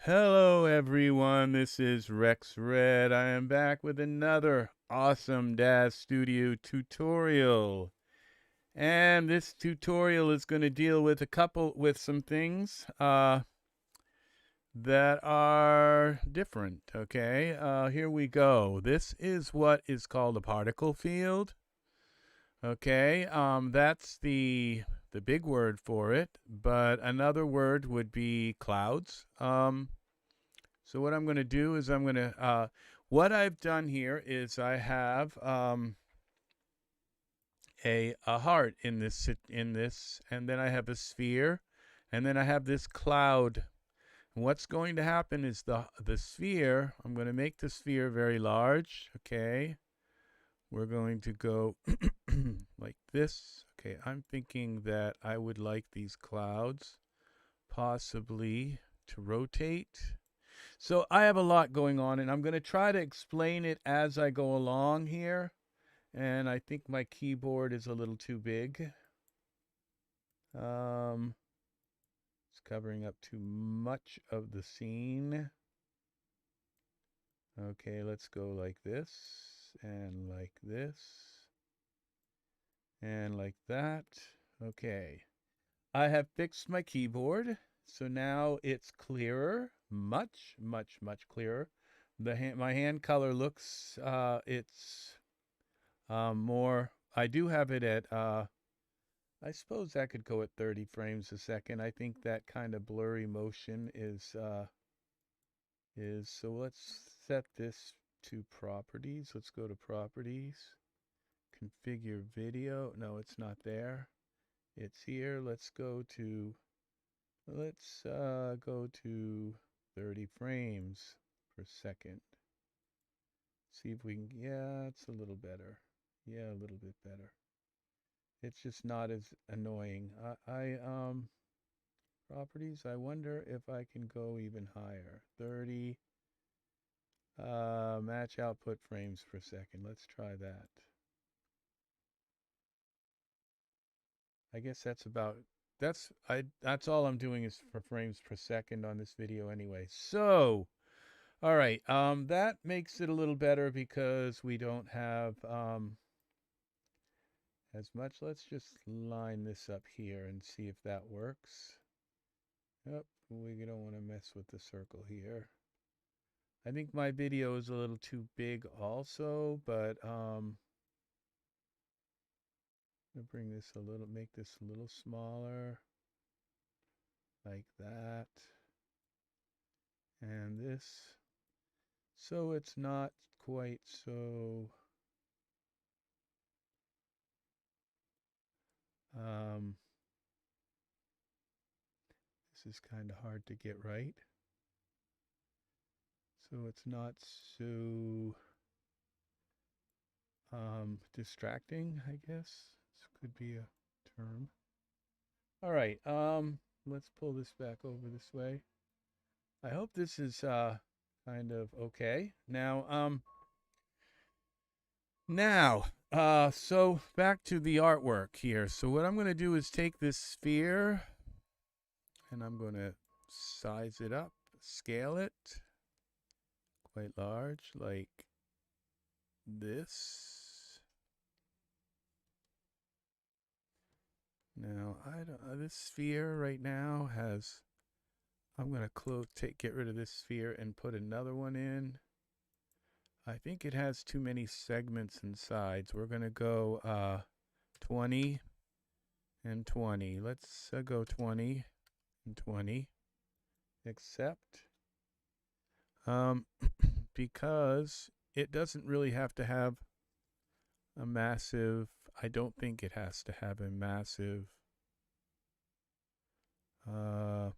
Hello everyone, this is Rex Red. I am back with another awesome Daz Studio tutorial. And this tutorial is going to deal with some things that are different, okay? Here we go. This is what is called a particle field. Okay, that's the big word for it, but another word would be clouds. So what I'm going to do is what I've done here is I have a heart in this, and then I have a sphere, and then I have this cloud. And what's going to happen is the sphere, I'm going to make the sphere very large, okay? We're going to go like this. Okay, I'm thinking that I would like these clouds possibly to rotate. So I have a lot going on, and I'm going to try to explain it as I go along here. And I think my keyboard is a little too big. It's covering up too much of the scene. Okay, let's go like this, and like this, and like that. Okay. I have fixed my keyboard, so now it's clearer, much clearer. My hand color looks, it's more. I do have it at. I suppose I could go at 30 frames a second. I think that kind of blurry motion is. So let's set this to properties. Let's go to properties. Configure video. No, it's not there. It's here. Let's go to 30 frames per second. See if we can, yeah, it's a little better. Yeah, a little bit better. It's just not as annoying. Properties, I wonder if I can go even higher. 30, match output frames per second. Let's try that. I guess that's all I'm doing is for frames per second on this video anyway. So, all right, that makes it a little better because we don't have as much. Let's just line this up here and see if that works. Yep, we don't want to mess with the circle here. I think my video is a little too big also, but bring this a little, make this a little smaller, like that, and this, so it's not quite so this is kind of hard to get right, so it's not so distracting, I guess. This could be a term. All right, let's pull this back over this way. I hope this is kind of okay. So back to the artwork here. So what I'm going to do is take this sphere and I'm going to size it up, scale it quite large like this. Now, this sphere right now has, I'm going to get rid of this sphere and put another one in. I think it has too many segments and sides. We're going to go 20 and 20. Let's go 20 and 20. Accept. Because it doesn't really have to have a massive, I don't think it has to have a massive amount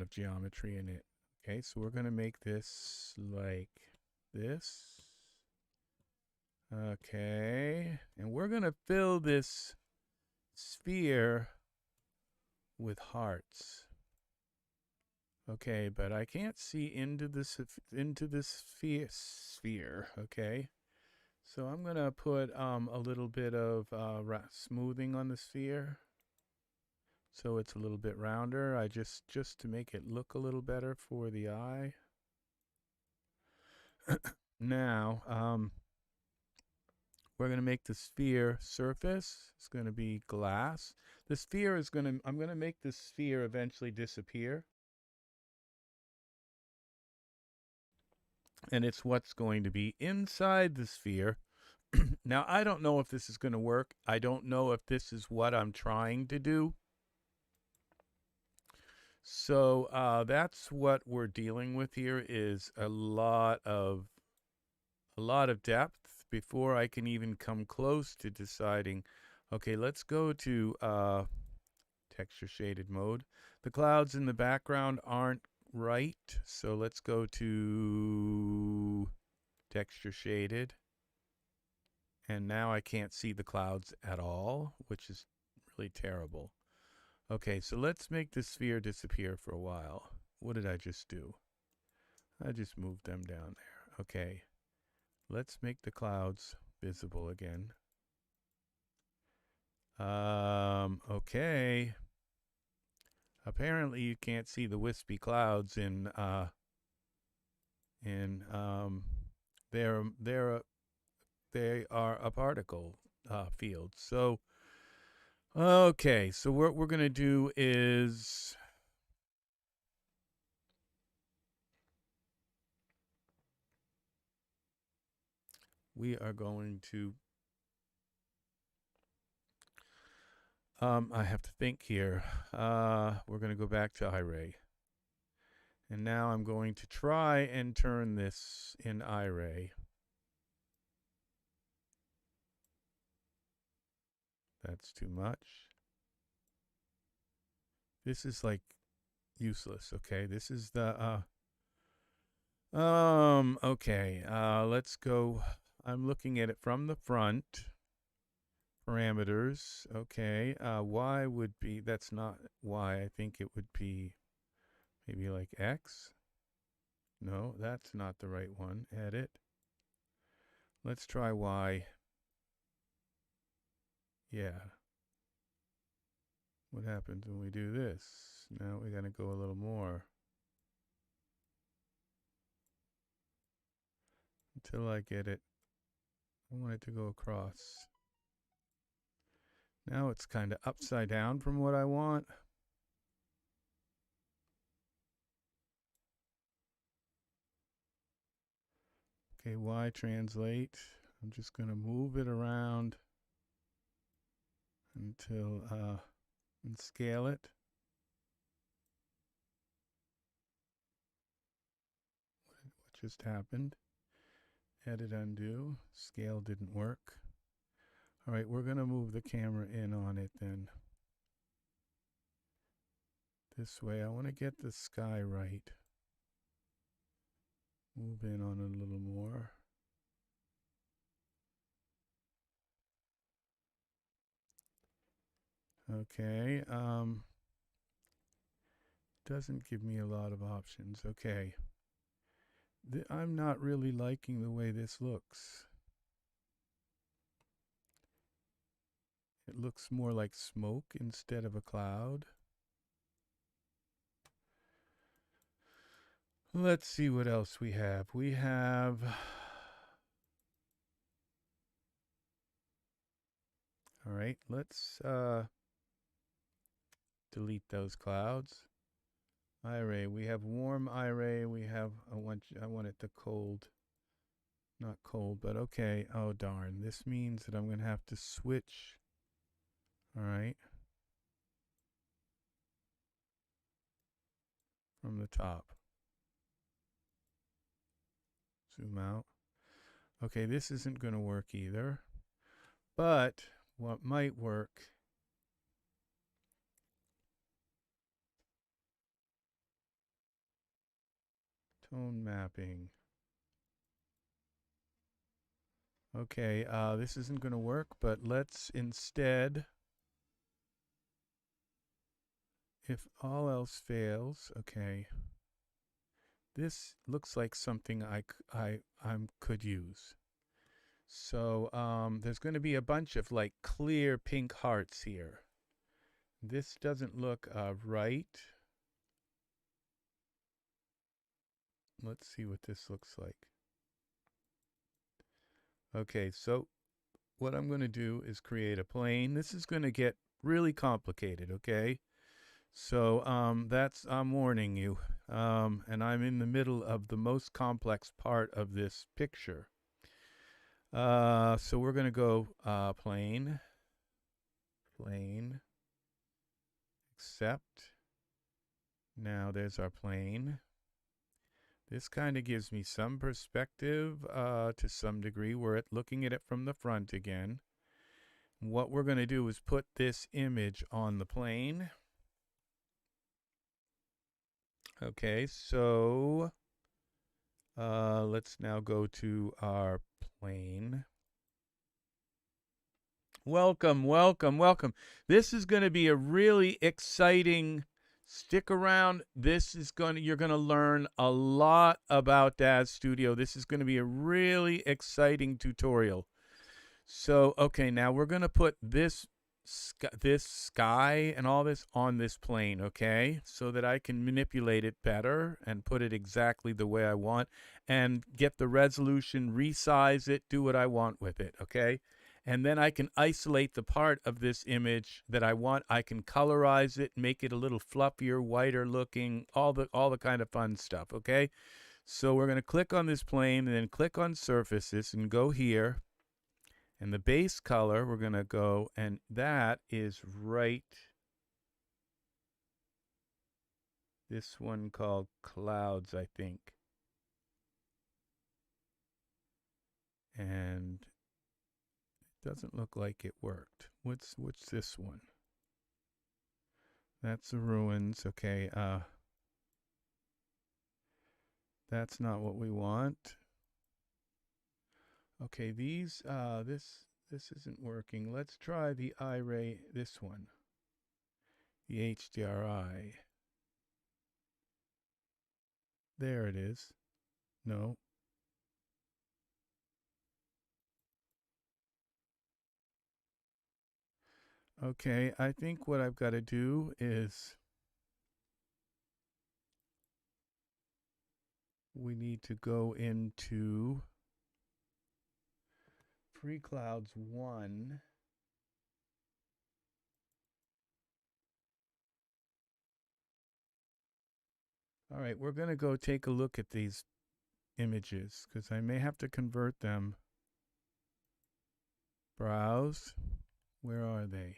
of geometry in it. Okay, so we're going to make this like this. Okay, and we're going to fill this sphere with hearts. Okay, but I can't see into this sphere. Okay, So I'm going to put a little bit of smoothing on the sphere, so it's a little bit rounder. I just to make it look a little better for the eye. Now, we're going to make the sphere surface. It's going to be glass. The sphere is going to, I'm going to make the sphere eventually disappear. And it's what's going to be inside the sphere. Now, I don't know if this is going to work. I don't know if this is what I'm trying to do. So that's what we're dealing with here, is a lot of depth before I can even come close to deciding, okay, let's go to texture shaded mode. The clouds in the background aren't right, so let's go to texture shaded. And now I can't see the clouds at all, which is really terrible. Okay, so let's make the sphere disappear for a while. What did I just do? I just moved them down there. Okay. Let's make the clouds visible again. Okay. Apparently you can't see the wispy clouds in they are a particle field. So okay, so what we're going to do is we are going to I have to think here. We're going to go back to Iray. And now I'm going to try and turn this in Iray. That's too much. This is like useless, okay? This is the okay. Let's go. I'm looking at it from the front. Parameters, okay. Y would be, that's not Y. I think it would be maybe like X. No, that's not the right one. Edit. Let's try Y. Yeah. What happens when we do this? Now we got to go a little more. Until I get it. I want it to go across. Now it's kind of upside down from what I want. Okay, Y translate. I'm just going to move it around until and scale it. What just happened? Edit, undo. Scale didn't work. All right, we're going to move the camera in on it then. This way. I want to get the sky right. Move in on it a little more. Okay. Doesn't give me a lot of options. Okay. I'm not really liking the way this looks. It looks more like smoke instead of a cloud. Let's see what else we have. We have all right, let's delete those clouds. Iray, we have warm Iray, we have I want it to cold. Not cold, but okay. Oh darn. This means that I'm going to have to switch. All right. From the top. Zoom out. Okay, this isn't going to work either. But what might work tone mapping. Okay, this isn't going to work, but let's instead, if all else fails, okay, this looks like something I could use. So there's going to be a bunch of like clear pink hearts here. This doesn't look right. Let's see what this looks like. Okay, so what I'm going to do is create a plane. This is going to get really complicated, okay? So I'm warning you. And I'm in the middle of the most complex part of this picture. So we're going to go plane, accept. Now there's our plane. This kind of gives me some perspective to some degree. We're looking at it from the front again. What we're going to do is put this image on the plane. Okay, so let's now go to our plane. Welcome, welcome, welcome. This is going to be a really exciting. Stick around. You're going to learn a lot about Daz Studio. This is going to be a really exciting tutorial. So, okay, now we're going to put this sky and all this on this plane, okay? So that I can manipulate it better and put it exactly the way I want and get the resolution, resize it, do what I want with it, okay? And then I can isolate the part of this image that I want. I can colorize it, make it a little fluffier, whiter looking, all the kind of fun stuff, okay? So we're going to click on this plane and then click on surfaces and go here. And the base color, we're going to go, and that is right. This one called clouds, I think. And doesn't look like it worked. What's this one? That's the ruins. Okay, that's not what we want. Okay, this isn't working. Let's try the Iray, this one. The HDRI. There it is. No. Okay, I think what I've got to do is we need to go into pre-clouds 1. All right, we're going to go take a look at these images because I may have to convert them. Browse. Where are they?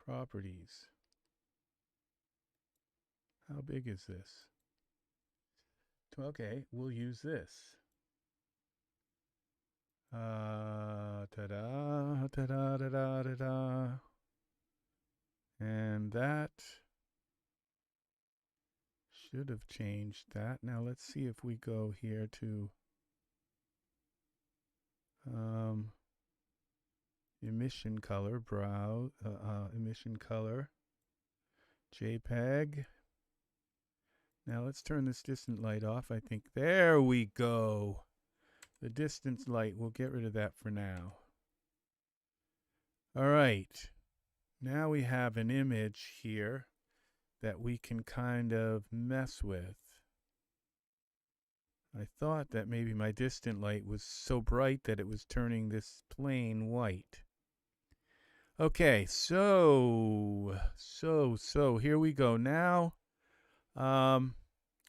Properties. How big is this? Okay, we'll use this. Ta-da, ta-da, ta-da, ta-da. And that should have changed that. Now let's see if we go here to emission color, browse, emission color, JPEG. Now let's turn this distant light off. I think there we go. The distance light, we'll get rid of that for now. All right. Now we have an image here that we can kind of mess with. I thought that maybe my distant light was so bright that it was turning this plane white. Okay, so here we go. Now,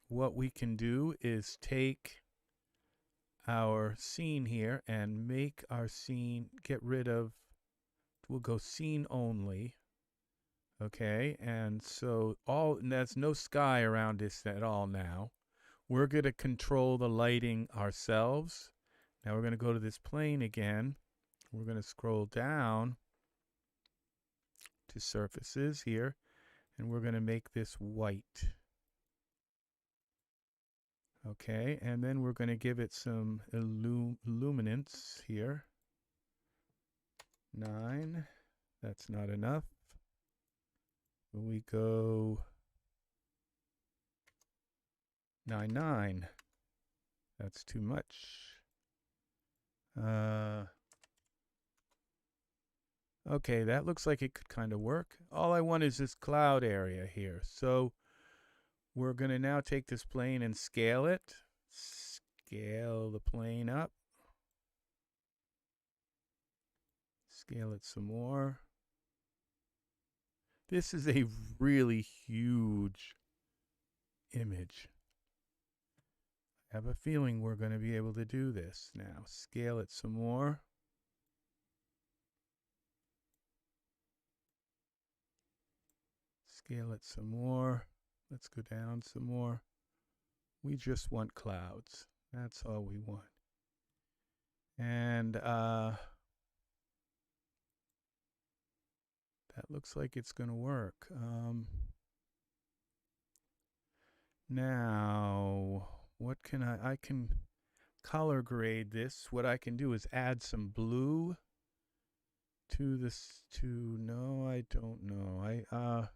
what we can do is take our scene here and make our scene, get rid of, we'll go scene only. Okay, and so there's no sky around this at all now. We're going to control the lighting ourselves. Now we're going to go to this plane again. We're going to scroll down to surfaces here, and we're going to make this white. Okay, and then we're going to give it some illuminance here. 9. That's not enough. We go 9. That's too much. Okay, that looks like it could kind of work. All I want is this cloud area here. So we're going to now take this plane and scale it. Scale the plane up. Scale it some more. This is a really huge image. I have a feeling we're going to be able to do this now. Scale it some more. Scale it some more. Let's go down some more. We just want clouds. That's all we want. And that looks like it's going to work. Now, what can I can color grade this. What I can do is add some blue to this. No, I don't know.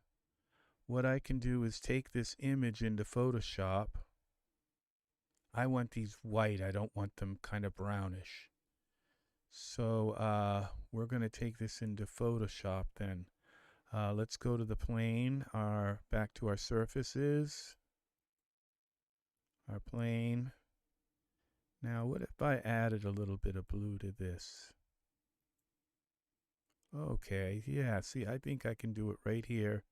What I can do is take this image into Photoshop. I want these white. I don't want them kind of brownish. So we're going to take this into Photoshop then. Let's go to the plane, back to our surfaces, our plane. Now, what if I added a little bit of blue to this? Okay, yeah, see, I think I can do it right here.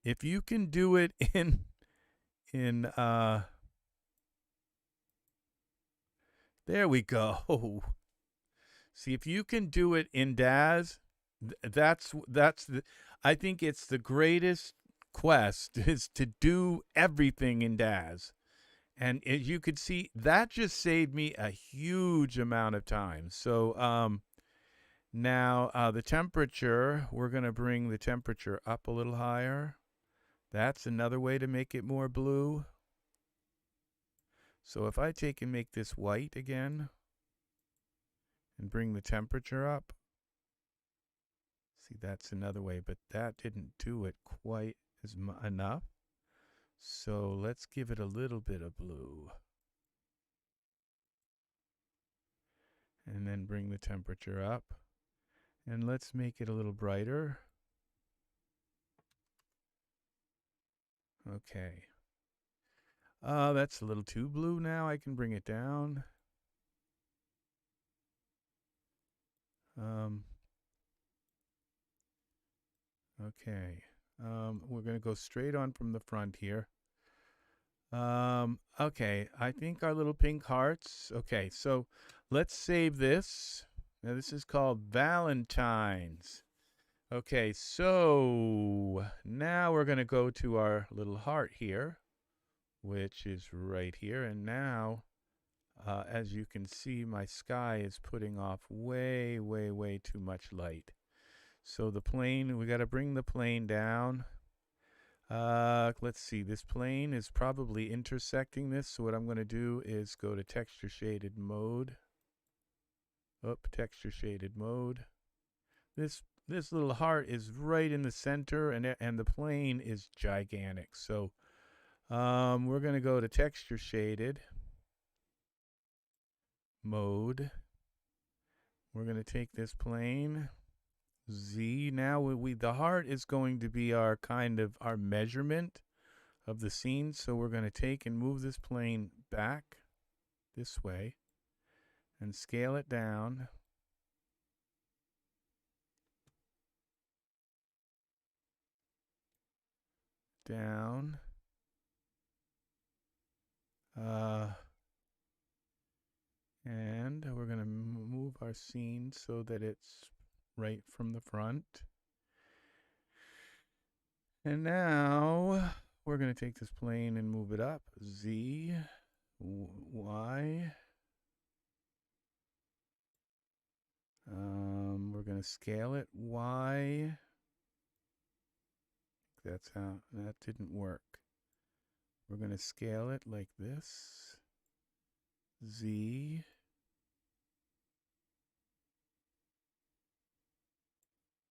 If you can do it in there we go. See, if you can do it in Daz, I think it's the greatest quest is to do everything in Daz. And as you could see, that just saved me a huge amount of time. So now the temperature, we're going to bring the temperature up a little higher. That's another way to make it more blue. So if I take and make this white again and bring the temperature up, see, that's another way, but that didn't do it quite enough. So let's give it a little bit of blue. And then bring the temperature up. And let's make it a little brighter. Okay. That's a little too blue now. I can bring it down. Okay. We're going to go straight on from the front here. Okay, I think our little pink hearts. Okay, so let's save this. Now this is called Valentine's. Okay, so now we're going to go to our little heart here, which is right here. And now, as you can see, my sky is putting off way, way, way too much light. So the plane, we got to bring the plane down. Let's see, this plane is probably intersecting this. So what I'm going to do is go to texture shaded mode. Texture shaded mode. This little heart is right in the center, and the plane is gigantic. So we're going to go to texture shaded mode. We're going to take this plane Z. Now the heart is going to be our our measurement of the scene. So we're going to take and move this plane back this way and scale it down. Down. And we're going to move our scene so that it's right from the front. And now we're going to take this plane and move it up. Z, Y. We're going to scale it. Y. That's how, that didn't work. We're going to scale it like this. Z.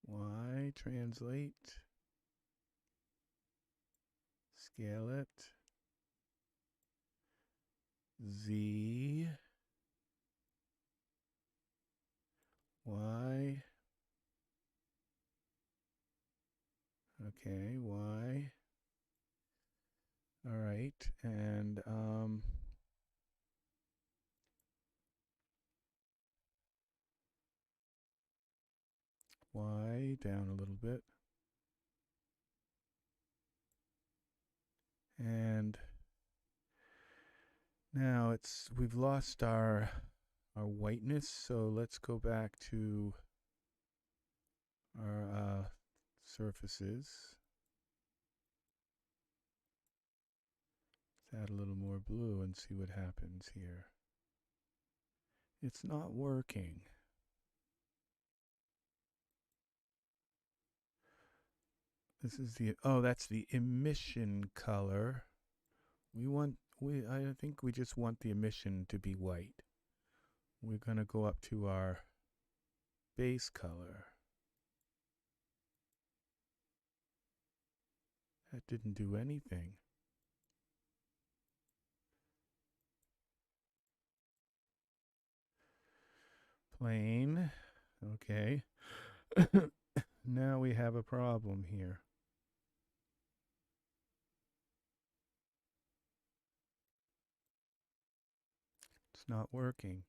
Y, translate. Scale it. Z, Y, okay, Y. All right, and Y down a little bit. And now we've lost our whiteness, so let's go back to our surfaces. Let's add a little more blue and see what happens here. It's not working. This is that's the emission color. I think we just want the emission to be white. We're going to go up to our base color. That didn't do anything. Plane. Okay. Now we have a problem here. It's not working.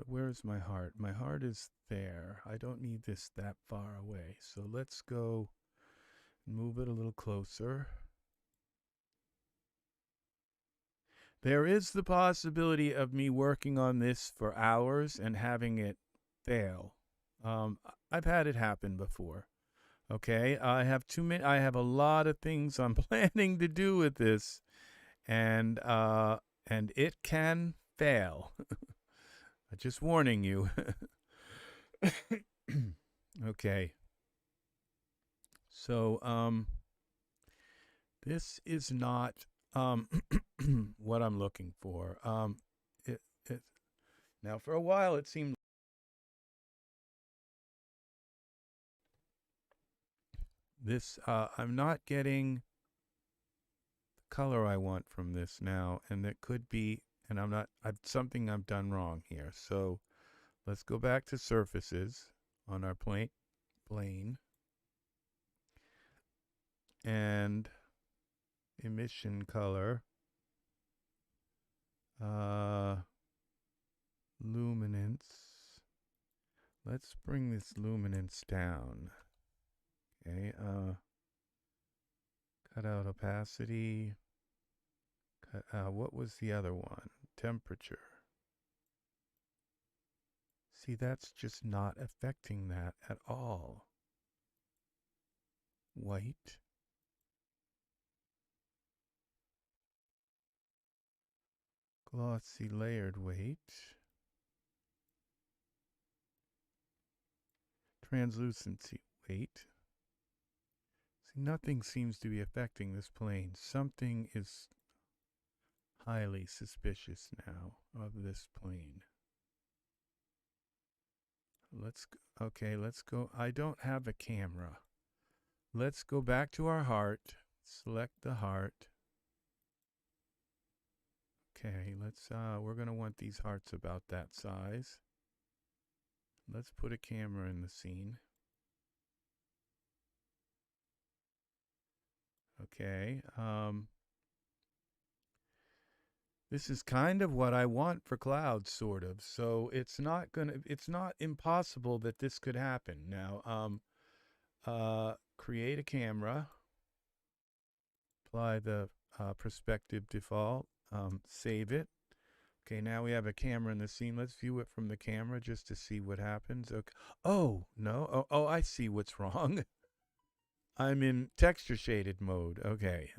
Where's my heart? My heart is there. I don't need this that far away. So let's go move it a little closer. There is the possibility of me working on this for hours and having it fail. I've had it happen before. Okay, I have a lot of things I'm planning to do with this, and it can fail. Just warning you. Okay. So this is not what I'm looking for. Now for a while it seemed this I'm not getting the color I want from this now, and it could be, and something I've done wrong here. So let's go back to surfaces on our plane and emission color, luminance. Let's bring this luminance down. Okay, cut out opacity. What was the other one? Temperature. See, that's just not affecting that at all. White. Glossy layered weight. Translucency weight. See, nothing seems to be affecting this plane. Something is highly suspicious now of this plane. Let's go. I don't have a camera. Let's go back to our heart. Select the heart. Okay, we're going to want these hearts about that size. Let's put a camera in the scene. Okay, this is kind of what I want for clouds, sort of. So it's not impossible that this could happen. Now, create a camera, apply the perspective default, save it. Okay, now we have a camera in the scene. Let's view it from the camera just to see what happens. Okay. Oh, no. Oh, I see what's wrong. I'm in texture shaded mode. Okay.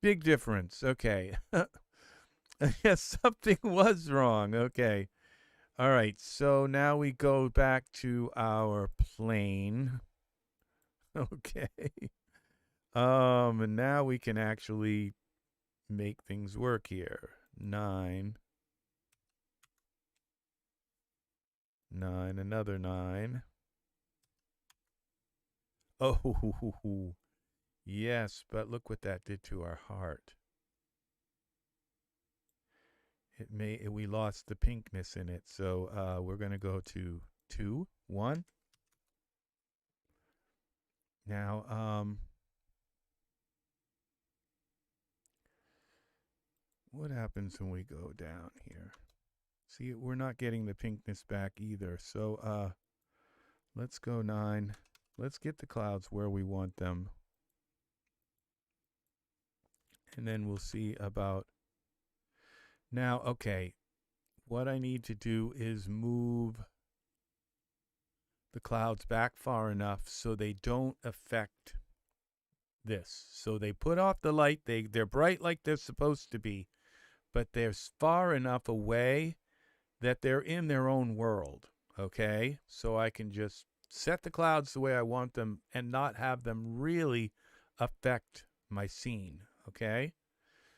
Big difference. Okay. Yes, something was wrong. Okay. All right. So now we go back to our plane. Okay. And now we can actually make things work here. 9. 9, another 9. Oh, yes, but look what that did to our heart. We lost the pinkness in it, so we're going to go to 2, 1. Now, what happens when we go down here? See, we're not getting the pinkness back either. So let's go 9. Let's get the clouds where we want them. And then we'll see about... Now, okay, what I need to do is move the clouds back far enough so they don't affect this. So they put off the light. They're bright like they're supposed to be, but they're far enough away that they're in their own world, okay? So I can just set the clouds the way I want them and not have them really affect my scene, okay?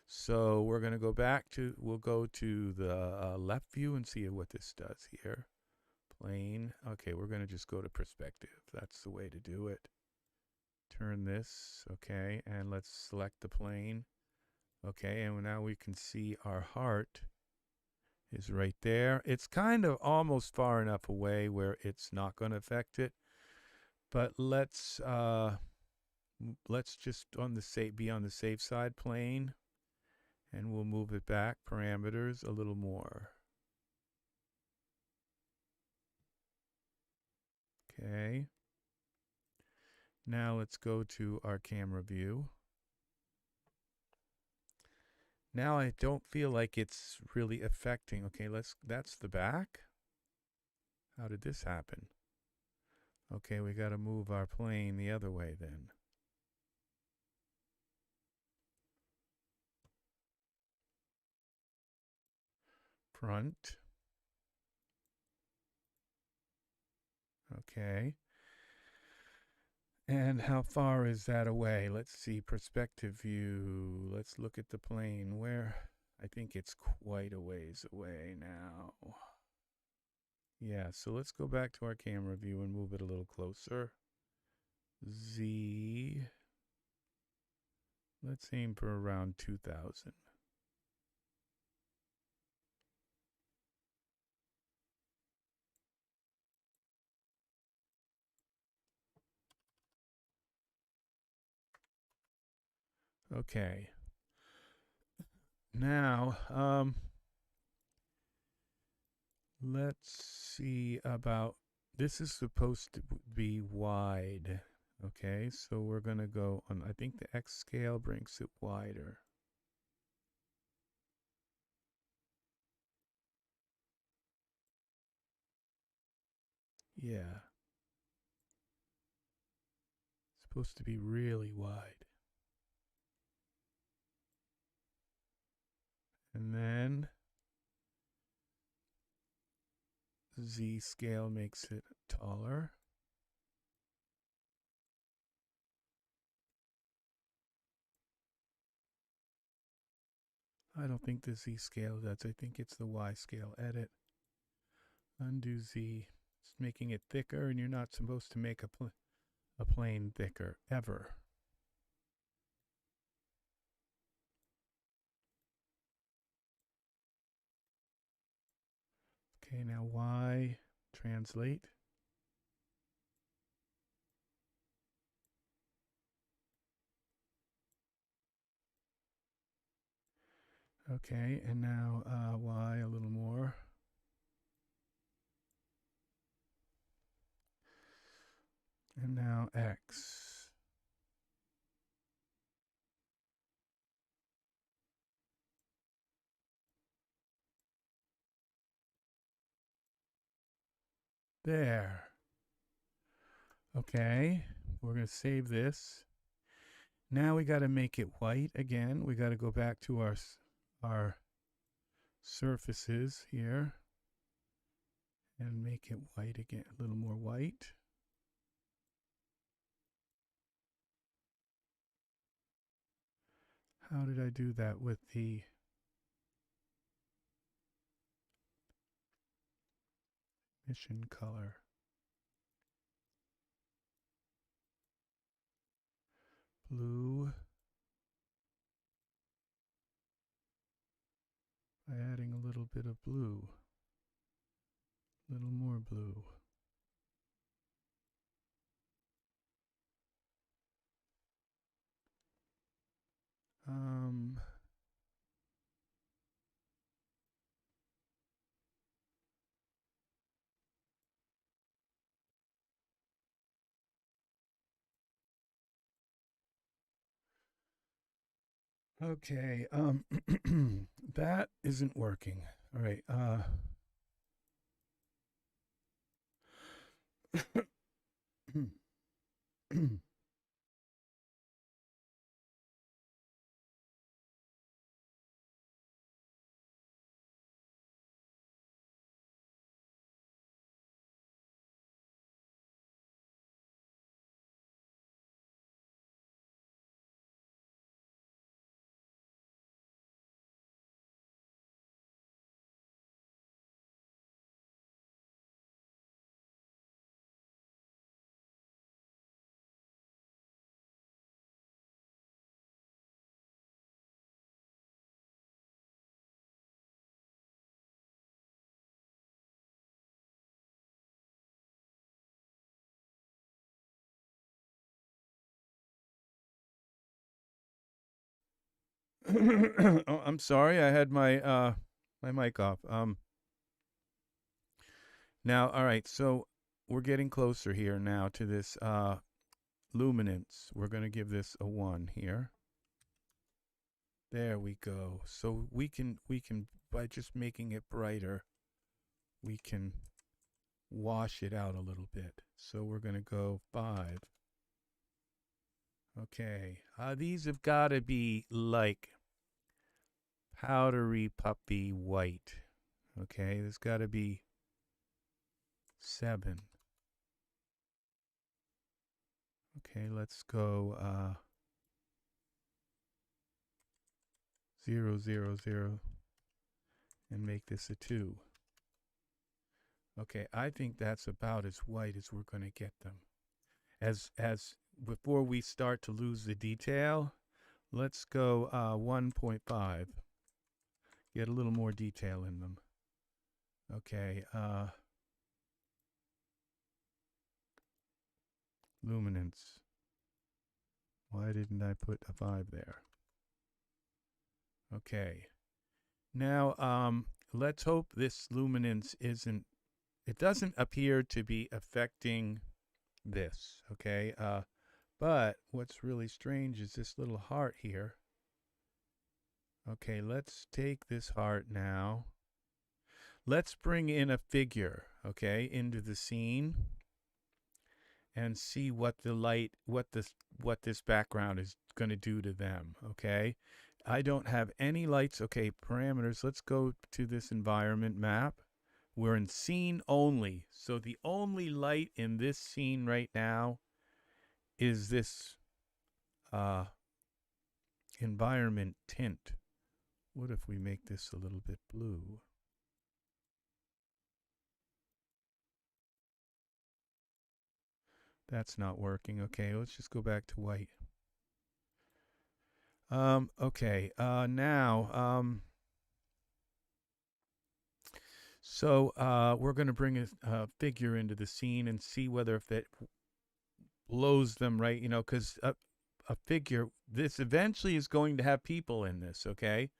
So we're going to go back to, we'll go to the left view and see what this does here. Plane. Okay, we're going to just go to perspective. That's the way to do it. Turn this, okay, and let's select the plane. Okay, and now we can see our heart is right there. It's kind of almost far enough away where it's not going to affect it. But let's just be on the safe side, plane, and we'll move it back parameters a little more. Okay. Now let's go to our camera view. Now I don't feel like it's really affecting. Okay, that's the back. How did this happen? Okay, we got to move our plane the other way then. Front. Okay. And how far is that away? Let's see, perspective view. Let's look at the plane. Where? I think it's quite a ways away now. Yeah, so let's go back to our camera view and move it a little closer. Z. Let's aim for around 2000. Okay. Now, let's see about, this is supposed to be wide. Okay, so we're going to go on, I think the X scale brings it wider. Yeah. It's supposed to be really wide. And then Z scale makes it taller. I don't think the Z scale does. I think it's the Y scale. Edit. Undo Z. It's making it thicker, and you're not supposed to make a plane thicker, ever. Okay, now Y. Translate. Okay, and now Y a little more. And now X. There. Okay, we're going to save this. Now we got to make it white again. We got to go back to our surfaces here and make it white again, a little more white. How did I do that with the Mission color. Blue. By adding a little bit of blue. A little more blue. Okay, that isn't working. All right, oh, I'm sorry, I had my my mic off. Now, all right, so we're getting closer here now to this luminance. We're going to give this a 1 here. There we go. So we can by just making it brighter, we can wash it out a little bit. So we're going to go 5. Okay. These have got to be like powdery puppy white. Okay, there's got to be 7. Okay, let's go 0, 0, 0 and make this a 2. Okay, I think that's about as white as we're going to get them. As before we start to lose the detail, let's go 1.5. Get a little more detail in them. Okay, luminance. Why didn't I put a 5 there? Okay. Now, let's hope this luminance isn't, it doesn't appear to be affecting this, okay? But what's really strange is this little heart here. Okay, let's take this heart now. Let's bring in a figure, okay, into the scene and see what the light, what this background is going to do to them, okay? I don't have any lights. Okay, parameters. Let's go to this environment map. We're in scene only. So the only light in this scene right now is this environment tint. What if we make this a little bit blue? That's not working. Okay, let's just go back to white. Okay, now, so we're going to bring a figure into the scene and see whether if it blows them right, you know, because a figure, this eventually is going to have people in this, okay?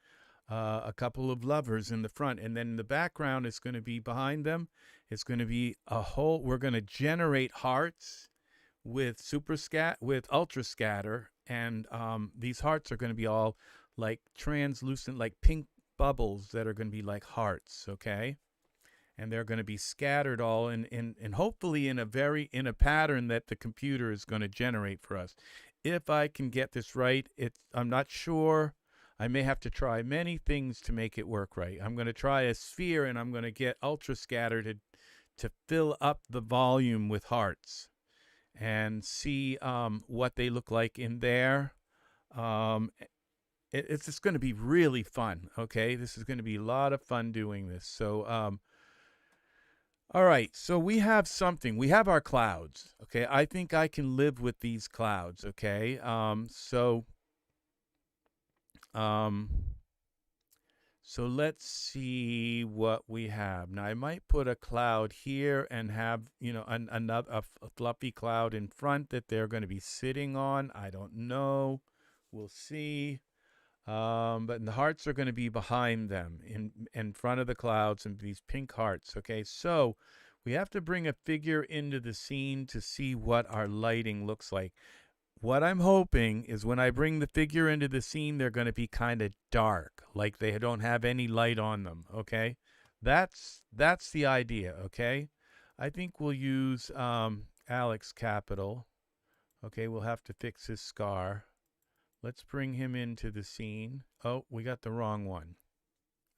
A couple of lovers in the front, and then the background is going to be behind them. It's going to be a whole, we're going to generate hearts with with ultra scatter, and these hearts are going to be all like translucent, like pink bubbles that are going to be like hearts, okay? And they're going to be scattered all in hopefully in a pattern that the computer is going to generate for us. If I can get this right, I'm not sure. I may have to try many things to make it work right. I'm going to try a sphere, and I'm going to get ultra scatter to fill up the volume with hearts and see what they look like in there. It's just going to be really fun, okay? This is going to be a lot of fun doing this. So All right, so we have something. We have our clouds. Okay, I think I can live with these clouds. Okay, um, so let's see what we have. Now I might put a cloud here and have, you know, a fluffy cloud in front that they're going to be sitting on. I don't know. We'll see. But the hearts are going to be behind them in front of the clouds and these pink hearts. Okay, so we have to bring a figure into the scene to see what our lighting looks like. What I'm hoping is when I bring the figure into the scene, they're going to be kind of dark, like they don't have any light on them. Okay, that's the idea. Okay, I think we'll use Alex Capital. Okay, we'll have to fix his scar. Let's bring him into the scene. Oh, we got the wrong one.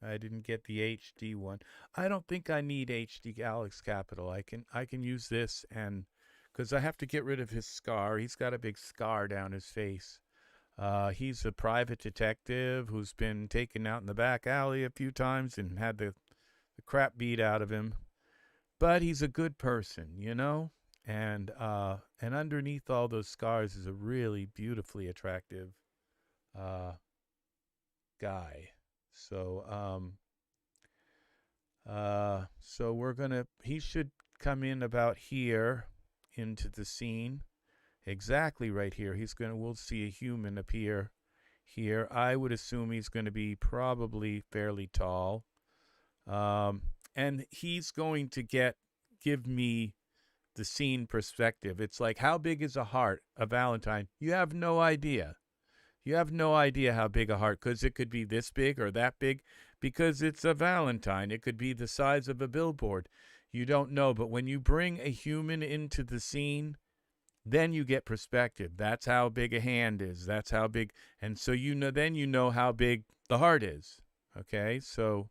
I didn't get the HD one. I don't think I need HD Alex Capital. I can use this, and because I have to get rid of his scar. He's got a big scar down his face. He's a private detective who's been taken out in the back alley a few times and had the crap beat out of him. But he's a good person, you know? And underneath all those scars is a really beautifully attractive guy. So he should come in about here into the scene. Exactly right here. We'll see a human appear here. I would assume he's going to be probably fairly tall. And he's going to give me the scene perspective. It's like, how big is a heart, a Valentine? You have no idea. You have no idea how big a heart, because it could be this big or that big, because it's a Valentine. It could be the size of a billboard. You don't know. But when you bring a human into the scene, then you get perspective. That's how big a hand is. That's how big. And so then you know how big the heart is. Okay, so,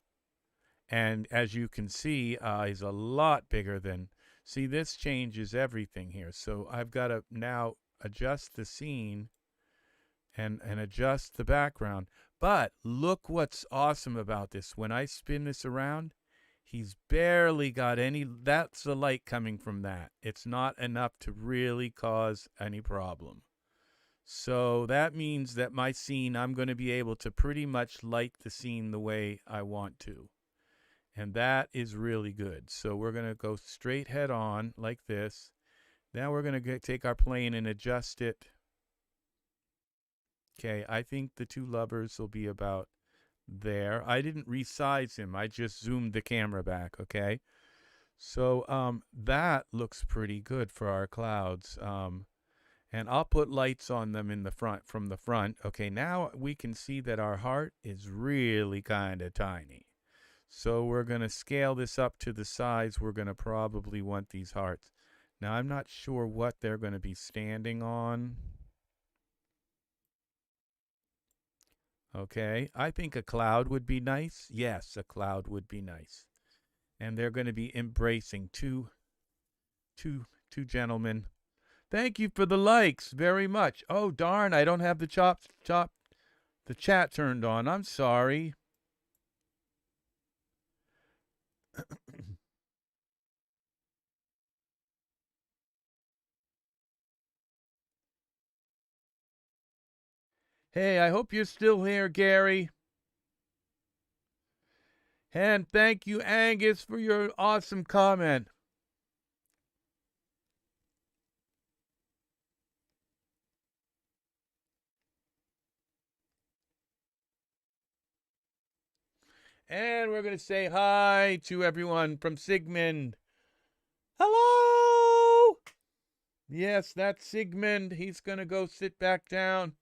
and as you can see, he's a lot bigger than. See, this changes everything here. So I've got to now adjust the scene and adjust the background. But look what's awesome about this. When I spin this around, he's barely got any. That's the light coming from that. It's not enough to really cause any problem. So that means that my scene, I'm going to be able to pretty much light the scene the way I want to. And that is really good. So we're going to go straight head on like this. Now we're going to take our plane and adjust it. Okay, I think the two lovers will be about there. I didn't resize him. I just zoomed the camera back, okay? So that looks pretty good for our clouds. And I'll put lights on them in the front, from the front. Okay, now we can see that our heart is really kind of tiny. So we're going to scale this up to the size we're going to probably want these hearts. Now I'm not sure what they're going to be standing on. Okay, I think a cloud would be nice. Yes, a cloud would be nice. And they're going to be embracing two gentlemen. Thank you for the likes very much. Oh darn, I don't have the the chat turned on. I'm sorry. Hey, I hope you're still here, Gary. And thank you, Angus, for your awesome comment. And we're going to say hi to everyone from Sigmund. Hello! Yes, that's Sigmund. He's going to go sit back down.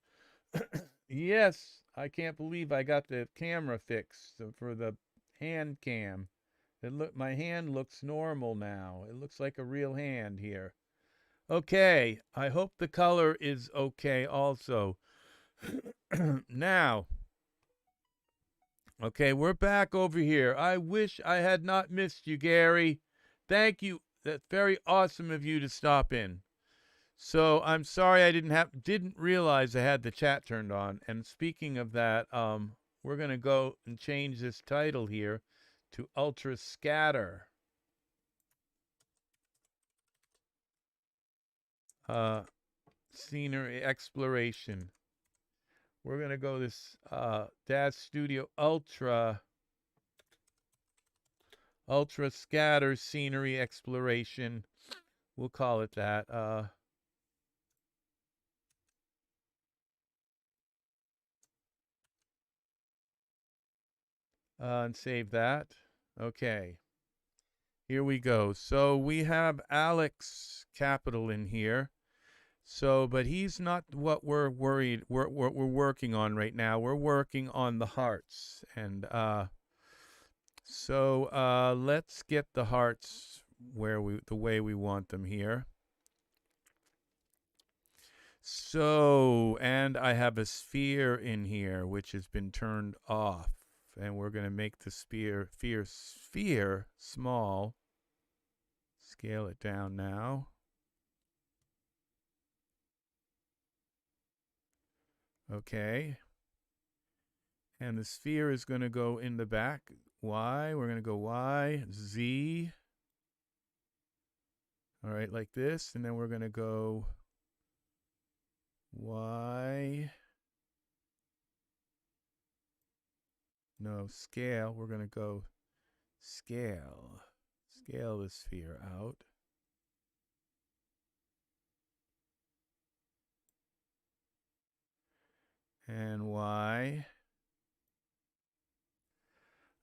Yes, I can't believe I got the camera fixed for the hand cam. My hand looks normal now. It looks like a real hand here. Okay, I hope the color is okay also. Now, okay, we're back over here. I wish I had not missed you, Gary. Thank you. That's very awesome of you to stop in. So I'm sorry I didn't realize I had the chat turned on. And speaking of that, we're gonna go and change this title here to Ultra Scatter. scenery exploration. We're going to go this Daz Studio Ultra scatter scenery exploration. We'll call it that. And save that. Okay. Here we go. So we have Alex Capital in here. So, but he's not what we're working on right now. We're working on the hearts. And so let's get the hearts the way we want them here. So, and I have a sphere in here which has been turned off. And we're going to make the sphere small. Scale it down now. Okay. And the sphere is going to go in the back. Y. We're going to go Y, Z. All right, like this. And then we're going to go Y. No, scale. We're going to go scale. Scale the sphere out. And Y.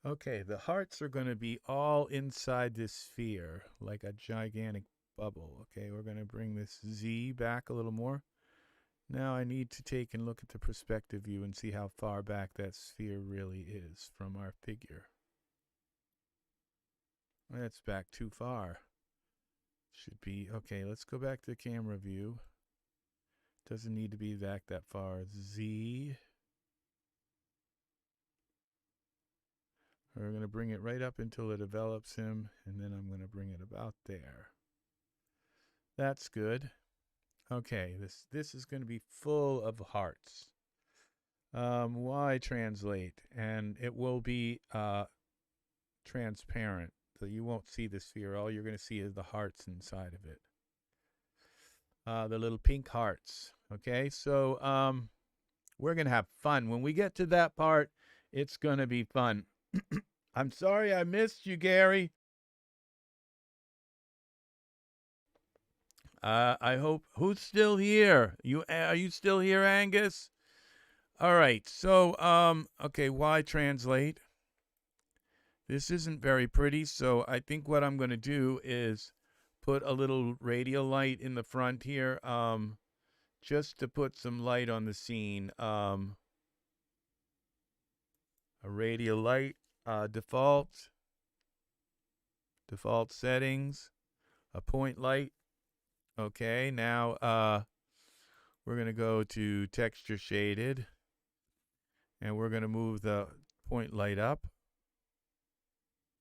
Okay, the hearts are going to be all inside this sphere, like a gigantic bubble. Okay, we're going to bring this Z back a little more. Now I need to take and look at the perspective view and see how far back that sphere really is from our figure. That's back too far. Should be, okay, let's go back to the camera view. Doesn't need to be back that far. Z. We're going to bring it right up until it develops him, and then I'm going to bring it about there. That's good. Okay, this is going to be full of hearts. Y translate, and it will be transparent, so you won't see the sphere. All you're going to see is the hearts inside of it. The little pink hearts. Okay, so we're going to have fun. When we get to that part, it's going to be fun. I'm sorry I missed you, Gary. I hope. Who's still here? Are you still here, Angus? All right. So okay, Y translate. This isn't very pretty, so I think what I'm going to do is put a little radial light in the front here, just to put some light on the scene. A radial light, default settings, a point light. Okay, now we're going to go to texture shaded, and we're going to move the point light up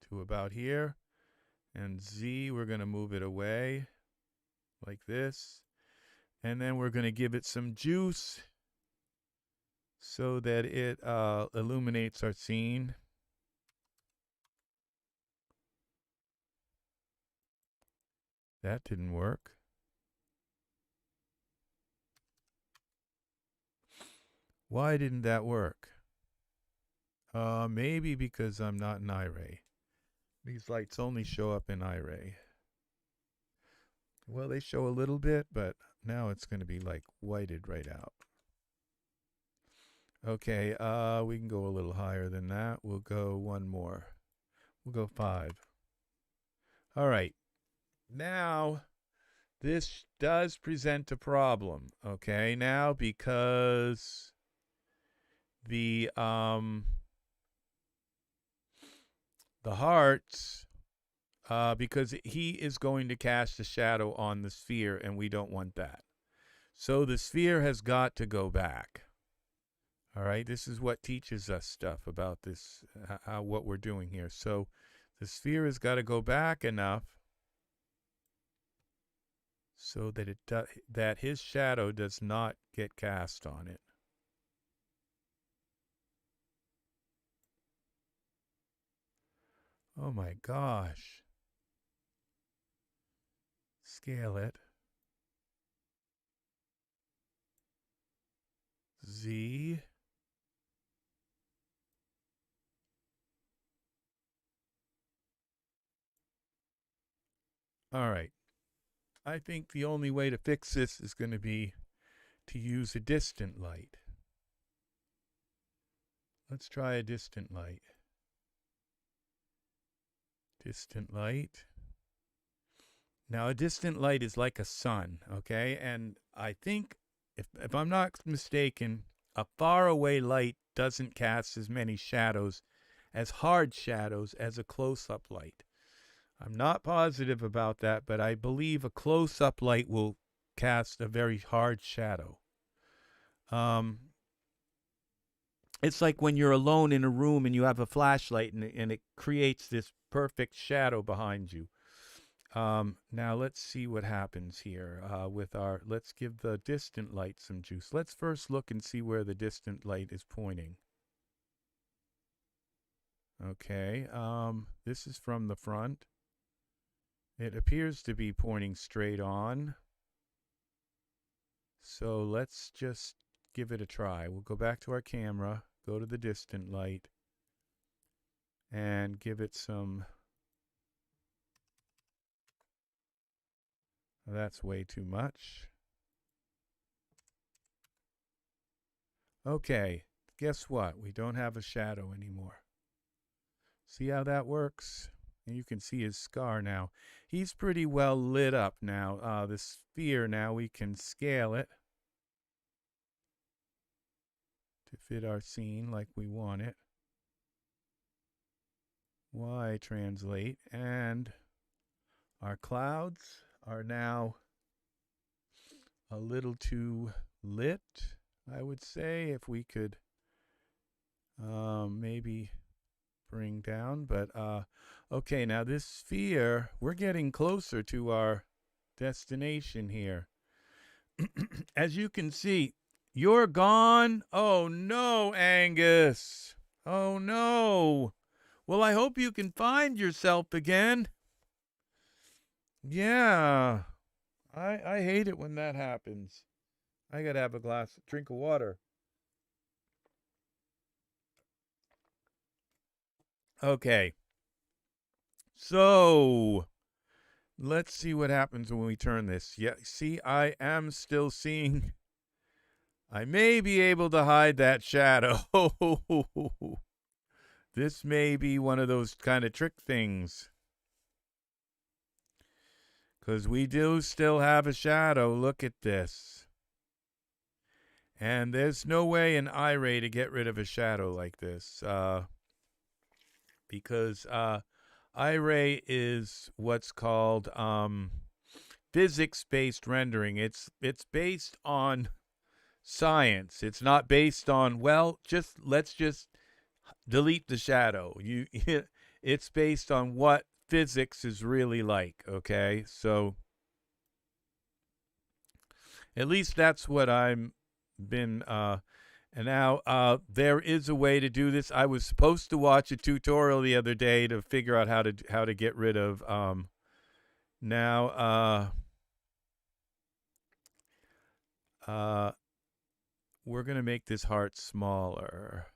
to about here. And Z, we're going to move it away like this. And then we're going to give it some juice so that it illuminates our scene. That didn't work. Why didn't that work? Maybe because I'm not in Iray. These lights only show up in Iray. Well, they show a little bit, but now it's going to be like whited right out. Okay, we can go a little higher than that. We'll go one more. We'll go 5. All right. Now, this does present a problem. Okay, now because the hearts, because he is going to cast a shadow on the sphere, and we don't want that. So the sphere has got to go back. All right, this is what teaches us stuff about this, what we're doing here. So the sphere has got to go back enough so that that his shadow does not get cast on it. Oh my gosh. Scale it. Z. All right. I think the only way to fix this is going to be to use a distant light. Let's try a distant light. Distant light. Now, a distant light is like a sun, okay? And I think, if I'm not mistaken, a faraway light doesn't cast as many shadows, as hard shadows, as a close-up light. I'm not positive about that, but I believe a close-up light will cast a very hard shadow. It's like when you're alone in a room and you have a flashlight and it creates this perfect shadow behind you. Now let's see what happens here with our, let's give the distant light some juice. Let's first look and see where the distant light is pointing. Okay, this is from the front. It appears to be pointing straight on. So let's just give it a try. We'll go back to our camera, go to the distant light, and give it some. That's way too much. Okay, guess what? We don't have a shadow anymore. See how that works? And you can see his scar now. He's pretty well lit up now. The sphere now, we can scale it to fit our scene like we want it. Y translate, and our clouds are now a little too lit, I would say. If we could maybe bring down, but okay, now this sphere, we're getting closer to our destination here. As you can see, you're gone. Oh no, Angus. Oh no. Well, I hope you can find yourself again. Yeah. I hate it when that happens. I gotta have a drink of water. Okay. So, let's see what happens when we turn this. Yeah, see, I am still seeing. I may be able to hide that shadow. This may be one of those kind of trick things. Because we do still have a shadow. Look at this. And there's no way in Iray to get rid of a shadow like this. Because Iray is what's called physics-based rendering. It's based on science. It's not based on, well, let's just delete the shadow. It's based on what physics is really like, okay? So at least that's what I'm been and now there is a way to do this. I was supposed to watch a tutorial the other day to figure out how to get rid of now we're going to make this heart smaller.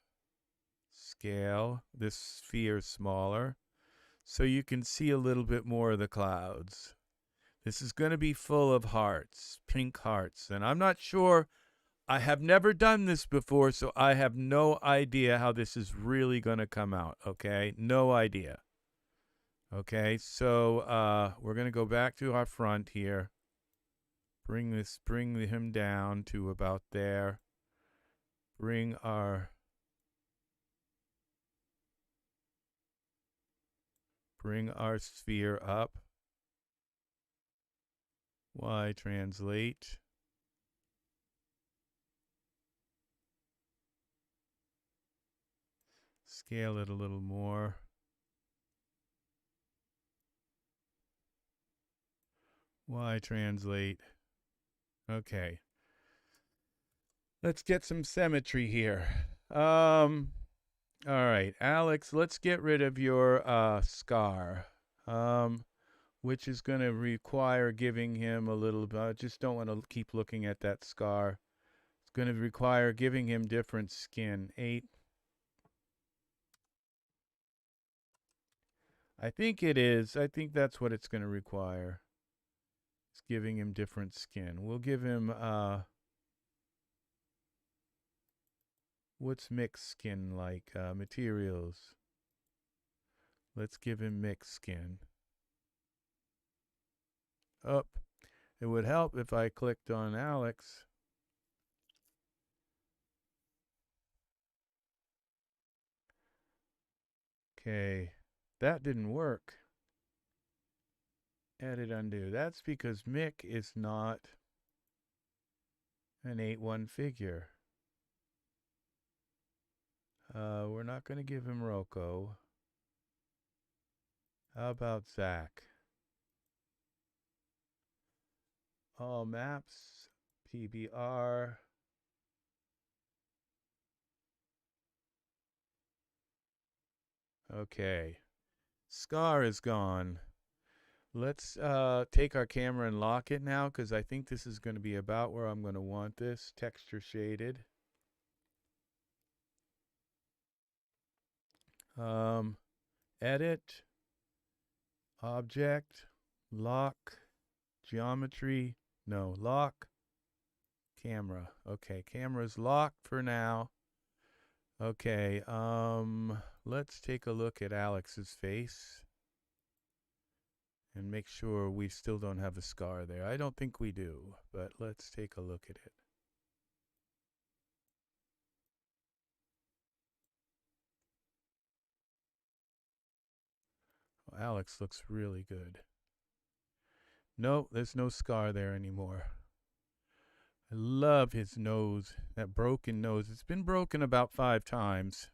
Scale this sphere smaller so you can see a little bit more of the clouds. This is going to be full of hearts, pink hearts, and I'm not sure. I have never done this before, so I have no idea how this is really going to come out, okay? No idea. Okay, so we're going to go back to our front here. Bring him down to about there. Bring our sphere up. Y translate. Scale it a little more. Y translate. Okay. Let's get some symmetry here. All right, Alex, let's get rid of your scar. Which is going to require giving him a little bit. I just don't want to keep looking at that scar. going to require giving him different skin. 8. I think it is. I think that's what it's going to require. It's giving him different skin. We'll give him, what's mixed skin like? Materials. Let's give him mixed skin. Up. It would help if I clicked on Alex. Okay. That didn't work. Edit undo. That's because Mick is not an 8-1 figure. We're not going to give him Rocco. How about Zach? All maps, PBR. Okay. Scar is gone. Let's take our camera and lock it now, because I think this is going to be about where I'm going to want this. Texture shaded. Edit. Object. Lock. Geometry. No, lock. Camera. Okay, camera's locked for now. Okay, let's take a look at Alex's face and make sure we still don't have a scar there. I don't think we do, but let's take a look at it. Well, Alex looks really good. No, there's no scar there anymore. I love his nose, that broken nose. It's been broken about 5 times.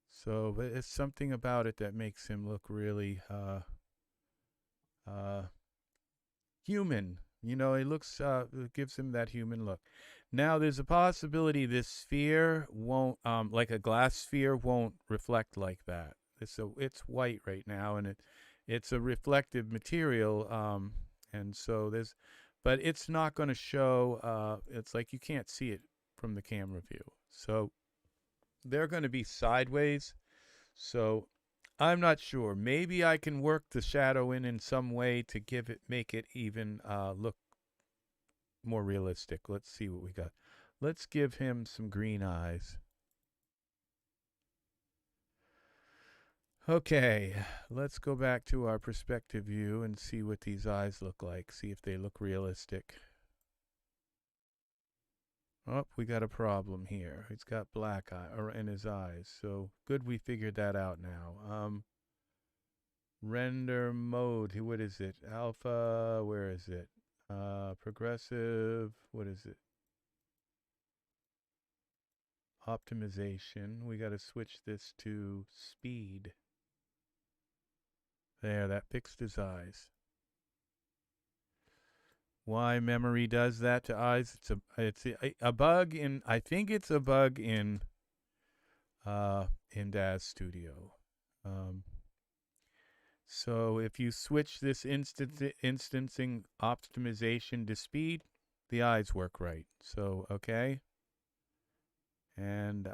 So, but it's something about it that makes him look really human. You know, he looks, it gives him that human look. Now, there's a possibility this sphere won't, like a glass sphere, won't reflect like that. It's white right now, and it's a reflective material, and so there's, but it's not going to show. It's like you can't see it from the camera view. So they're going to be sideways. So I'm not sure. Maybe I can work the shadow in some way to make it even look more realistic. Let's see what we got. Let's give him some green eyes. Okay, let's go back to our perspective view and see what these eyes look like. See if they look realistic. Oh, we got a problem here. He's got black eye in his eyes. So good we figured that out now. Render mode, what is it? Alpha, where is it? Progressive, what is it? Optimization. We got to switch this to speed. There, that fixed his eyes. Why memory does that to eyes? It's a bug in. I think it's a bug in Daz Studio. So if you switch this instancing optimization to speed, the eyes work right. So okay, and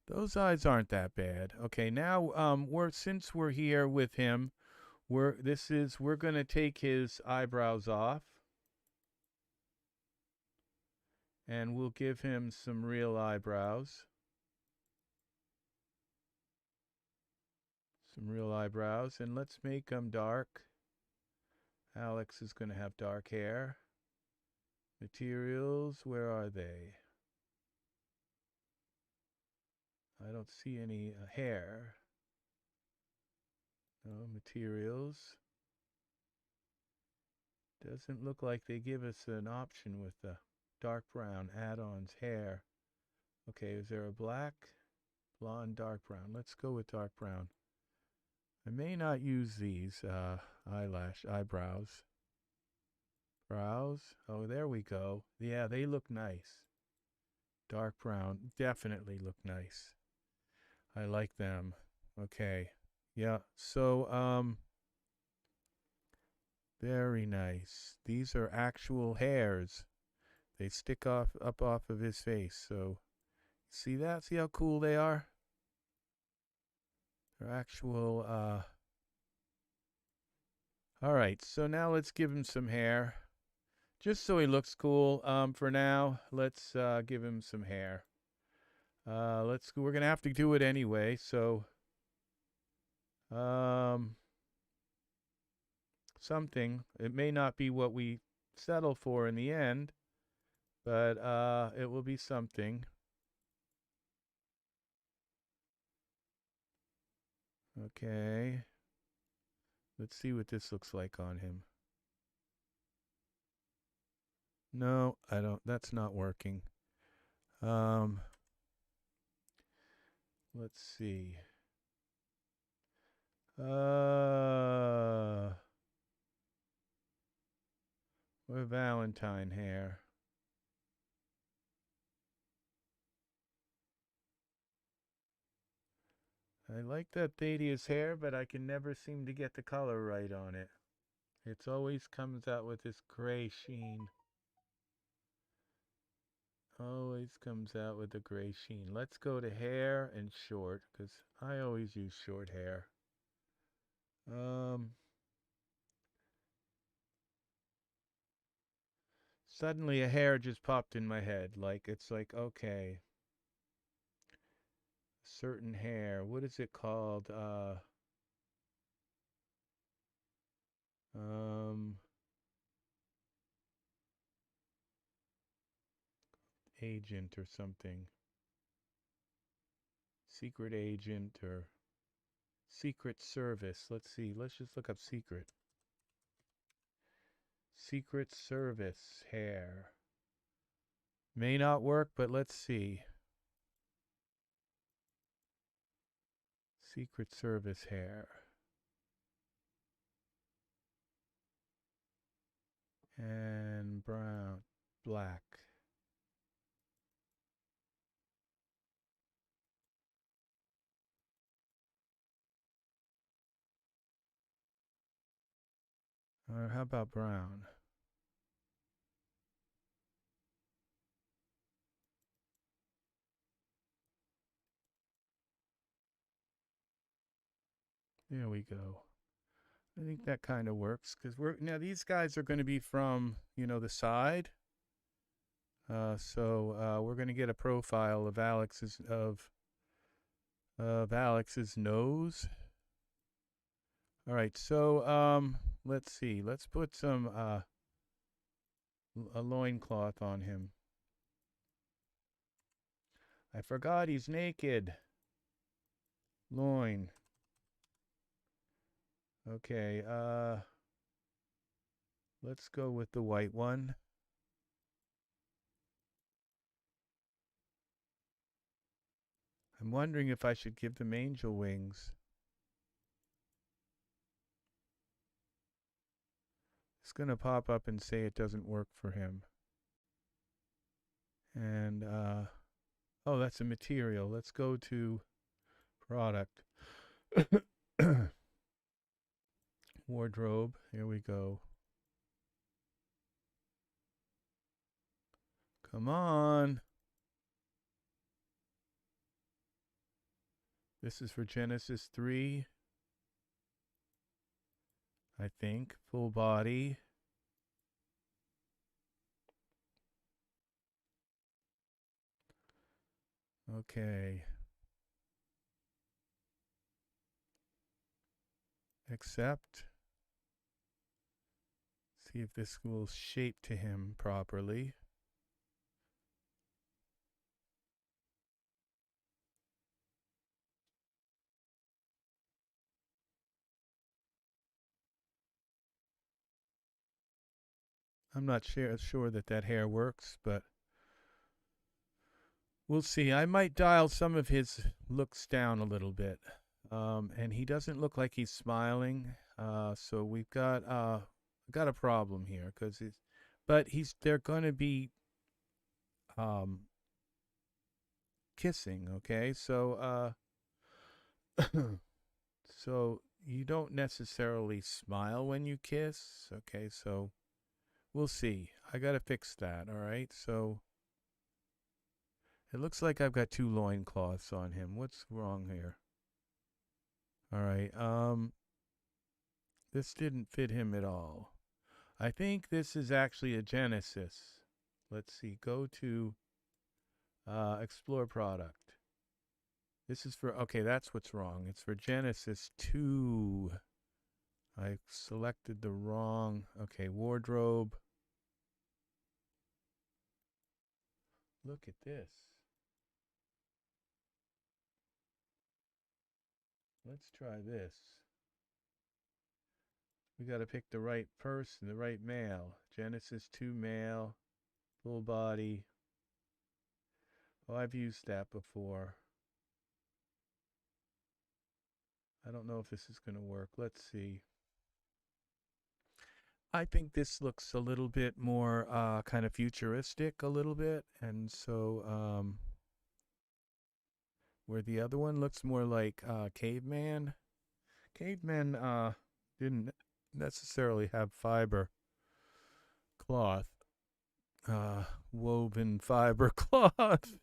those eyes aren't that bad. Okay, now since we're here with him, we're going to take his eyebrows off, and we'll give him some real eyebrows. Some real eyebrows, and let's make them dark. Alex is going to have dark hair. Materials, where are they? I don't see any hair. No, materials. Doesn't look like they give us an option with the dark brown add-ons hair. Okay, is there a black, blonde, dark brown? Let's go with dark brown. I may not use these eyebrows. Brows. Oh, there we go. Yeah, they look nice. Dark brown definitely look nice. I like them. Okay. Yeah. So Very nice. These are actual hairs. They stick up off of his face. So see that? See how cool they are? They're actual. All right. So now let's give him some hair, just so he looks cool. For now, let's give him some hair. We're gonna have to do it anyway. So something. It may not be what we settle for in the end, but it will be something. Okay. Let's see what this looks like on him. No, I don't. That's not working. Let's see. What Valentine hair? I like that Thaddeus hair, but I can never seem to get the color right on it. It's always comes out with this gray sheen. Always comes out with a gray sheen. Let's go to hair and short, because I always use short hair. Suddenly a hair just popped in my head. It's like, okay. Certain hair. What is it called? Agent or something. Secret agent or secret service. Let's see. Let's just look up secret. Secret service hair. May not work, but let's see. Secret service hair. And brown, black. Or how about brown? There we go. I think that kind of works because now these guys are going to be from, the side. So we're going to get a profile of Alex's nose. All right, so let's see. Let's put some a loincloth on him. I forgot he's naked. Loin. Okay, let's go with the white one. I'm wondering if I should give them angel wings. It's going to pop up and say it doesn't work for him. And, oh, that's a material. Let's go to product. Wardrobe. Here we go. Come on. This is for Genesis 3. I think. Full body. Okay. Accept. See if this will shape to him properly. I'm not sure that hair works, but we'll see. I might dial some of his looks down a little bit. And he doesn't look like he's smiling. So we've got a problem here because they're going to be kissing. Okay, so so you don't necessarily smile when you kiss. Okay, so we'll see. I gotta fix that. All right, so it looks like I've got 2 loincloths on him. What's wrong here? All right, this didn't fit him at all. I think this is actually a Genesis. Let's see, go to explore product. This is for, okay, that's what's wrong. It's for Genesis 2. I selected the wrong, okay, wardrobe. Look at this. Let's try this. We got to pick the right person, the right male. Genesis 2 male, full body. Oh, I've used that before. I don't know if this is going to work. Let's see. I think this looks a little bit more kind of futuristic a little bit. And so where the other one looks more like caveman. Cavemen didn't necessarily have fiber cloth. Woven fiber cloth.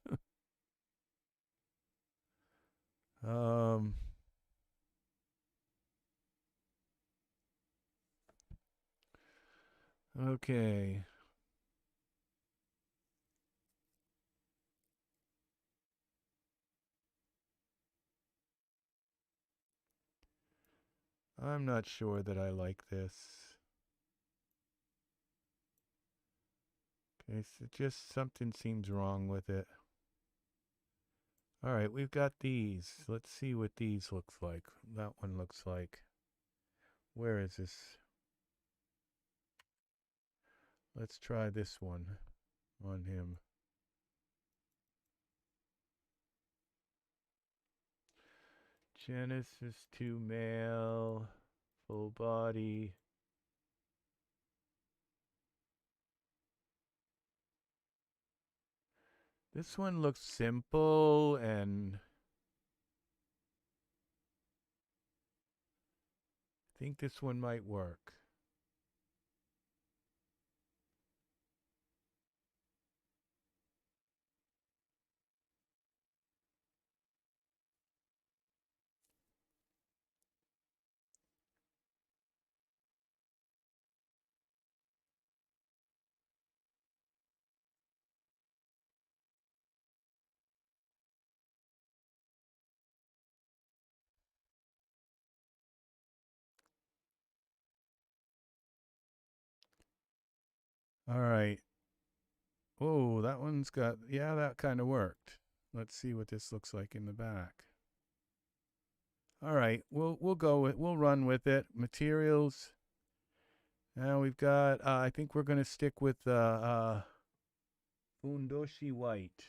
Okay. I'm not sure that I like this. Okay, so just something seems wrong with it. All right, we've got these. Let's see what these looks like. That one looks like. Where is this? Let's try this one on him. Genesis 2 male, full body. This one looks simple and I think this one might work. All right. Oh, that one's got, yeah, that kind of worked. Let's see what this looks like in the back. All right, we'll run with it. Materials. Now we've got, I think we're going to stick with fundoshi white.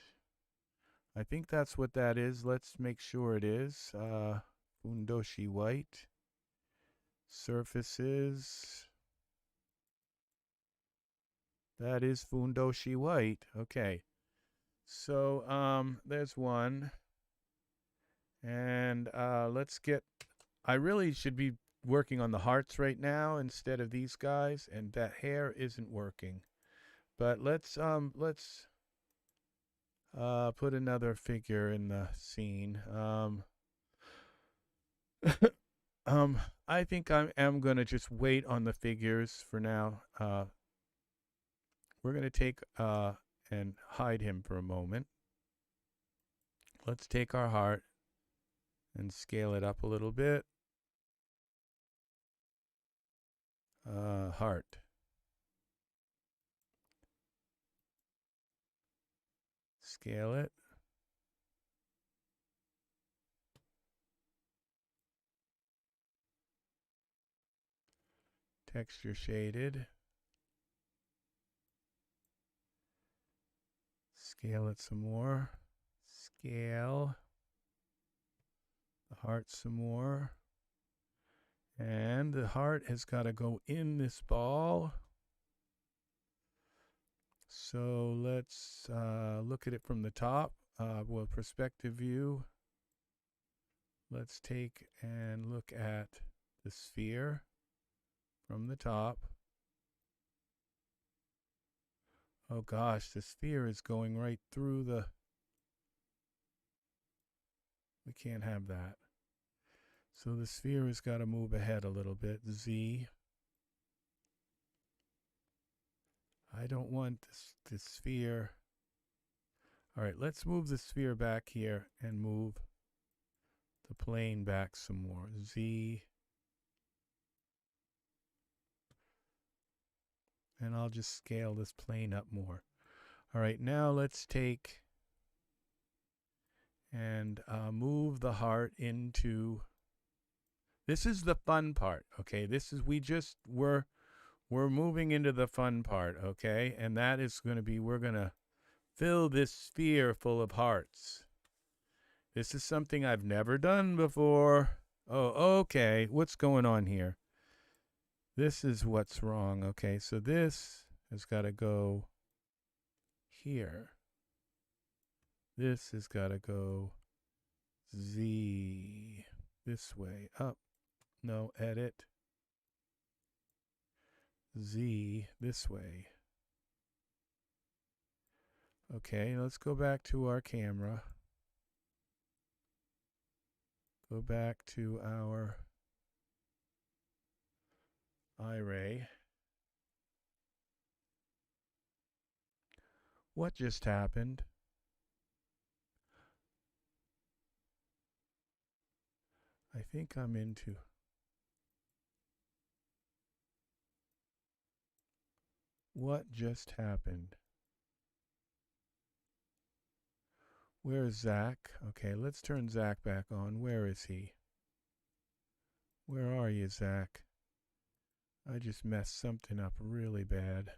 I think that's what that is. Let's make sure it is. Fundoshi white. Surfaces. That is fundoshi white. Okay. So there's one. And let's get, I really should be working on the hearts right now instead of these guys, and that hair isn't working. But let's put another figure in the scene. I think I am going to just wait on the figures for now. We're going to take and hide him for a moment. Let's take our heart and scale it up a little bit. Heart. Scale it. Texture shaded. Scale it some more. Scale the heart some more. And the heart has got to go in this ball. So let's look at it from the top. Well, perspective view. Let's take and look at the sphere from the top. Oh gosh, the sphere is going right through the... We can't have that. So the sphere has got to move ahead a little bit. Z. I don't want this sphere. All right, let's move the sphere back here and move the plane back some more. Z. And I'll just scale this plane up more. All right, now let's take and move the heart into... This is the fun part, okay? This is, we're moving into the fun part, okay? And that is going to be, we're going to fill this sphere full of hearts. This is something I've never done before. Oh, okay. What's going on here? This is what's wrong. Okay, so this has got to go here. This has got to go Z this way. Up. No, edit. Z this way. Okay, let's go back to our camera. Go back to our Iray. What just happened? I think I'm into... What just happened? Where's Zach? Okay, let's turn Zach back on. Where is he? Where are you, Zach? I just messed something up really bad.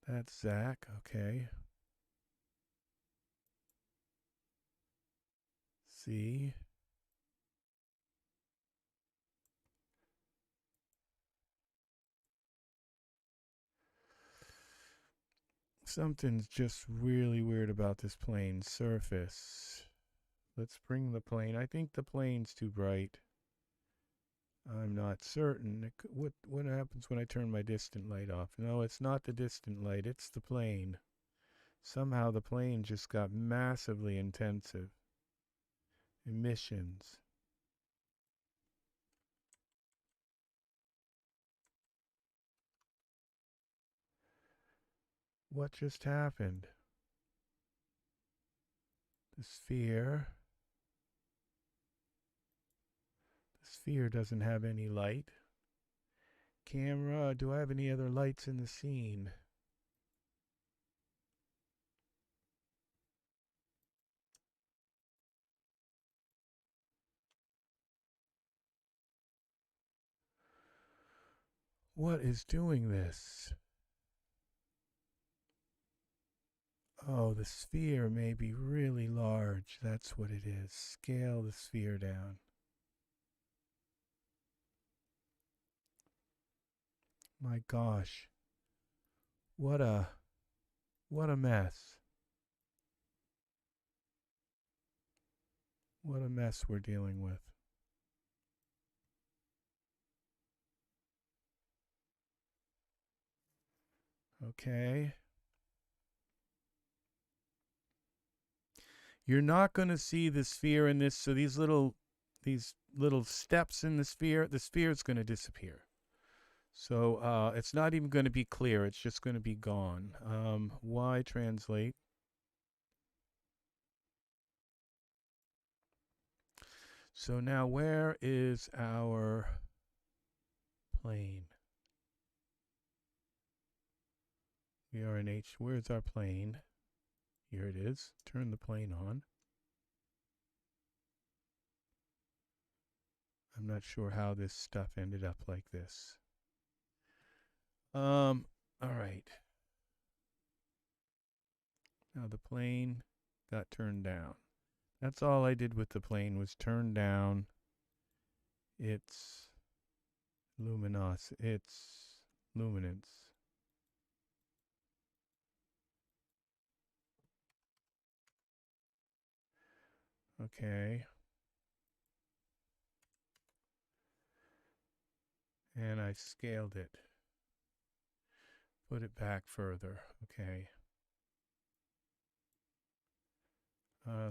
That's Zach, okay. See? Something's just really weird about this plane surface. Let's bring the plane. I think the plane's too bright. I'm not certain. What happens when I turn my distant light off? No, it's not the distant light. It's the plane. Somehow the plane just got massively intensive. Emissions. What just happened? The sphere. The sphere doesn't have any light. Camera, do I have any other lights in the scene? What is doing this? Oh, the sphere may be really large. That's what it is. Scale the sphere down. My gosh. What a mess. What a mess we're dealing with. Okay. You're not going to see the sphere in this, so these little steps in the sphere is going to disappear. So it's not even going to be clear. It's just going to be gone. Y translate. So now where is our plane? We are in H. Where's our plane? Here it is. Turn the plane on. I'm not sure how this stuff ended up like this. All right. Now the plane got turned down. That's all I did with the plane was turn down its luminance. Okay. and I scaled it. Put it back further. Okay.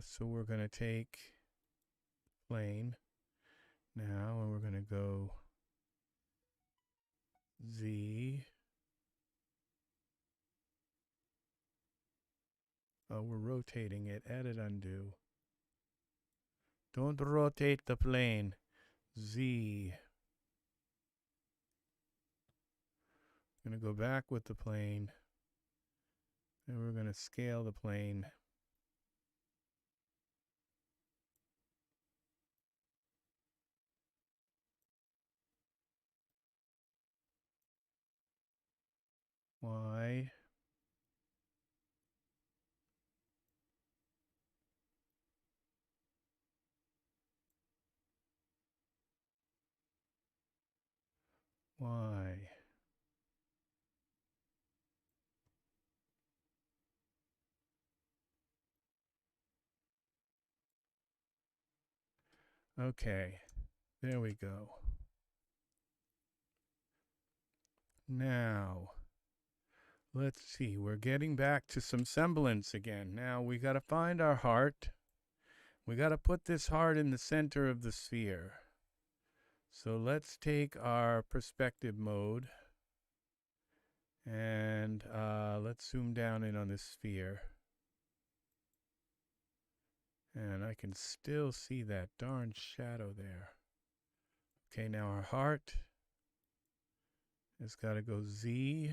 So we're going to take plane now, and we're going to go Z. Oh, we're rotating it. Edit, undo. Don't rotate the plane. Z. I'm going to go back with the plane. And we're going to scale the plane. Y. Y. Okay, there we go. Now, let's see, we're getting back to some semblance again. Now, we got to find our heart. We got to put this heart in the center of the sphere. So let's take our perspective mode and let's zoom down in on this sphere. And I can still see that darn shadow there. Okay, now our heart has got to go Z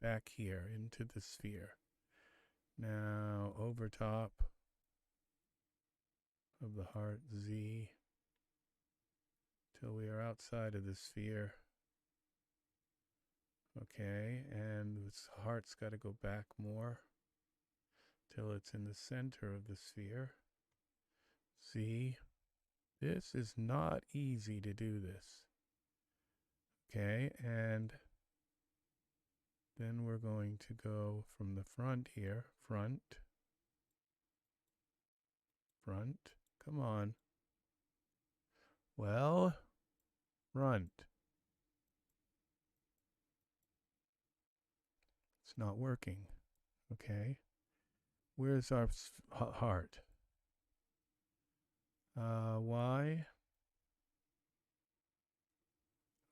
back here into the sphere. Now over top of the heart Z till we are outside of the sphere. Okay, and this heart's got to go back more till it's in the center of the sphere. Z. This is not easy to do this. Okay, and then we're going to go from the front here. Front. Come on. Well, front. It's not working. Okay. Where's our heart? Y.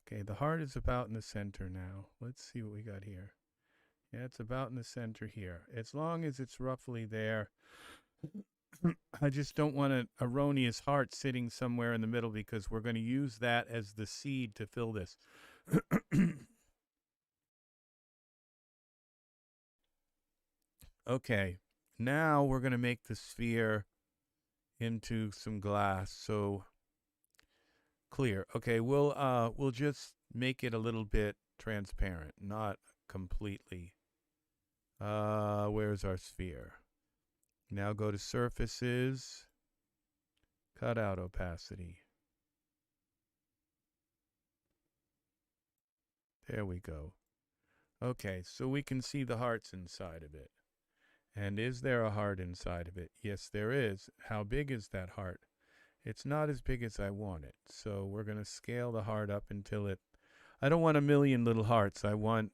Okay, the heart is about in the center now. Let's see what we got here. Yeah, it's about in the center here. As long as it's roughly there. I just don't want an erroneous heart sitting somewhere in the middle because we're going to use that as the seed to fill this. Okay, now we're going to make the sphere into some glass. So clear. Okay, we'll just make it a little bit transparent, not completely. Where's our sphere? Now go to surfaces, cut out opacity. There we go. Okay, so we can see the hearts inside of it. And is there a heart inside of it? Yes, there is. How big is that heart? It's not as big as I want it. So we're going to scale the heart up until it... I don't want a million little hearts. I want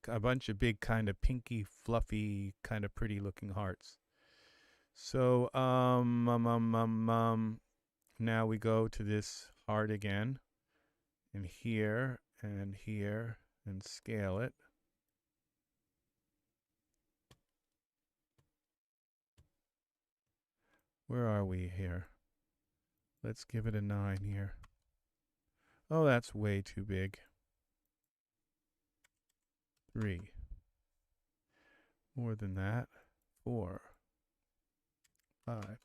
a bunch of big kind of pinky, fluffy, kind of pretty looking hearts. So, now we go to this heart again. And here, and scale it. Where are we here? Let's give it a 9 here. Oh, that's way too big. 3. More than that. 4. 5.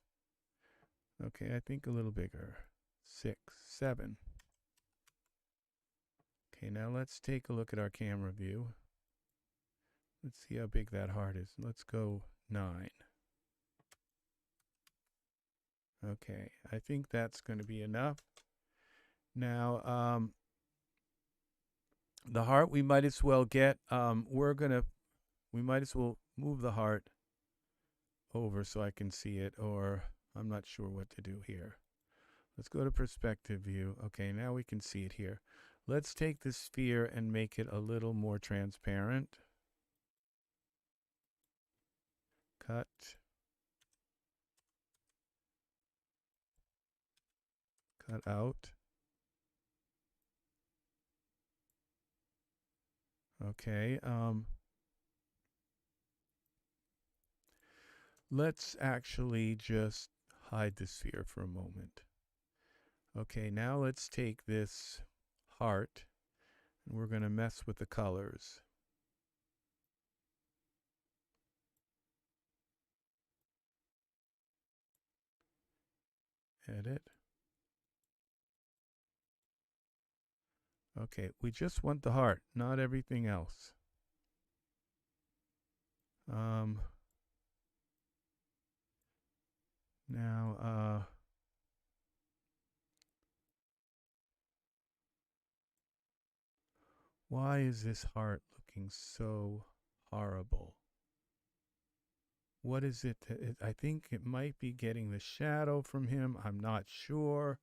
Okay, I think a little bigger. 6. 7. Okay, now let's take a look at our camera view. Let's see how big that heart is. Let's go 9. Okay, I think that's going to be enough. Now, the heart we might as well get, we might as well move the heart over so I can see it, or I'm not sure what to do here. Let's go to perspective view. Okay, now we can see it here. Let's take the sphere and make it a little more transparent. Cut. Cut out. Okay. Let's actually just hide the sphere for a moment. Okay, now let's take this heart and we're going to mess with the colors. Edit. Okay, we just want the heart, not everything else. Now, why is this heart looking so horrible? What is it? I think it might be getting the shadow from him. I'm not sure.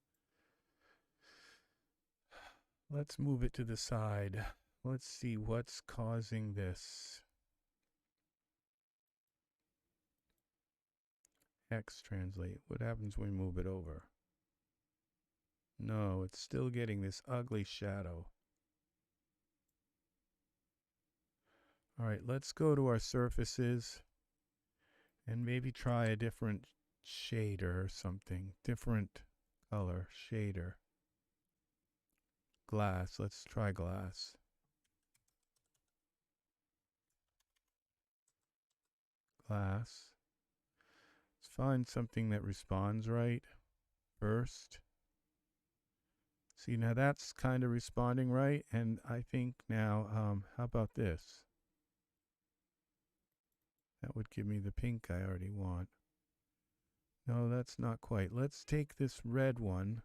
Let's move it to the side. Let's see what's causing this. X translate. What happens when we move it over? No, it's still getting this ugly shadow. All right, let's go to our surfaces and maybe try a different shader or something. Different color shader. Glass. Let's try glass. Glass. Let's find something that responds right first. See, now that's kind of responding right, and I think now, how about this? That would give me the pink I already want. No, that's not quite. Let's take this red one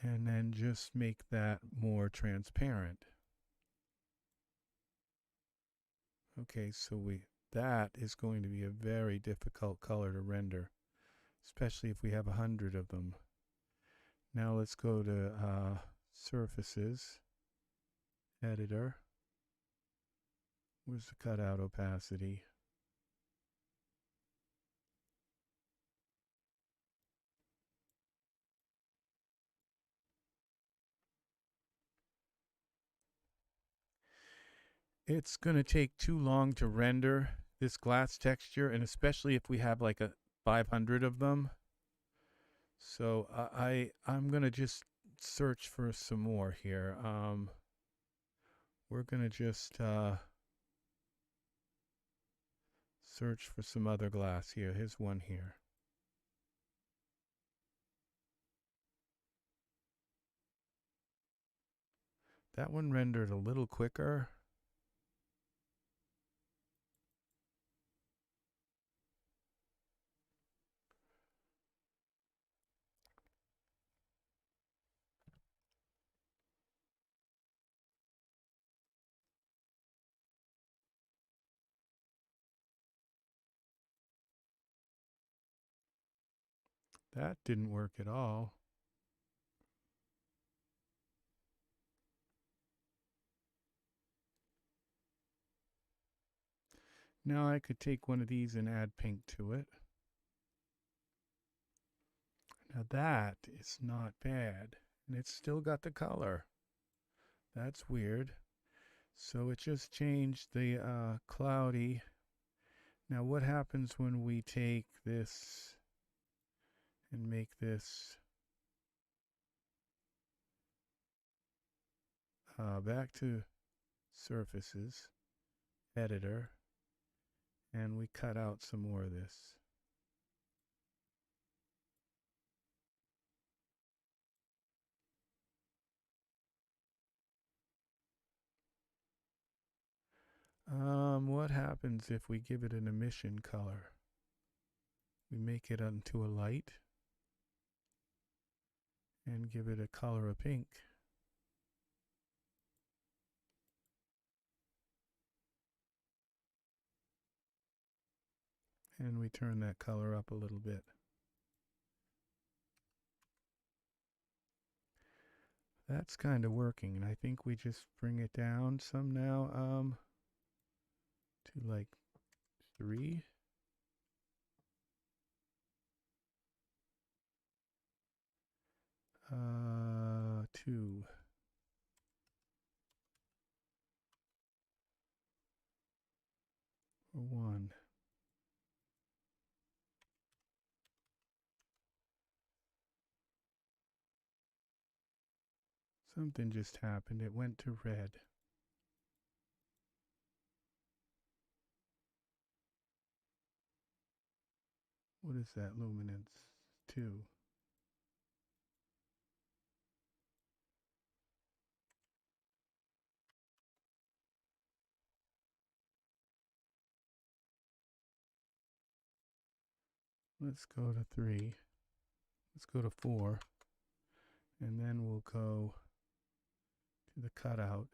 and then just make that more transparent. Okay, so that is going to be a very difficult color to render, especially if we have 100 of them. Now let's go to surfaces, editor. Where's the cutout opacity? It's going to take too long to render this glass texture, and especially if we have like a 500 of them. So I'm going to just search for some more here. We're going to just search for some other glass here. Here's one here. That one rendered a little quicker. That didn't work at all. Now I could take one of these and add pink to it. Now that is not bad, and it's still got the color. That's weird. So it just changed the cloudy. Now what happens when we take this and make this back to surfaces, editor, and we cut out some more of this. What happens if we give it an emission color? We make it into a light and give it a color of pink. And we turn that color up a little bit. That's kind of working, and I think we just bring it down some now, to like 3. Uh, 2. Or 1. Something just happened. It went to red. What is that luminance? 2. Let's go to 3. Let's go to 4. And then we'll go to the cutout.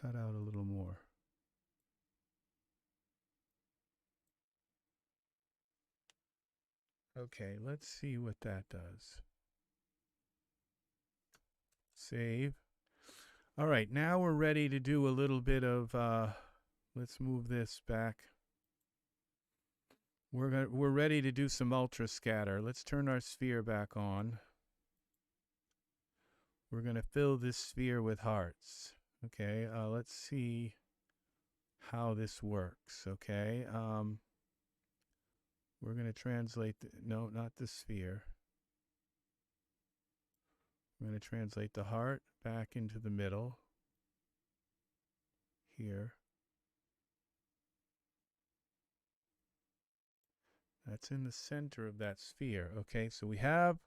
Cut out a little more. Okay, let's see what that does. Save. All right, now we're ready to do a little bit of, let's move this back. We're ready to do some ultra scatter. Let's turn our sphere back on. We're going to fill this sphere with hearts. Okay, let's see how this works. Okay, we're going to translate, no, not the sphere. We're going to translate the heart back into the middle here. That's in the center of that sphere. Okay, so we have,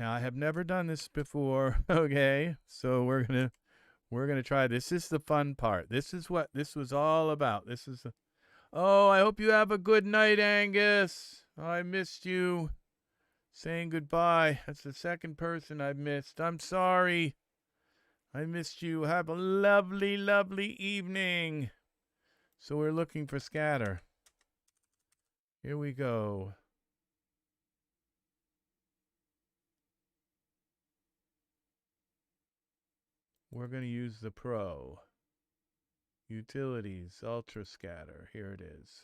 now I have never done this before. Okay, so we're gonna try. This is the fun part. This is what this was all about. This is the, oh, I hope you have a good night, Angus. Oh, I missed you. Saying goodbye. That's the second person I've missed. I'm sorry. I missed you. Have a lovely, lovely evening. So we're looking for scatter. Here we go. We're going to use the Pro. Utilities, Ultra Scatter. Here it is.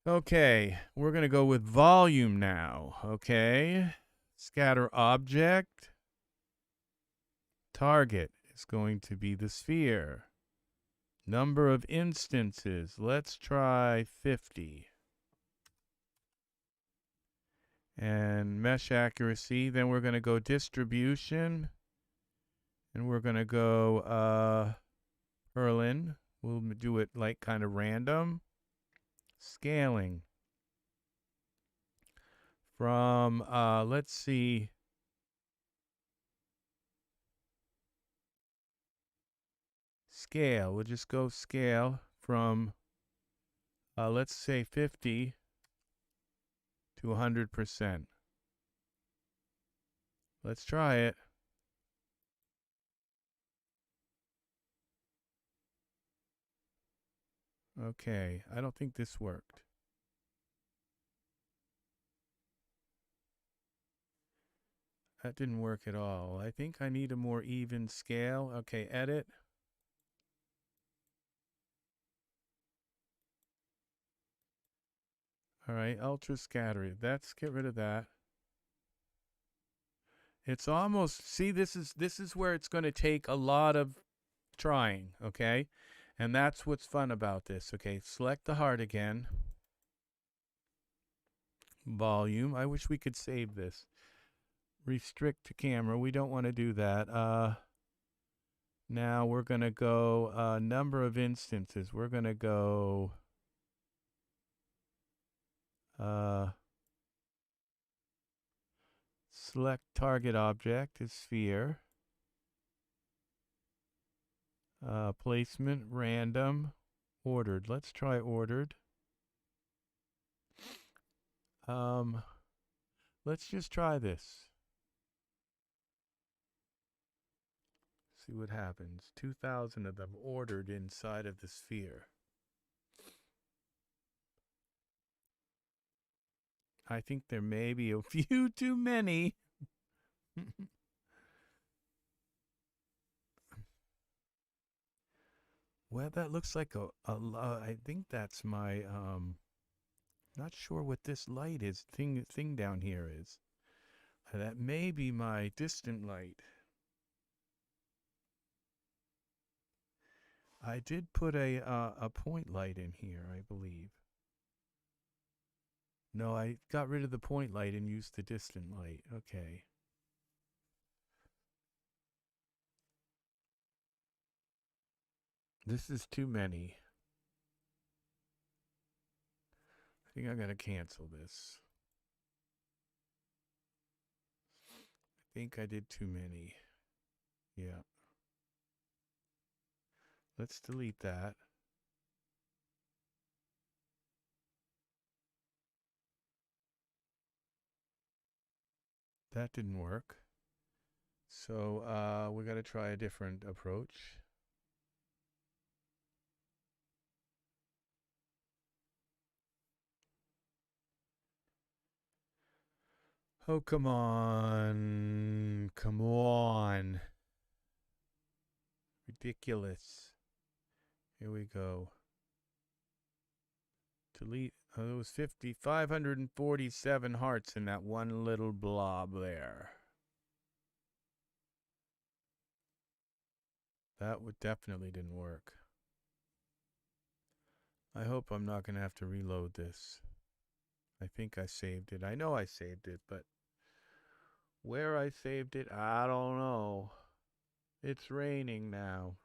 Okay, we're going to go with volume now. Okay. Scatter object. Target is going to be the sphere. Number of instances. Let's try 50. And mesh accuracy. Then we're going to go distribution. And we're going to go Perlin. We'll do it like kind of random. Scaling. From, let's see. Scale. We'll just go scale from, let's say 50 to 100%. Let's try it. Okay, I don't think this worked. That didn't work at all. I think I need a more even scale. Okay, edit. All right, ultra scattering. Let's get rid of that. It's almost, see, this is where it's going to take a lot of trying, okay? And that's what's fun about this. Okay, select the heart again. Volume. I wish we could save this. Restrict to camera. We don't want to do that. Now we're going to go number of instances. We're going to go select target object is sphere. Placement random ordered. Let's try ordered. Let's just try this. See what happens. 2,000 of them ordered inside of the sphere. I think there may be a few too many. Well, that looks like I think that's my, not sure what this light is, thing down here is. That may be my distant light. I did put a point light in here, I believe. No, I got rid of the point light and used the distant light. Okay. This is too many. I think I gotta cancel this. I think I did too many. Yeah. Let's delete that. That didn't work. So we gotta try a different approach. Oh, come on. Come on. Ridiculous. Here we go. Delete. Oh, there was 547 hearts in that one little blob there. That would definitely didn't work. I hope I'm not going to have to reload this. I think I saved it. I know I saved it, but where I saved it, I don't know. It's raining now.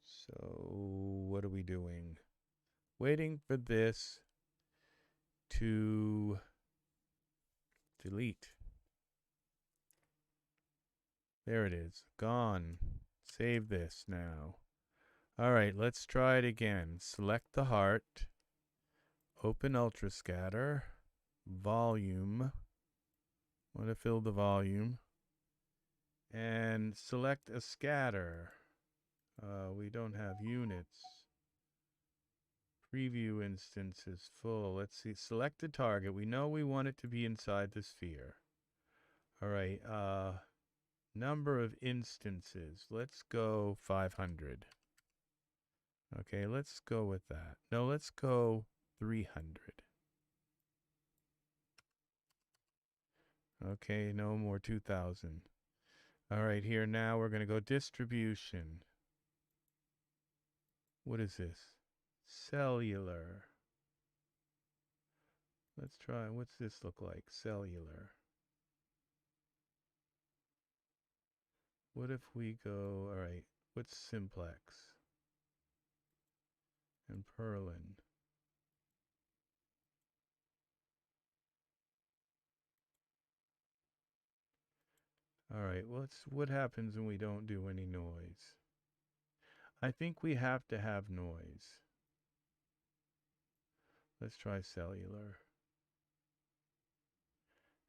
So what are we doing? Waiting for this to delete. There it is. Gone. Save this now. All right, let's try it again. Select the heart. Open Ultrascatter. Volume. Want to fill the volume. And select a scatter. We don't have units. Preview instance is full. Let's see. Select the target. We know we want it to be inside the sphere. All right. Number of instances. Let's go 500. Okay, let's go with that. No, let's go 300. Okay, no more 2000. All right, here now we're going to go distribution. What is this? Cellular. Let's try. What's this look like? Cellular. What if we go, all right, what's simplex? And Perlin. All right, what happens when we don't do any noise? I think we have to have noise. Let's try cellular.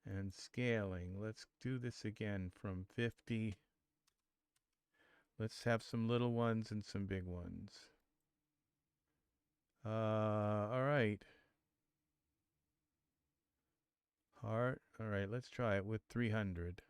And scaling. Let's do this again from 50. Let's have some little ones and some big ones. All right. Heart. All right, let's try it with 300.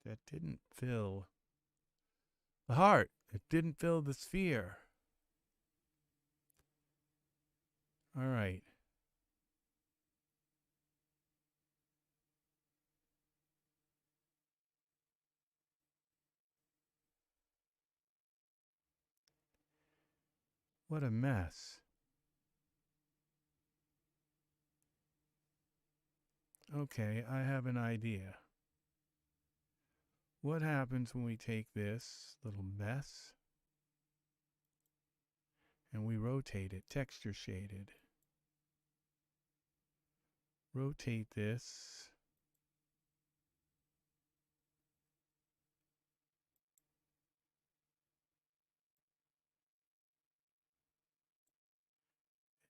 That didn't fill the heart. It didn't fill the sphere. All right. What a mess. Okay, I have an idea. What happens when we take this little mess and we rotate it, texture shaded? Rotate this.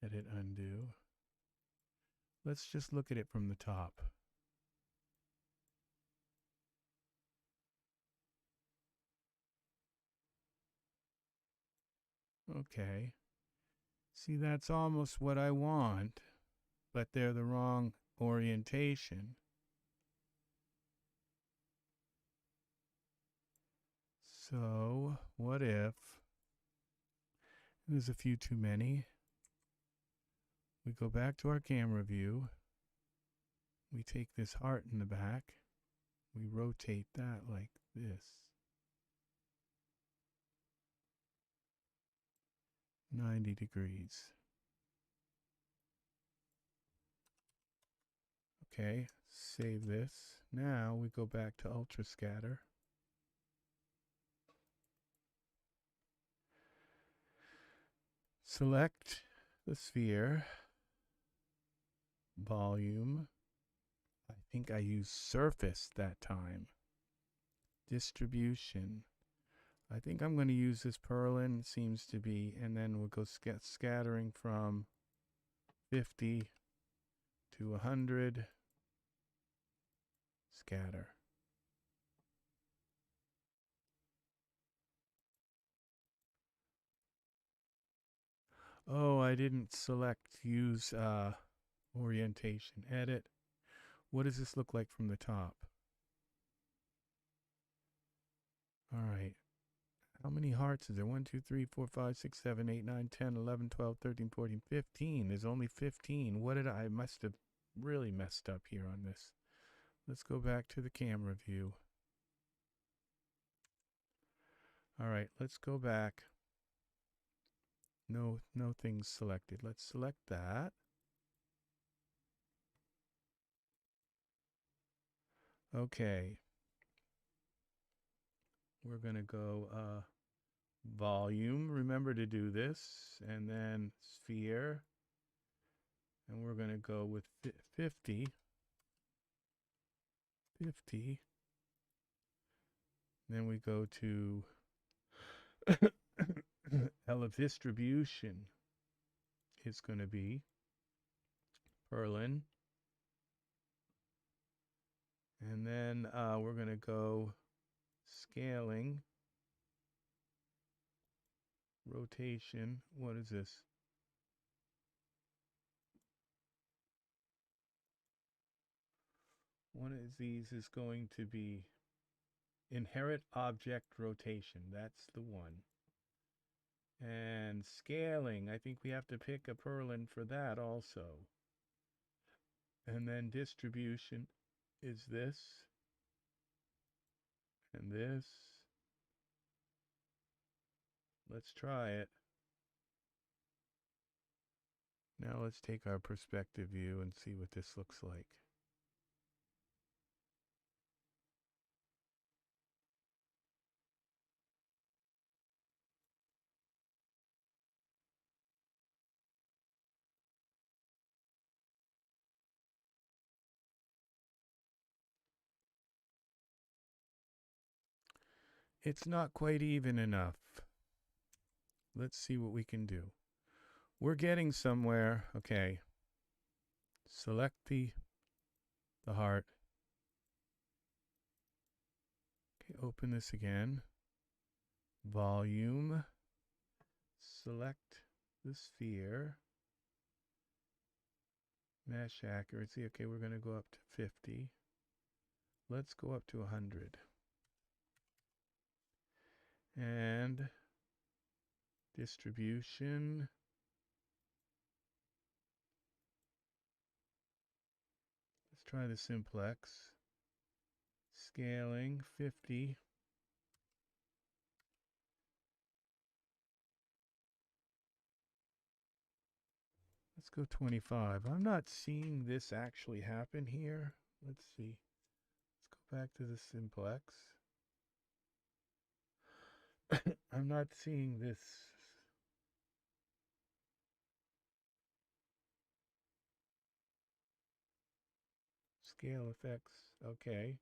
Edit, undo. Let's just look at it from the top. Okay. See, that's almost what I want, but they're the wrong orientation. So, what if, there's a few too many, we go back to our camera view, we take this heart in the back, we rotate that like this. 90 degrees. Okay, save this. Now we go back to ultra scatter. Select the sphere, volume. I think I used surface that time. Distribution. I think I'm going to use this purlin, seems to be, and then we'll go scattering from 50 to 100. Scatter. Oh, I didn't select use orientation. Edit. What does this look like from the top? All right. How many hearts is there? 1, 2, 3, 4, 5, 6, 7, 8, 9, 10, 11, 12, 13, 14, 15. There's only 15. What did I must have really messed up here on this. Let's go back to the camera view. All right, let's go back. No things selected. Let's select that. Okay. We're going to go volume. Remember to do this. And then sphere. And we're going to go with 50. 50. Then we go to distribution is going to be purlin. And then we're going to go scaling, rotation. What is this? One of these is going to be inherit object rotation. That's the one. And scaling, I think we have to pick a purlin for that also. And then distribution is this and this. Let's try it. Now let's take our perspective view and see what this looks like. It's not quite even enough. Let's see what we can do. We're getting somewhere. Okay. Select the heart. Okay, open this again. Volume. Select the sphere. Mesh accuracy. Okay, we're going to go up to 50. Let's go up to 100. And distribution. Let's try the simplex. Scaling 50. Let's go 25. I'm not seeing this actually happen here. Let's see. Let's go back to the simplex. I'm not seeing this. Scale effects. Okay.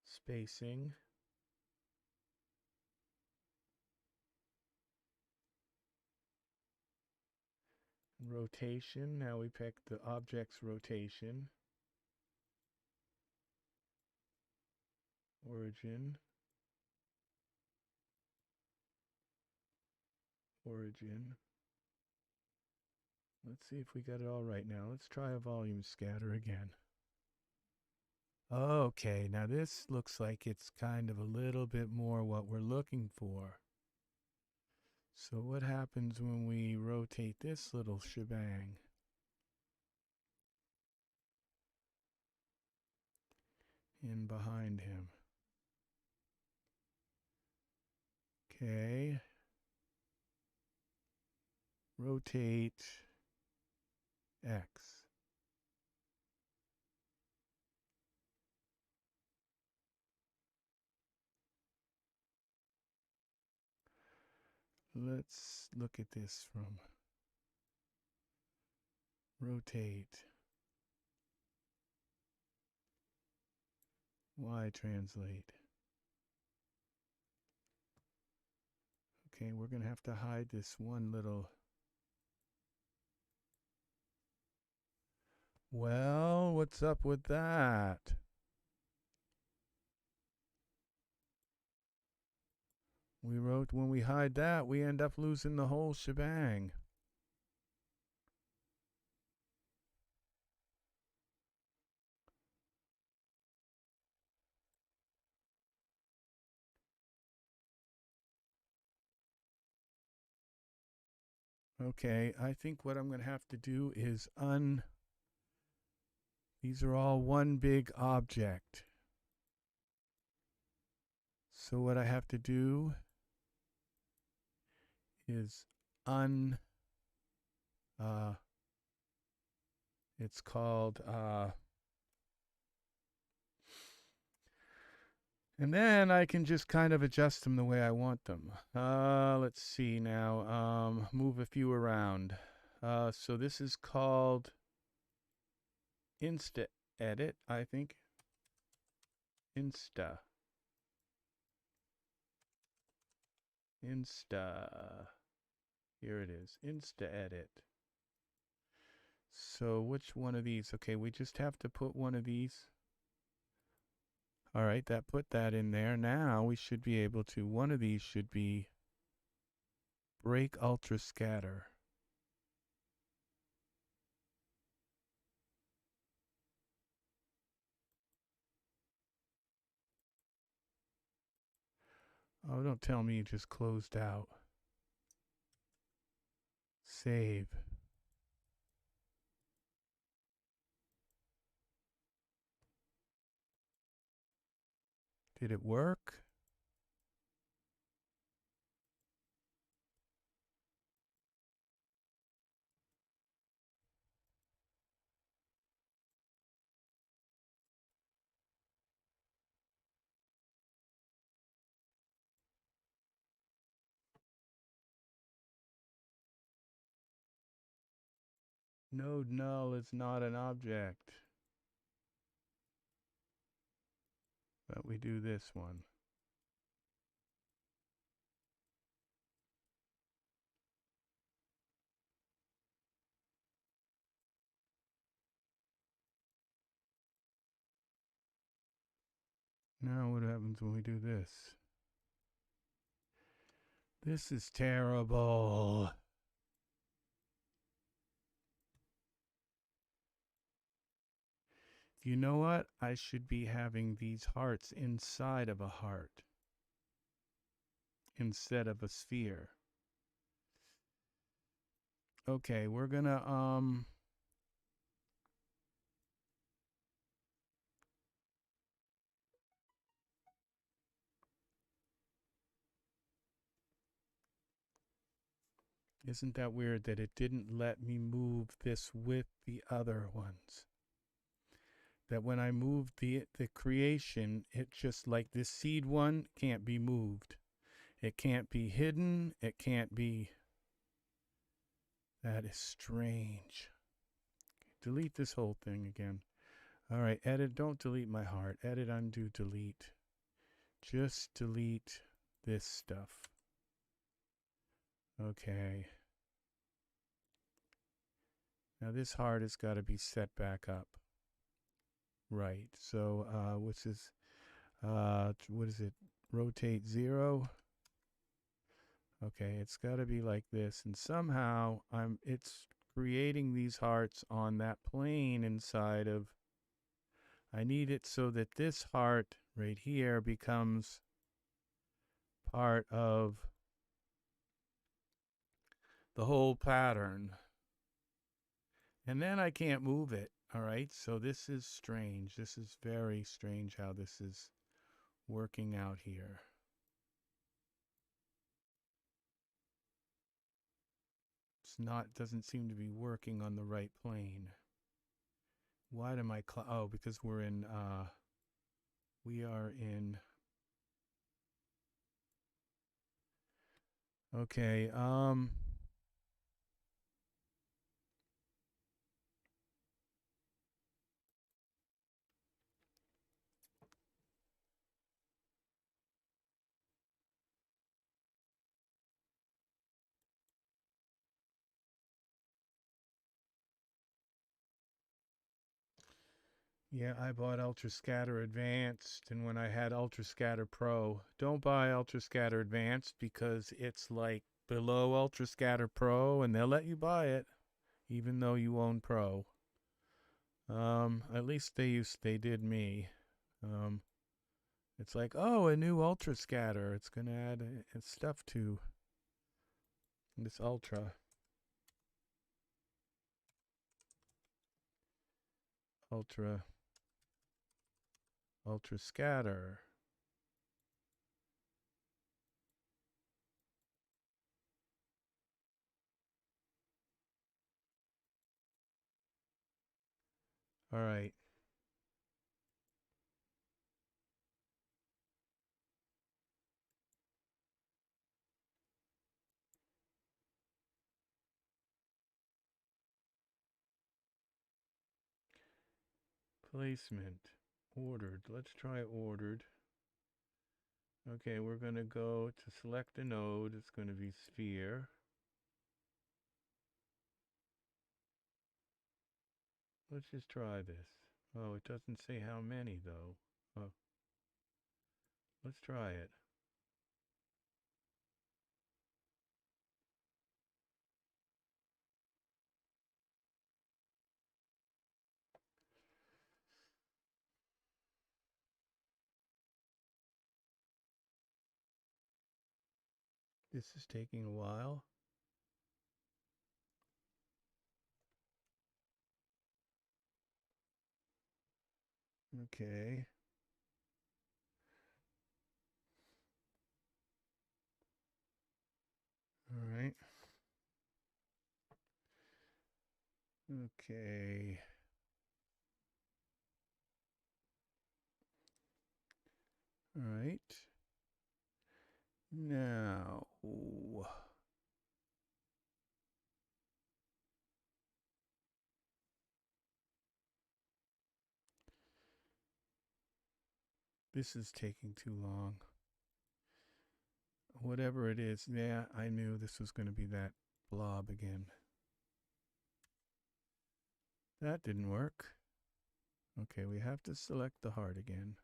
Spacing. rotation. Now we pick the object's rotation. Origin. Origin. Let's see if we got it all right now. Let's try a volume scatter again. Okay, now this looks like it's kind of a little bit more what we're looking for. So what happens when we rotate this little shebang? In behind him. Okay. Rotate X. Let's look at this from rotate Y translate. Okay, we're going to have to hide this one little. Well, what's up with that? We wrote when we hide that, we end up losing the whole shebang. Okay, I think what I'm going to have to do is these are all one big object. So what I have to do is it's called, and then I can just kind of adjust them the way I want them. Let's see now, move a few around. So this is called Insta edit, I think. Insta. Here it is, Insta edit. So which one of these? Okay, we just have to put one of these. All right, that put that in there. Now we should be able to, one of these should be break ultra scatter. Oh, don't tell me you just closed out. Save. Did it work? Node null is not an object. But we do this one. Now what happens when we do this? This is terrible. You know what? I should be having these hearts inside of a heart instead of a sphere. Okay, we're gonna isn't that weird that it didn't let me move this with the other ones? That when I moved the creation, it just like this seed one can't be moved. It can't be hidden. It can't be. That is strange. Delete this whole thing again. All right, edit. Don't delete my heart. Edit, undo, delete. Just delete this stuff. Okay. Now this heart has got to be set back up. Right. So what's this? What is it? Rotate 0. Okay, it's got to be like this, and somehow it's creating these hearts on that plane inside of. I need it so that this heart right here becomes part of the whole pattern. And then I can't move it. All right, so this is strange. This is very strange how this is working out here. It's not, doesn't seem to be working on the right plane. Why am I, oh, because we are in, okay, yeah, I bought Ultra Scatter Advanced, and when I had Ultra Scatter Pro, don't buy Ultra Scatter Advanced because it's like below Ultra Scatter Pro, and they'll let you buy it, even though you own Pro. At least they did me. It's like, oh, a new Ultra Scatter. It's gonna add stuff to this Ultra. Ultra Scatter. All right. Placement. Ordered. Let's try ordered. Okay, we're going to go to select a node. It's going to be sphere. Let's just try this. Oh, it doesn't say how many, though. Oh. Let's try it. This is taking a while. Okay. All right. Okay. All right. Now. This is taking too long. Whatever it is, yeah, I knew this was going to be that blob again. That didn't work. Okay, we have to select the heart again.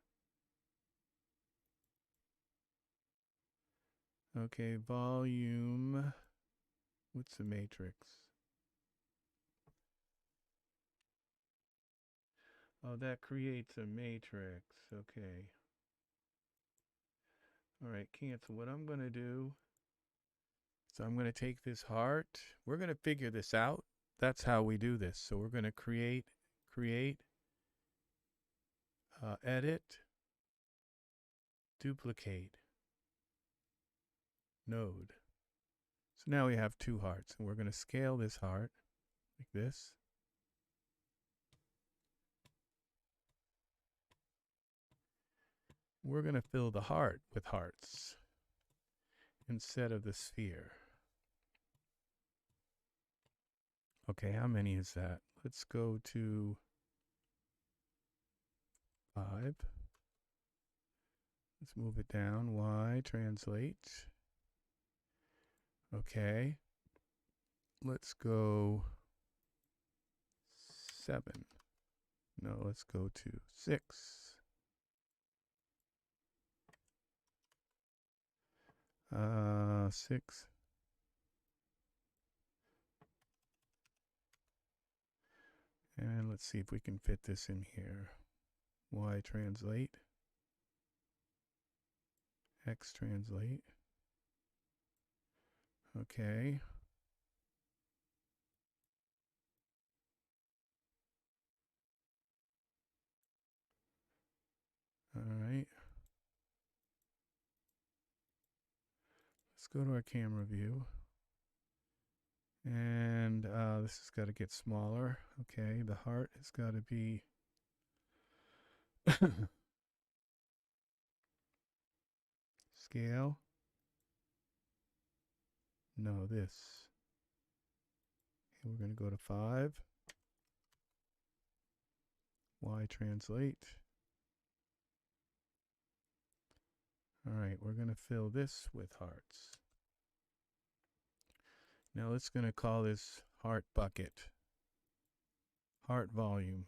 Okay, volume. What's the matrix? Oh, that creates a matrix. Okay. All right, cancel. What I'm going to do, so I'm going to take this heart. We're going to figure this out. That's how we do this. So we're going to create, edit, duplicate, node. So now we have two hearts, and we're going to scale this heart like this. We're going to fill the heart with hearts instead of the sphere. Okay, how many is that? Let's go to 5. Let's move it down. Y, translate. Okay. Let's go 7. No, let's go to 6. 6. And let's see if we can fit this in here. Y translate. X translate. Okay. All right. Let's go to our camera view. And this has got to get smaller. Okay, the heart has got to be scale. No, this. Okay, we're going to go to 5. Y translate. All right, we're going to fill this with hearts. Now let's going to call this heart bucket. Heart volume.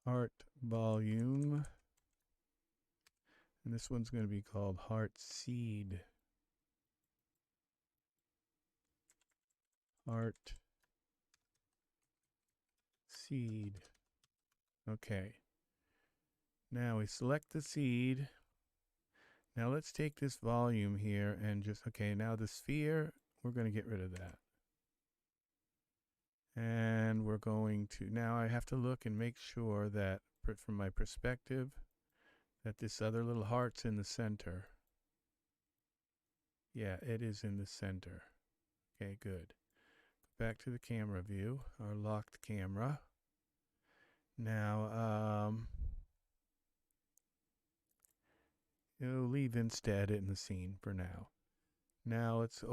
Heart volume. And this one's going to be called heart seed. Heart seed. Okay. Now we select the seed. Now let's take this volume here and just, okay, now the sphere, we're going to get rid of that. And we're going to, now I have to look and make sure that, from my perspective, that this other little heart's in the center. Yeah, it is in the center. Okay, good. Back to the camera view, our locked camera. Now, leave Insta edit in the scene for now. Now let's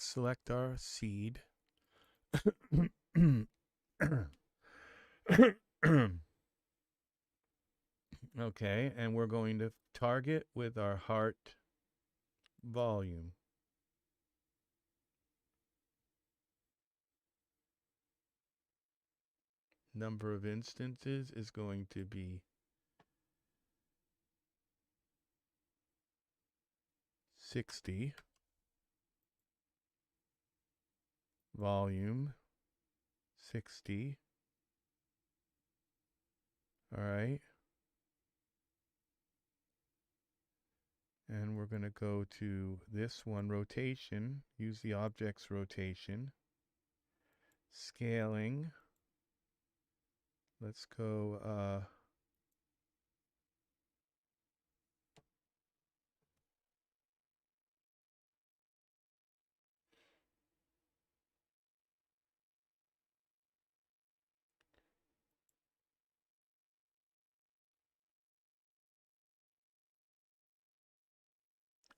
select our seed. Okay, and we're going to target with our heart volume. Number of instances is going to be 60. Volume 60. All right. And we're going to go to this one, rotation. Use the object's rotation. Scaling. Let's go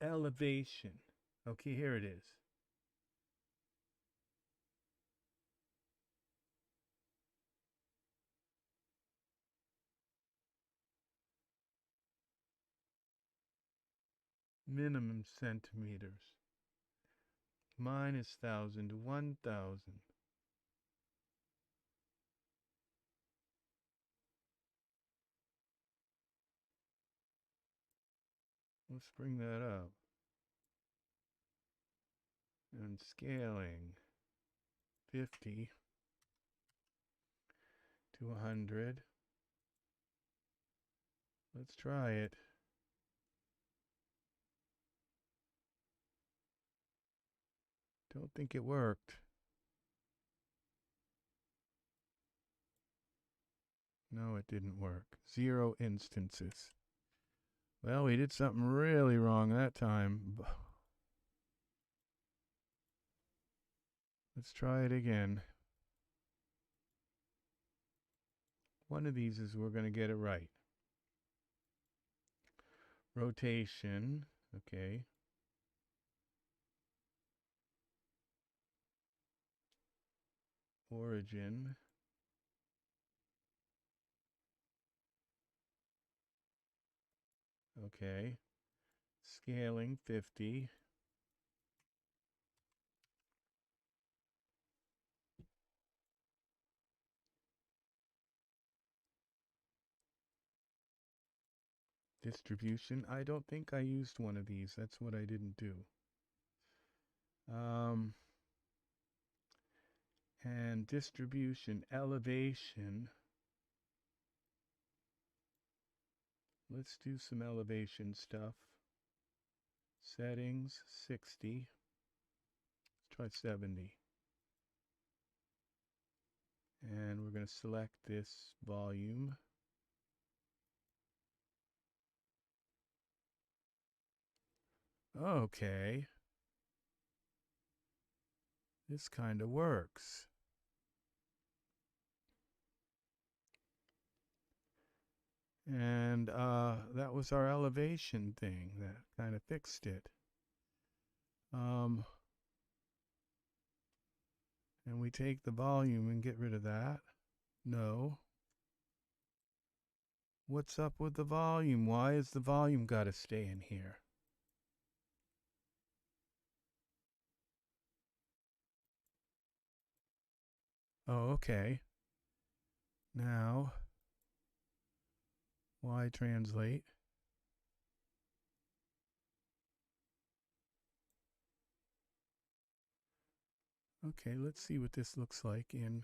elevation. Okay, here it is. Minimum centimeters. Minus 1,000 to 1,000. Let's bring that up. And scaling 50 to 100. Let's try it. Don't think it worked. No, it didn't work. 0 instances. Well, we did something really wrong that time. Let's try it again. One of these is we're going to get it right. Rotation. Okay. Origin. Okay. Scaling 50. Distribution. I don't think I used one of these. That's what I didn't do. And distribution, elevation. Let's do some elevation stuff. Settings, 60. Let's try 70. And we're going to select this volume. Okay. This kind of works. And that was our elevation thing. That kind of fixed it. And we take the volume and get rid of that. No. What's up with the volume? Why is the volume got to stay in here? Oh, okay. Now, why translate? Okay, let's see what this looks like in.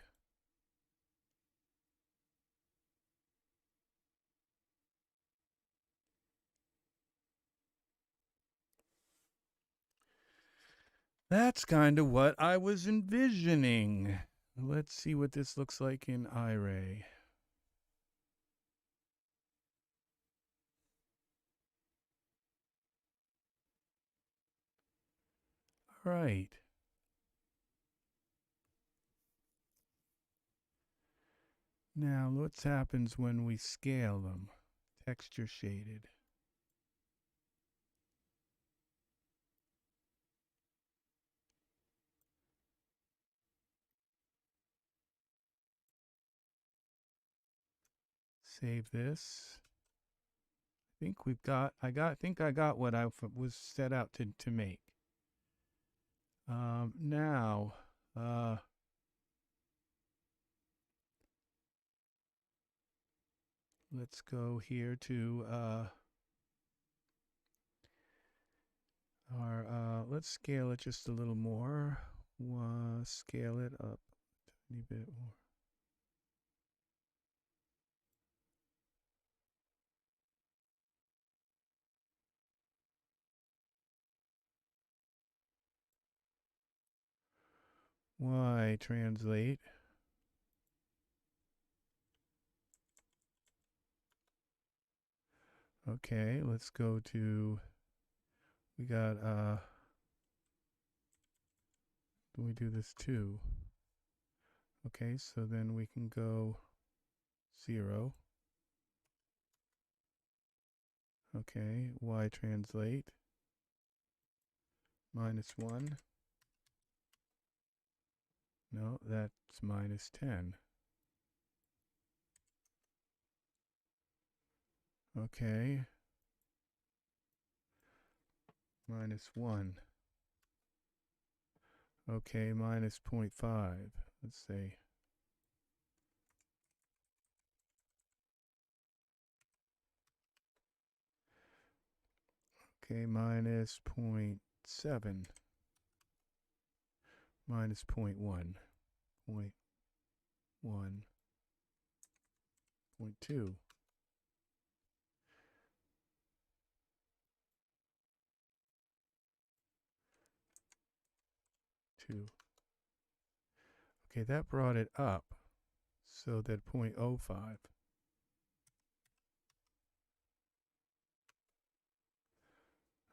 That's kind of what I was envisioning. Let's see what this looks like in Iray. All right. Now, what happens when we scale them? Texture shaded. Save this. I think we've got, I think I got what I was set out to make. Now, let's go here to let's scale it just a little more. Scale it up a tiny bit more. Why translate? Okay, let's go to, we got, we do this too. Okay, so then we can go 0. Okay, Y translate. -1. No, that's -10. Okay. -1. Okay, -0.5. Let's say. Okay, -0.7. -0.1. 0.1. 0.2. Okay, that brought it up. So that 0.05.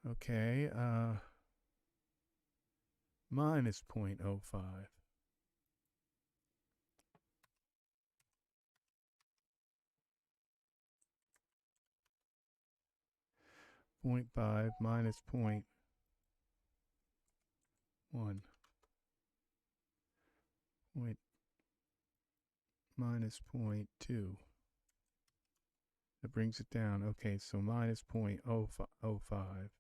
Okay, -0.05. 0.5 -0.1. -0.2. That brings it down. Okay, so -0.05.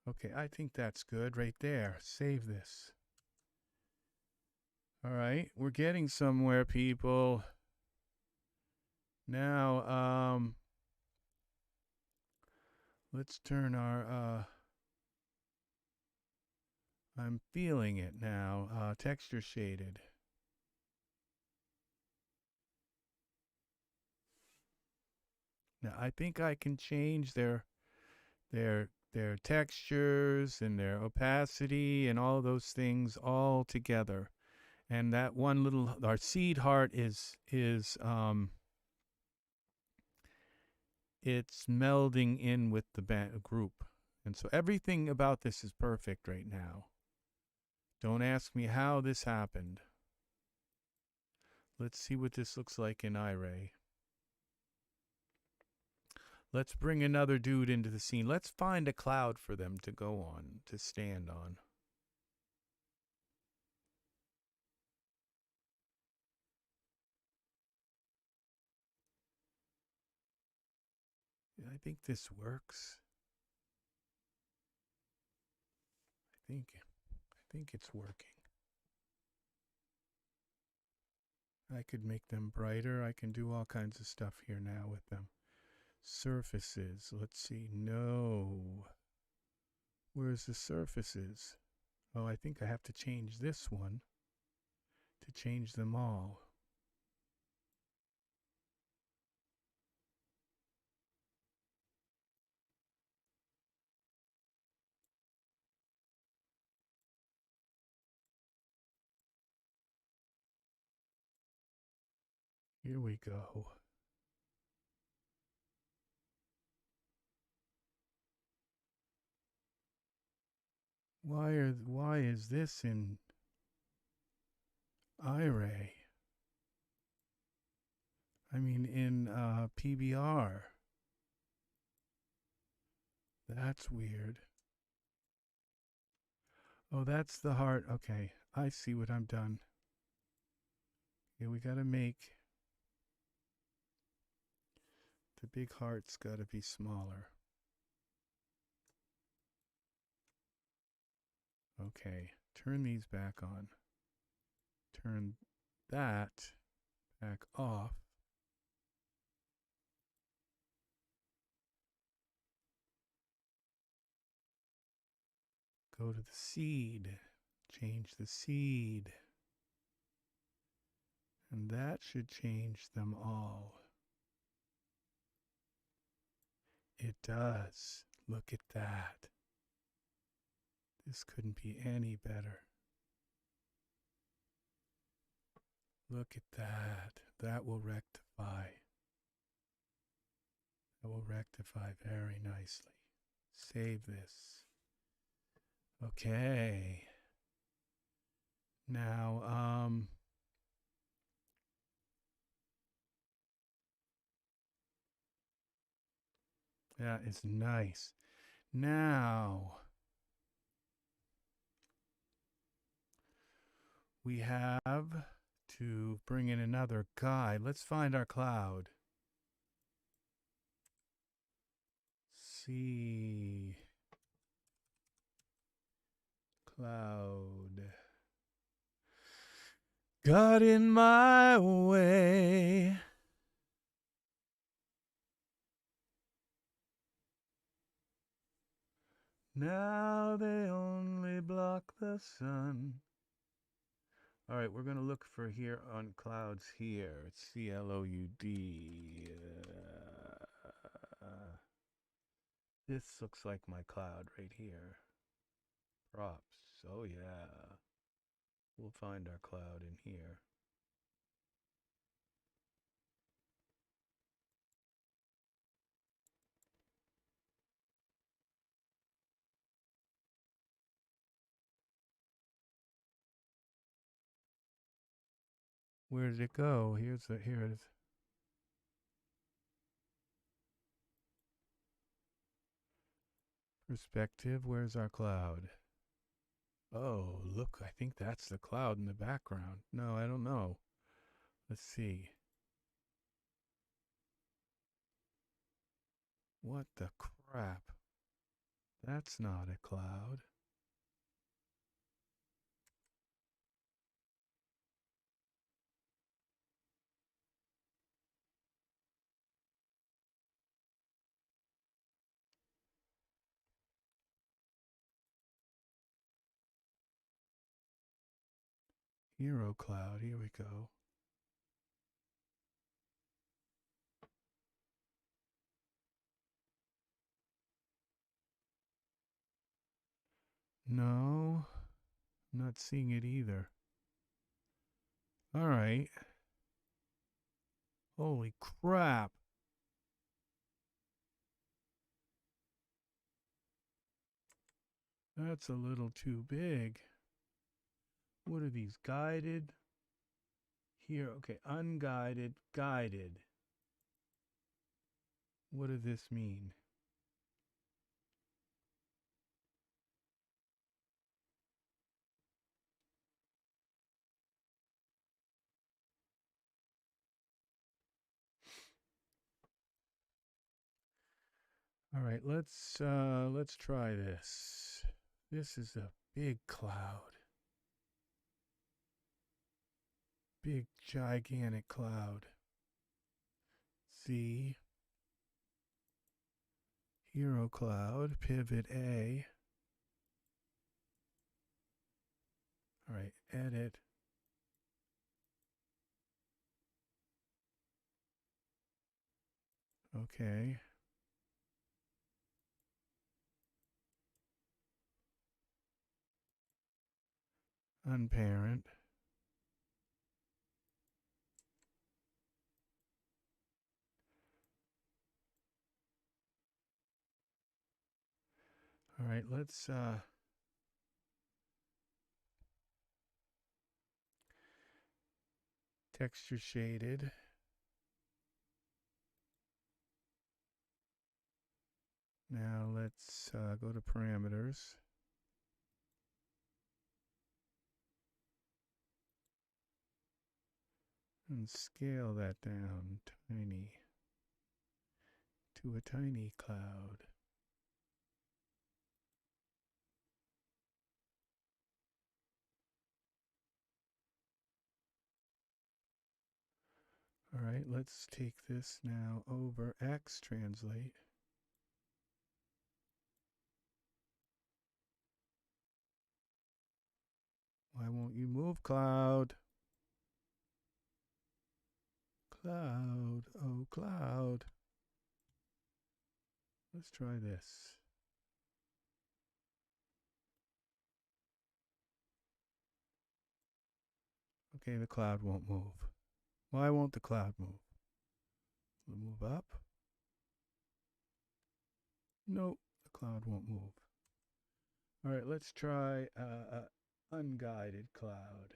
Okay, I think that's good right there. Save this. All right, we're getting somewhere, people. Now, let's turn our, I'm feeling it now, texture shaded. Now, I think I can change their textures and their opacity and all those things all together. And that one little, our seed heart is it's melding in with the group. And so everything about this is perfect right now. Don't ask me how this happened. Let's see what this looks like in Iray. Let's bring another dude into the scene. Let's find a cloud for them to go on, to stand on. I think this works. I think it's working. I could make them brighter. I can do all kinds of stuff here now with them. Surfaces. Let's see. No. Where's the surfaces? Oh, I think I have to change this one to change them all. Here we go. Why is this in Iray? I mean in PBR. That's weird. Oh, that's the heart. Okay, I see what I'm done. Okay, we gotta make the big heart's gotta be smaller. Okay, turn these back on. Turn that back off. Go to the seed. Change the seed. And that should change them all. It does. Look at that. This couldn't be any better. Look at that. That will rectify. That will rectify very nicely. Save this. Okay. Now, that is nice. Now, we have to bring in another guy. Let's find our cloud. See. Cloud. Got in my way. Now they only block the sun. All right, we're going to look for here on clouds here. It's C-L-O-U-D. This looks like my cloud right here. Props. Oh, yeah. We'll find our cloud in here. Where did it go? Here it is. Perspective, where's our cloud? Oh, look, I think that's the cloud in the background. No, I don't know. Let's see. What the crap? That's not a cloud. Hero cloud, here we go. No, I'm not seeing it either. All right. Holy crap. That's a little too big. What are these? Guided? Here, okay, unguided, guided. What does this mean? All right, let's try this. This is a big cloud. Big gigantic cloud. Z hero cloud, pivot A. All right, edit. Okay. Unparent. All right, let's texture shaded. Now let's go to parameters. And scale that down tiny to a tiny cloud. All right, let's take this now over X translate. Why won't you move, cloud? Cloud, oh cloud. Let's try this. Okay, the cloud won't move. Why won't the cloud move? Will it move up? Nope, the cloud won't move. All right, let's try unguided cloud.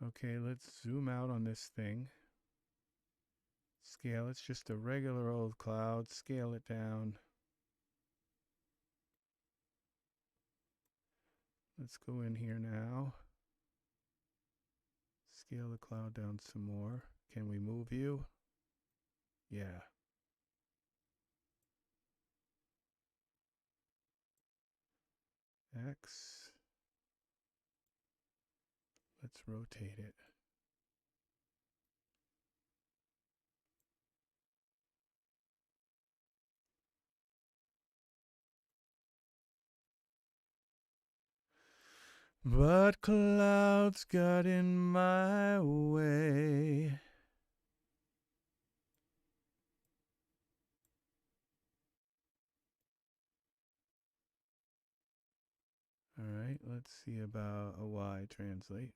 Okay, let's zoom out on this thing. Scale, it's just a regular old cloud. Scale it down. Let's go in here now. Scale the cloud down some more. Can we move you? Yeah. X. Let's rotate it. But clouds got in my way. All right, let's see about a Y translate.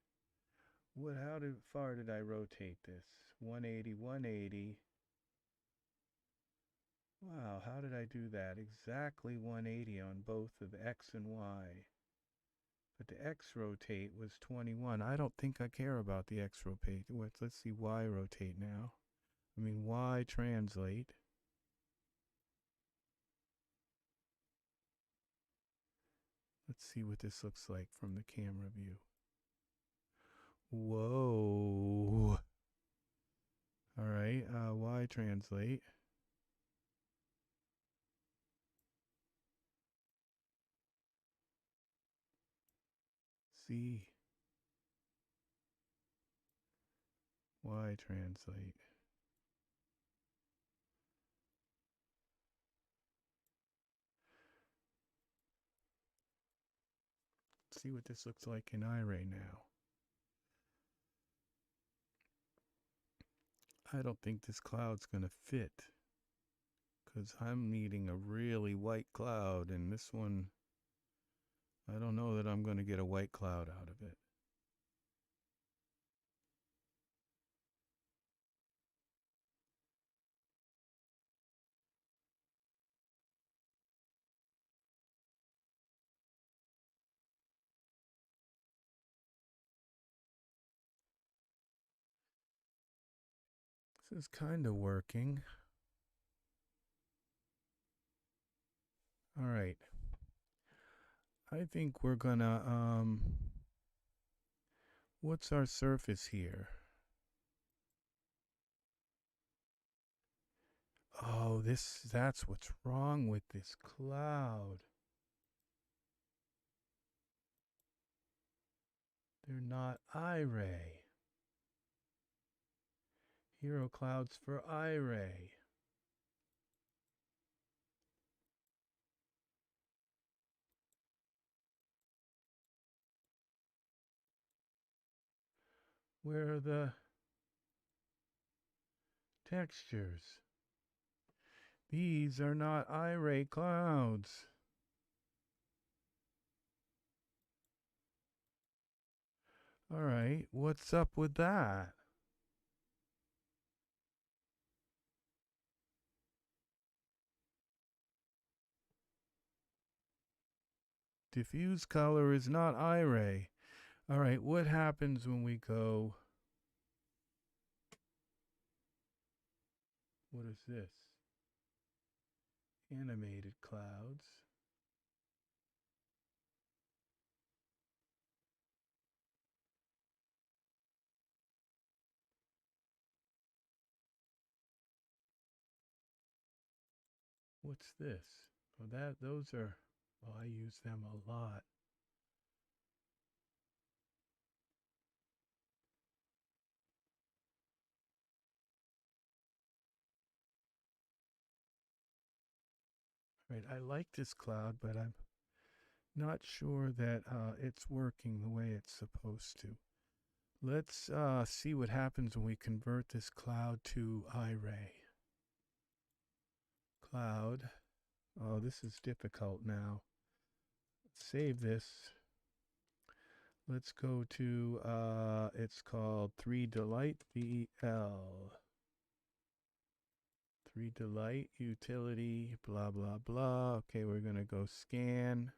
How far did I rotate this? 180, 180. Wow, how did I do that? Exactly 180 on both of X and Y. But the X rotate was 21. I don't think I care about the X rotate. Let's see Y rotate now. I mean Y translate. Let's see what this looks like from the camera view. Whoa. All right, Y translate. Z. Y translate. See what this looks like in Iray now. I don't think this cloud's going to fit because I'm needing a really white cloud, and this one, I don't know that I'm going to get a white cloud out of it. This is kind of working. All right. I think we're gonna, what's our surface here? Oh, that's what's wrong with this cloud. They're not Iray. Hero clouds for Iray. Where are the textures? These are not Iray clouds. All right, what's up with that? Diffuse color is not Iray. All right, what happens when we go? What is this? Animated clouds. What's this? Oh, those are, well, I use them a lot. Right, I like this cloud, but I'm not sure that it's working the way it's supposed to. Let's see what happens when we convert this cloud to Iray. Cloud. Oh, this is difficult now. Save this. Let's go to, it's called 3Delight VL. 3Delight utility, blah, blah, blah. Okay, we're going to go scan.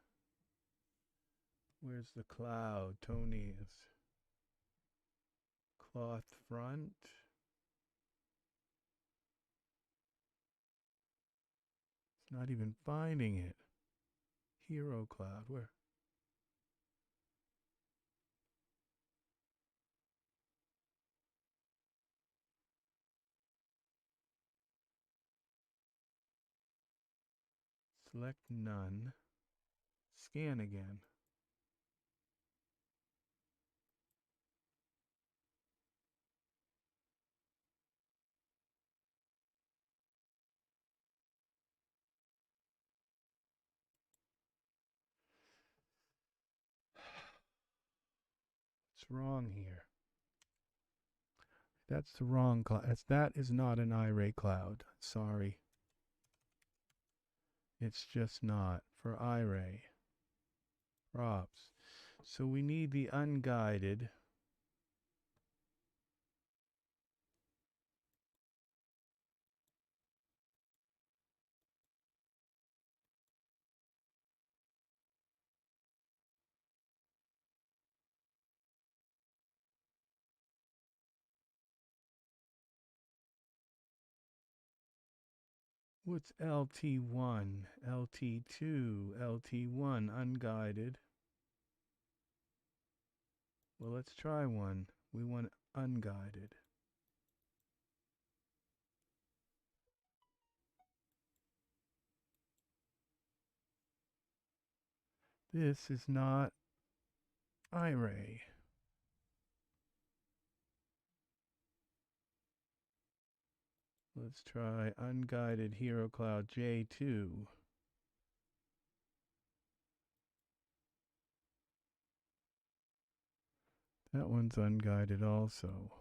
Where's the cloud? Tony's. Cloth front. It's not even finding it. Hero cloud, where? Select none. Scan again. What's wrong here? That's the wrong cloud. That is not an Iray cloud. Sorry. It's just not for Iray. Props. So we need the unguided. What's LT1, LT2, LT1 unguided? Well, let's try one. We want unguided. This is not Iray. Let's try unguided Hero Cloud J2. That one's unguided also.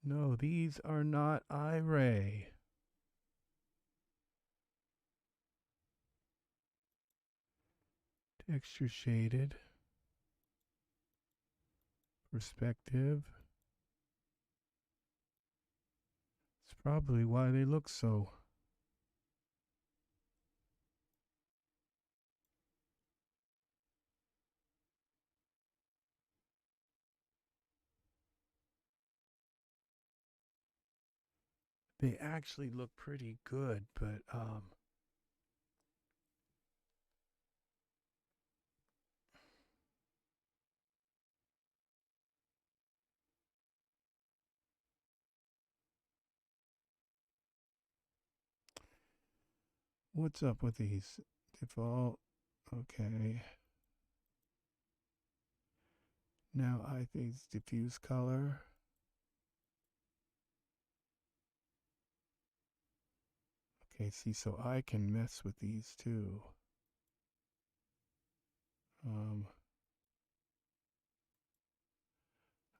No, these are not Iray. Texture shaded. Perspective. It's probably why they look so. They actually look pretty good, but what's up with these? Default. Okay. Now I think it's diffuse color. Okay, see, so I can mess with these too.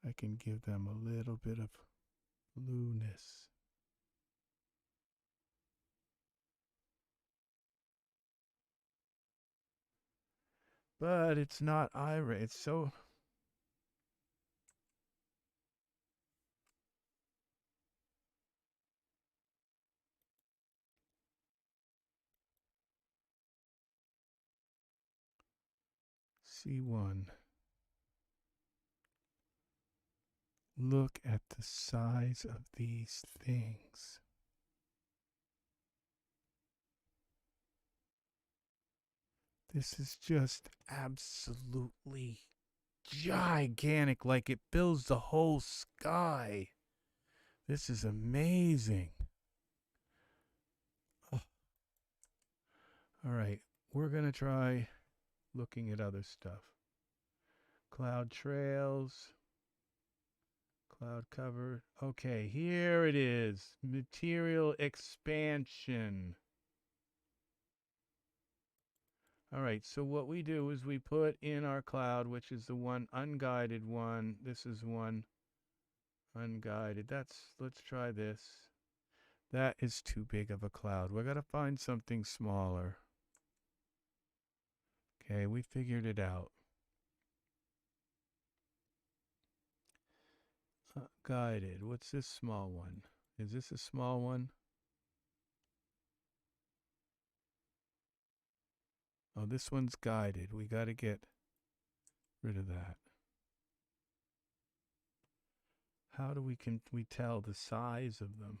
I can give them a little bit of blueness. But it's not Iray. It's so... C1. Look at the size of these things. This is just absolutely gigantic, like it fills the whole sky. This is amazing. Oh. All right, we're going to try looking at other stuff. Cloud trails. Cloud cover. Okay, here it is. Material expansion. All right, so what we do is we put in our cloud, which is the one unguided one. This is one unguided. Let's try this. That is too big of a cloud. We're going to find something smaller. Okay, we figured it out. Guided. What's this small one? Is this a small one? Oh, this one's guided. We got to get rid of that. How do we tell the size of them?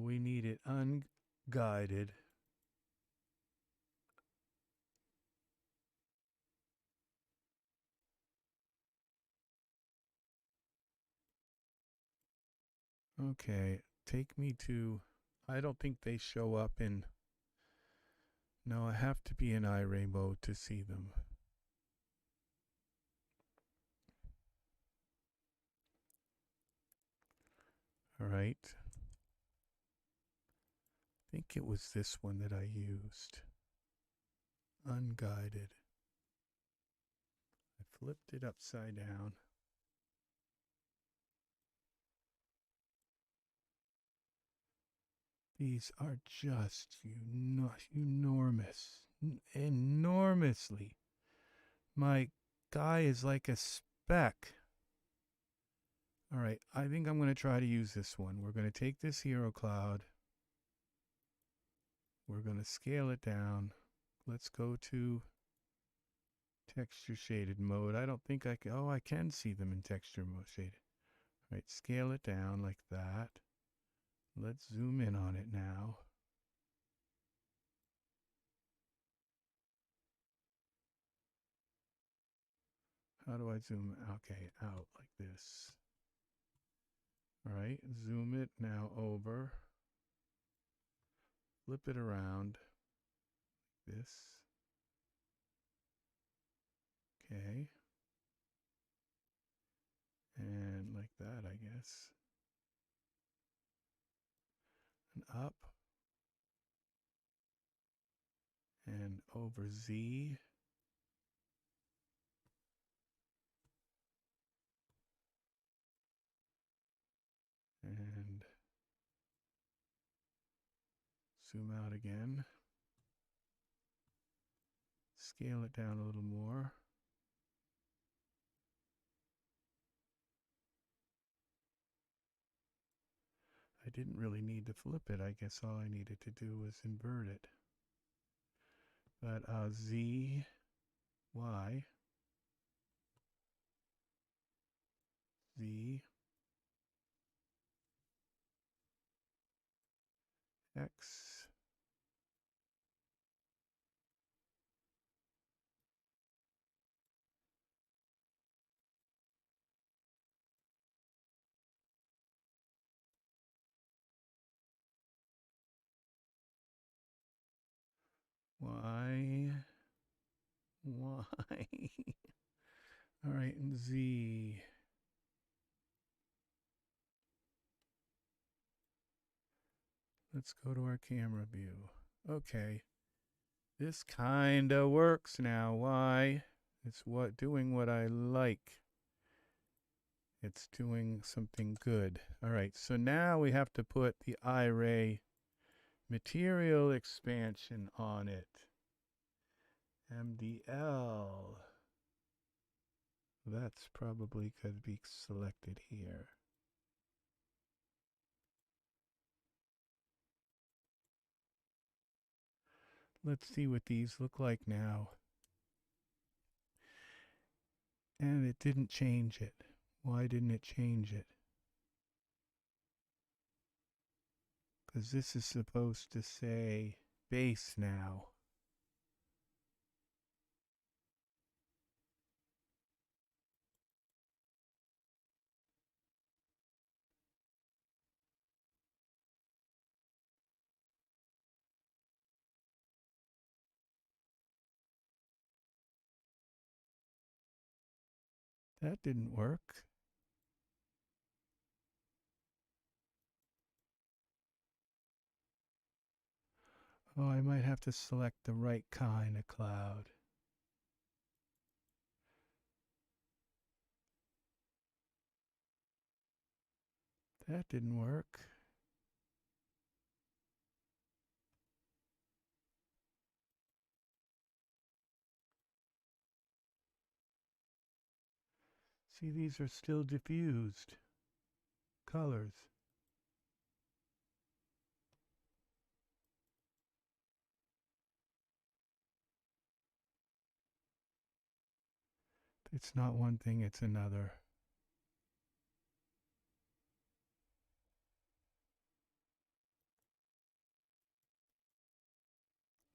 We need it unguided. Okay, take me to... I don't think they show up in... No, I have to be in Iray mode to see them. All right. I think it was this one that I used. Unguided. I flipped it upside down. These are just enormous. Enormously. My guy is like a speck. All right, I think I'm going to try to use this one. We're going to take this hero cloud. We're going to scale it down. Let's go to texture shaded mode. I don't think I can... Oh, I can see them in texture mode shaded. All right, scale it down like that. Let's zoom in on it now. How do I zoom? Okay, out like this. All right, zoom it now over. flip it around. This. Okay. And like that, I guess. And up. And over Z. And zoom out again. Scale it down a little more. I didn't really need to flip it. I guess all I needed to do was invert it. But Z, Y, Z, X, Y, Y. All right, and Z. Let's go to our camera view. Okay. This kind of works now. Why? It's doing what I like. It's doing something good. All right, so now we have to put the Iray material expansion on it. MDL. That's probably could be selected here. Let's see what these look like now. And it didn't change it. Why didn't it change it? Because this is supposed to say base now. That didn't work. Oh, I might have to select the right kind of cloud. That didn't work. See, these are still diffused colors. It's not one thing, it's another.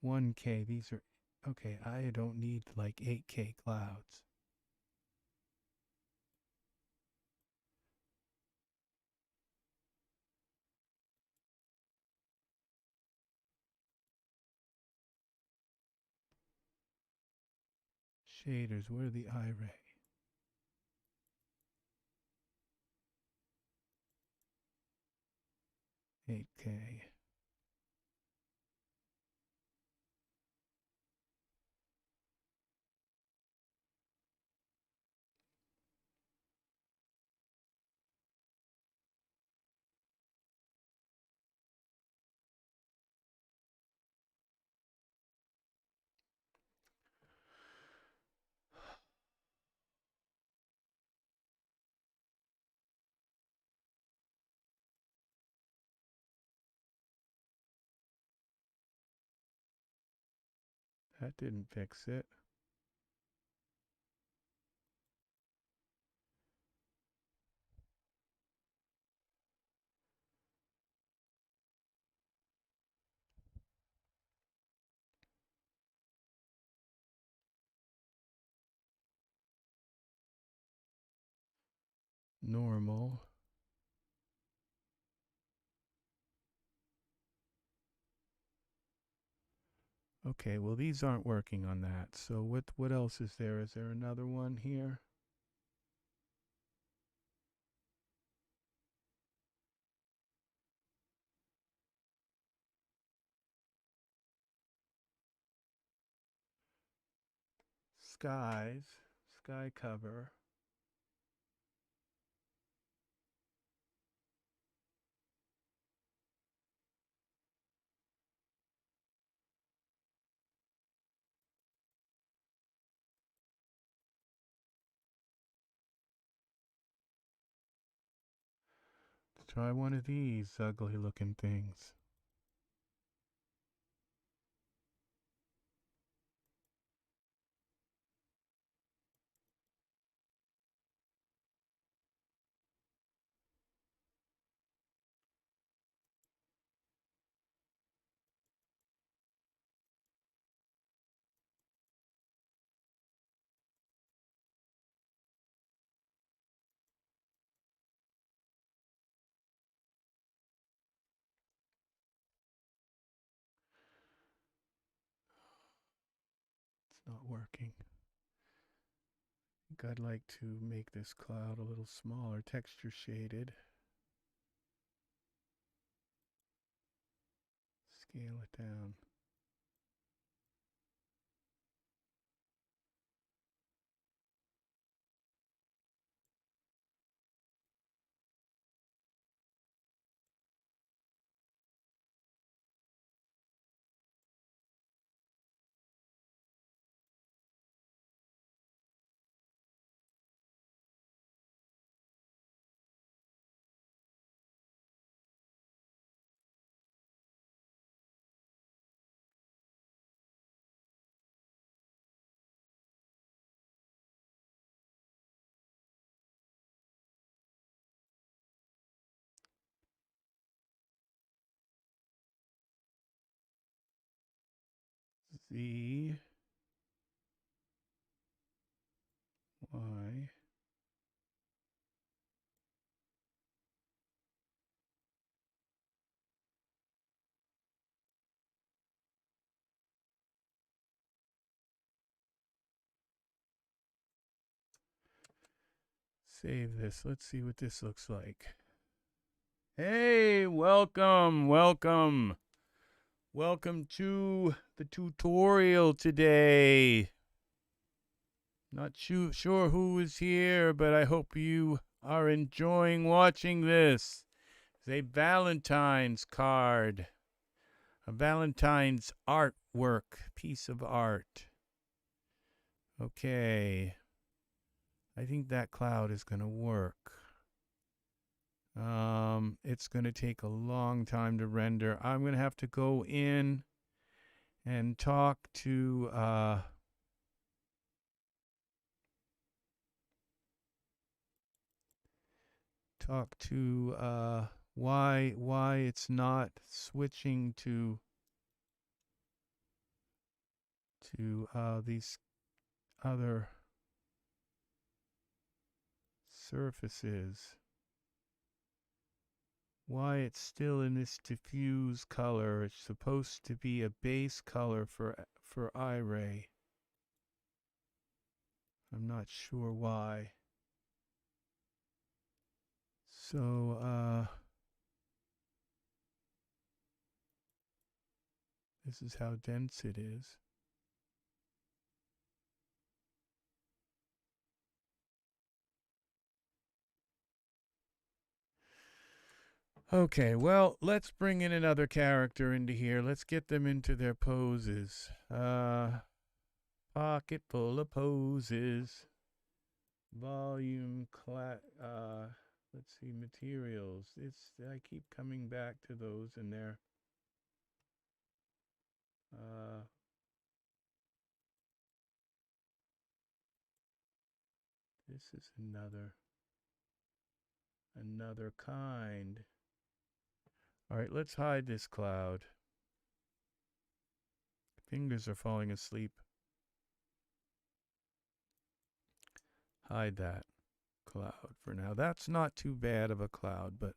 $1K, these are, okay, I don't need like 8K clouds. Shaders, where are the Iray? 8K. That didn't fix it. Normal. Okay, well these aren't working on that. So what else is there? Is there another one here? Sky cover. Let's try one of these ugly looking things. It's not working. I think I'd like to make this cloud a little smaller, texture shaded. Scale it down. Z Y Save this. Let's see what this looks like. Hey, welcome, welcome. Welcome to the tutorial today. Not sure who is here, but I hope you are enjoying watching this. It's a Valentine's card. A Valentine's artwork, piece of art. Okay. I think that cloud is going to work. It's going to take a long time to render. I'm going to have to go in and talk to why it's not switching to these other surfaces. Why it's still in this diffuse color. It's supposed to be a base color for Iray. I'm not sure why. So this is how dense it is. Okay, well, let's bring in another character into here. Let's get them into their poses. Pocket full of poses. Volume, let's see, materials. I keep coming back to those in there. This is another kind. All right, let's hide this cloud. Fingers are falling asleep. Hide that cloud for now. That's not too bad of a cloud, but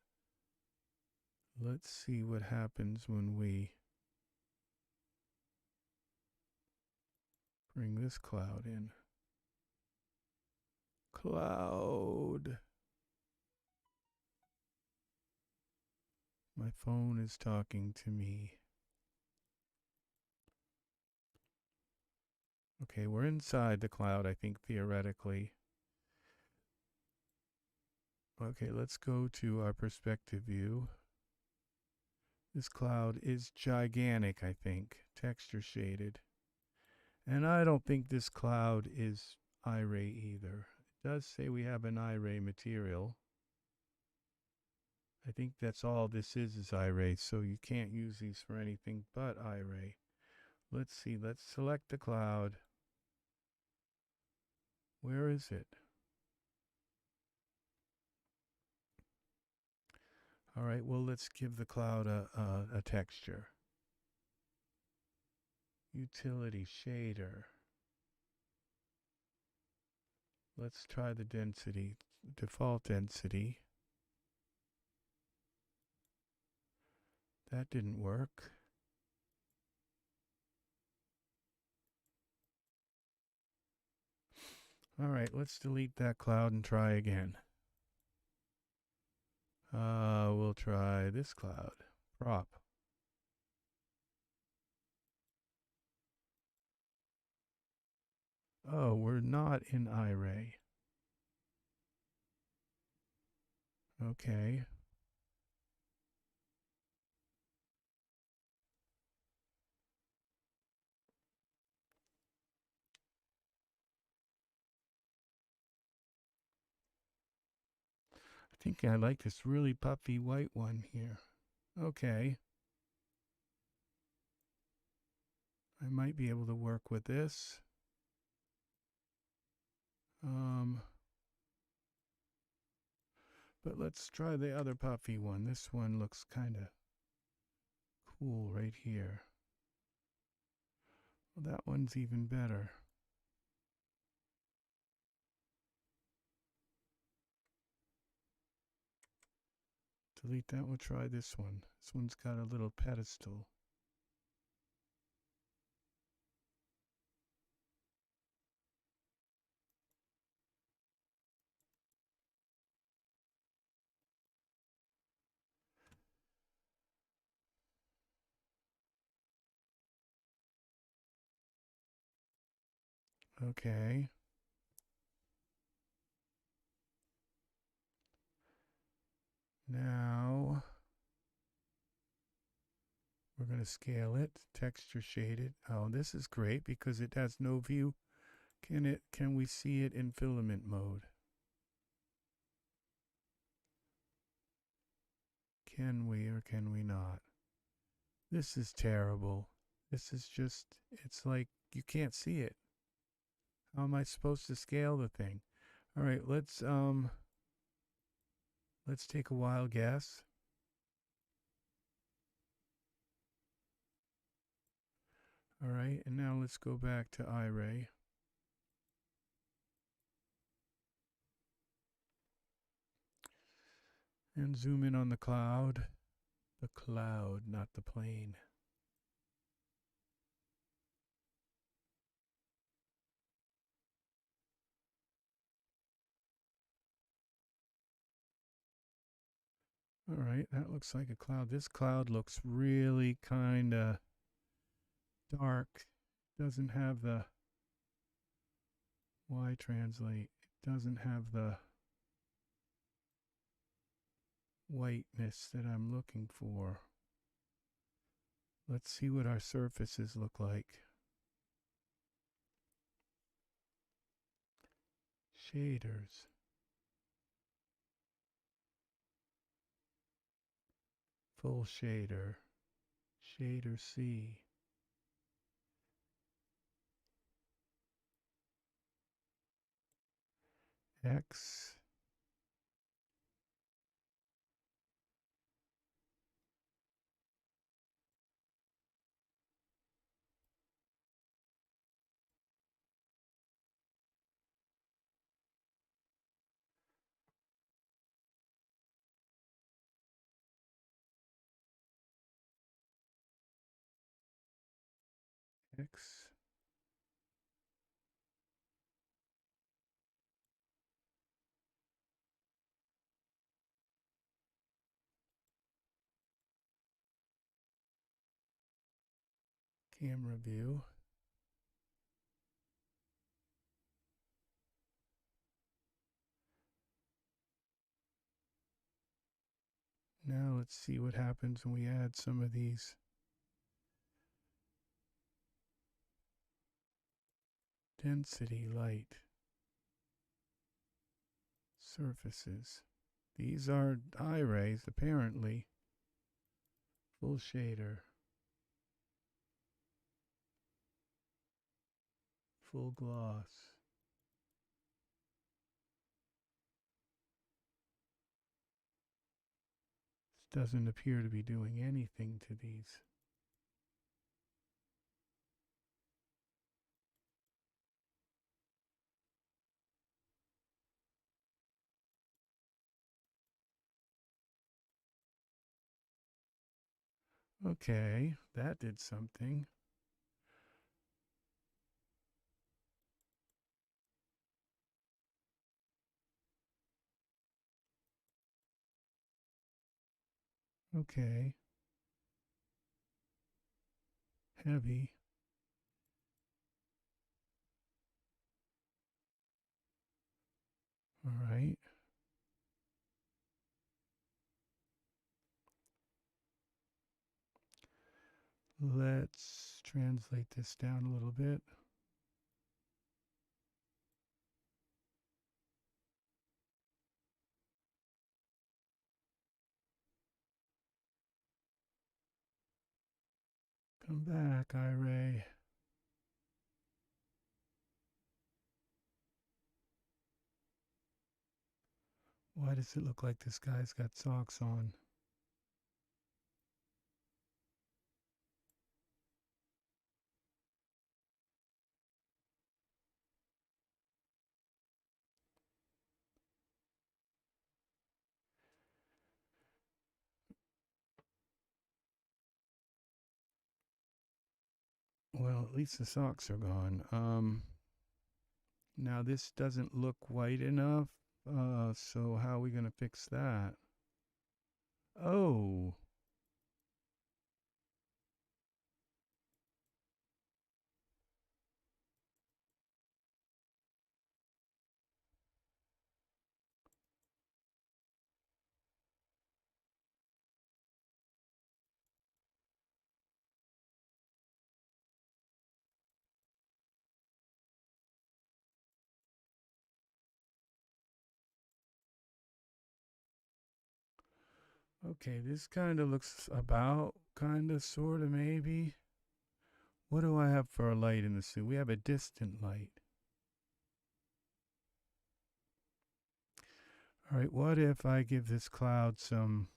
let's see what happens when we Bring this cloud in. Cloud. My phone is talking to me. Okay, we're inside the cloud, I think, theoretically. Okay, let's go to our perspective view. This cloud is gigantic, I think, texture shaded. And I don't think this cloud is Iray either. It does say we have an Iray material. I think that's all this is Iray, so you can't use these for anything but Iray. Let's see, let's select the cloud. Where is it? All right, well, let's give the cloud a texture. Utility shader. Let's try the density, default density. That didn't work. All right, let's delete that cloud and try again. We'll try this cloud. Prop. Oh, we're not in Iray. Okay. I think I like this really puffy white one here. Okay. I might be able to work with this. But let's try the other puffy one. This one looks kind of cool right here. Well, that one's even better. Delete that, we'll try this one. This one's got a little pedestal. Okay. Now we're going to scale it, texture shade it. Oh, this is great because it has no view. Can we see it in filament mode? Can we or can we not? This is terrible. This is just, it's like you can't see it. How am I supposed to scale the thing? All right, let's take a wild guess. All right, and now let's go back to Iray. And zoom in on the cloud. The cloud, not the plane. All right, that looks like a cloud. This cloud looks really kind of dark. Doesn't have the Y translate. It doesn't have the whiteness that I'm looking for. Let's see what our surfaces look like. Shaders. Full shader. Shader C. X. X. camera view. Now let's see what happens when we add some of these density light surfaces. These are Irays, apparently. Full shader. Full gloss. This doesn't appear to be doing anything to these. Okay, that did something. Okay. Heavy. All right. Let's translate this down a little bit. Come back, Iray. Why does it look like this guy's got socks on? Well, at least the socks are gone. Now this doesn't look white enough. So how are we going to fix that? Oh. Okay, this kind of looks about, kind of, sort of, maybe. What do I have for a light in the suit? We have a distant light. All right, what if I give this cloud some,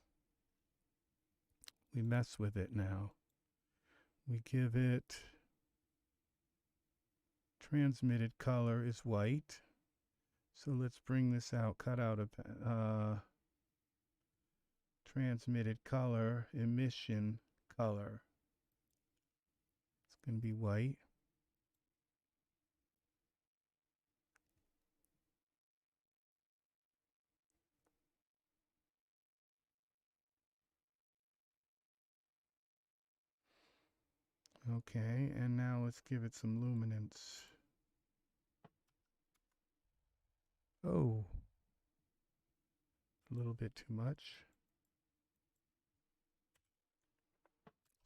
we mess with it now. We give it, transmitted color is white. So let's bring this out, cut out a transmitted color, emission color. It's going to be white. Okay, and now let's give it some luminance. Oh, a little bit too much.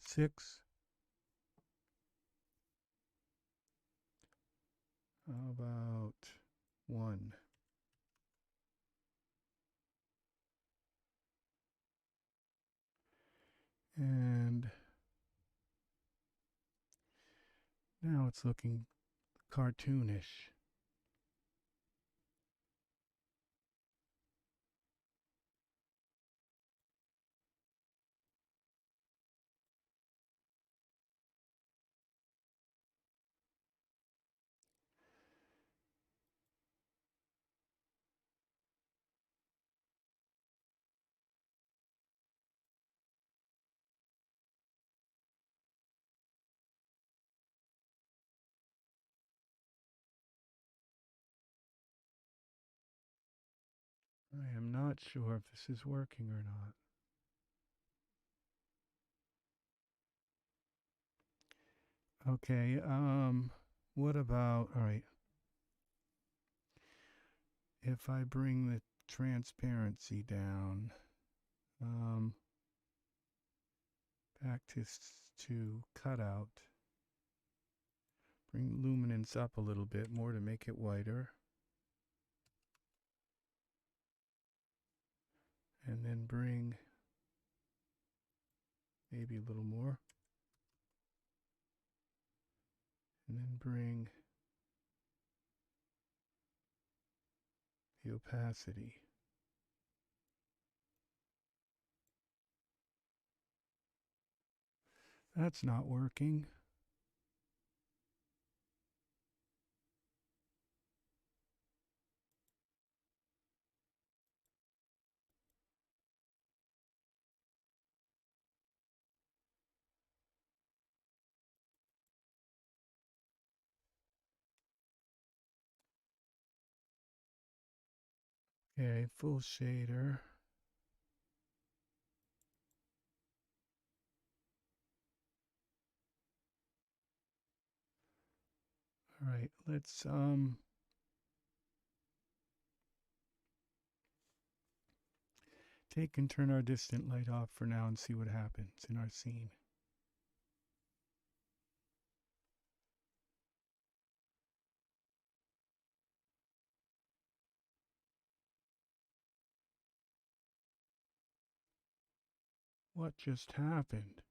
6. How about 1? And now it's looking cartoonish. I am not sure if this is working or not. Okay, what about, all right, if I bring the transparency down, back to cutout, bring luminance up a little bit more to make it whiter, and then bring maybe a little more, and then bring the opacity. That's not working. Okay, full shader. All right, let's take and turn our distant light off for now and see what happens in our scene. What just happened?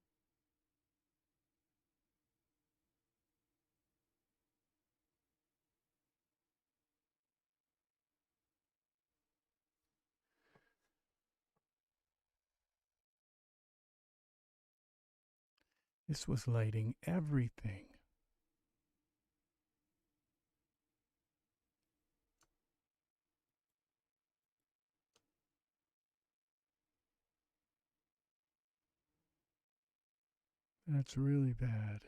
This was lighting everything. That's really bad.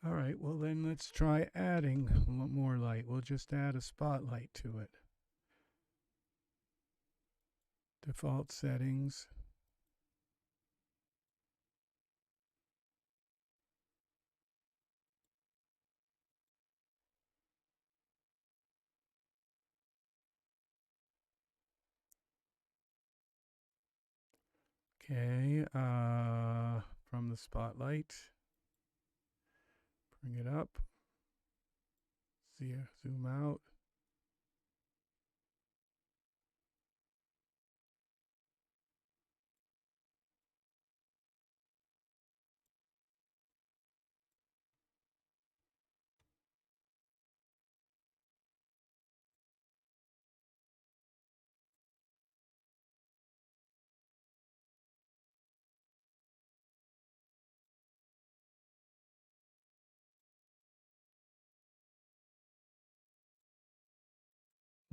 All right, well then let's try adding more light. We'll just add a spotlight to it. Default settings. Okay, from the spotlight, bring it up, zoom out.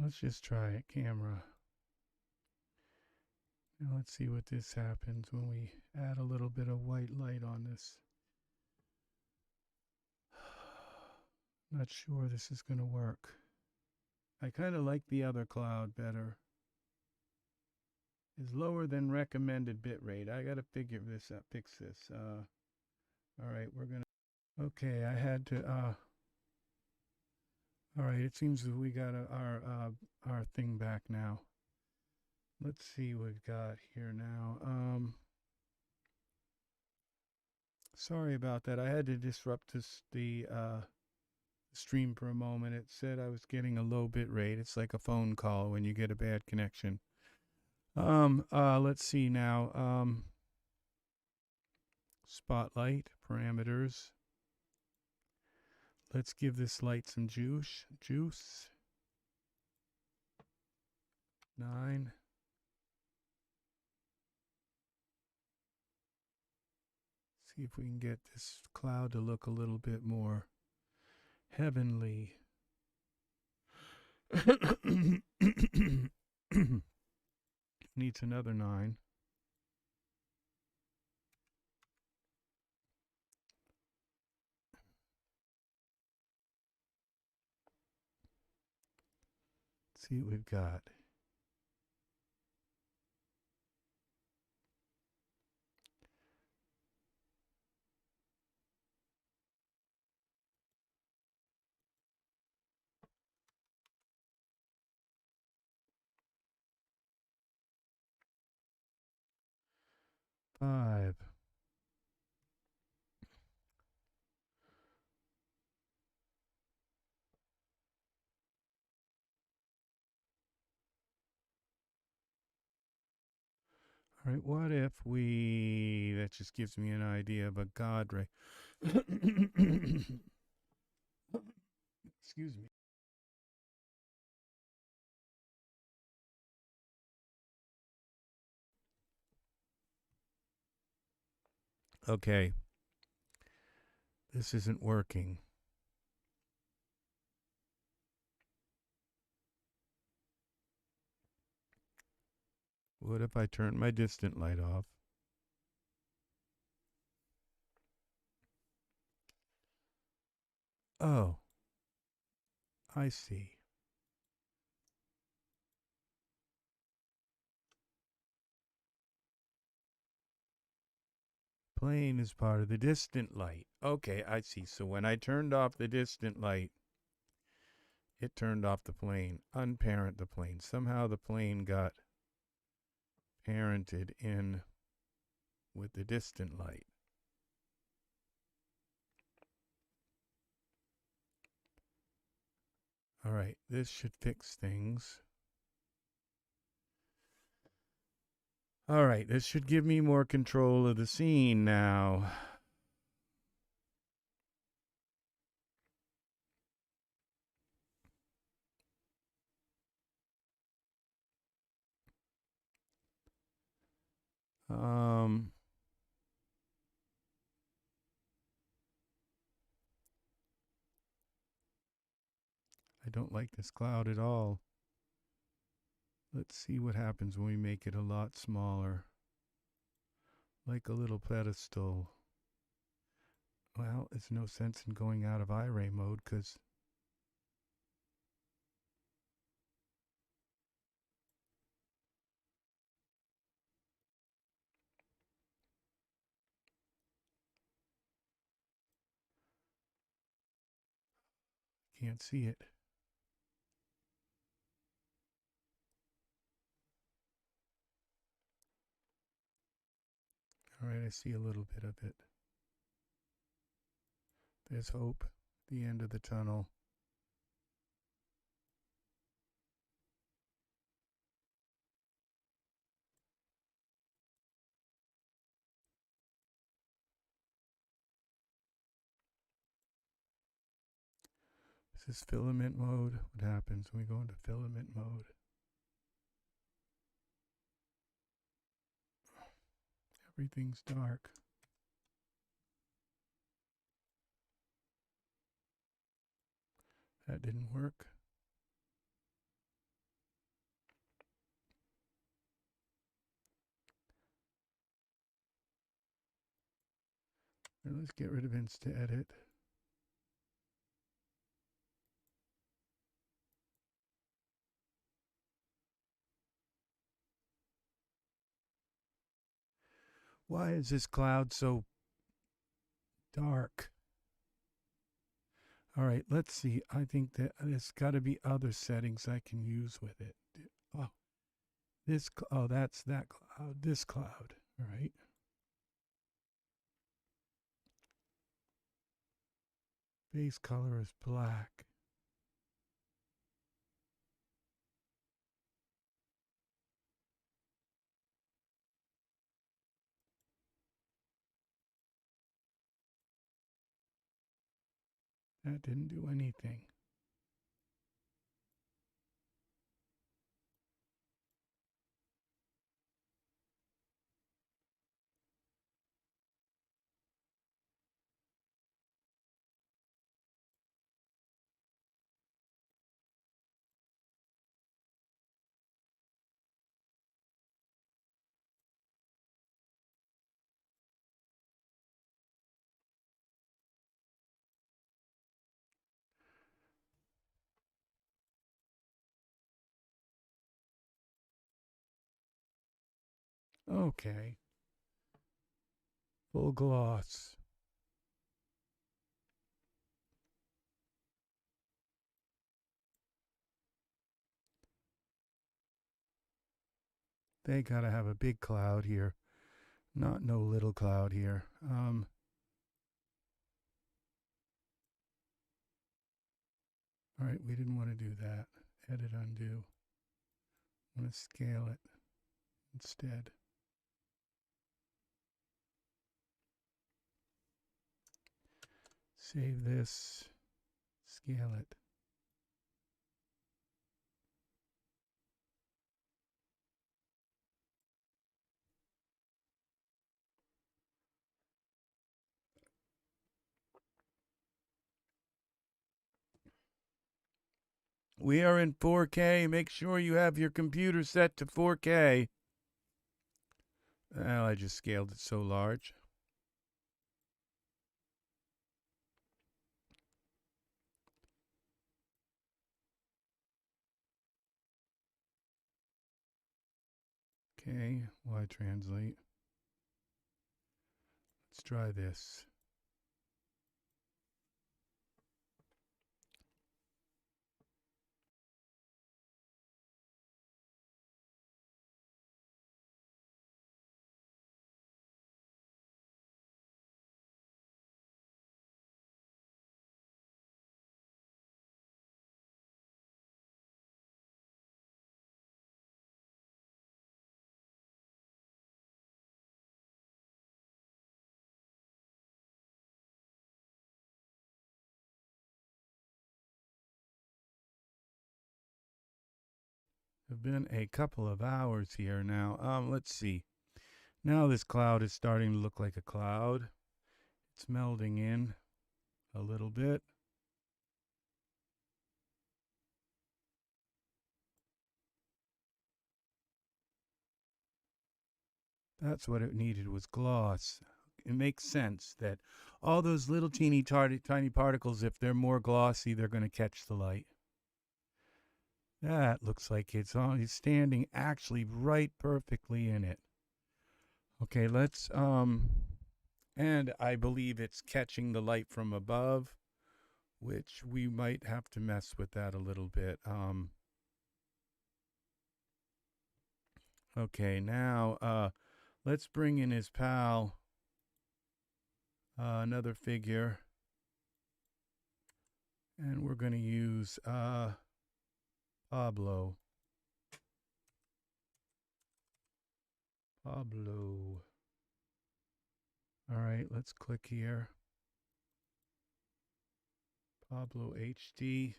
Let's just try it, camera. Now let's see what this happens when we add a little bit of white light on this. Not sure this is going to work. I kind of like the other cloud better. Is lower than recommended bitrate. I got to figure this out, fix this. All right, we're going to, okay, I had to, all right, it seems that we got our thing back now. Let's see what we've got here now. Sorry about that. I had to disrupt the stream for a moment. It said I was getting a low bit rate. It's like a phone call when you get a bad connection. Let's see now. Spotlight parameters. Let's give this light some juice. 9. See if we can get this cloud to look a little bit more heavenly. Needs another 9. see what we've got. Five. All right, what if we, that just gives me an idea of a God ray. Excuse me. Okay. This isn't working. What if I turn my distant light off? Oh, I see. Plane is part of the distant light. Okay, I see. So when I turned off the distant light, it turned off the plane, unparent the plane. Somehow the plane got parented in with the distant light. All right, this should fix things. All right, this should give me more control of the scene now. I don't like this cloud at all. Let's see what happens when we make it a lot smaller. Like a little pedestal. Well, it's no sense in going out of Iray mode because can't see it. All right, I see a little bit of it. There's hope at the end of the tunnel. This is filament mode. What happens when we go into filament mode? Everything's dark. That didn't work. Now let's get rid of Insta Edit. Why is this cloud so dark? All right, let's see. I think that there's got to be other settings I can use with it. Oh, that's that cloud. This cloud. All right. Base color is black. That didn't do anything. Okay. Full gloss. They gotta have a big cloud here. Not no little cloud here. All right, we didn't want to do that. Edit, undo. I want to scale it instead. Save this, scale it. We are in 4K. Make sure you have your computer set to 4K. Well, I just scaled it so large. Okay, why translate? Let's try this. Have been a couple of hours here now. Let's see. Now this cloud is starting to look like a cloud. It's melding in a little bit. That's what it needed, was gloss. It makes sense that all those little tiny particles, if they're more glossy, they're going to catch the light. That looks like it's standing actually right perfectly in it. Okay, let's and I believe it's catching the light from above, which we might have to mess with that a little bit. Okay, now let's bring in his pal, another figure, and we're going to use Pablo. Pablo. All right, let's click here. Pablo HD.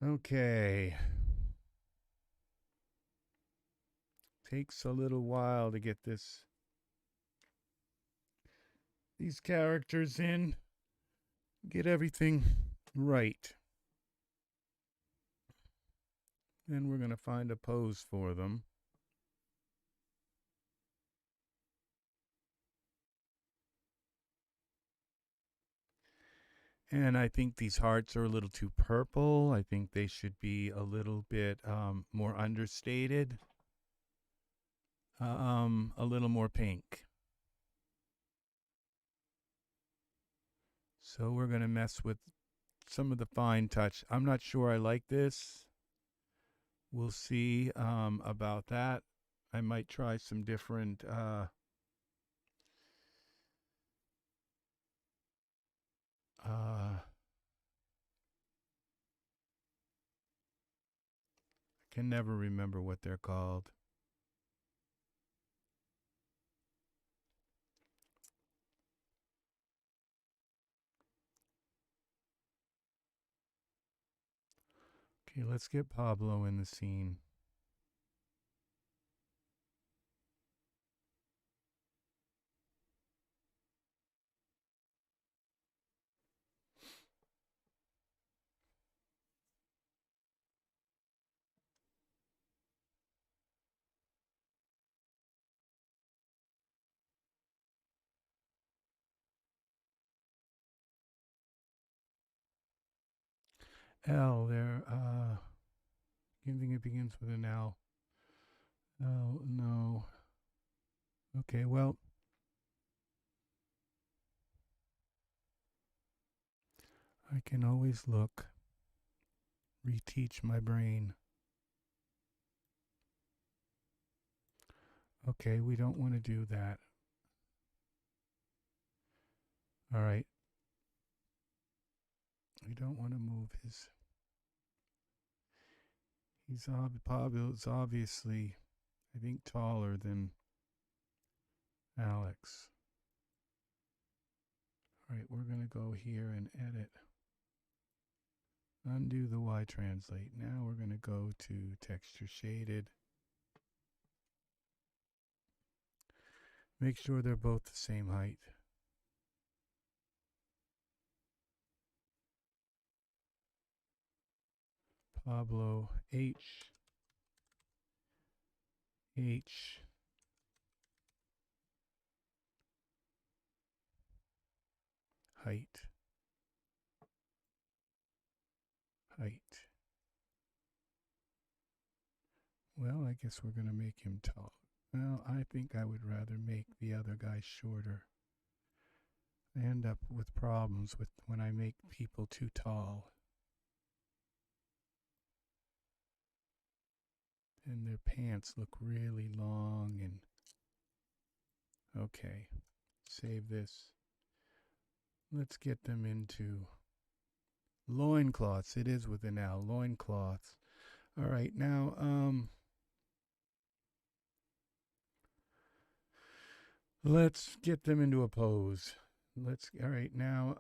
Okay. Takes a little while to get these characters in, get everything right. Then we're going to find a pose for them. And I think these hearts are a little too purple. I think they should be a little bit more understated. A little more pink. So we're going to mess with some of the fine touch. I'm not sure I like this. We'll see about that. I might try some different I can never remember what they're called. Okay, let's get Pablo in the scene. L. There. Anything that begins with an L. Oh no. Okay. Well. I can always look. Reteach my brain. Okay, we don't want to do that. All right. We don't want to move his. Pablo's obviously, I think, taller than Alex. All right, we're going to go here and edit. Undo the Y translate. Now we're going to go to texture shaded. Make sure they're both the same height. Pablo H height. Well, I guess we're going to make him tall. Well, I think I would rather make the other guy shorter. I end up with problems with when I make people too tall. And their pants look really long and okay. Save this. Let's get them into loincloths. It is with an L. Loincloths. All right, now let's get them into a pose. All right, now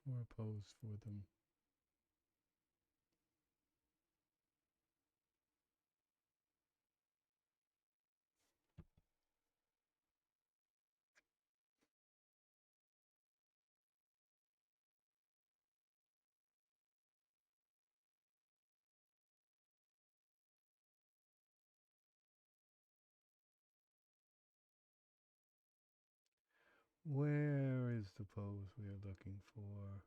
for a pose for them. Where is the pose we are looking for?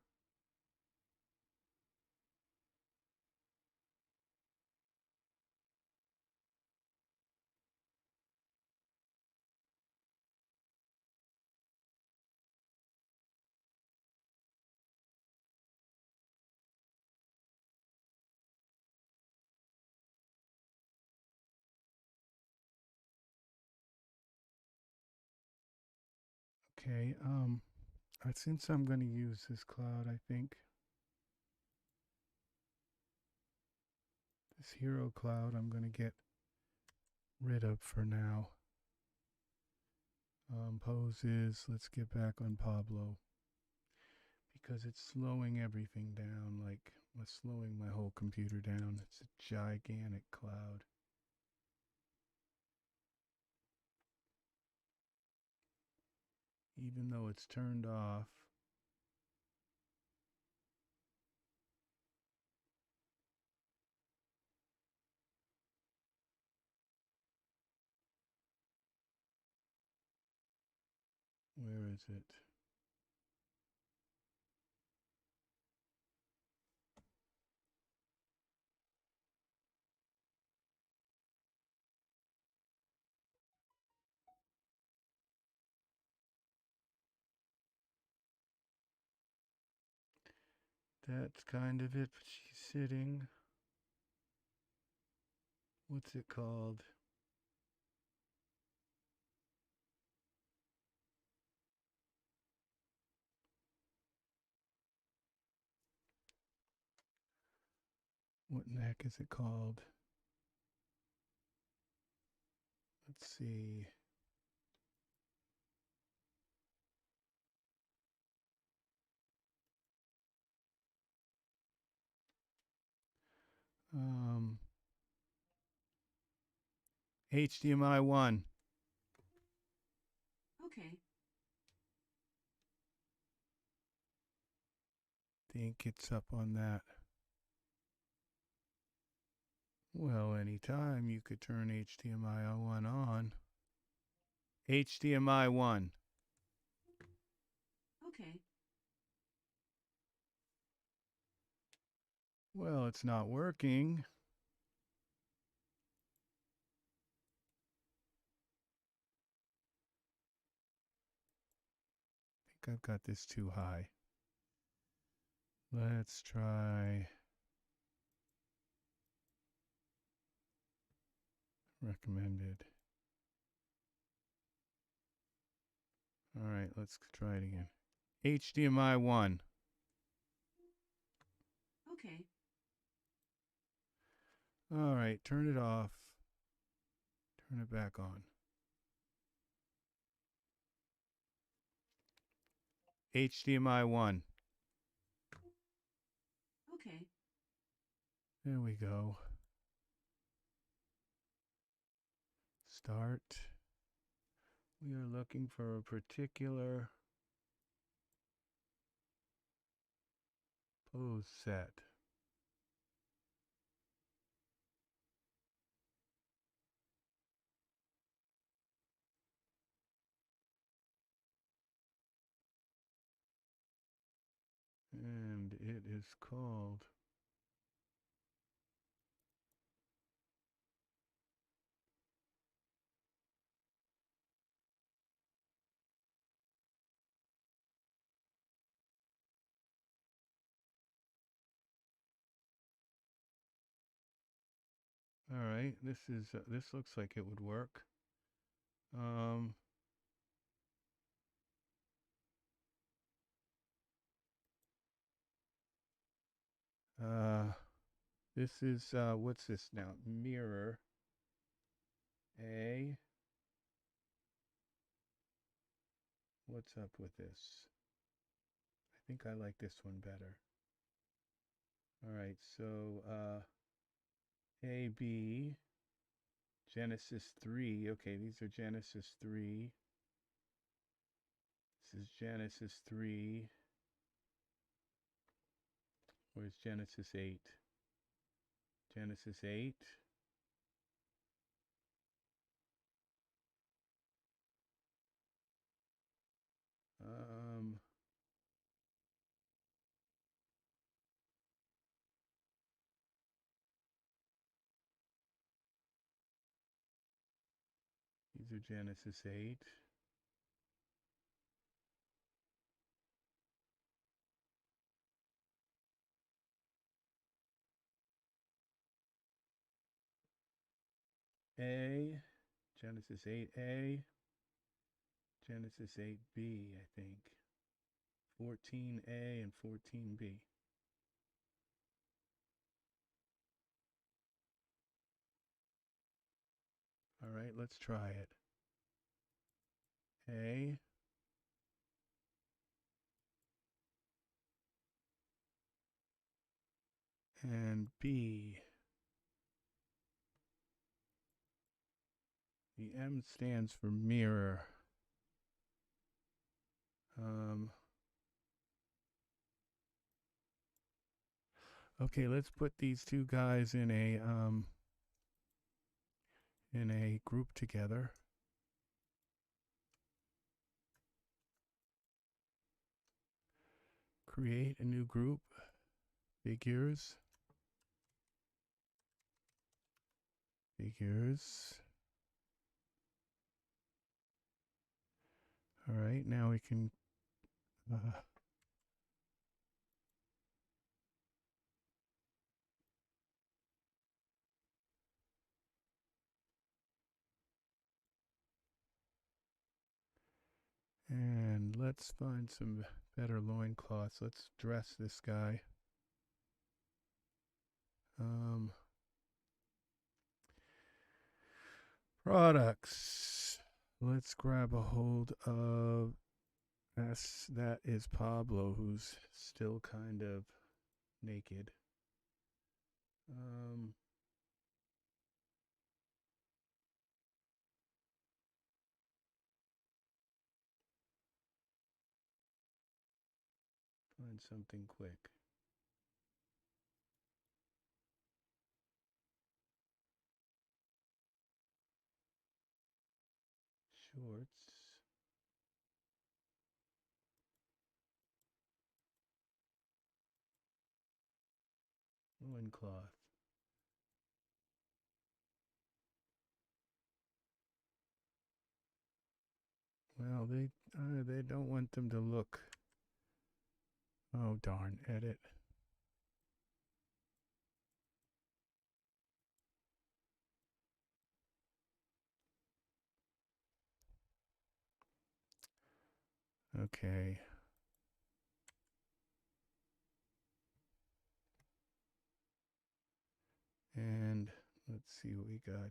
Okay, since I'm going to use this cloud, I think this hero cloud I'm going to get rid of for now. Poses, let's get back on Pablo because it's slowing everything down, like it's slowing my whole computer down. It's a gigantic cloud. Even though it's turned off. Where is it? That's kind of it. She's sitting. What's it called? What in the heck is it called? Let's see. HDMI 1. Okay. Think it's up on that. Well, anytime you could turn HDMI 1 on. HDMI 1. Okay. Well, it's not working. I think I've got this too high. Let's try recommended. All right, let's try it again. HDMI 1. Okay. All right, turn it off. Turn it back on. HDMI 1. Okay. There we go. Start. We are looking for a particular pose set. And it is called all right, this looks like it would work. Um, this is what's this now? Mirror A. What's up with this? I think I like this one better. All right, so AB Genesis 3. Okay, these are Genesis 3. This is Genesis 3. Where's Genesis 8? Genesis 8. Um, these are Genesis 8. A, Genesis 8A, Genesis 8B, I think. 14A and 14B. All right, let's try it. A. And B. The M stands for mirror. Okay, let's put these two guys in a group together. Create a new group. Figures. Figures. All right, now we can and let's find some better loincloths. Let's dress this guy. Products. Let's grab a hold of that is Pablo, who's still kind of naked. Find something quick. Shorts. loincloth. Well, they don't want them to look. Oh darn! Edit. Okay. And let's see what we got.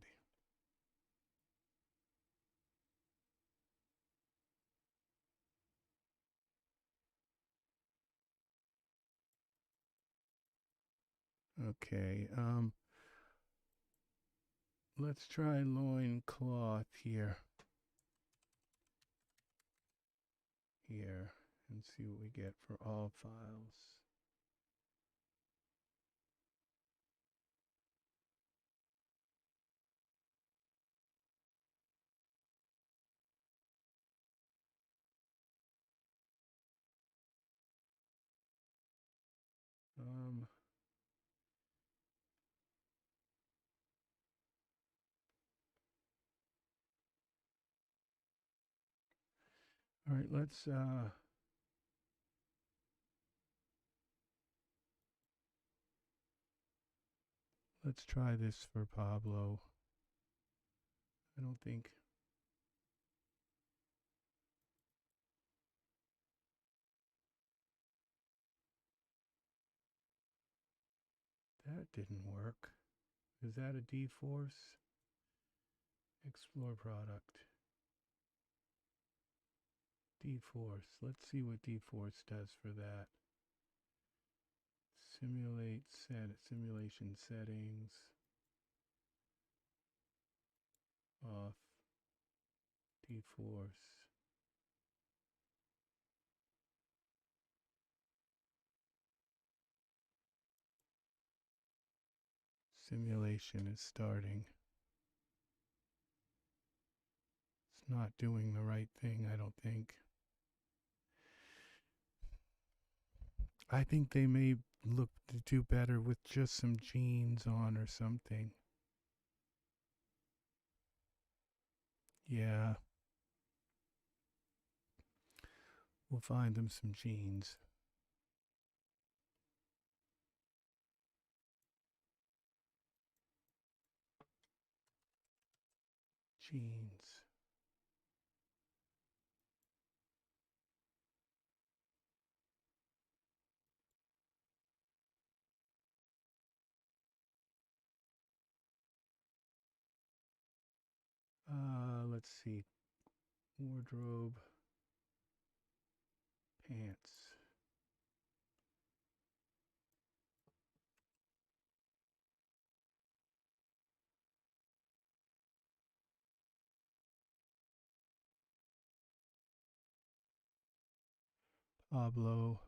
Okay. Let's try loincloth here. Here. And see what we get for all files. All right, let's try this for Pablo. I don't think that didn't work. Is that a dForce? Explore product. dForce. Let's see what dForce does for that. Simulation settings. Off. dForce. Simulation is starting. It's not doing the right thing, I don't think. I think they may look to do better with just some jeans on or something. Yeah. We'll find them some jeans. Jeans. Let's see. Wardrobe. Pants. Pablo.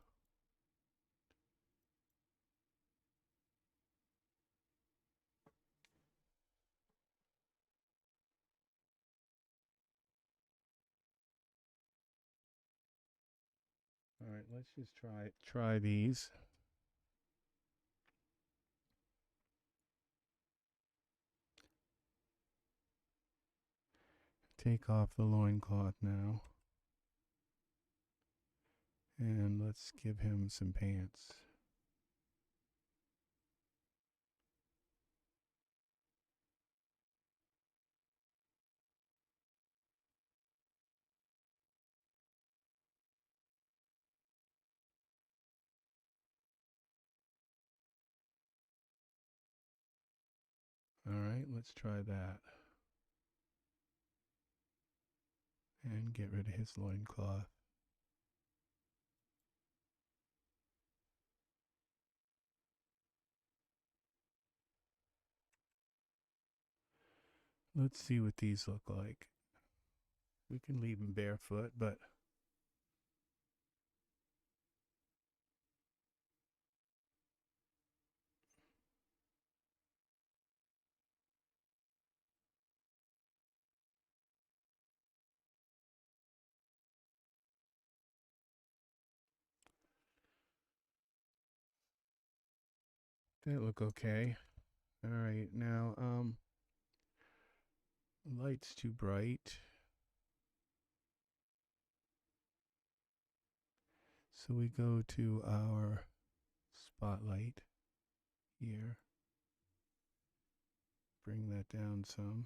All right, let's just try these. Take off the loincloth now. And let's give him some pants. All right, let's try that. And get rid of his loincloth. Let's see what these look like. We can leave him barefoot, but That look okay. All right, now light's too bright. So we go to our spotlight here. Bring that down some.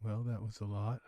Well, that was a lot.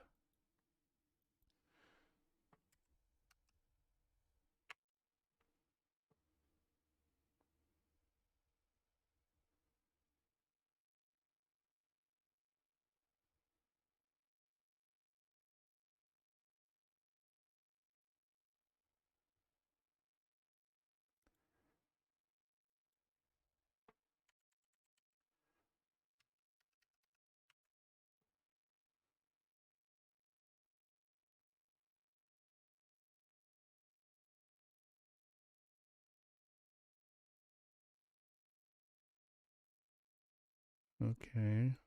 Okay.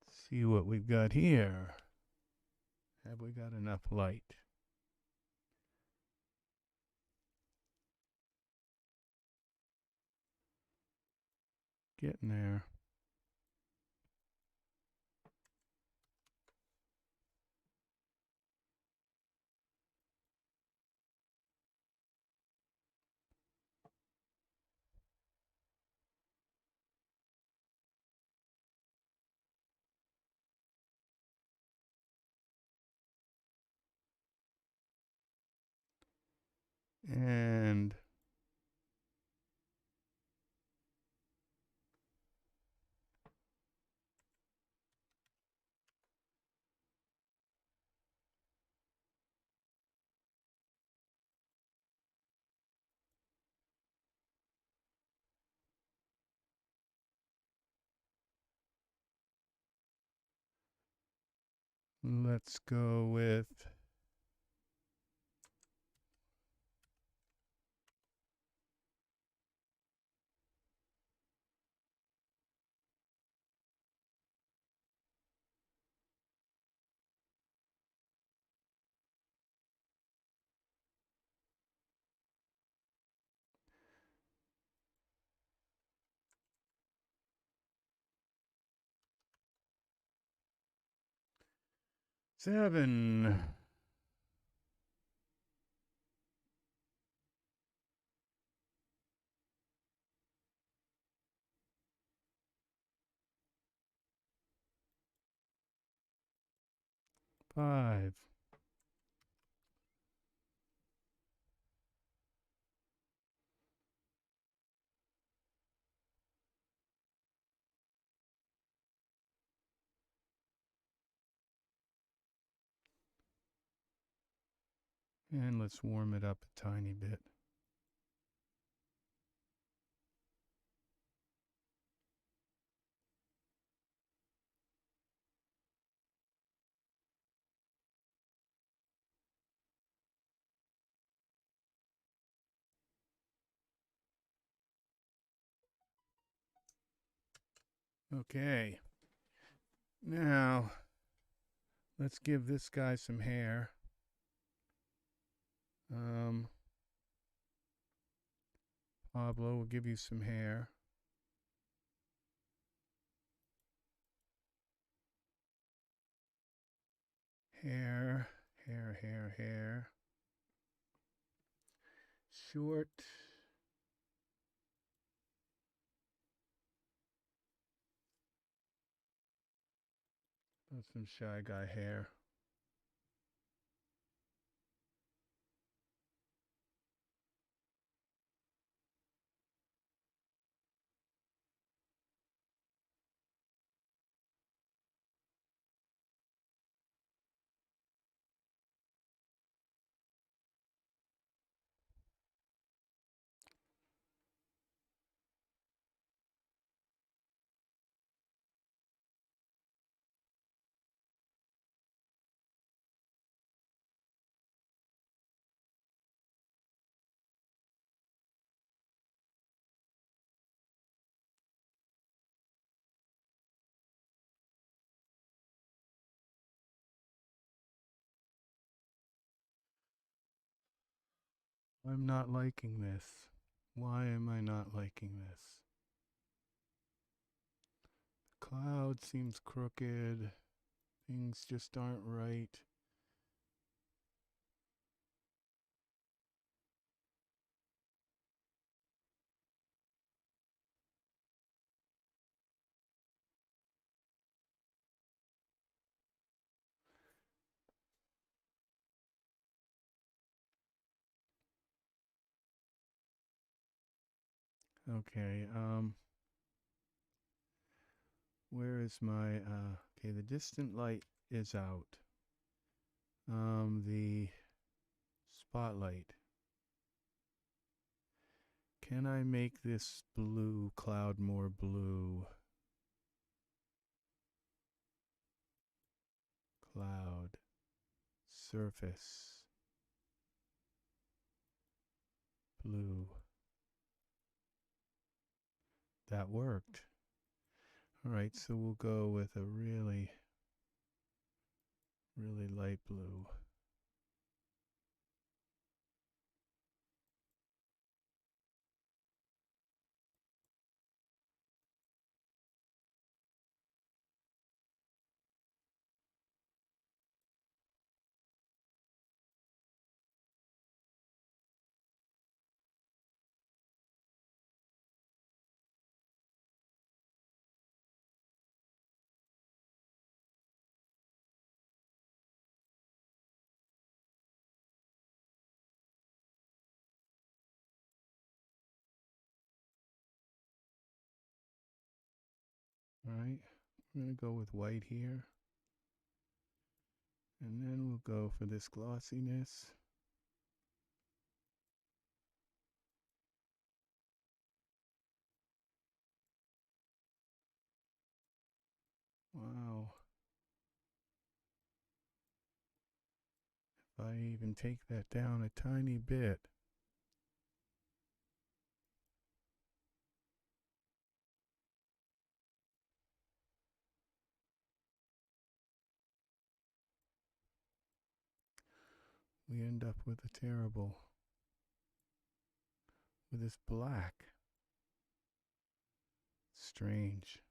Let's see what we've got here. Have we got enough light? Getting there. And let's go with seven. Five. And let's warm it up a tiny bit. Okay. Now, let's give this guy some hair. Pablo will give you some hair. Hair, hair, hair, hair. Short. That's some Shy Guy hair. I'm not liking this. Why am I not liking this? The cloud seems crooked. Things just aren't right. Okay, where is my, okay, the distant light is out. The spotlight. Can I make this blue cloud more blue? Cloud. Surface. Blue. That worked. Alright, so we'll go with a really, really light blue. Alright, we're going to go with white here. And then we'll go for this glossiness. Wow. If I even take that down a tiny bit. We end up with a terrible, with this black. Strange.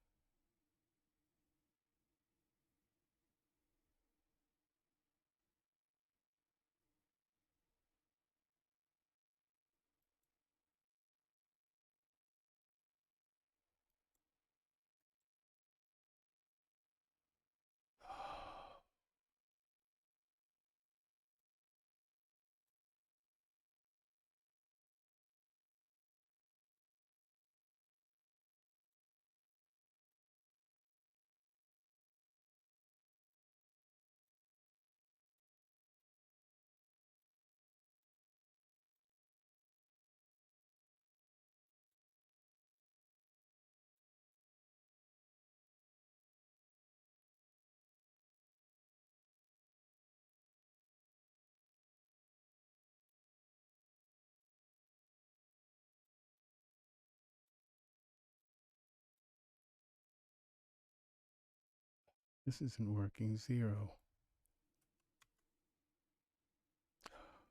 This isn't working. 0.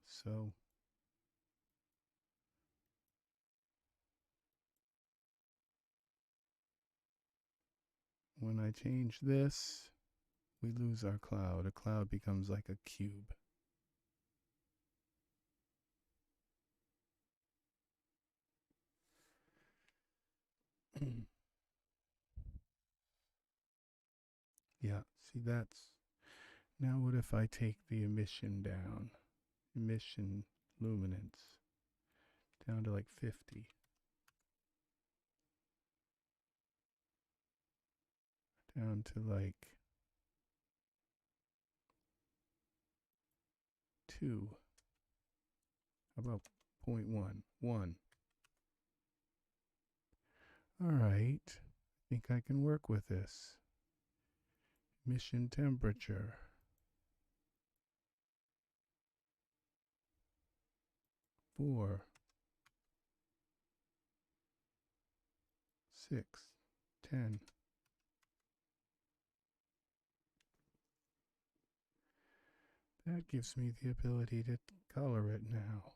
So when I change this, we lose our cloud. A cloud becomes like a cube. Yeah, see that's, now what if I take the emission down? Emission luminance down to like 50. Down to like 2. How about 0.1? 1. Alright, I think I can work with this. Emission temperature. 4. 6. 10. That gives me the ability to color it now.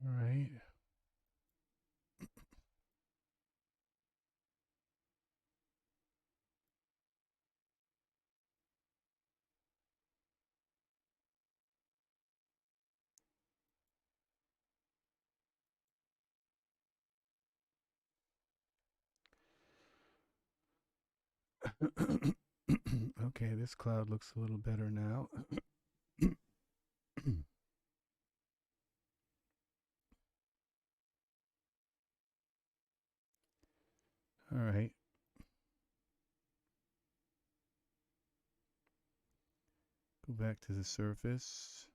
All right. Okay, this cloud looks a little better now. All right. Go back to the surface.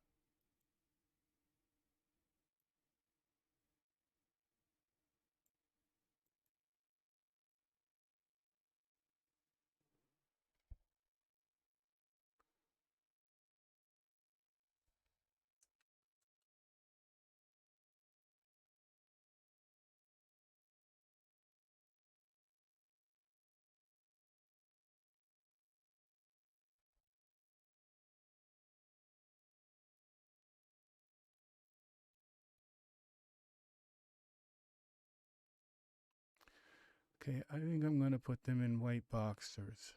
Okay, I think I'm going to put them in white boxers.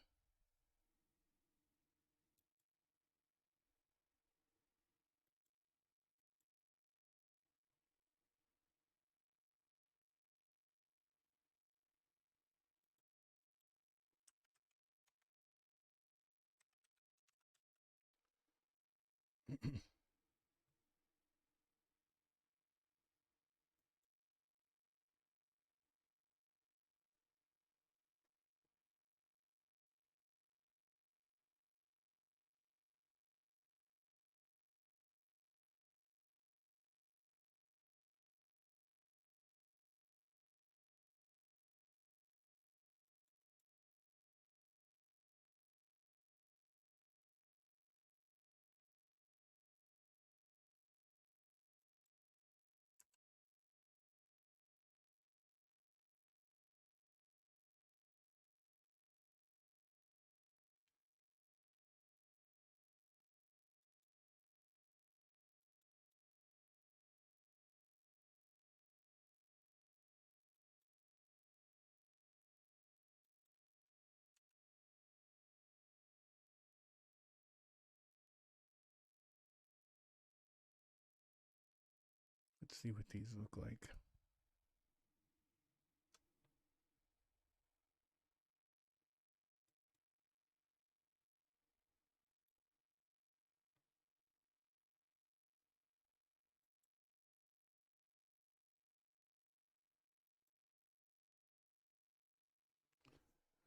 Let's see what these look like.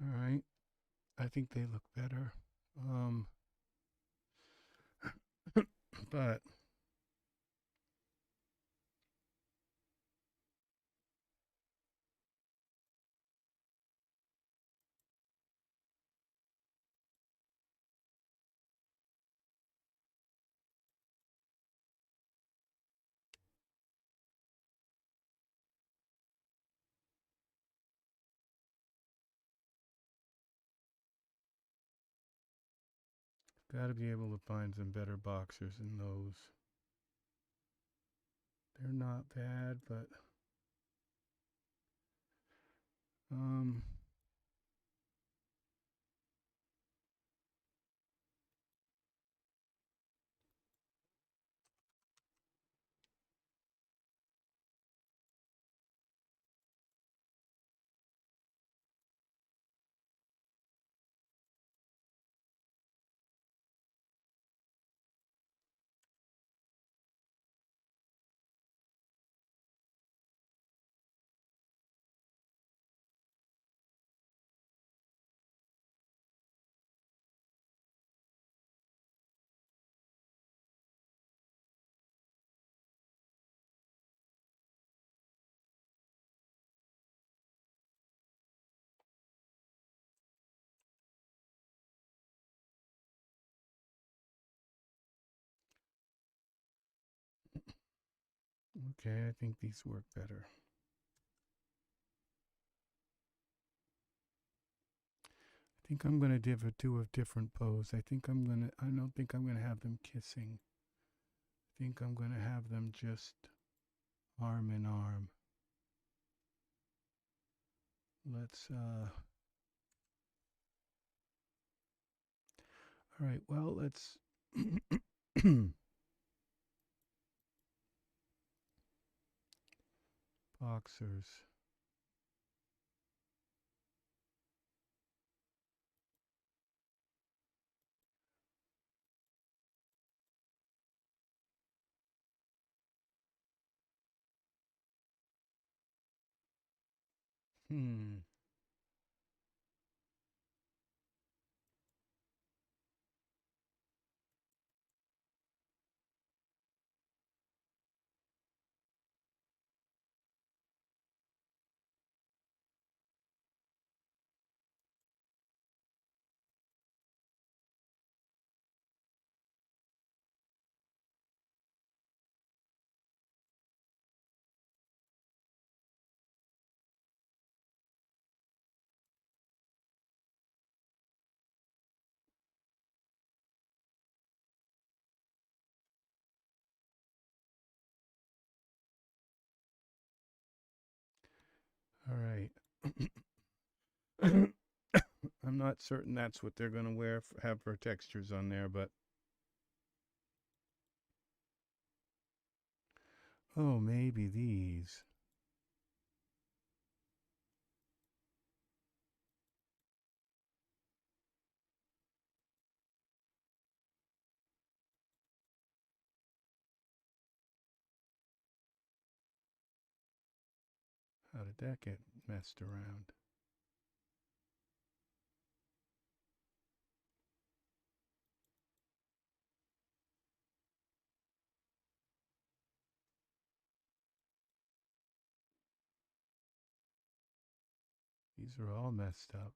All right. I think they look better. But got to be able to find some better boxers than those. They're not bad, but um okay, I think these work better. I think I'm going to do a different pose. I don't think I'm going to have them kissing. I think I'm going to have them just arm in arm. Let's, all right, well, let's, boxers. All right. I'm not certain that's what they're going to wear, have for textures on there, but. Oh, maybe these. How did that get messed around? These are all messed up.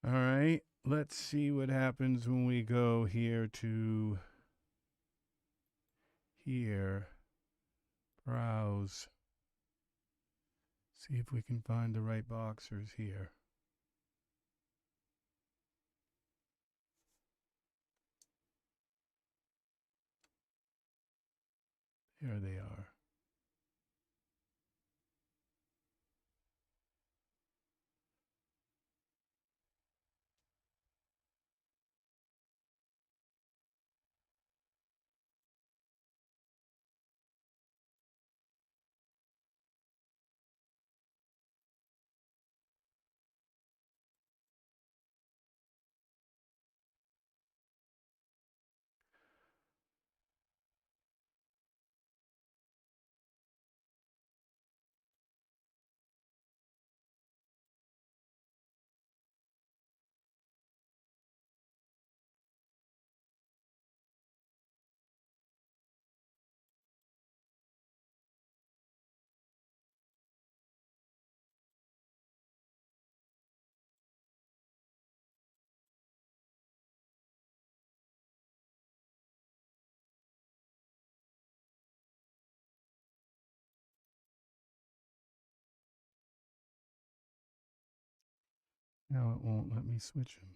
All right, let's see what happens when we go here to here, browse. See if we can find the right boxers here. There they are. Now it won't let me switch them.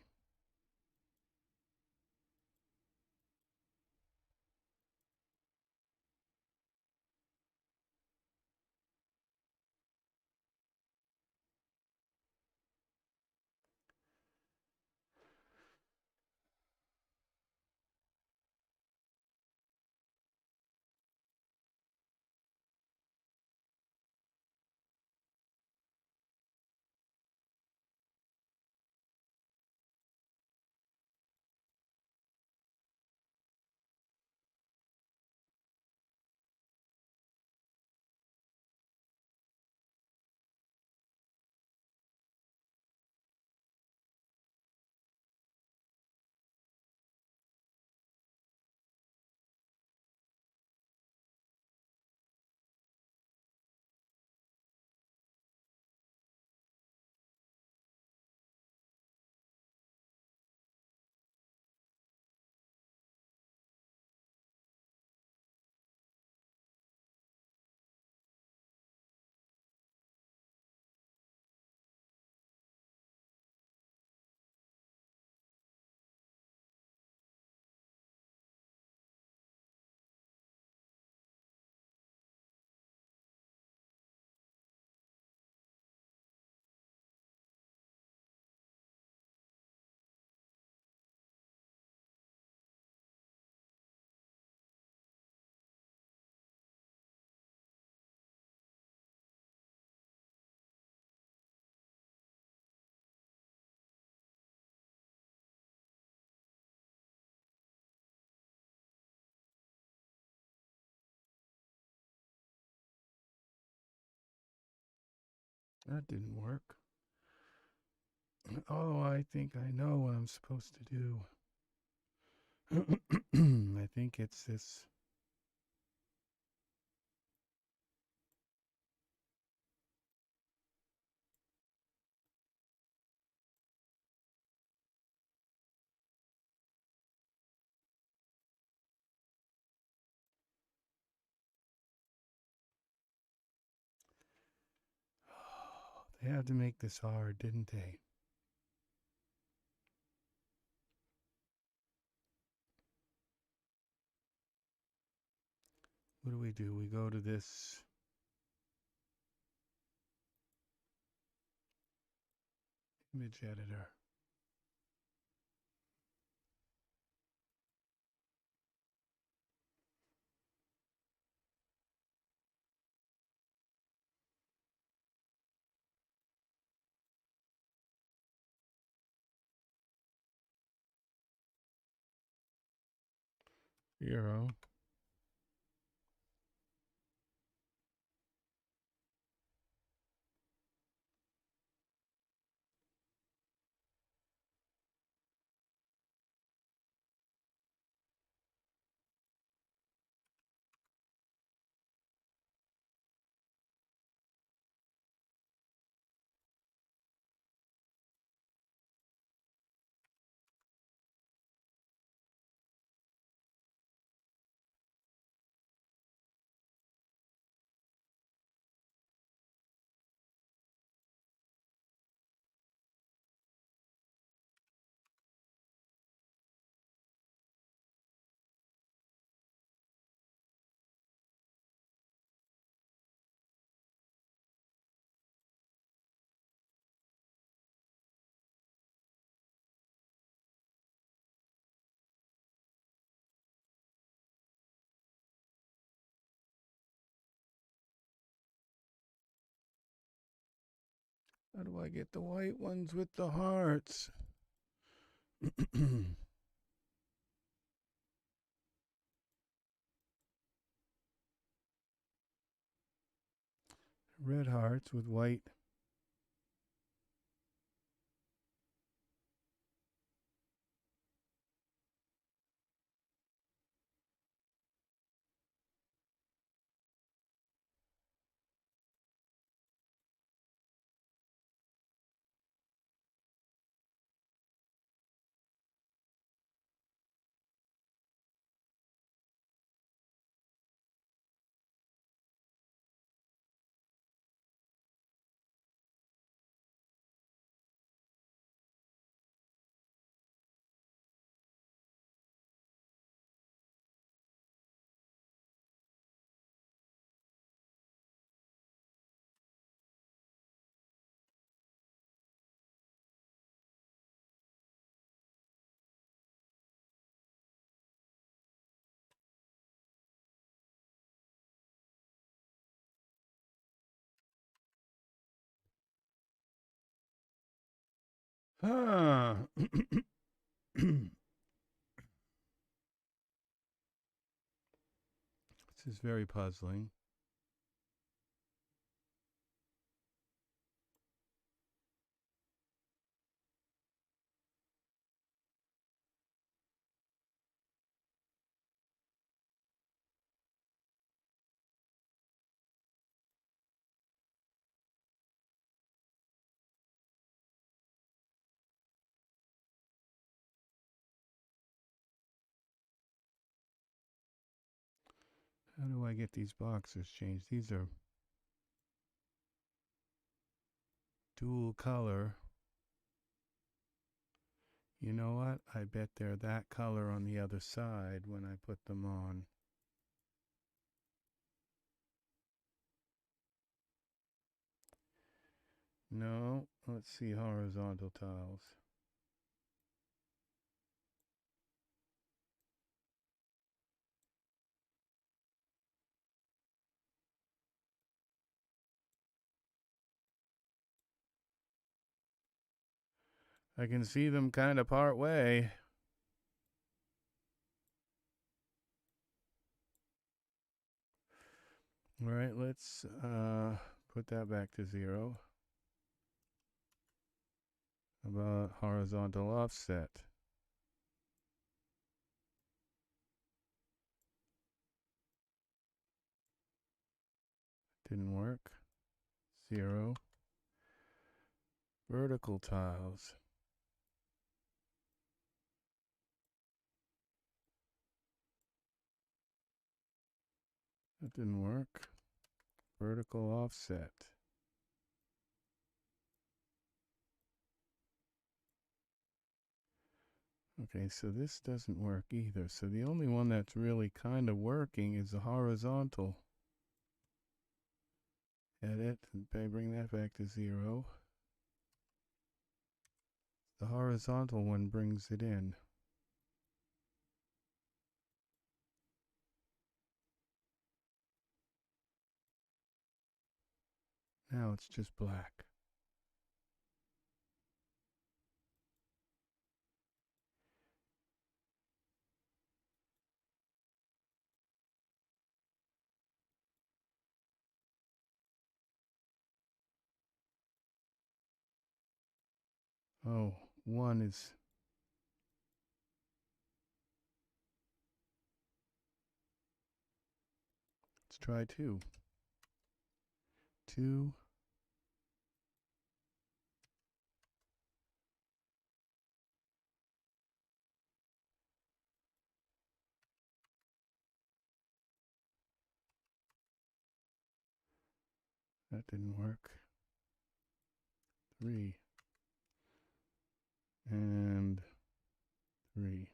That didn't work. Oh, I think I know what I'm supposed to do. I think it's this. They had to make this hard, didn't they? What do? We go to this image editor. Zero. How do I get the white ones with the hearts? Red hearts with white. Ah. This is very puzzling. How do I get these boxes changed? These are dual color. You know what? I bet they're that color on the other side when I put them on. No, let's see horizontal tiles. I can see them kind of part way. All right, let's put that back to 0. about horizontal offset. Didn't work. 0. Vertical tiles. That didn't work. Vertical offset. Okay, so this doesn't work either. So the only one that's really kind of working is the horizontal. Edit, and bring that back to 0. The horizontal one brings it in. Now it's just black. Oh, 1 is... Let's try 2. 2. That didn't work. 3. And 3.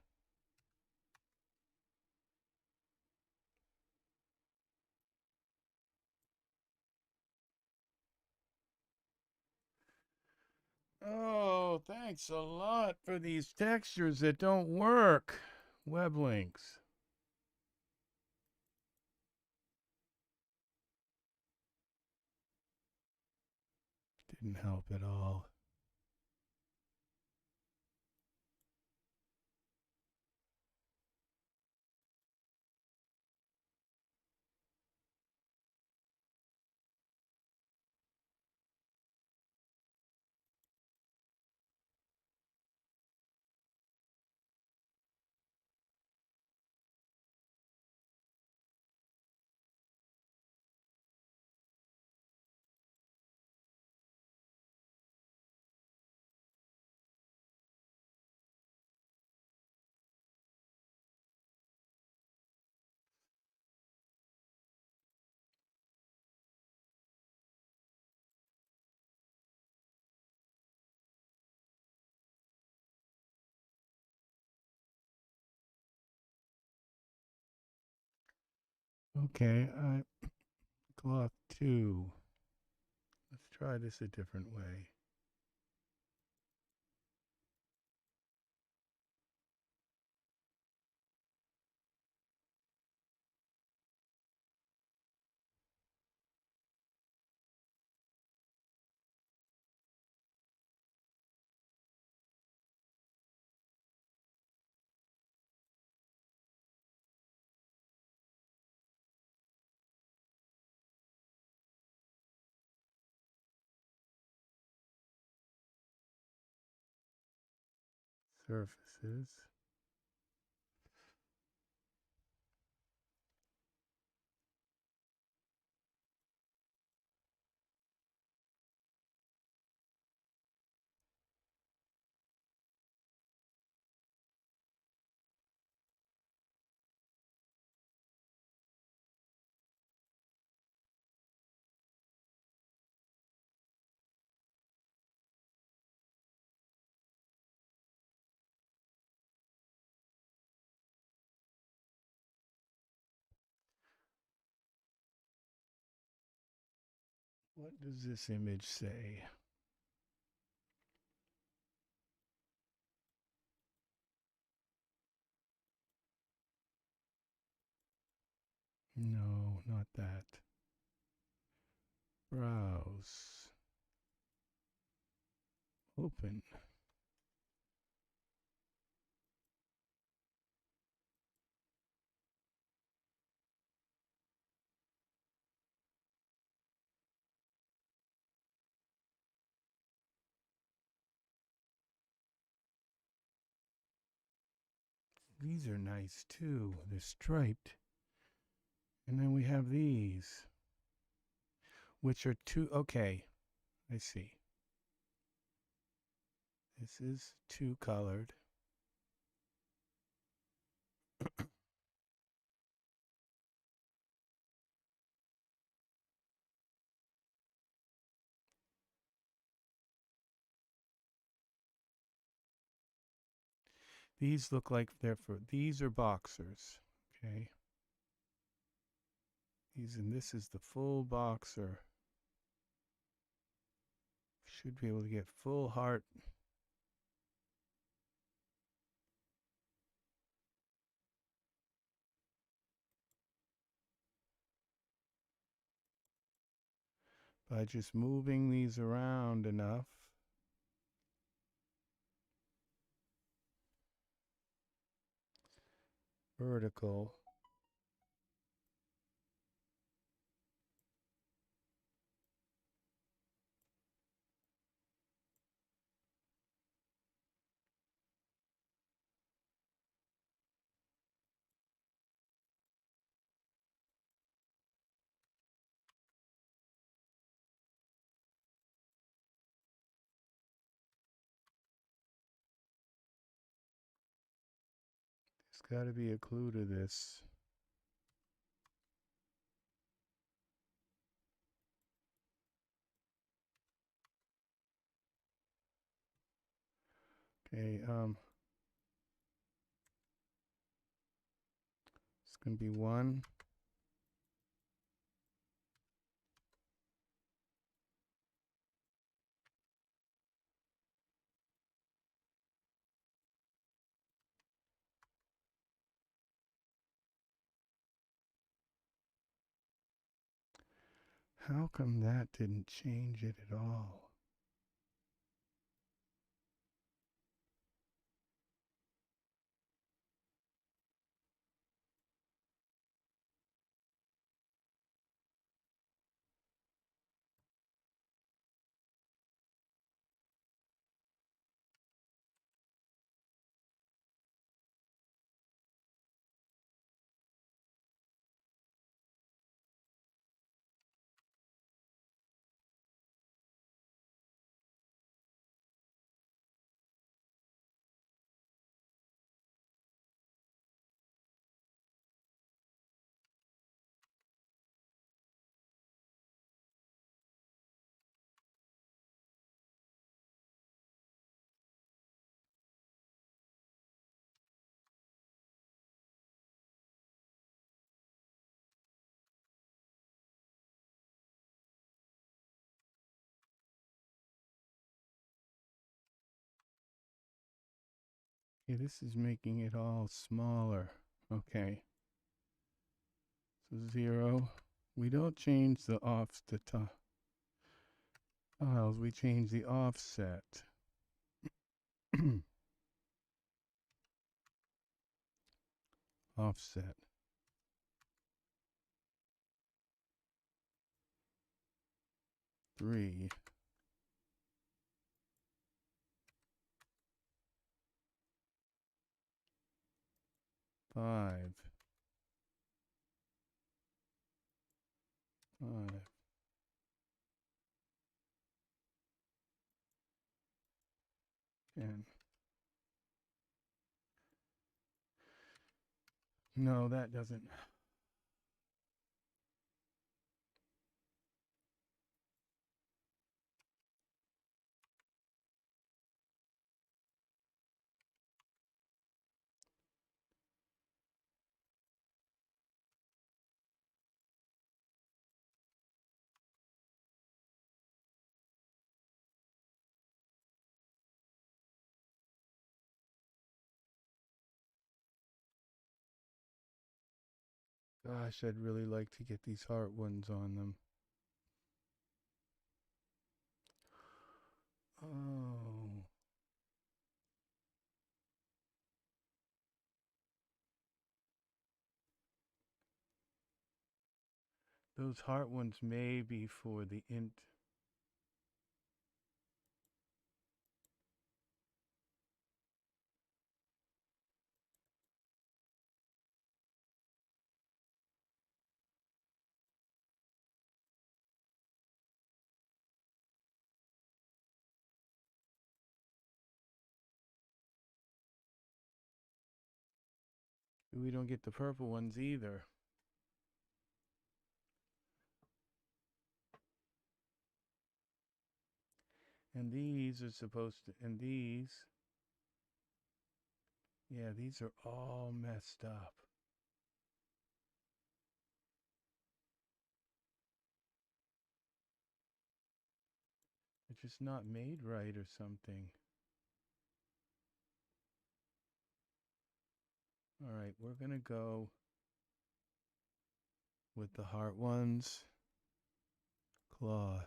Oh, thanks a lot for these textures that don't work. Web links. Didn't help at all. Okay, cloth 2. Let's try this a different way. Surfaces. What does this image say? No, not that. Browse. Open. These are nice too. They're striped. And then we have these, which are two. Okay, I see. This is two colored. These look like they're for, these are boxers. Okay. And this is the full boxer. Should be able to get full heart. By just moving these around enough. Vertical. There's got to be a clue to this. Okay, it's going to be one. How come that didn't change it at all? Okay, this is making it all smaller. Okay. So 0. We don't change the off the top files, we change the offset. Offset. Three. Five. 10. No, that doesn't. Gosh, I'd really like to get these heart ones on them. Oh. Those heart ones may be for the int. We don't get the purple ones either. And these are supposed to, and these, yeah, these are all messed up. It's just not made right or something. All right, we're going to go with the heart ones. Cloth.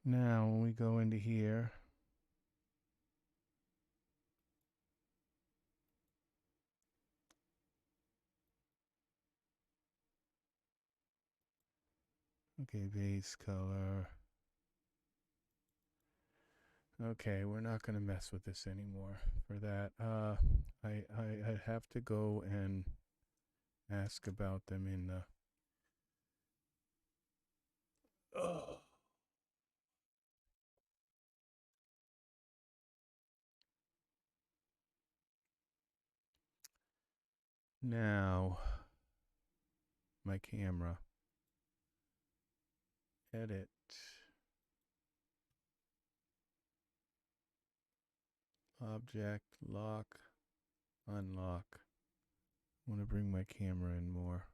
Now, when we go into here, okay, base color. Okay, we're not going to mess with this anymore. For that, I have to go and ask about them in the. Oh. Now, my camera. Edit. Object, lock, unlock. I want to bring my camera in more.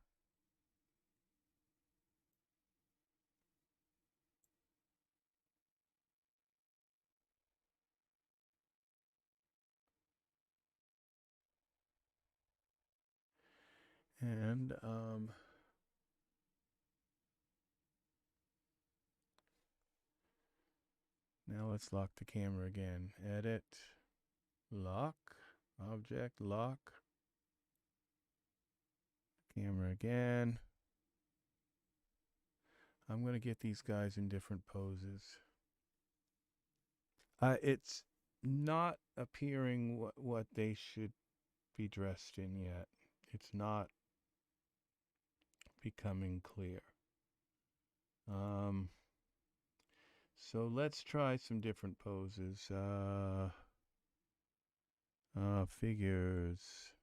And now let's lock the camera again. Edit, lock, object, lock. Camera again. I'm going to get these guys in different poses. It's not appearing what they should be dressed in yet. It's not becoming clear. So let's try some different poses. Figures.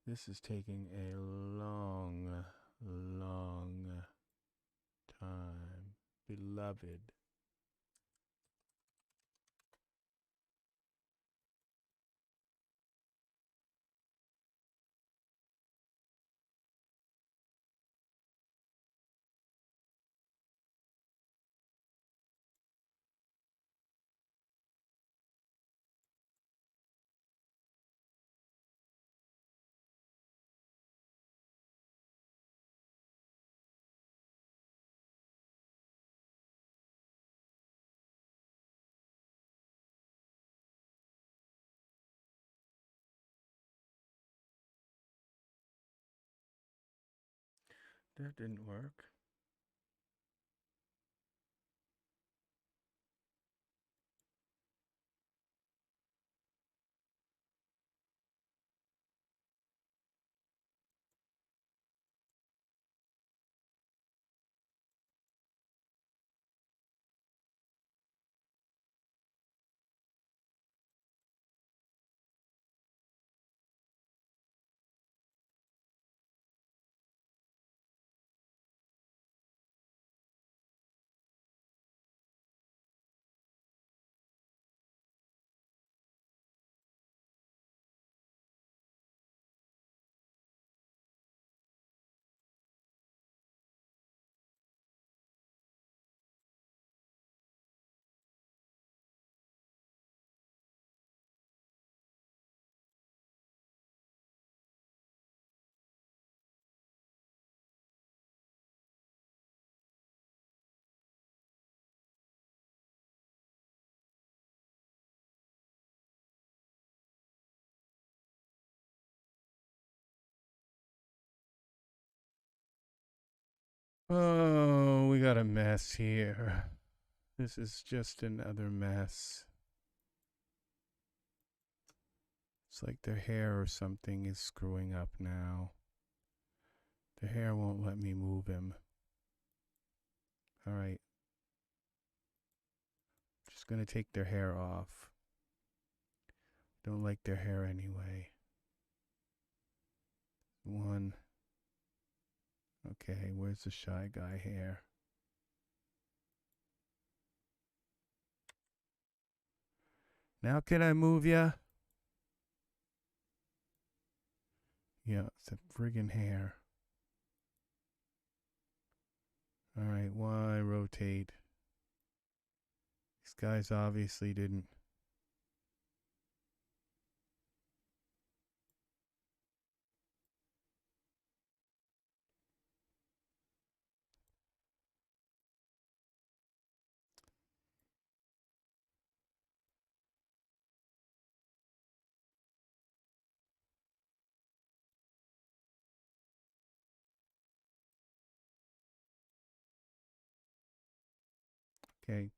This is taking a long time. Beloved. That didn't work. Oh, we got a mess here. This is just another mess. It's like their hair or something is screwing up now. The hair won't let me move him. All right. Just going to take their hair off. Don't like their hair anyway. One. Okay, where's the shy guy hair? Now can I move ya? Yeah, it's a friggin' hair. All right, Y, rotate. These guys obviously didn't. Okay,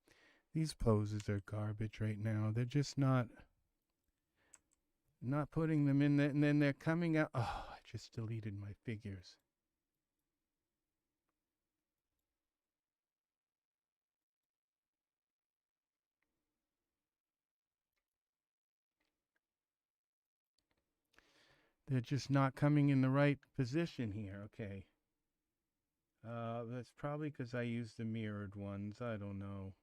these poses are garbage right now. They're just not putting them in there, and then they're coming out. Oh, I just deleted my figures. They're just not coming in the right position here. Okay. That's probably because I used the mirrored ones. I don't know.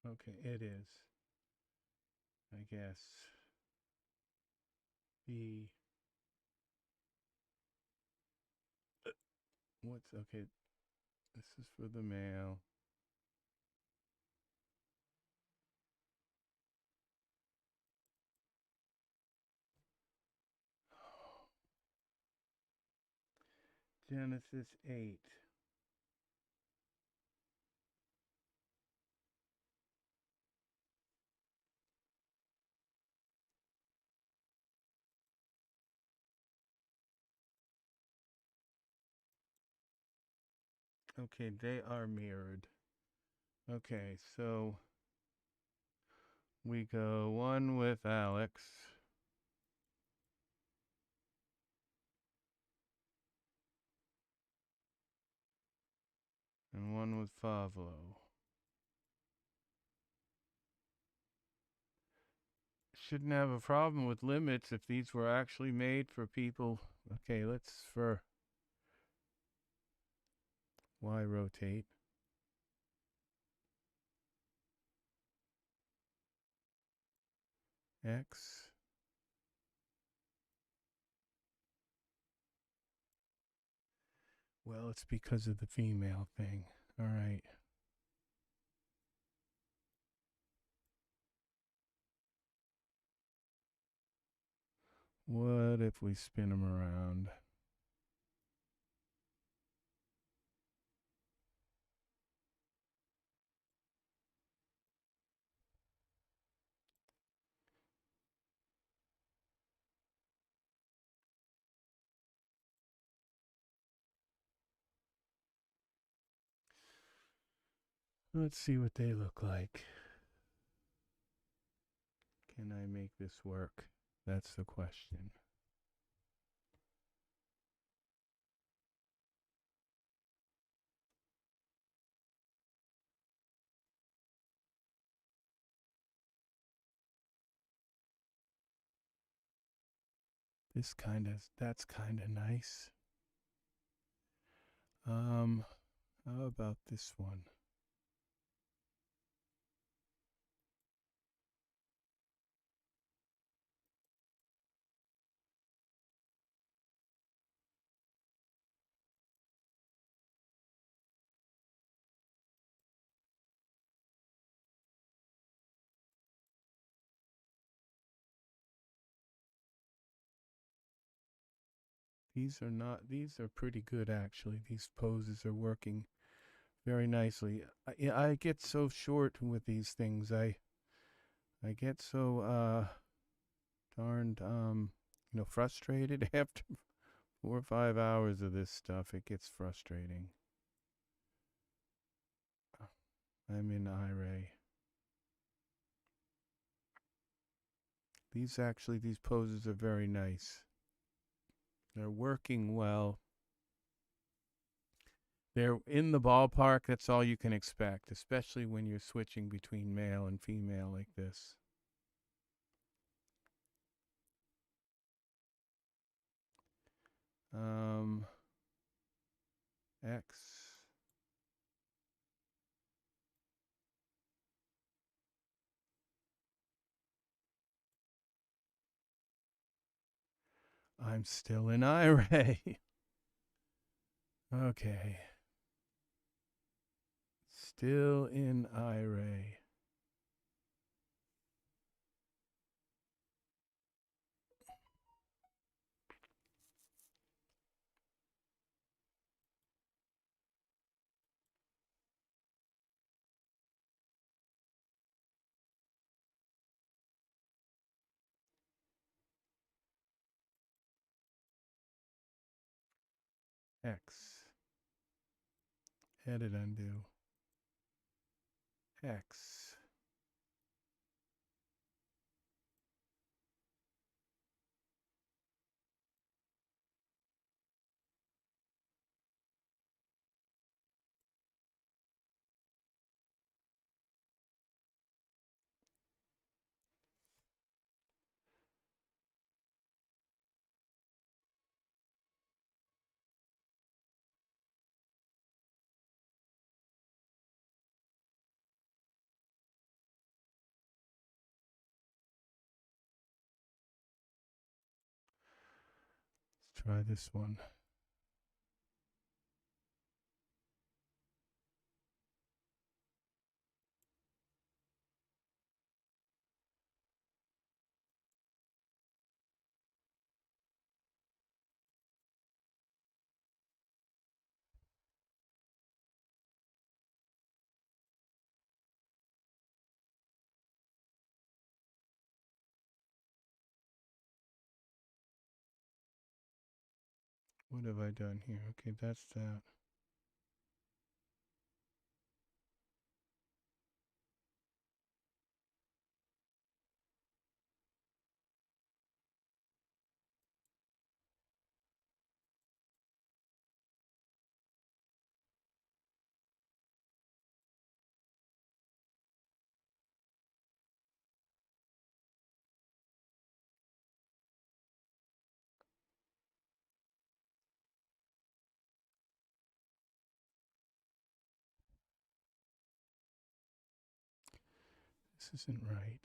Okay, it is. I guess. What's okay? This is for the male. Genesis 8. Okay, they are mirrored. Okay, so we go one with Alex. And one with Pablo. Shouldn't have a problem with limits if these were actually made for people. Okay, let's for Y rotate. X. Well, it's because of the female thing. All right. What if we spin them around? Let's see what they look like. Can I make this work? That's the question. That's kind of nice. How about this one? These are pretty good actually. These poses are working very nicely. I get so short with these things. I get so darned frustrated after 4 or 5 hours of this stuff. It gets frustrating. I'm in Iray. These poses are very nice. They're working well. They're in the ballpark. That's all you can expect, especially when you're switching between male and female like this. X. I'm still in Iray. Okay. Still in Iray. X. Edit undo. X. Let's try this one. What have I done here? Okay, that's that. This isn't right.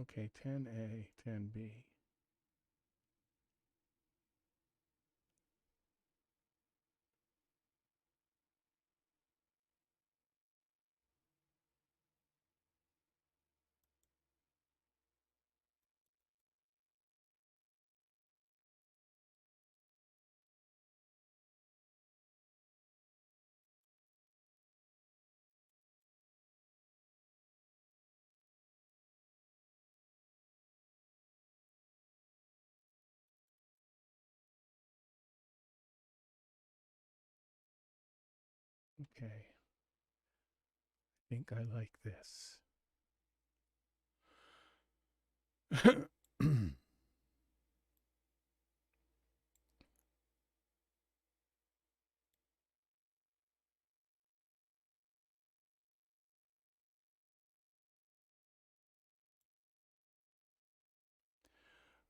Okay, 10A, 10B. Okay. I think I like this.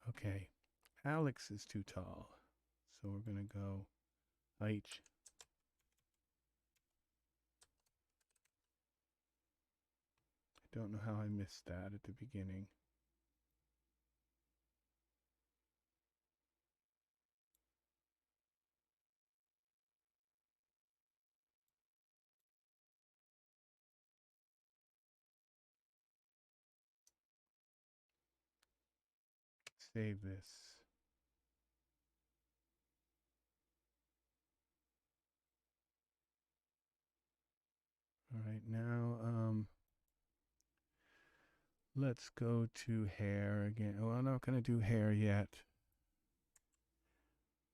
Okay. Alex is too tall. So we're going to go height. I don't know how I missed that at the beginning. save this. All right, now let's go to hair again. Oh, I'm not going to do hair yet.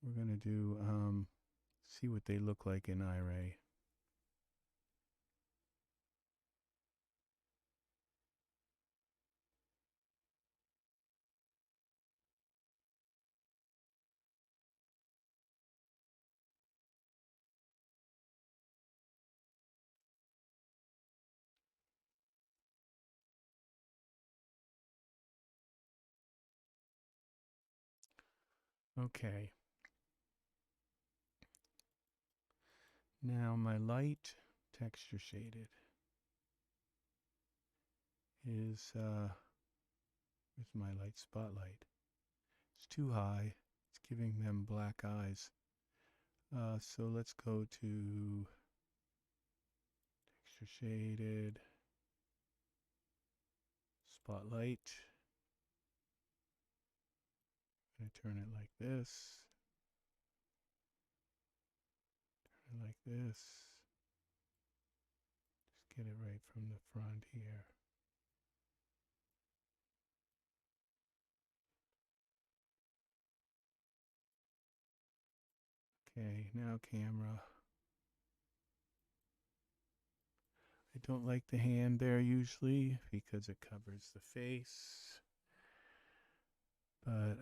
We're going to do see what they look like in Iray. Okay. Now my light texture shaded is where's my light spotlight? It's too high. It's giving them black eyes. So let's go to texture shaded spotlight. I'm gonna turn it like this. Turn it like this. Just get it right from the front here. Okay, now camera. I don't like the hand there usually because it covers the face. But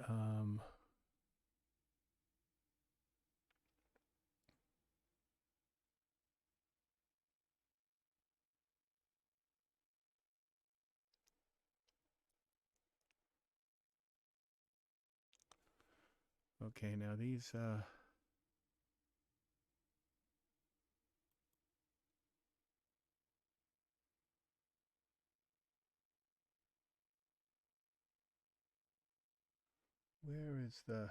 okay, now these where is the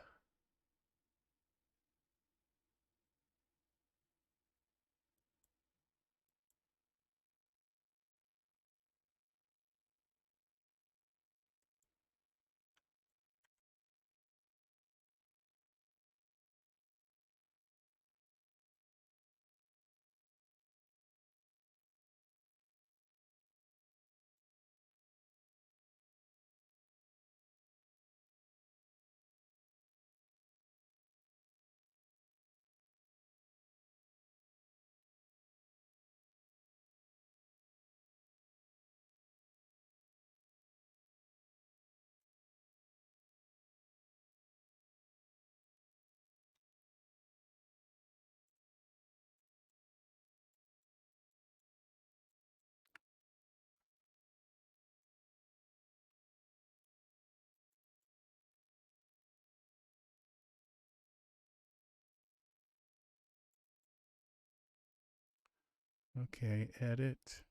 okay, edit.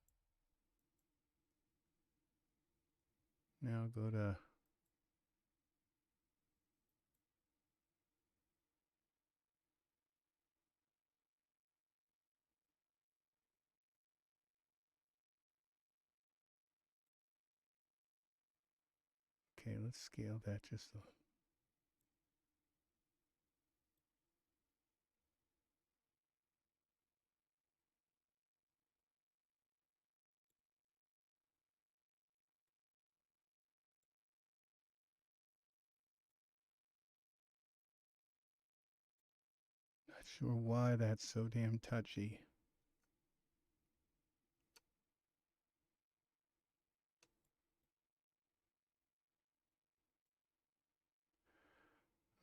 Now go to okay, let's scale that just a not sure why that's so damn touchy.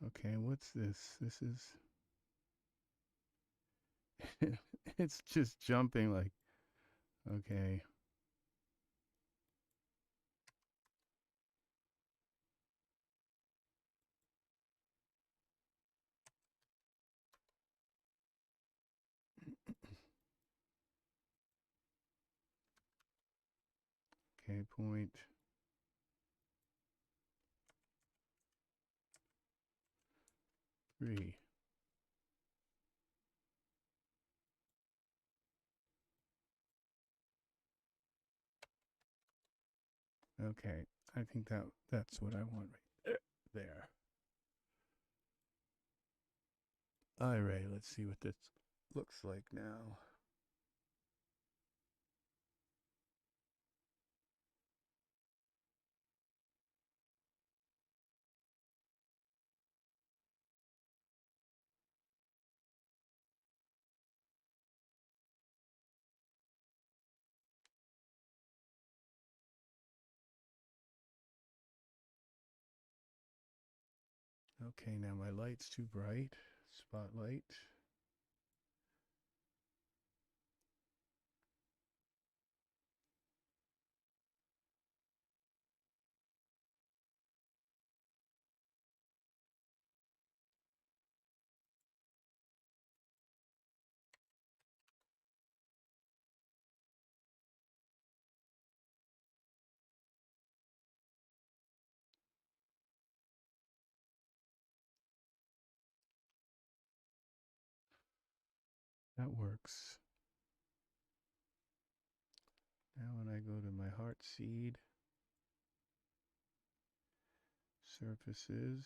Okay, what's this? This is it's just jumping like okay. Okay, point. Three. Okay, I think that's what I want right there. There. Iray, let's see what this looks like now. Okay, now my light's too bright. Spotlight. That works. Now when I go to my heart seed, surfaces,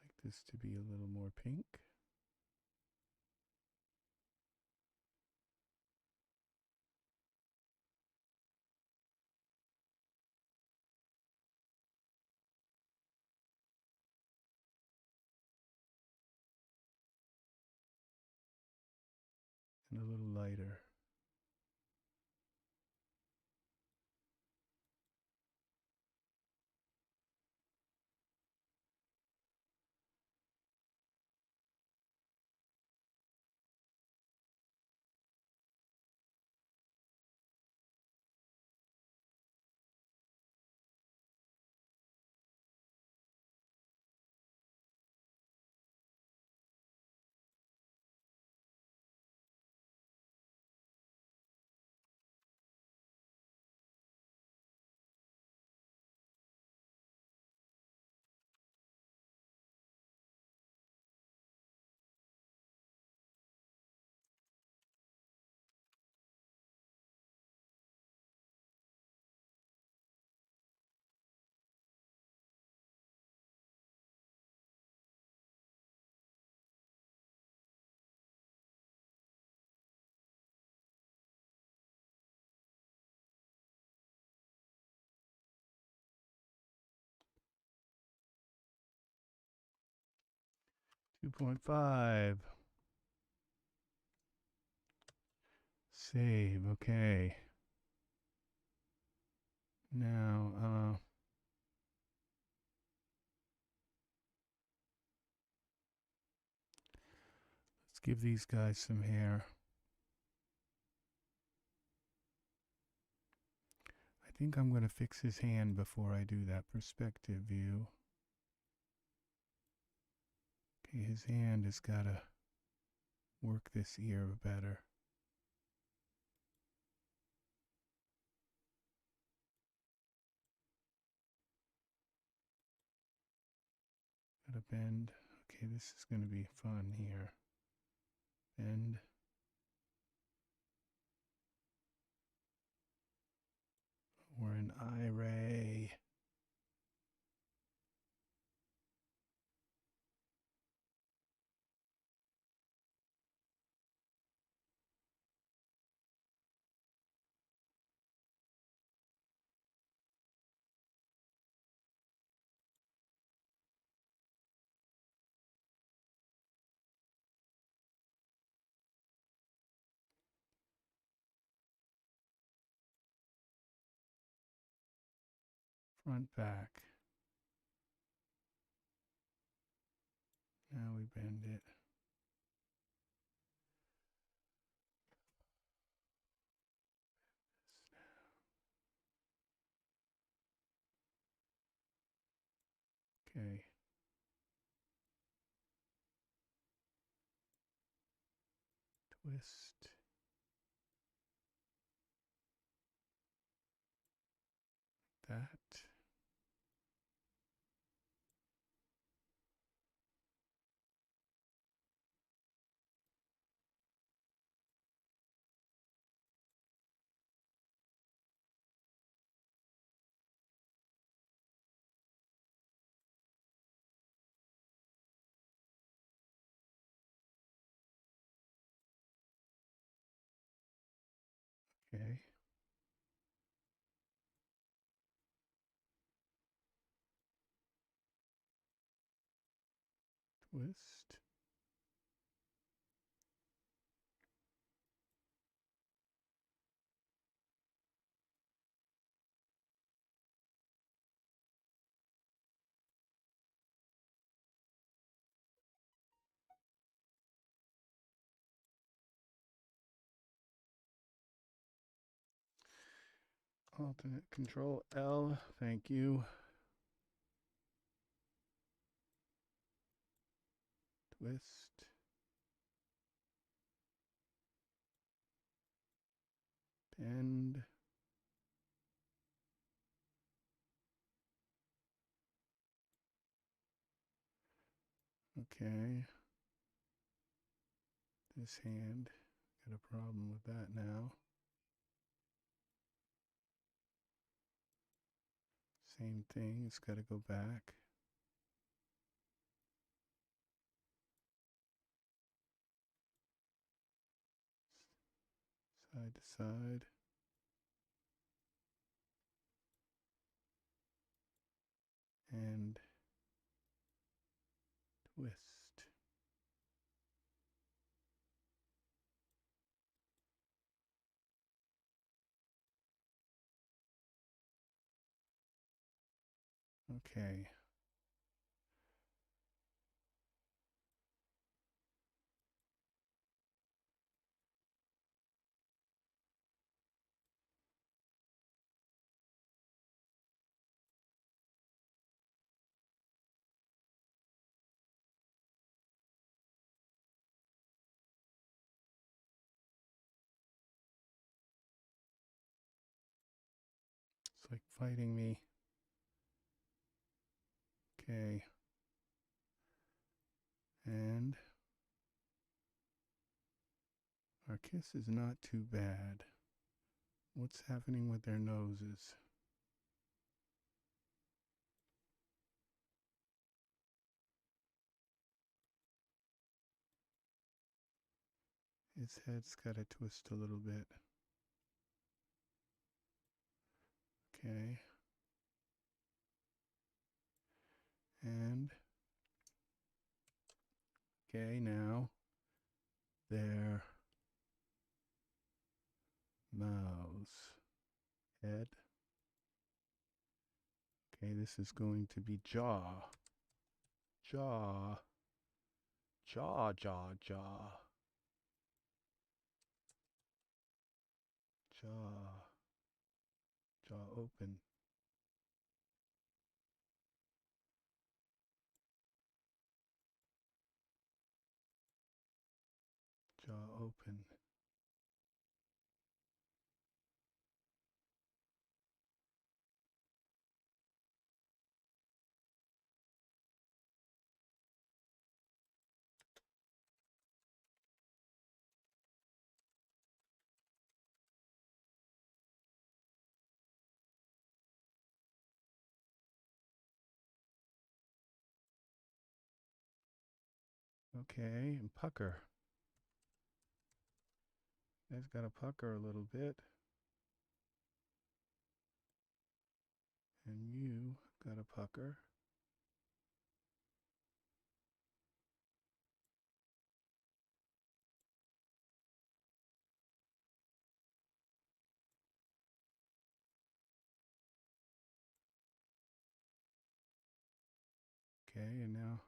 like this to be a little more pink. And a little lighter. .5. Save. Okay. Now, let's give these guys some hair. I think I'm going to fix his hand before I do that perspective view. Okay, his hand has got to work this ear better. Got to bend. Okay, this is going to be fun here. Bend. We're in Iray. Front, back. Now we bend it. Okay. Twist. That. Okay. Twist. Alternate control L, thank you. Twist. Bend. Okay. This hand, got a problem with that now. Same thing, it's got to go back. Side to side. And twist. Okay. It's like fighting me. Okay. And our kiss is not too bad. What's happening with their noses? His head's got to twist a little bit. Okay. And okay, now their mouths, head. Okay, this is going to be jaw. Jaw. Jaw, jaw, jaw. Jaw. Jaw open. Jaw open. Okay, and pucker. Guys got to pucker a little bit. And you got a pucker. Okay, and now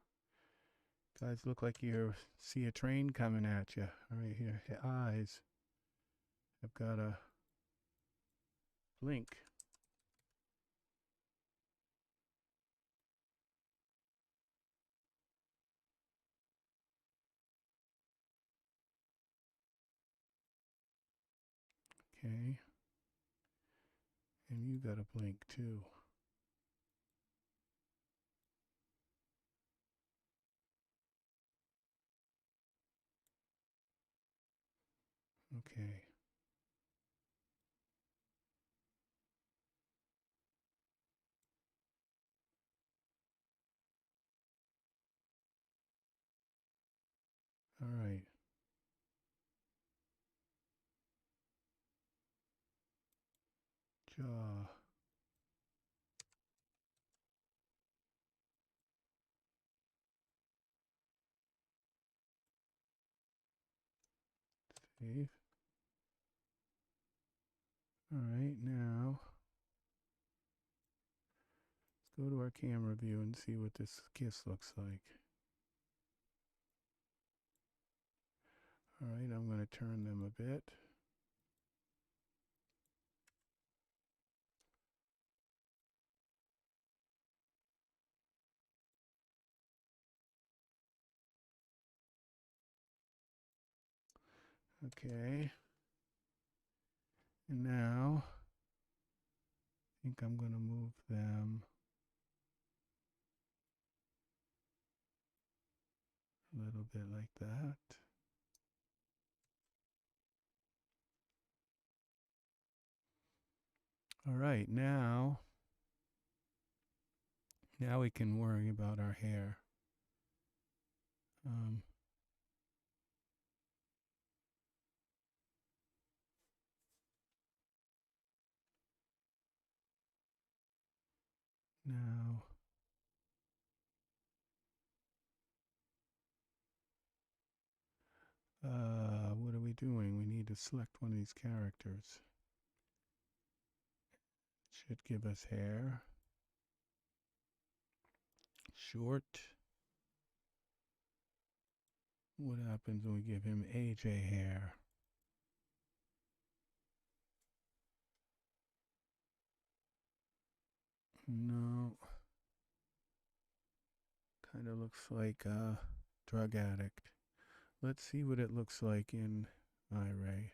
guys look like you see a train coming at you. Right here, your eyes have got a blink. Okay. And you got a blink too. Okay. All right. jaw. Save. All right, now let's go to our camera view and see what this kiss looks like. All right, I'm going to turn them a bit. Okay. And now I think I'm going to move them a little bit like that. All right, now we can worry about our hair. Now, what are we doing? We need to select one of these characters. Should give us hair. Short. What happens when we give him AJ hair? No. Kind of looks like a drug addict. Let's see what it looks like in Iray.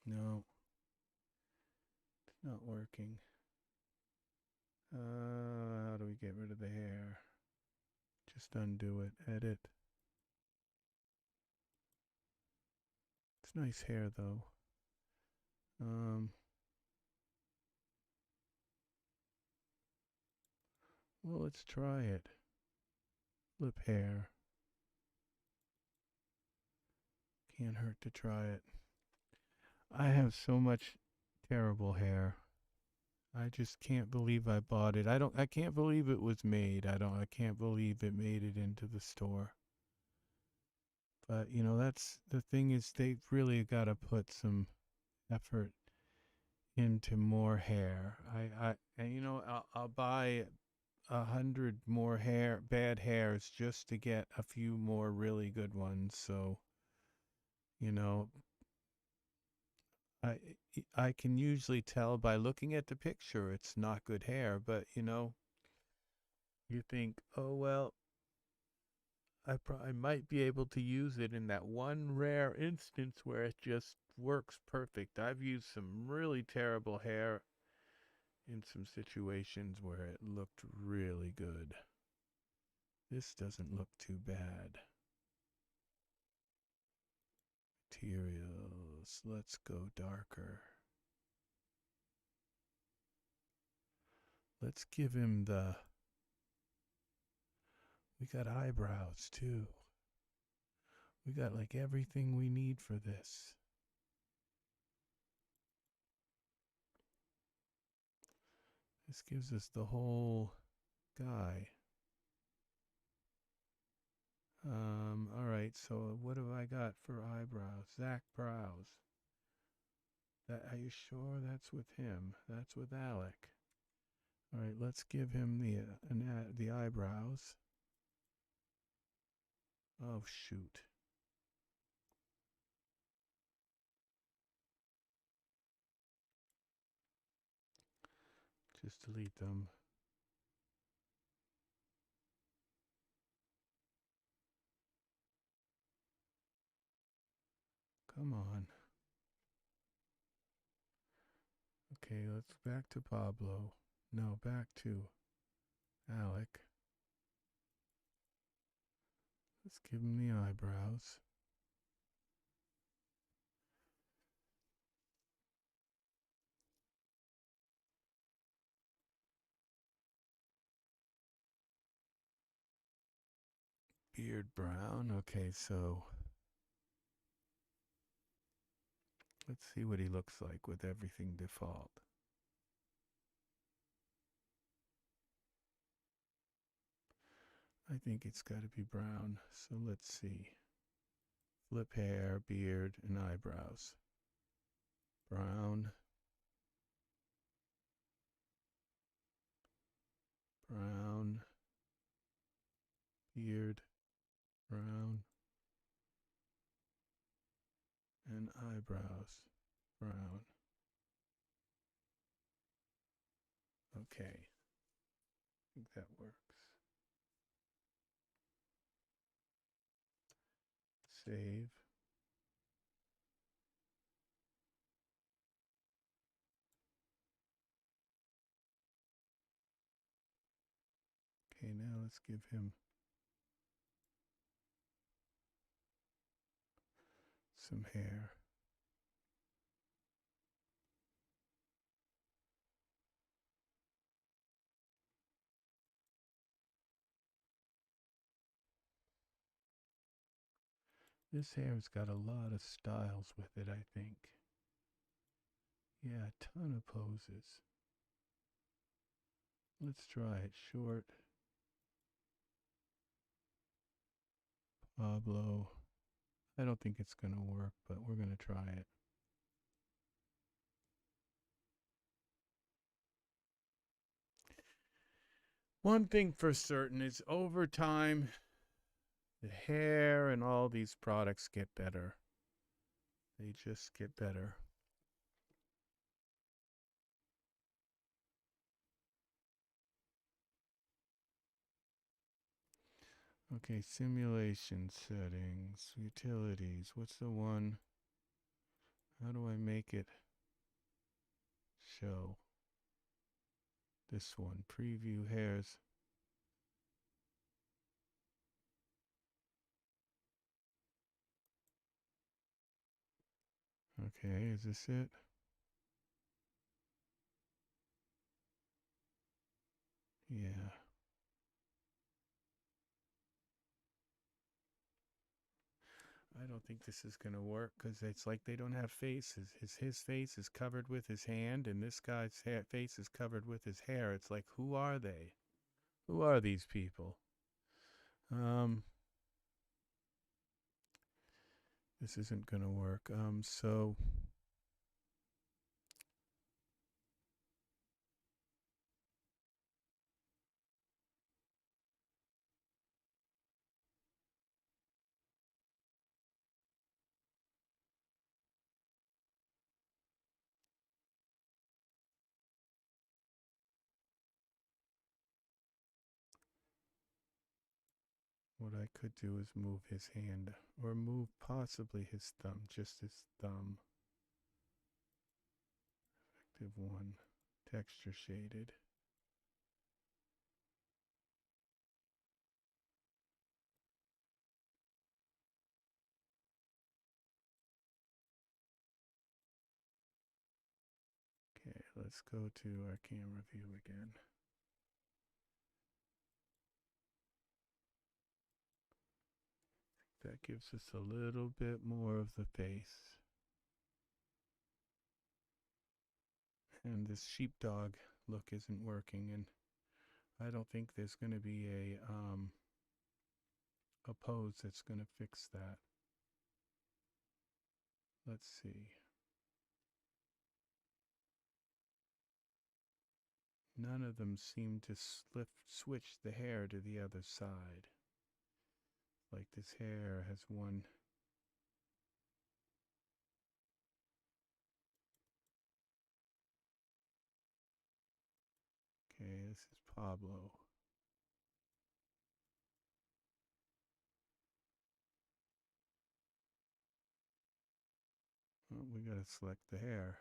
No, it's not working. How do we get rid of the hair? Just undo it. Edit. It's nice hair though. Well, let's try it. Lip hair. Can't hurt to try it. I have so much terrible hair. I just can't believe I bought it. I can't believe it was made. I can't believe it made it into the store. But, you know, that's the thing is they've really got to put some effort into more hair. And you know, I'll buy 100 more bad hairs just to get a few more really good ones. So, you know, I can usually tell by looking at the picture it's not good hair, but you know, you think, oh well, I might be able to use it in that one rare instance where it just works perfect. I've used some really terrible hair in some situations where it looked really good. This doesn't look too bad. Materials, let's go darker. Let's give him we got eyebrows too. We got like everything we need for this. This gives us the whole guy. All right, so what have I got for eyebrows? Zach Brows. Are you sure that's with him? That's with Alec. All right, let's give him the eyebrows. Oh, shoot. Just delete them. Come on. Okay, let's back to Pablo. No, back to Alec. Let's give him the eyebrows. Beard brown. Okay, so let's see what he looks like with everything default. I think it's got to be brown. So let's see. Flip hair, beard, and eyebrows. Brown. Brown. Beard. Brown. And eyebrows. Brown. Okay. I think that works. Save. Okay, now let's give him some hair. This hair's got a lot of styles with it, I think. Yeah, a ton of poses. Let's try it. Short. Pablo. I don't think it's going to work, but we're going to try it. One thing for certain is over time, the hair and all these products get better. They just get better. Okay, simulation settings, utilities. What's the one? How do I make it show? This one, preview hairs. Okay, is this it? Yeah. I don't think this is going to work because it's like they don't have faces. His face is covered with his hand, and this guy's face is covered with his hair. It's like, who are they? Who are these people? This isn't going to work. So what I could do is move his hand, or move possibly his thumb, just his thumb. Effective 1, texture shaded. Okay, let's go to our camera view again. That gives us a little bit more of the face. And this sheepdog look isn't working, and I don't think there's going to be a pose that's going to fix that. Let's see. None of them seem to switch the hair to the other side. Like this hair has one. Okay, this is Pablo. Well, we got to select the hair.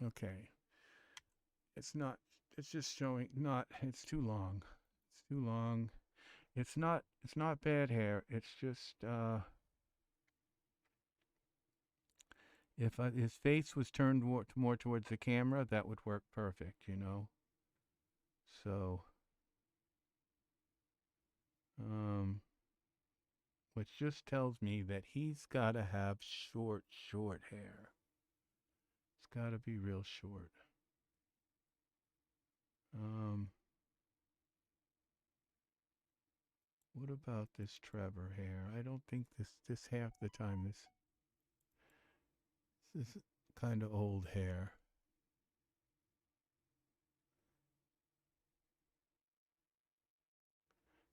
Okay. It's not, it's just showing, not, it's too long. It's too long. It's not bad hair. It's just, if his face was turned more towards the camera, that would work perfect, you know? So, which just tells me that he's got to have short hair. It's got to be real short. What about this Trevor hair? I don't think this half the time this is kind of old hair.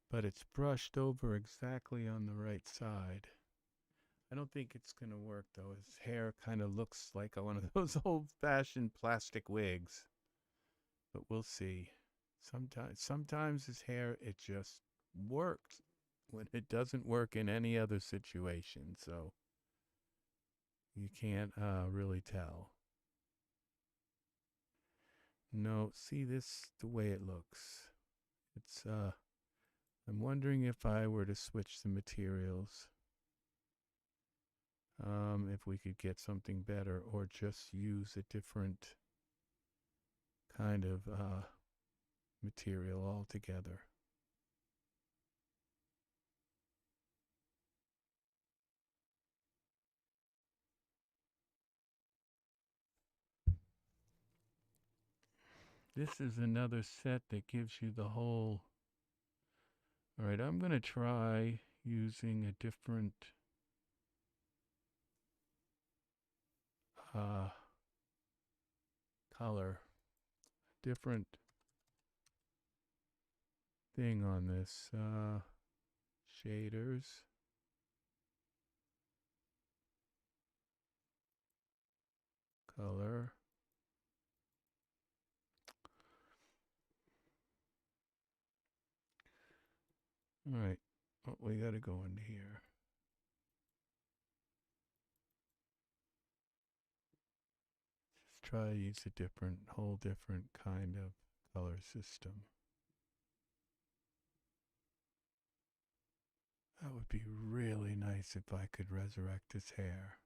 But it's brushed over exactly on the right side. I don't think it's going to work though. His hair kind of looks like one of those old-fashioned plastic wigs. But we'll see. Sometimes his hair, it just works when it doesn't work in any other situation. So you can't really tell. No, see this, the way it looks. It's, I'm wondering if I were to switch the materials. If we could get something better or just use a different kind of material altogether. This is another set that gives you the whole. All right, I'm going to try using a different color, different thing on this. Shaders. Color. All right, oh, we got to go into here. Just try to use a whole different kind of color system. That would be really nice if I could resurrect his hair.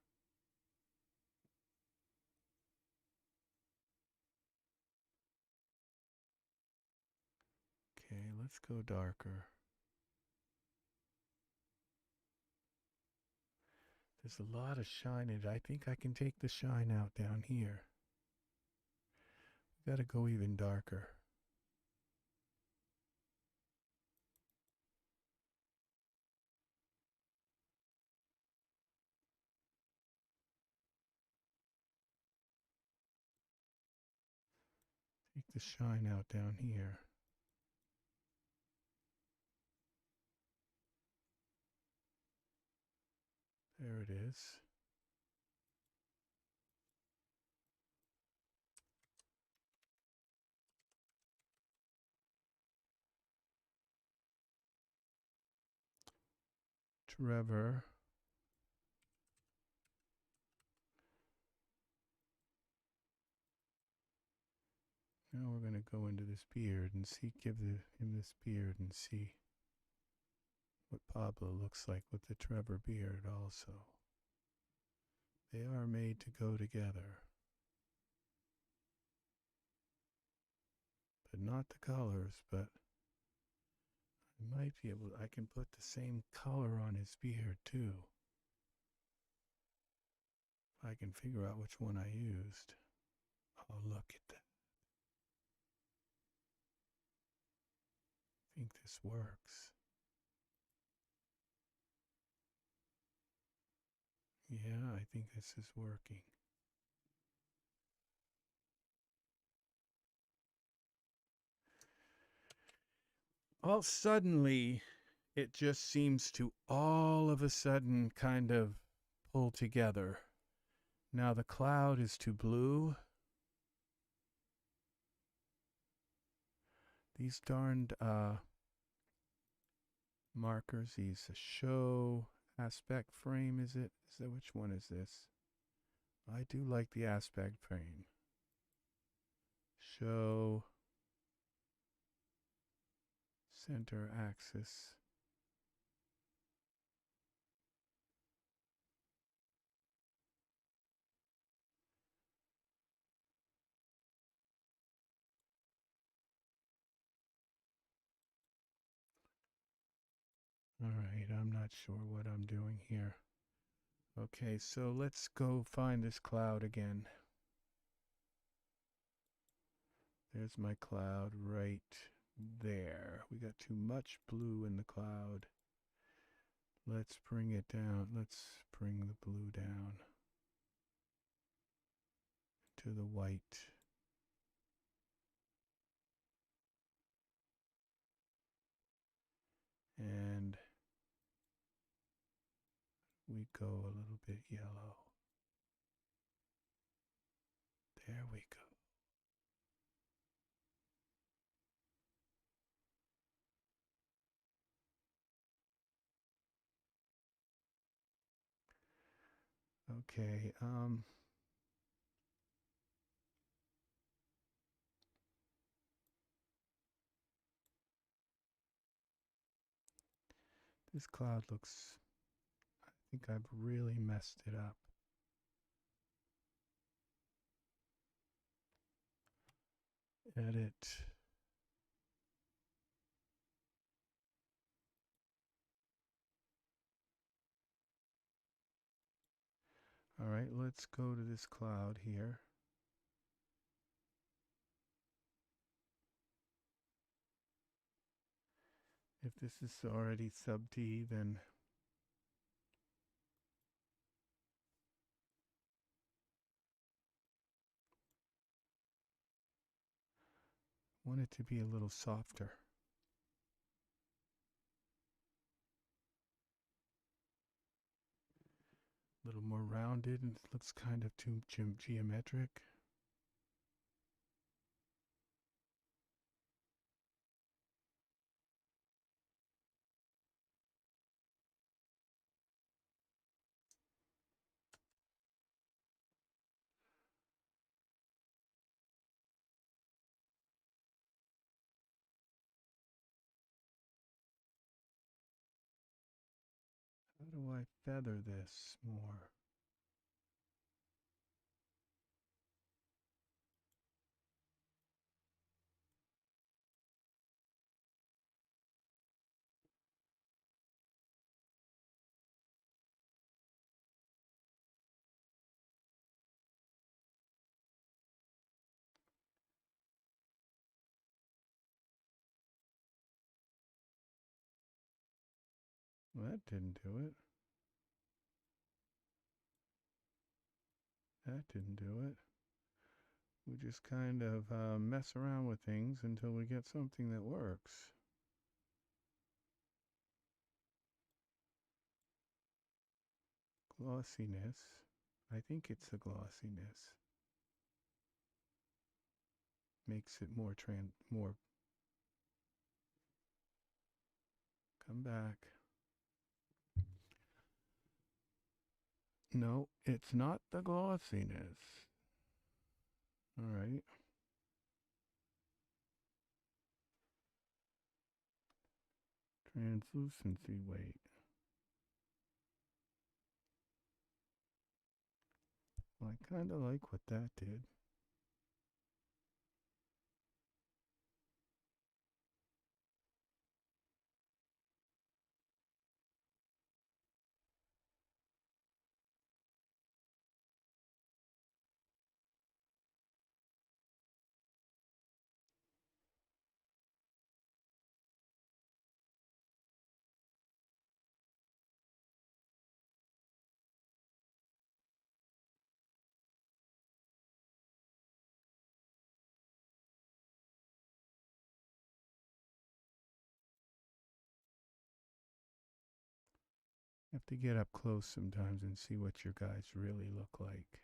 Okay, let's go darker. There's a lot of shine in it. I think I can take the shine out down here. We gotta go even darker. Take the shine out down here. There it is. Trevor. Now we're going to go into this beard and see, give him this beard and see what Pablo looks like with the Trevor beard also. They are made to go together. But not the colors, but I might be able, I can put the same color on his beard too. If I can figure out which one I used. Oh, look at that. I think this works. Yeah, I think this is working. Well, suddenly, it just seems to all of a sudden kind of pull together. Now the cloud is too blue. These darned markers, these show aspect frame, is it? Is that, which one is this? I do like the aspect frame. show center axis. All right, I'm not sure what I'm doing here. Okay, so let's go find this cloud again. There's my cloud right there. We got too much blue in the cloud. Let's bring it down. Let's bring the blue down to the white. And we go a little bit yellow. There we go. Okay, this cloud looks, I think I've really messed it up. Edit. All right, let's go to this cloud here. If this is already sub T, then I want it to be a little softer. A little more rounded, and it looks kind of too geometric. How do I feather this more? Well, that didn't do it. That didn't do it. We just kind of mess around with things until we get something that works. Glossiness. I think it's the glossiness. Makes it more come back. No, it's not the glossiness. All right. Translucency weight. Well, I kind of like what that did. You have to get up close sometimes and see what your guys really look like.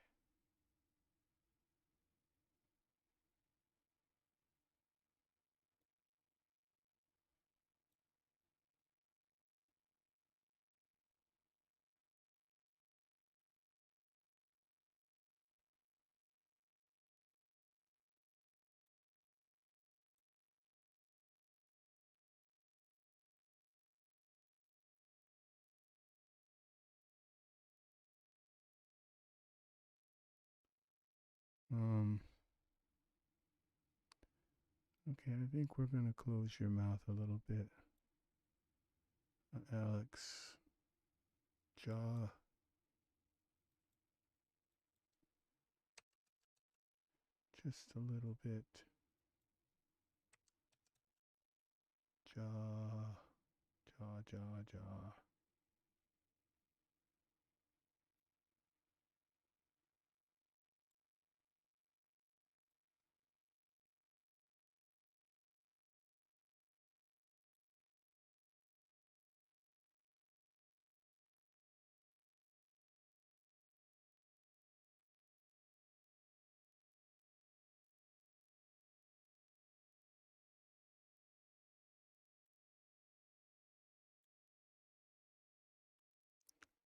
Okay, I think we're going to close your mouth a little bit. Alex, jaw. Just a little bit. Jaw, jaw, jaw, jaw.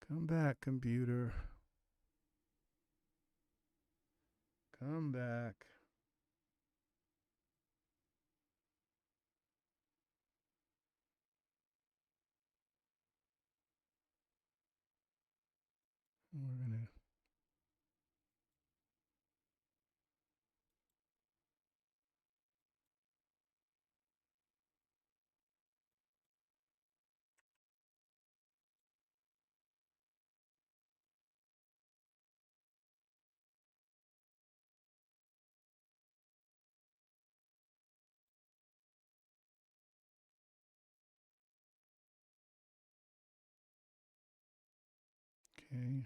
Come back, computer. Come back. We're going to. Okay.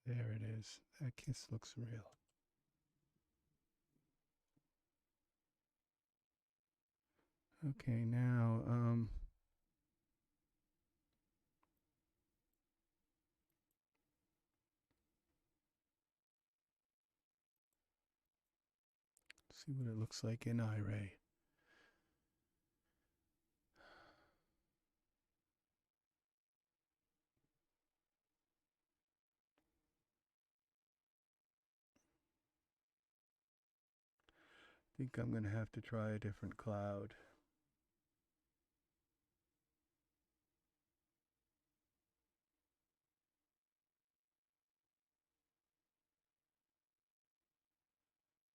There it is. That kiss looks real. Okay, now, see what it looks like in Iray. I think I'm going to have to try a different cloud.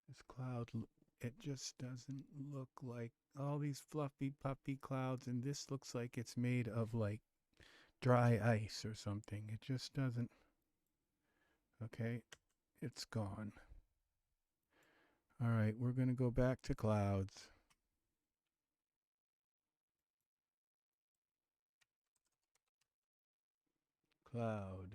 This cloud, it just doesn't look like all these fluffy puffy clouds, and this looks like it's made of like dry ice or something. It just doesn't. Okay, it's gone. All right, we're going to go back to clouds. Cloud.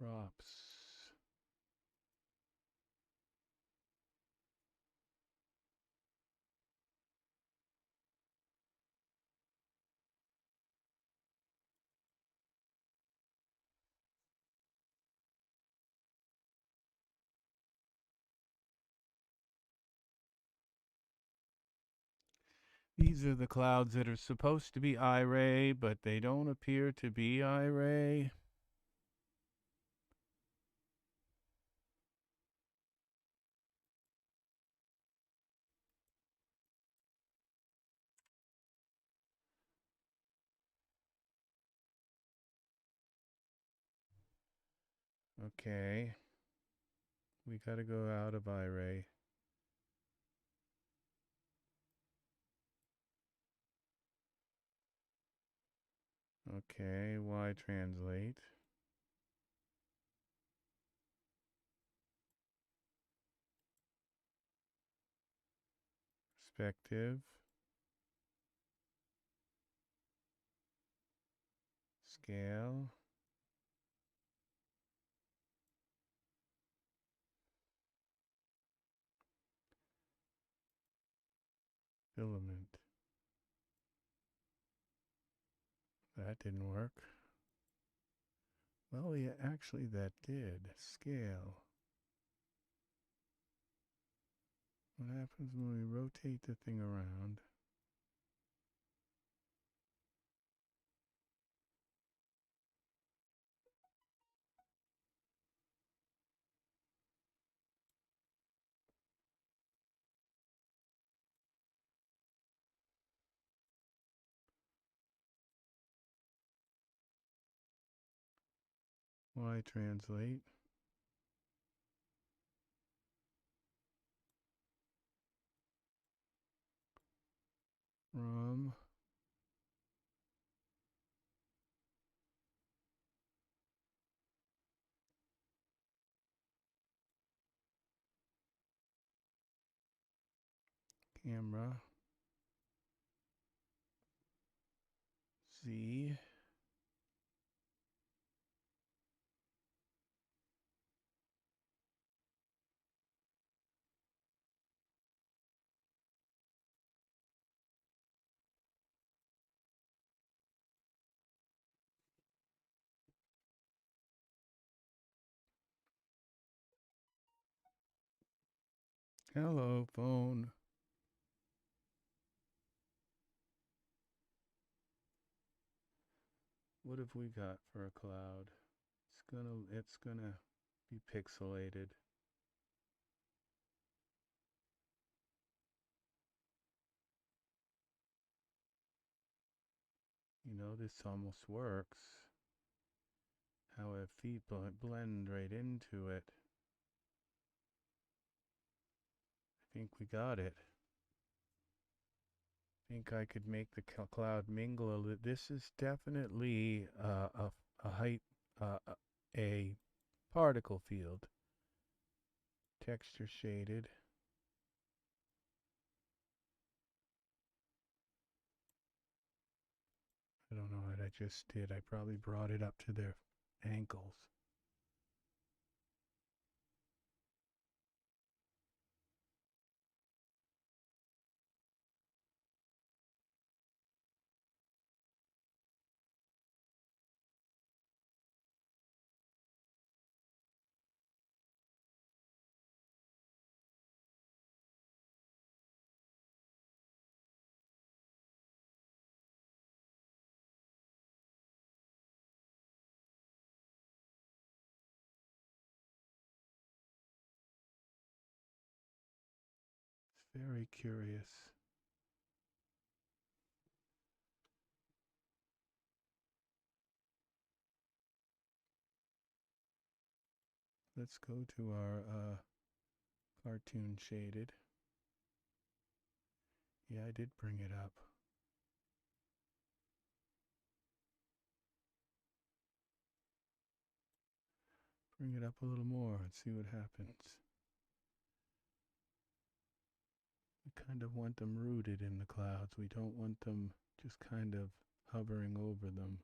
Props. These are the clouds that are supposed to be Iray, but they don't appear to be Iray. Okay. We got to go out of Iray. Okay, Y translate. Perspective. Scale. Filament. That didn't work. Well, yeah, actually that did. Scale. What happens when we rotate the thing around? Y translate. From camera Z hello phone. What have we got for a cloud? It's gonna be pixelated. You know, this almost works. How if feet blend right into it. I think we got it. I think I could make the cloud mingle a little. This is definitely a height, a particle field. Texture shaded. I don't know what I just did. I probably brought it up to their ankles. It's very curious. Let's go to our cartoon shaded. Yeah, I did bring it up. Bring it up a little more and see what happens. We kind of want them rooted in the clouds. We don't want them just kind of hovering over them.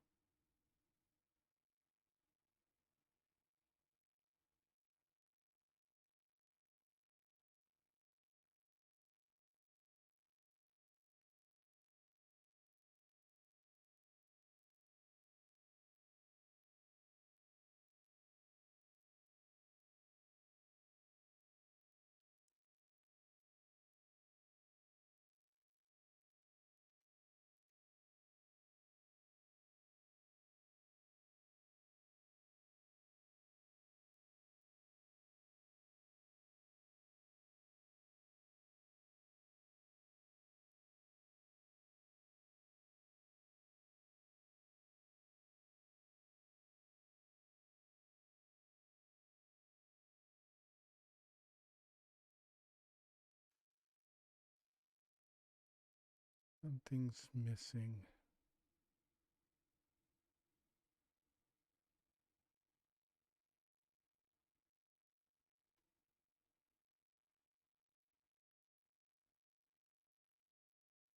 Something's missing.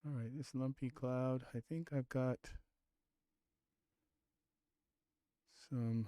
All right, this lumpy cloud, I think I've got some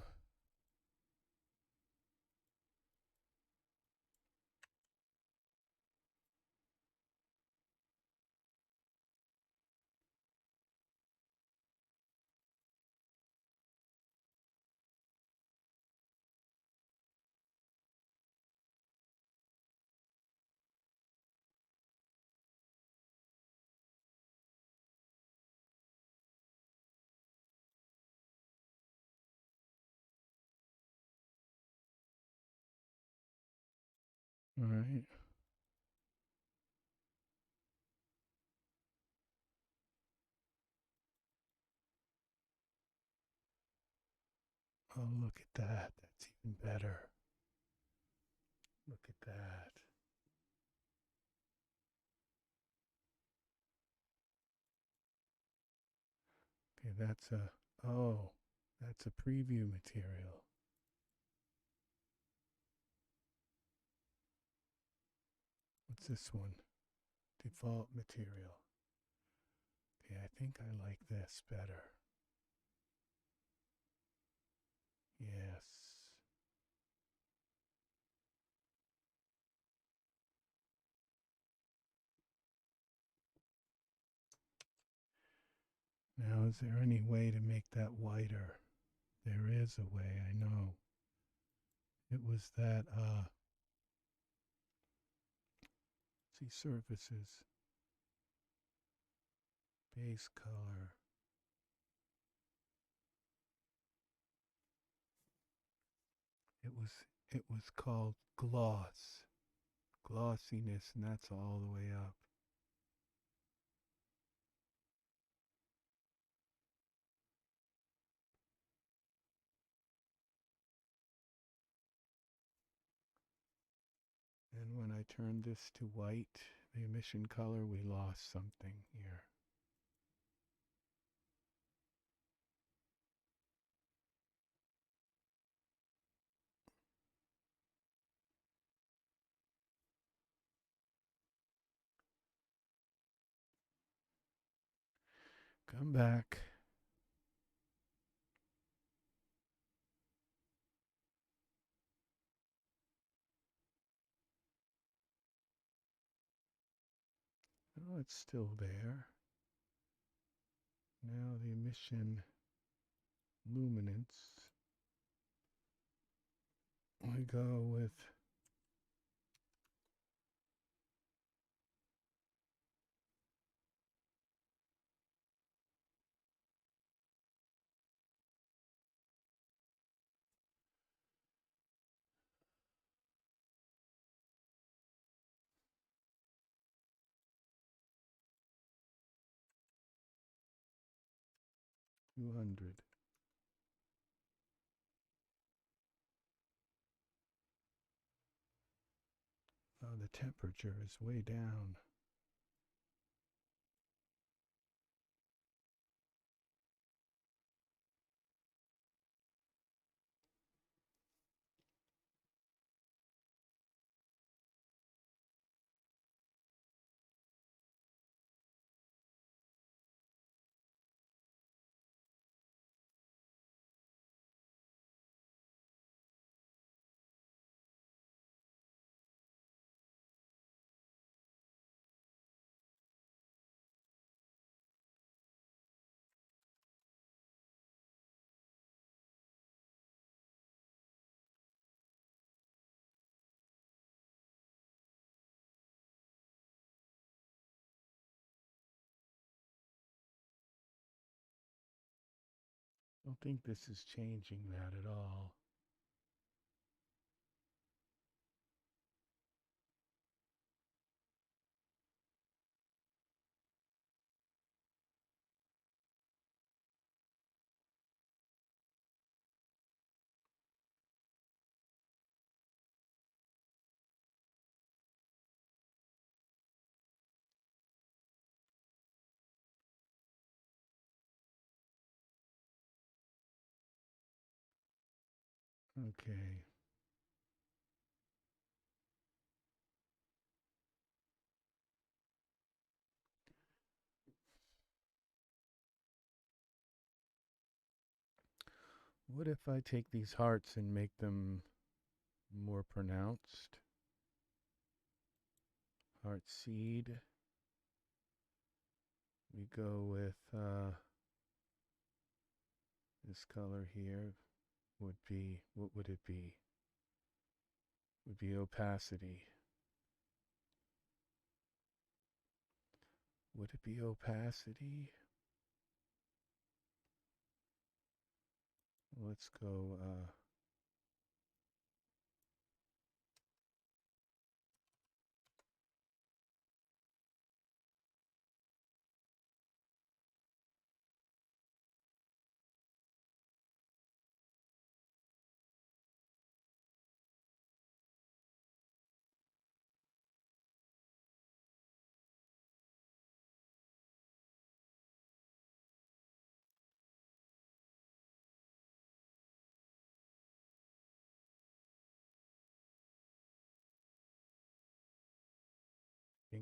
All right. Oh, look at that. That's even better. Look at that. Okay, that's a, oh, that's a preview material. What's this one? Default material. Okay, I think I like this better. Yes. Now, is there any way to make that whiter? There is a way, I know. It was that, see, surfaces, base color. It was called gloss, glossiness, and that's all the way up. And when I turned this to white, the emission color, we lost something here. Come back. Oh, it's still there. Now the emission luminance. We go with 200. Oh, the temperature is way down. I don't think this is changing that at all. Okay. What if I take these hearts and make them more pronounced? Heart seed. We go with this color here would be, what would it be? Would be opacity. Would it be opacity? Let's go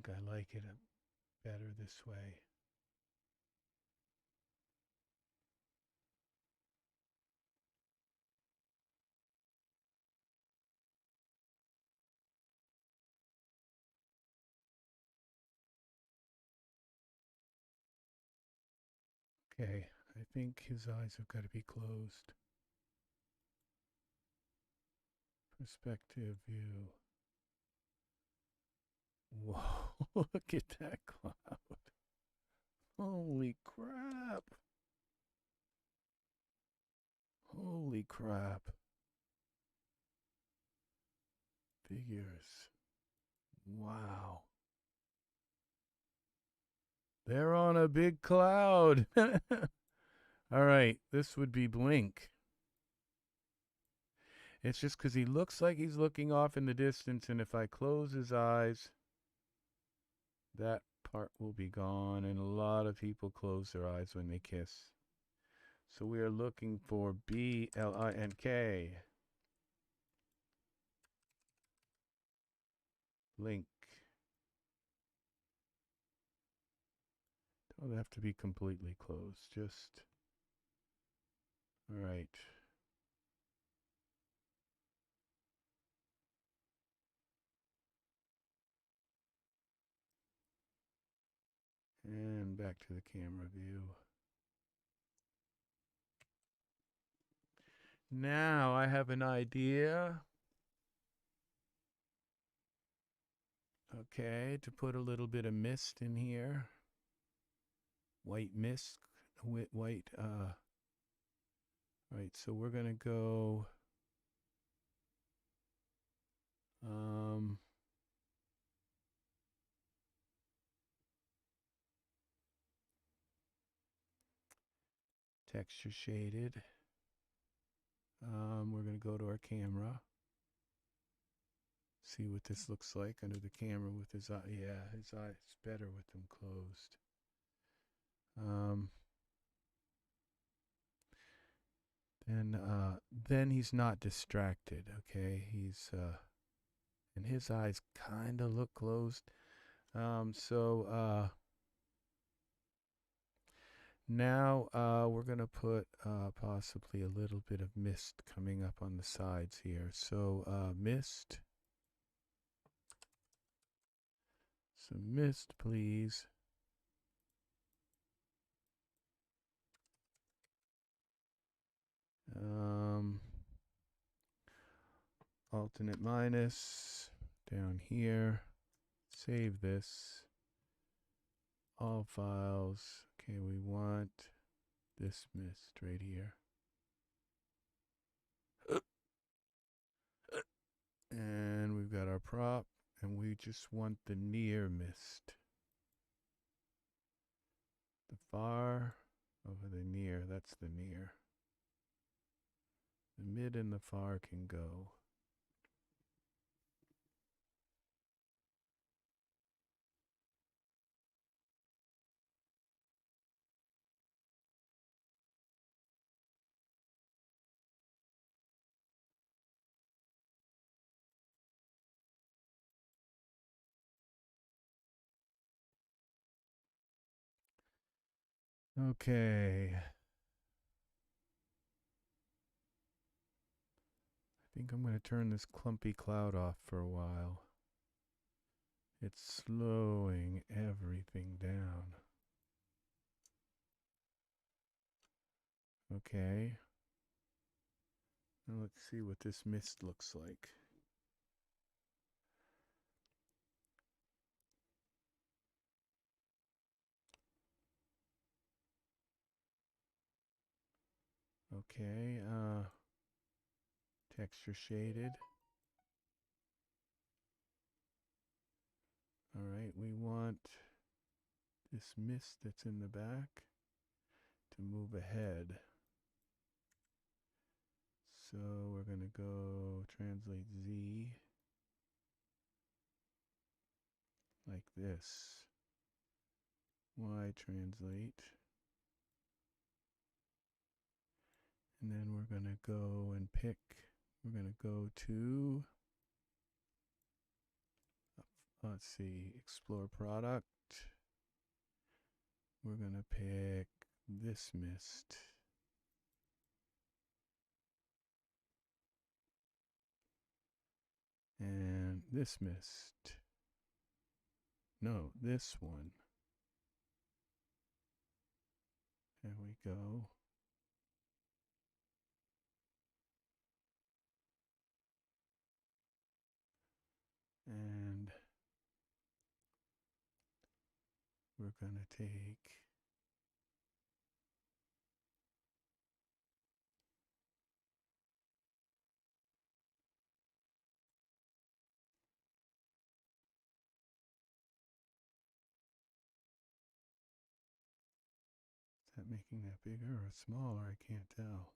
think I like it better this way. Okay, I think his eyes have got to be closed. Perspective view. Whoa, look at that cloud. Holy crap. Holy crap. Figures. Wow. They're on a big cloud. All right, this would be Blink. It's just because he looks like he's looking off in the distance, and if I close his eyes, that part will be gone, and a lot of people close their eyes when they kiss. So we are looking for B-L-I-N-K. Blink. Don't have to be completely closed, just... All right. And back to the camera view. Now I have an idea. Okay, to put a little bit of mist in here. White mist, white, right, so we're gonna go, texture shaded. We're going to go to our camera. See what this looks like under the camera with his eye. Yeah, his eye is better with them closed. Then he's not distracted. Okay, he's and his eyes kind of look closed. Now we're going to put possibly a little bit of mist coming up on the sides here. So mist. Some mist, please. Alternate minus down here. Save this. All files. Okay, we want this mist right here. And we've got our prop, and we just want the near mist. The far over the near, that's the near. The mid and the far can go. Okay. I think I'm going to turn this clumpy cloud off for a while. It's slowing everything down. Okay. Now let's see what this mist looks like. Okay, texture shaded. All right, we want this mist that's in the back to move ahead. So we're going to go translate Z like this. Y translate. And then we're going to go and pick, we're going to go to let's see, explore product. We're going to pick this mist. And this mist. No, this one. There we go. And we're going to take is that making that bigger or smaller? I can't tell.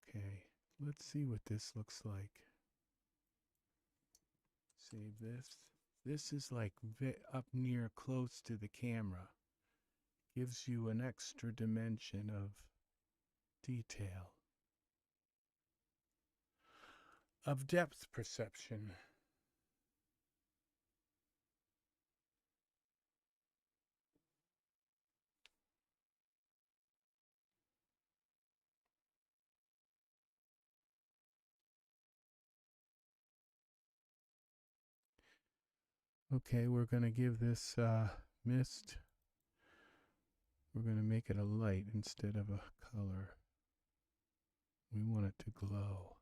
Okay, let's see what this looks like. Save this. This is like up near close to the camera. Gives you an extra dimension of detail, of depth perception. Okay, we're going to give this mist, we're going to make it a light instead of a color. We want it to glow.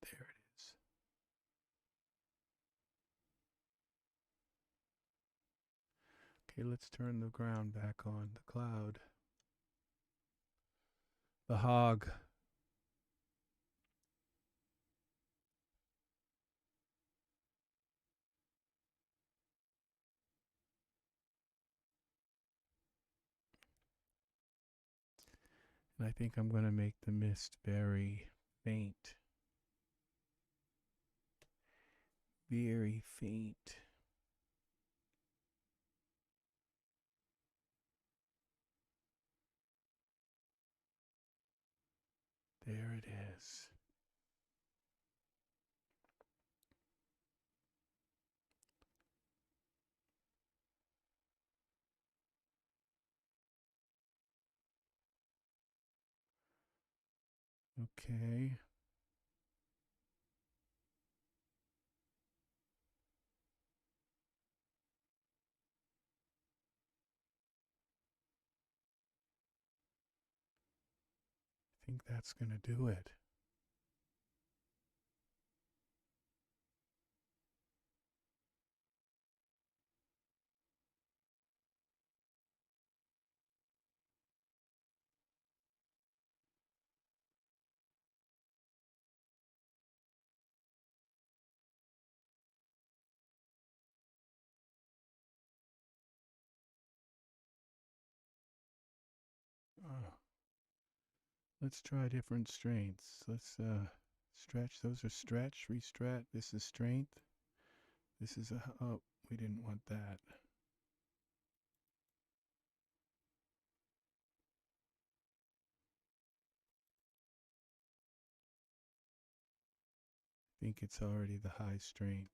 There it is. Okay, let's turn the ground back on, the cloud. The hog. And I think I'm going to make the mist very faint. Very faint. There it is. Okay. I think that's going to do it. Oh. Let's try different strengths. Let's stretch. Those are stretch, restret. This is strength. This is oh, we didn't want that. I think it's already the high strength.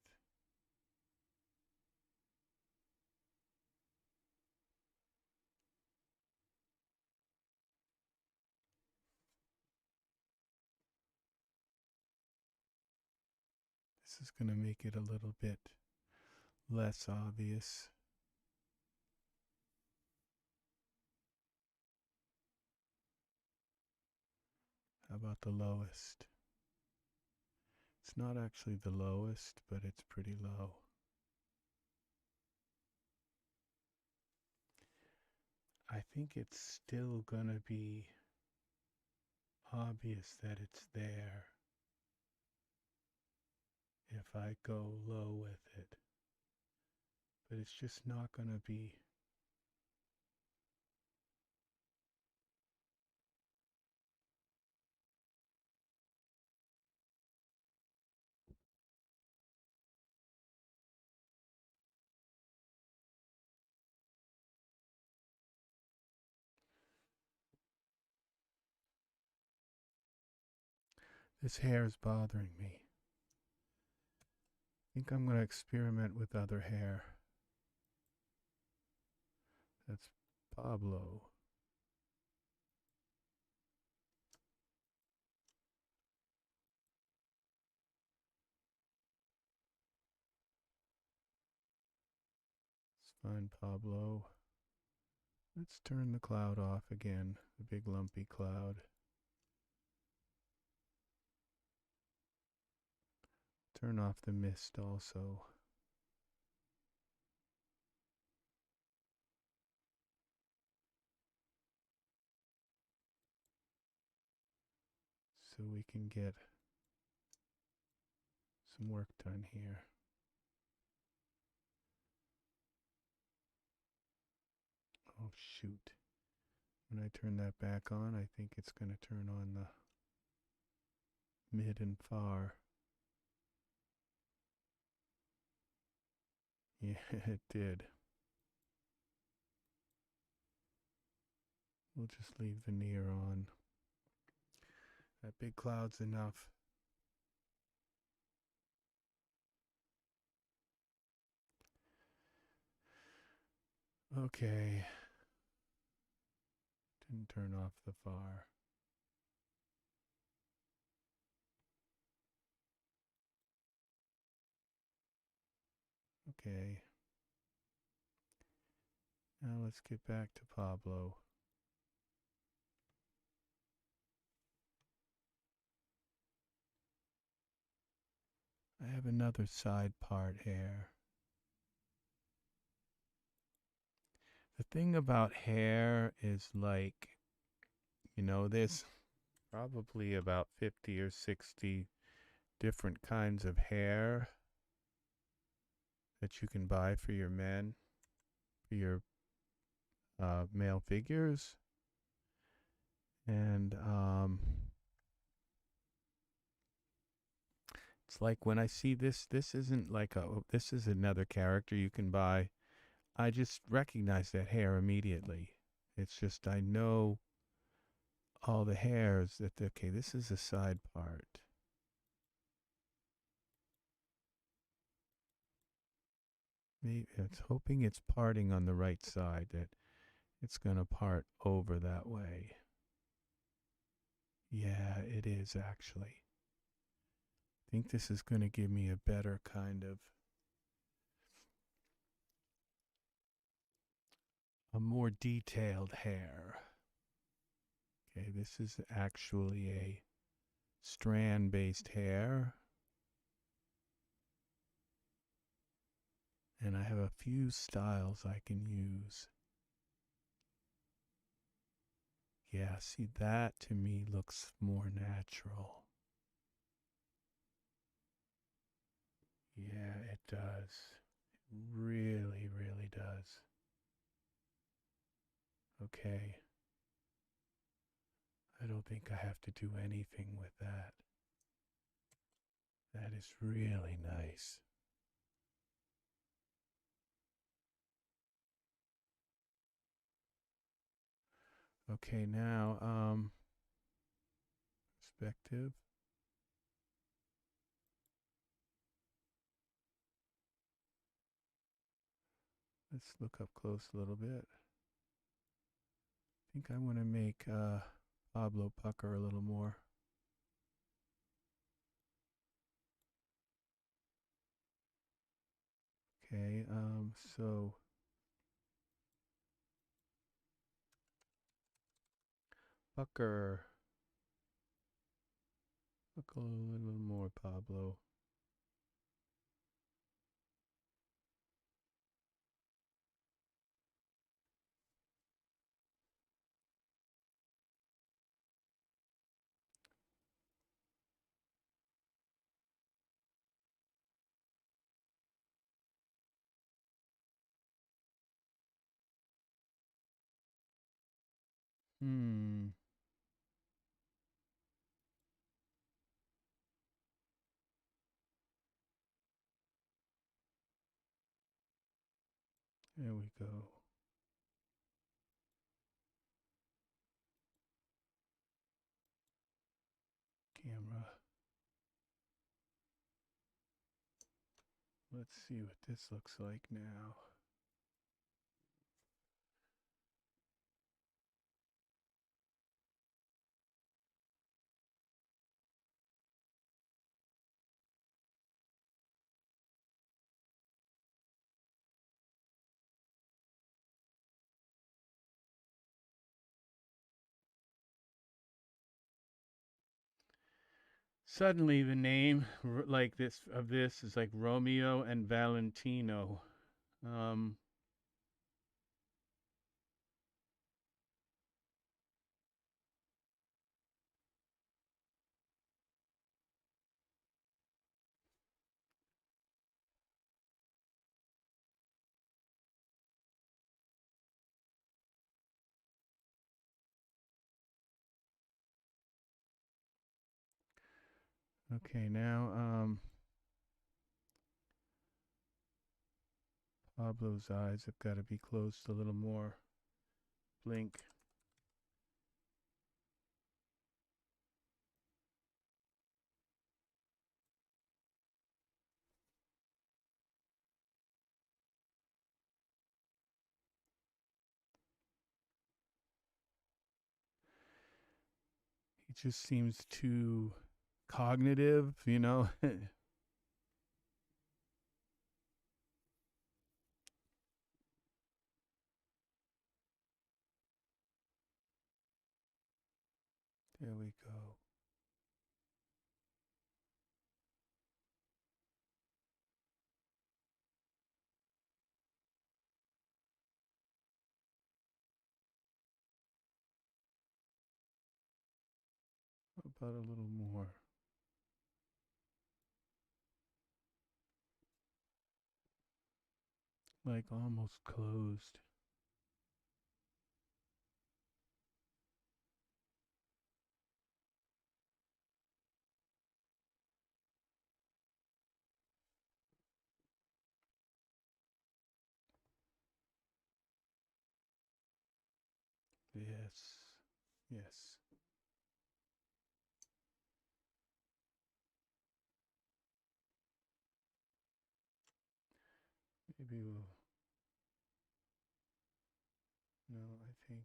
This is going to make it a little bit less obvious. How about the lowest? It's not actually the lowest, but it's pretty low. I think it's still going to be obvious that it's there if I go low with it. But it's just not going to be. This hair is bothering me. I think I'm going to experiment with other hair. That's Pablo. Let's find Pablo. Let's turn the cloud off again, the big lumpy cloud. Turn off the mist also. So we can get some work done here. Oh shoot. When I turn that back on, I think it's going to turn on the mid and far. Yeah, it did. We'll just leave veneer on. That big cloud's enough. Okay. Didn't turn off the far. Okay. Now let's get back to Pablo. I have another side part hair. The thing about hair is like, you know, there's probably about 50 or 60 different kinds of hair that you can buy for your men, for your male figures. And it's like when I see this isn't like this is another character you can buy. I just recognize that hair immediately. It's just, I know all the hairs that, okay, this is a side part. Maybe it's hoping it's parting on the right side, that it's going to part over that way. Yeah, it is actually. I think this is going to give me a better kind of, a more detailed hair. Okay, this is actually a strand-based hair. And I have a few styles I can use. Yeah, see, that to me looks more natural. Yeah, it does. It really, really does. Okay. I don't think I have to do anything with that. That is really nice. Okay, now, perspective. Let's look up close a little bit. I think I want to make Pablo pucker a little more. Okay, so pucker. Pucker a little more, Pablo. Hmm. There we go. Camera. Let's see what this looks like now. Suddenly the name like this of this is like Romeo and Valentino. Um, okay, now Pablo's eyes have got to be closed a little more. Blink. He just seems too cognitive, you know. There we go. How about a little more? Like almost closed. Yes. Yes. Maybe we'll. No, I think.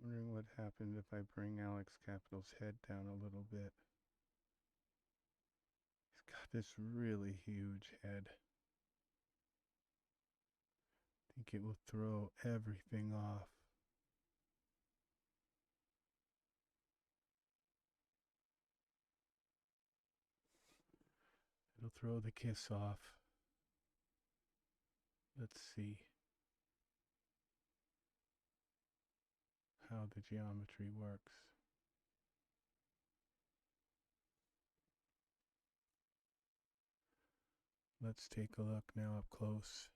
Wondering what happened if I bring Alex Capital's head down a little bit. He's got this really huge head. I think it will throw everything off. It'll throw the kiss off. Let's see how the geometry works. Let's take a look now up close.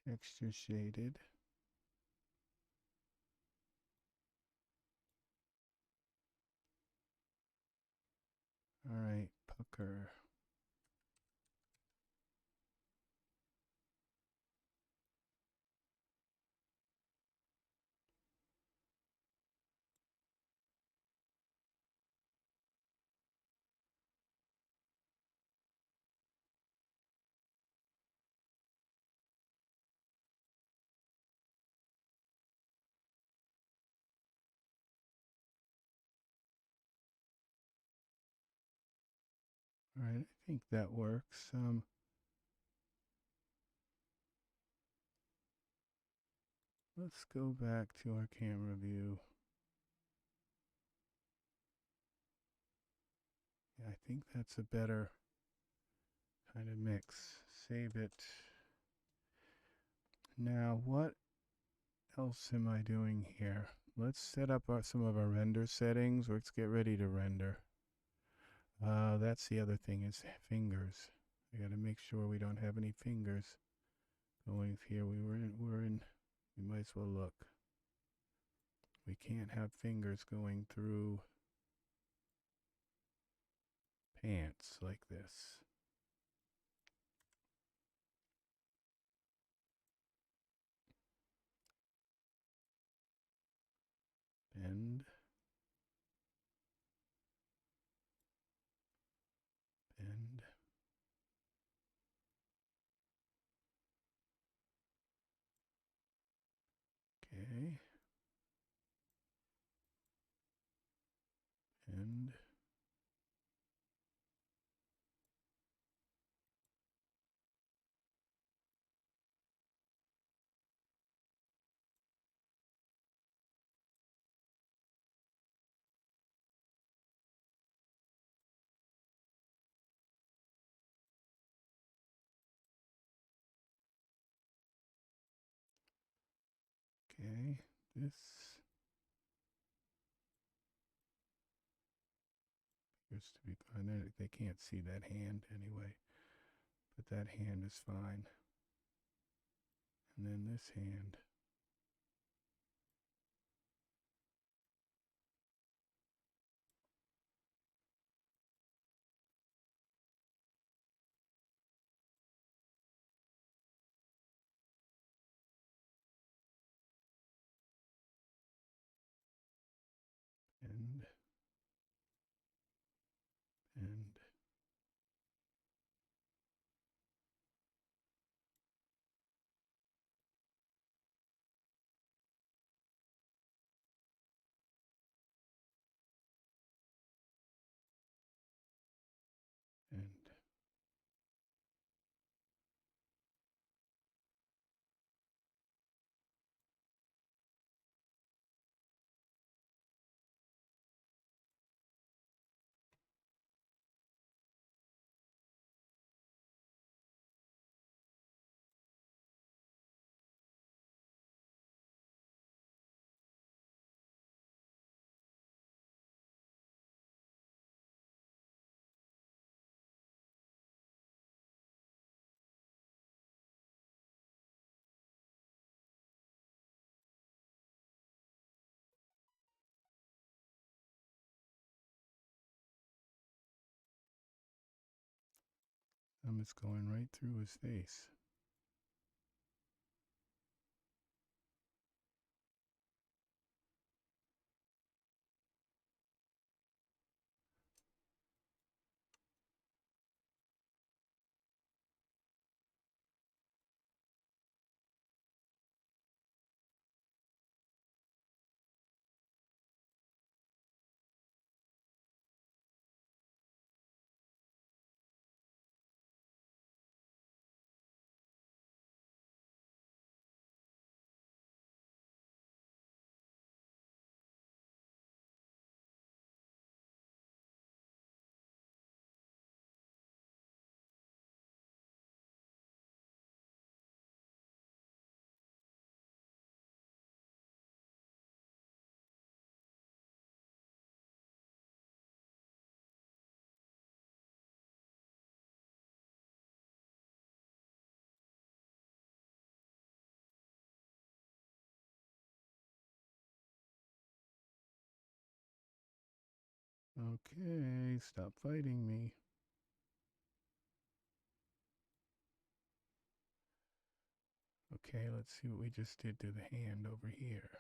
Texture shaded. All right, pucker. All right, I think that works. Let's go back to our camera view. Yeah, I think that's a better kind of mix. Save it. Now, what else am I doing here? Let's set up some of our render settings. Let's get ready to render. That's the other thing is fingers. I got to make sure we don't have any fingers going here. We might as well look. We can't have fingers going through pants like this. Bend. Bend. Okay. Bend. Okay. This appears to be fine. They can't see that hand anyway, but that hand is fine. And then this hand. Bend. Bend. Bend. It's going right through his face. Okay, stop fighting me. Okay, let's see what we just did to the hand over here.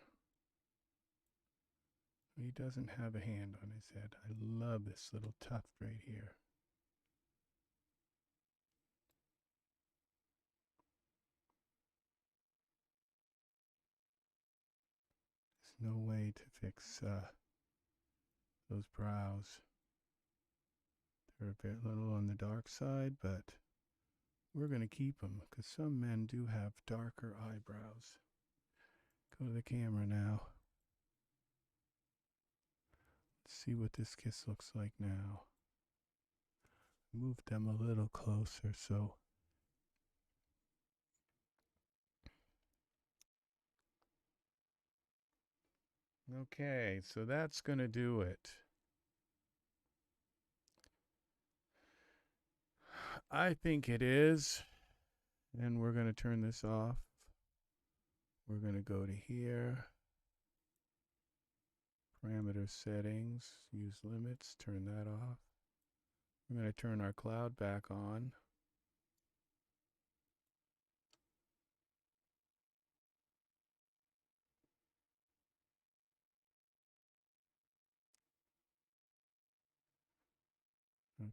He doesn't have a hand on his head. I love this little tuft right here. There's no way to fix those brows. They're a bit little on the dark side, but we're going to keep them because some men do have darker eyebrows. Go to the camera now. Let's see what this kiss looks like now. Move them a little closer so. Okay, so that's going to do it. I think it is. And we're going to turn this off. We're going to go to here. Parameter settings. Use limits. Turn that off. We're going to turn our cloud back on.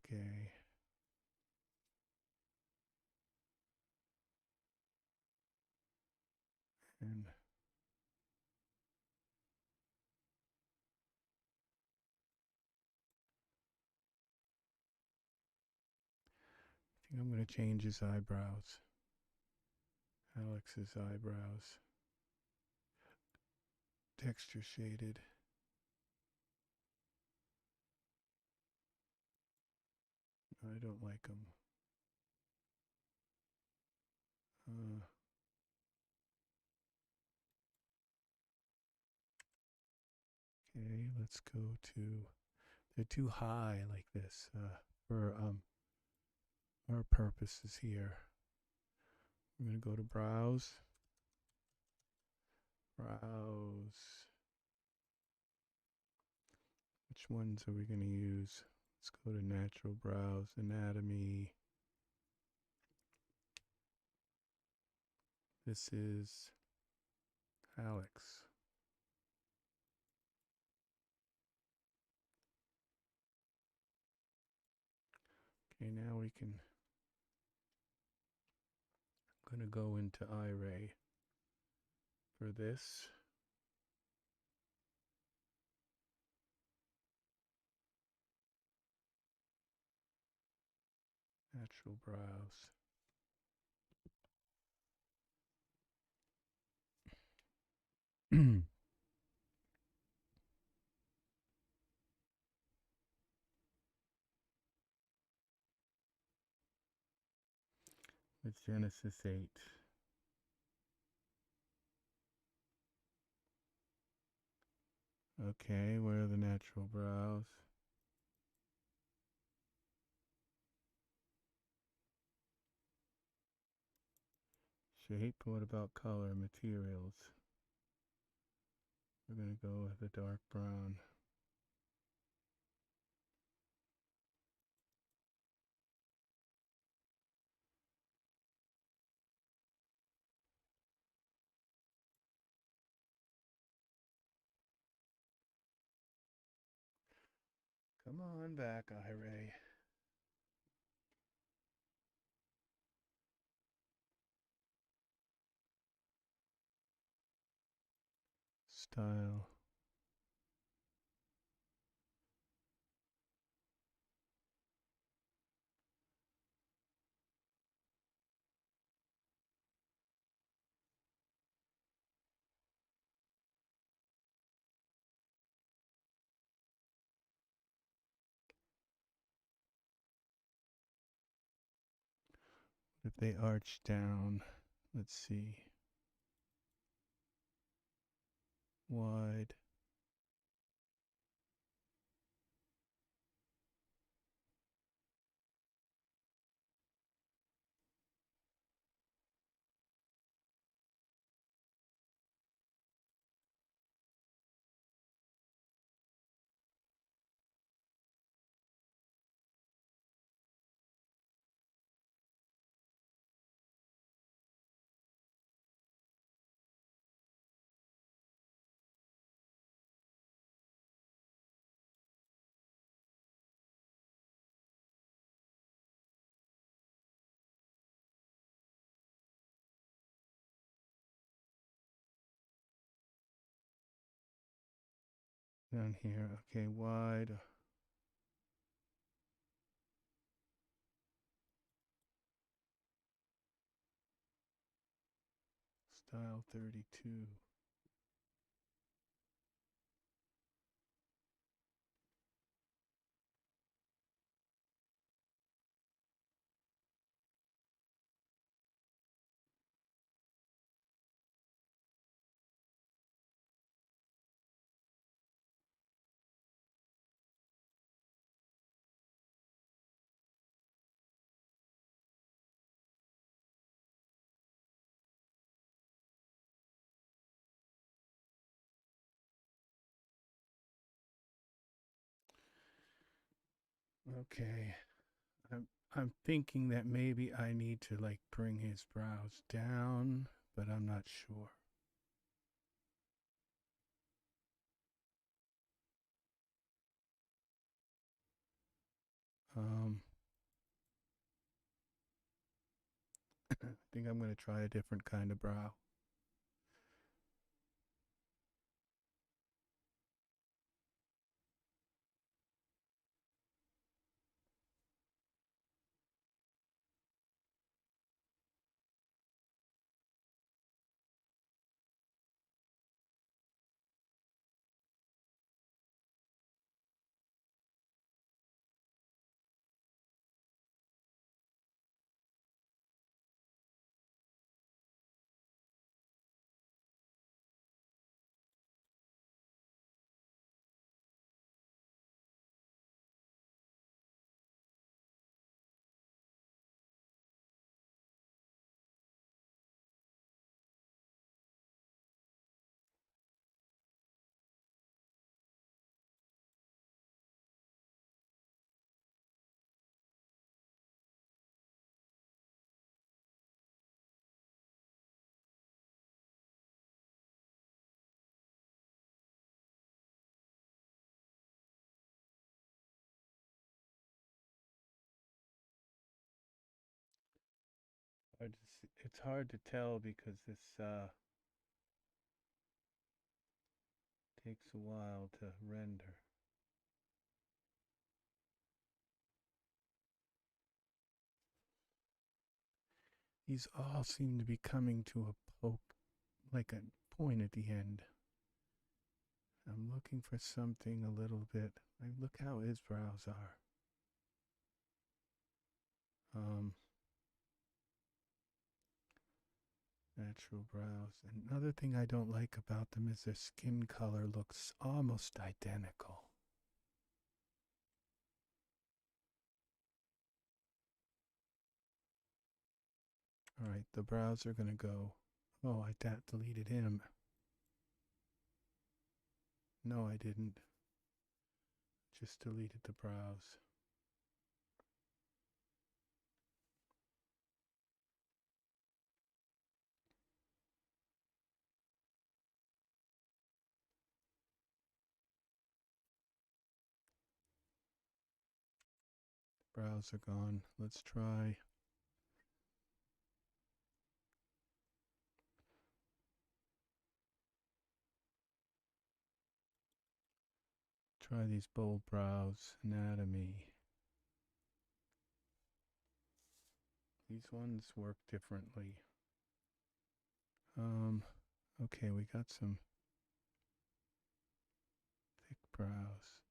Okay. And I think I'm going to change his eyebrows. Alex's eyebrows. Texture shaded. I don't like them. Okay, let's go to, they're too high like this for our purposes here. We're going to go to browse. Browse. Which ones are we going to use? Let's go to natural browse, anatomy. This is Alex. Okay, now we can, I'm going to go into Iray for this. Natural browse. With Genesis 8. Okay, where are the natural brows? Shape, what about color, materials? We're going to go with a dark brown. Come on back, Iray. Style. If they arch down, let's see. Wide. Down here, okay, wide. Style 32. Okay. I'm thinking that maybe I need to like bring his brows down, but I'm not sure. I think I'm going to try a different kind of brow. It's hard to tell because this takes a while to render. These all seem to be coming to a poke, like a point at the end. I'm looking for something a little bit. Like, look how his brows are. Natural brows. Another thing I don't like about them is their skin color looks almost identical. All right, the brows are going to go. Oh, I deleted him. No, I didn't. Just deleted the brows. Brows are gone. Let's try. Try these bold brows. Anatomy. These ones work differently. Okay, we got some thick brows.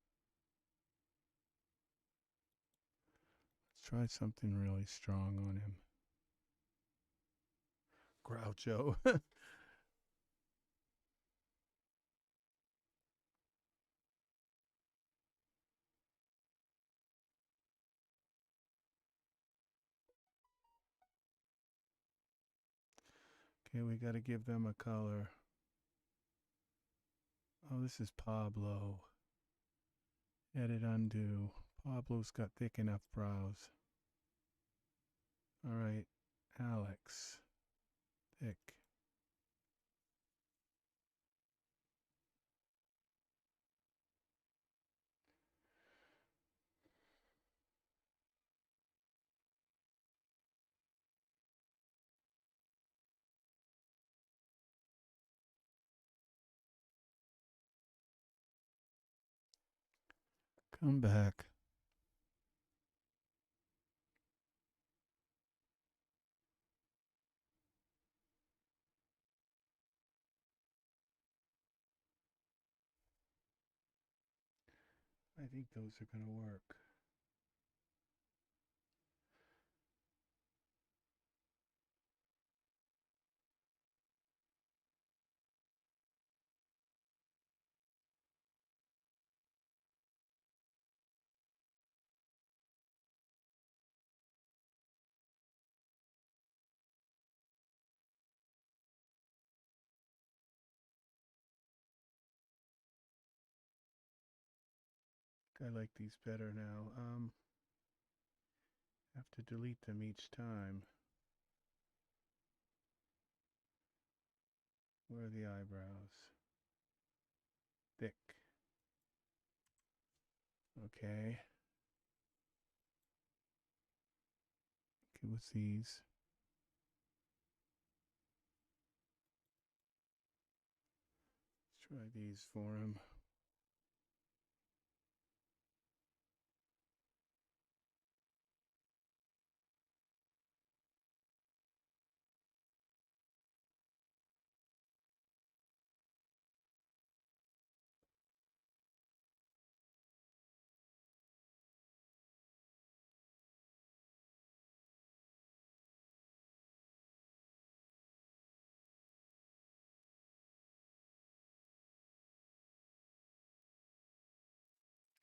Let's try something really strong on him. Groucho. Okay, we got to give them a color. Oh, this is Pablo. Edit, undo. Pablo's got thick enough brows. All right, Alex. Thick. Come back. I think those are going to work. I like these better now. Have to delete them each time. Where are the eyebrows? Thick. Okay. Okay, what's these? Let's try these for him.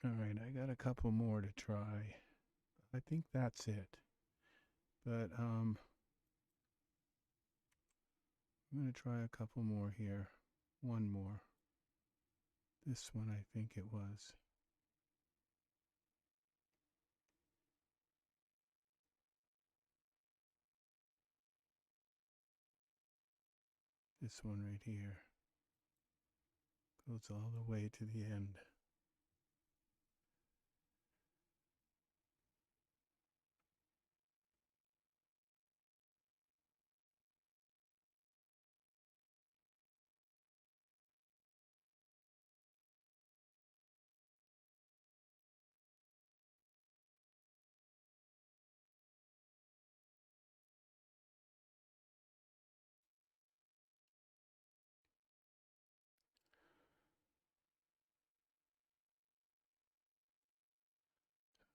All right, I got a couple more to try. I think that's it. But I'm going to try a couple more here. One more. This one I think it was. This one right here. Goes all the way to the end.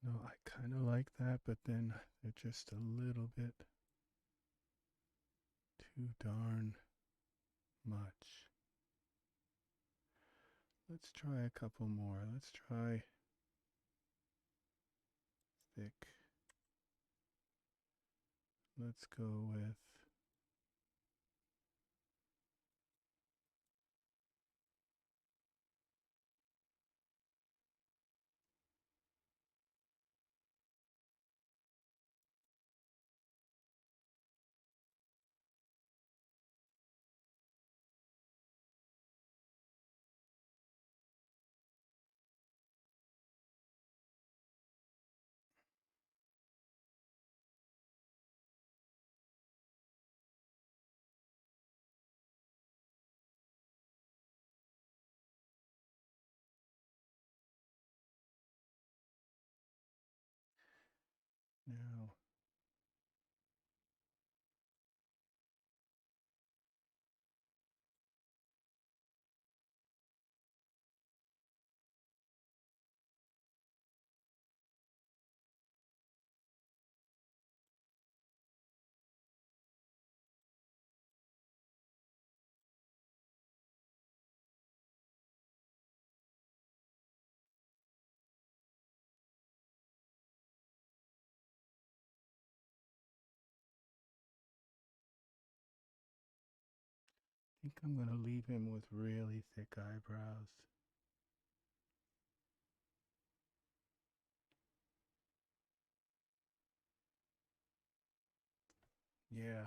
No, I kind of like that, but then they're just a little bit too darn much. Let's try a couple more. Let's try thick. Let's go with now. I think I'm going to leave him with really thick eyebrows. Yeah.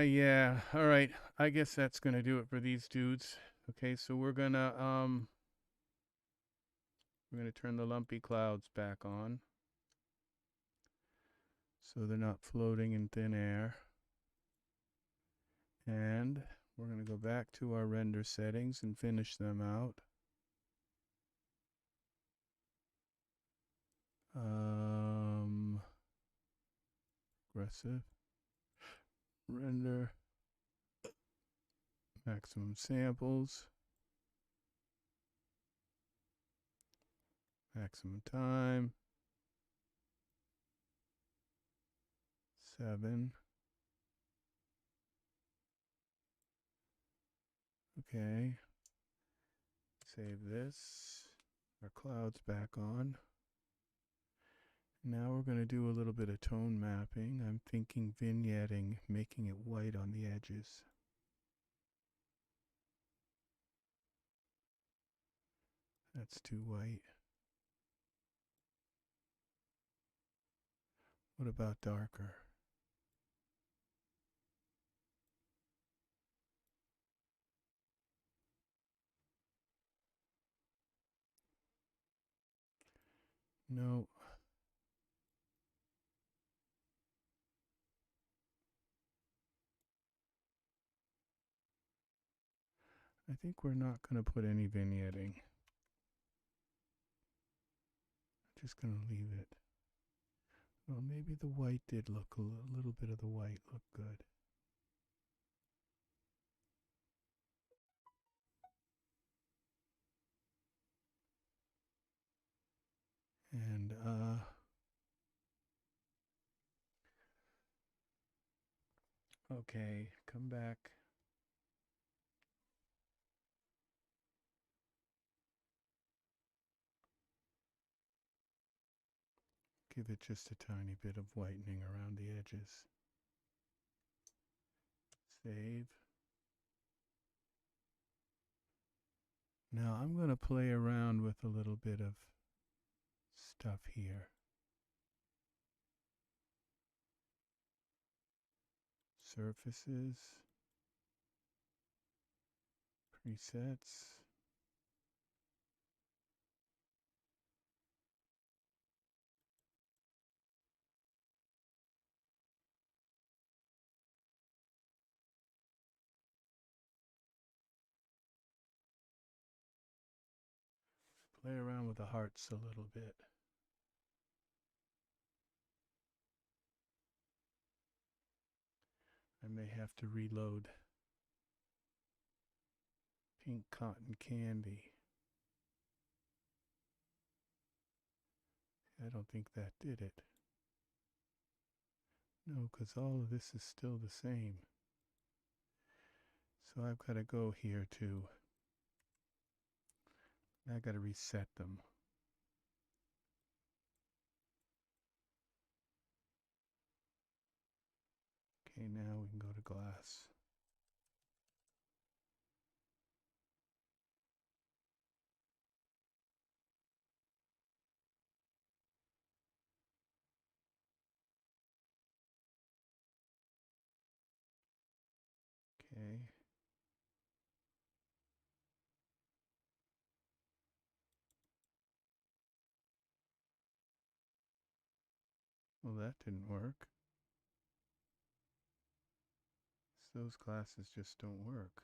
Yeah. All right. I guess that's going to do it for these dudes. Okay, so we're going to We're going to turn the lumpy clouds back on so they're not floating in thin air. And we're going to go back to our render settings and finish them out. Aggressive. Render. Maximum samples. Maximum time. 7. Okay. Save this. Our cloud's back on. Now we're going to do a little bit of tone mapping. I'm thinking vignetting, making it white on the edges. That's too white. What about darker? No. I think we're not going to put any vignetting. I'm just going to leave it. Well, maybe the white did look a little bit of the white look good. And okay, come back. Give it just a tiny bit of whitening around the edges. Save. Now I'm going to play around with a little bit of stuff here. Surfaces. Presets. Play around with the hearts a little bit. I may have to reload Pink Cotton Candy. I don't think that did it. No, because all of this is still the same. So I've got to go here too. I got to reset them. Okay, now we can go to glass. Okay. Well, that didn't work. So those glasses just don't work.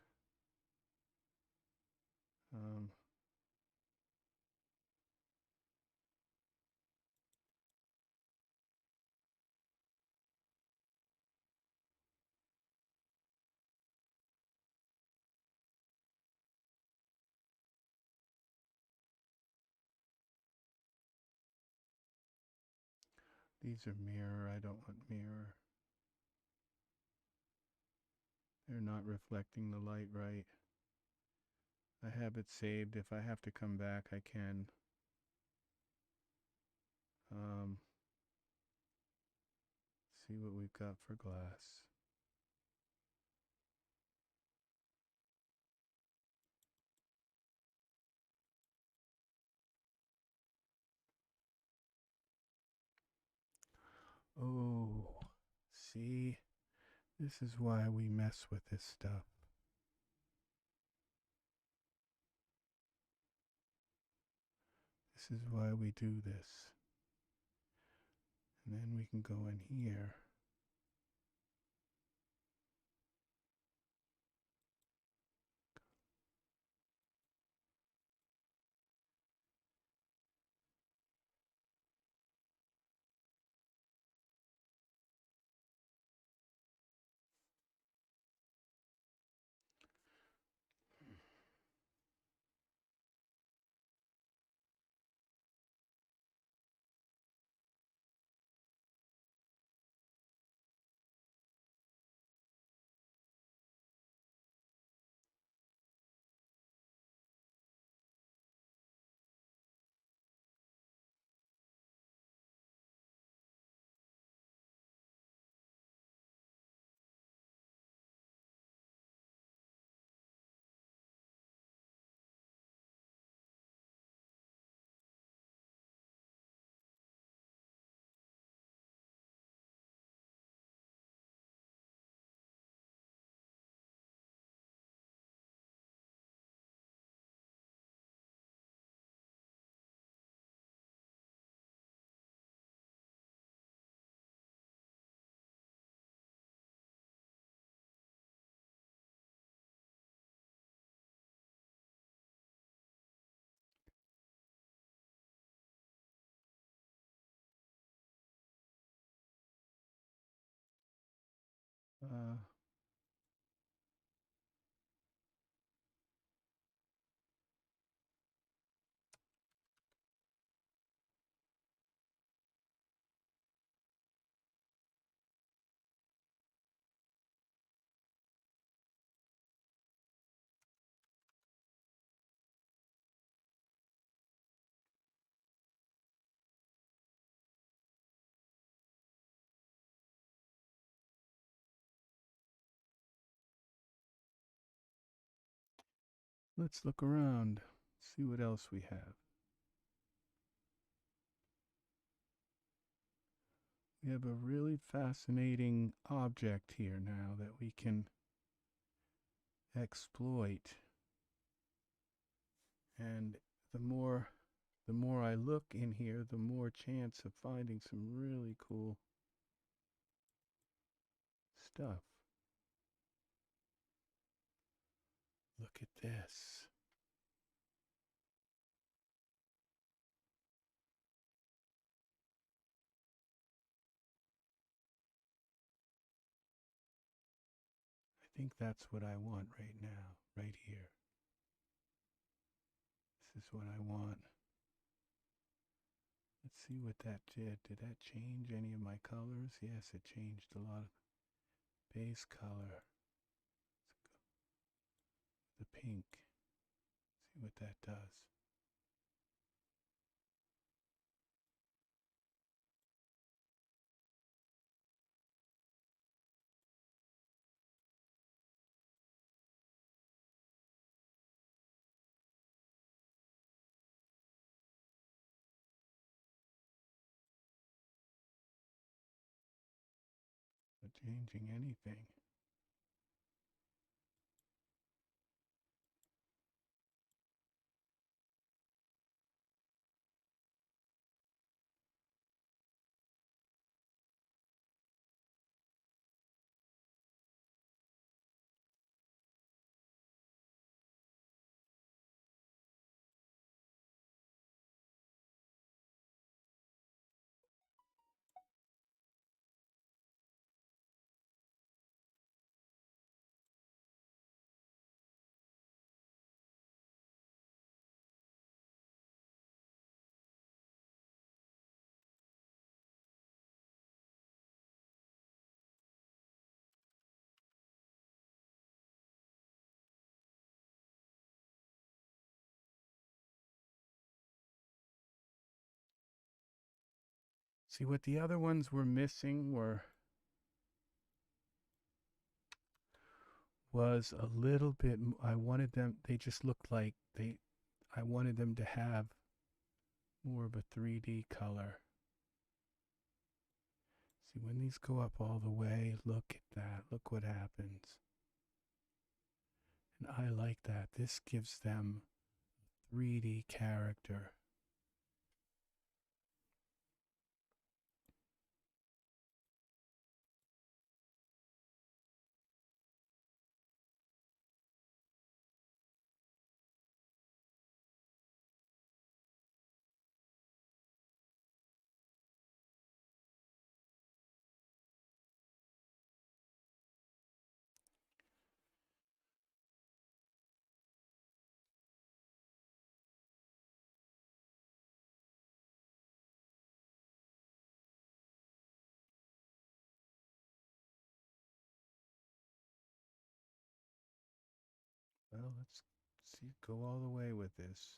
These are mirror. I don't want mirror. They're not reflecting the light right. I have it saved. If I have to come back, I can. See what we've got for glass. Oh, see, this is why we mess with this stuff. This is why we do this. And then we can go in here. Uh, let's look around, see what else we have. We have a really fascinating object here now that we can exploit. And the more I look in here, the more chance of finding some really cool stuff. Look at this. I think that's what I want right now, right here. This is what I want. Let's see what that did. Did that change any of my colors? Yes, it changed a lot of base color. The pink. See what that does. Not changing anything. See, what the other ones were missing was a little bit. I wanted them. They just looked like they. I wanted them to have more of a 3D color. See, when these go up all the way, look at that. Look what happens. And I like that. This gives them 3D character. You go all the way with this.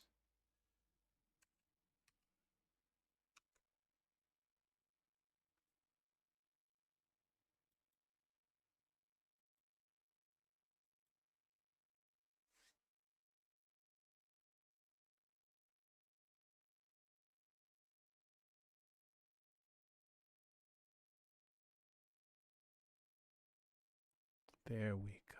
There we go.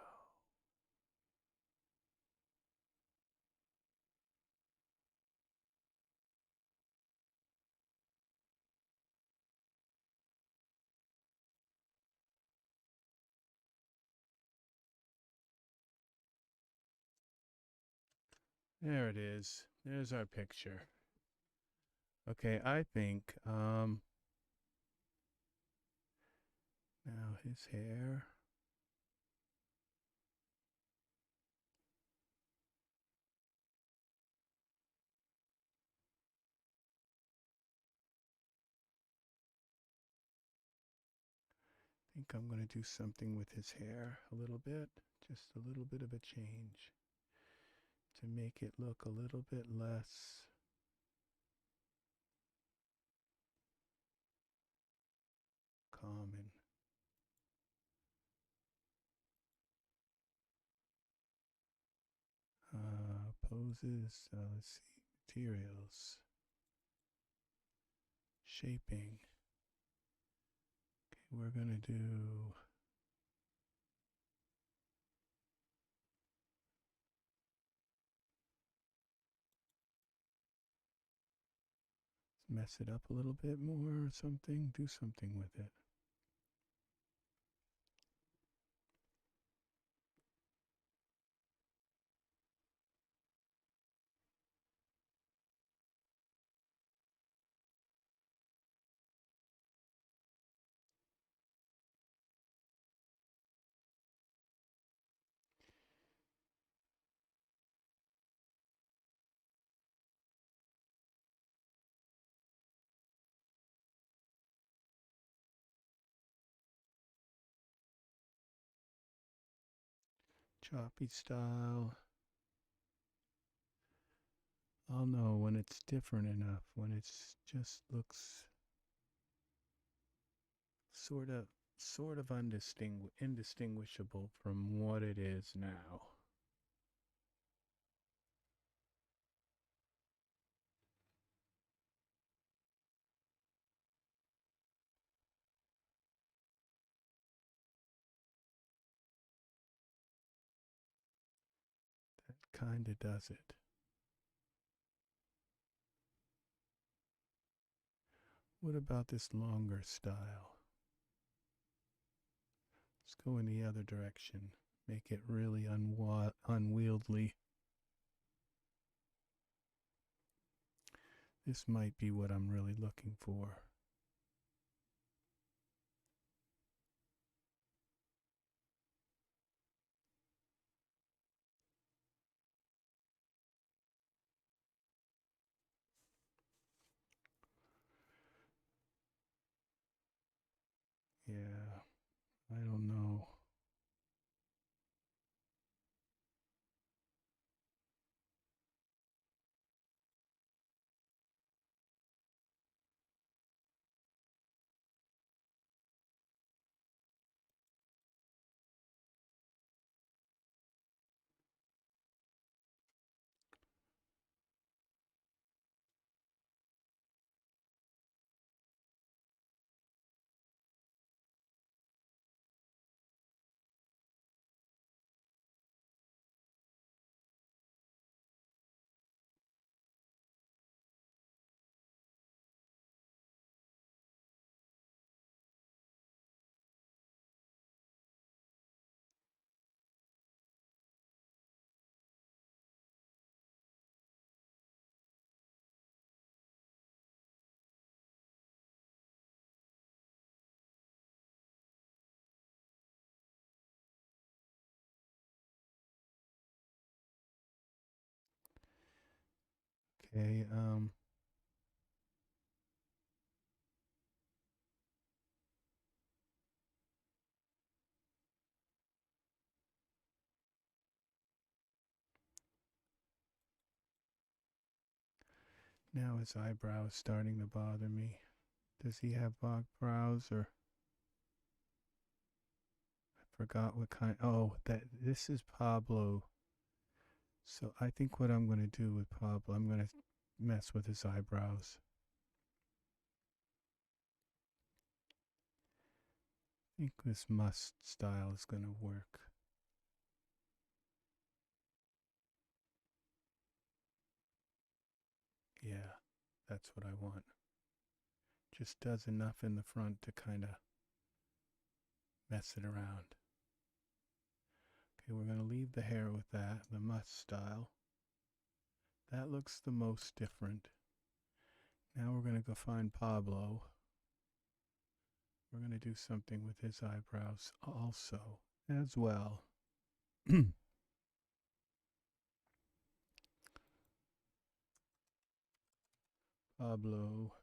There it is. There's our picture. Okay, I think now his hair. I think I'm going to do something with his hair a little bit, just a little bit of a change to make it look a little bit less common. Poses, let's see, materials, shaping. Okay, we're going to do mess it up a little bit more or something, do something with it. Choppy style. I'll know when it's different enough, when it's just looks sort of indistinguishable from what it is now. That kind of does it. What about this longer style? Let's go in the other direction. Make it really unwieldy. This might be what I'm really looking for. Yeah, I don't know. Okay, Now his eyebrow is starting to bother me. Does he have bog brows or? I forgot what kind. Oh, this is Pablo. So I think what I'm going to do with Pablo, I'm going to mess with his eyebrows. I think this must style is going to work. Yeah, that's what I want. Just does enough in the front to kind of mess it around. Okay, we're going to leave the hair with that, the must style. That looks the most different. Now we're going to go find Pablo. We're going to do something with his eyebrows also, as well. Pablo.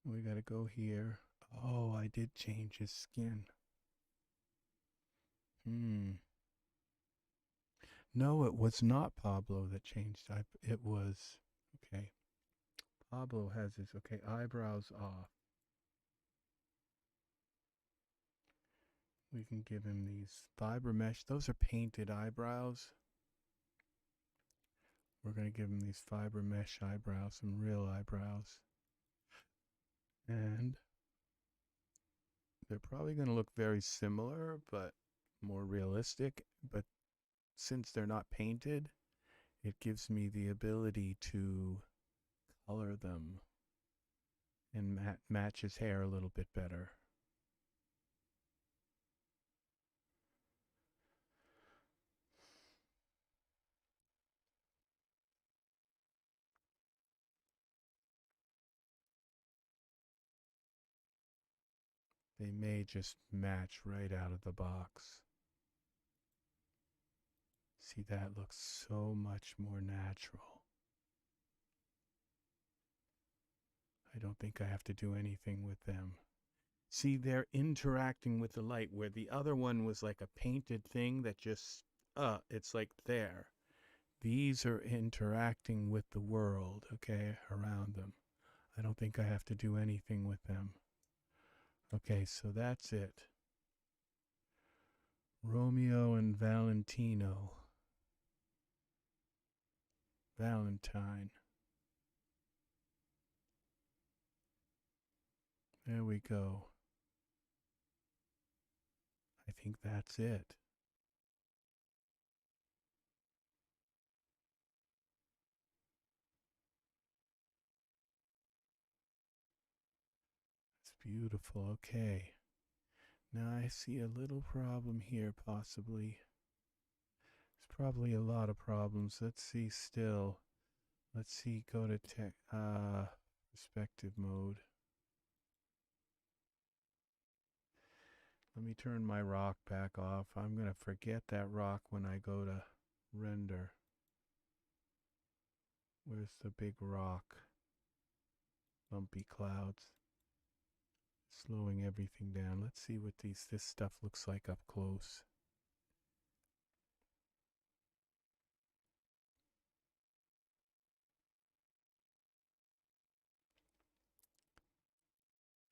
We got to go here. Oh, I did change his skin. No, it was not Pablo that changed. It was, okay. Pablo has his, okay, eyebrows off. We can give him these fiber mesh. Those are painted eyebrows. We're going to give him these fiber mesh eyebrows, some real eyebrows. And they're probably going to look very similar, but more realistic. But since they're not painted, it gives me the ability to color them and match his hair a little bit better. They may just match right out of the box. See, that looks so much more natural. I don't think I have to do anything with them. See, they're interacting with the light, where the other one was like a painted thing that just, it's like there. These are interacting with the world, okay, around them. I don't think I have to do anything with them. Okay, so that's it. Romeo and Valentino. Valentine. There we go. I think that's it. It's beautiful. Okay. Now I see a little problem here, possibly. There's probably a lot of problems. Let's see still. Let's see, go to perspective mode. Let me turn my rock back off. I'm going to forget that rock when I go to render. Where's the big rock? Lumpy clouds. Slowing everything down. Let's see what this stuff looks like up close.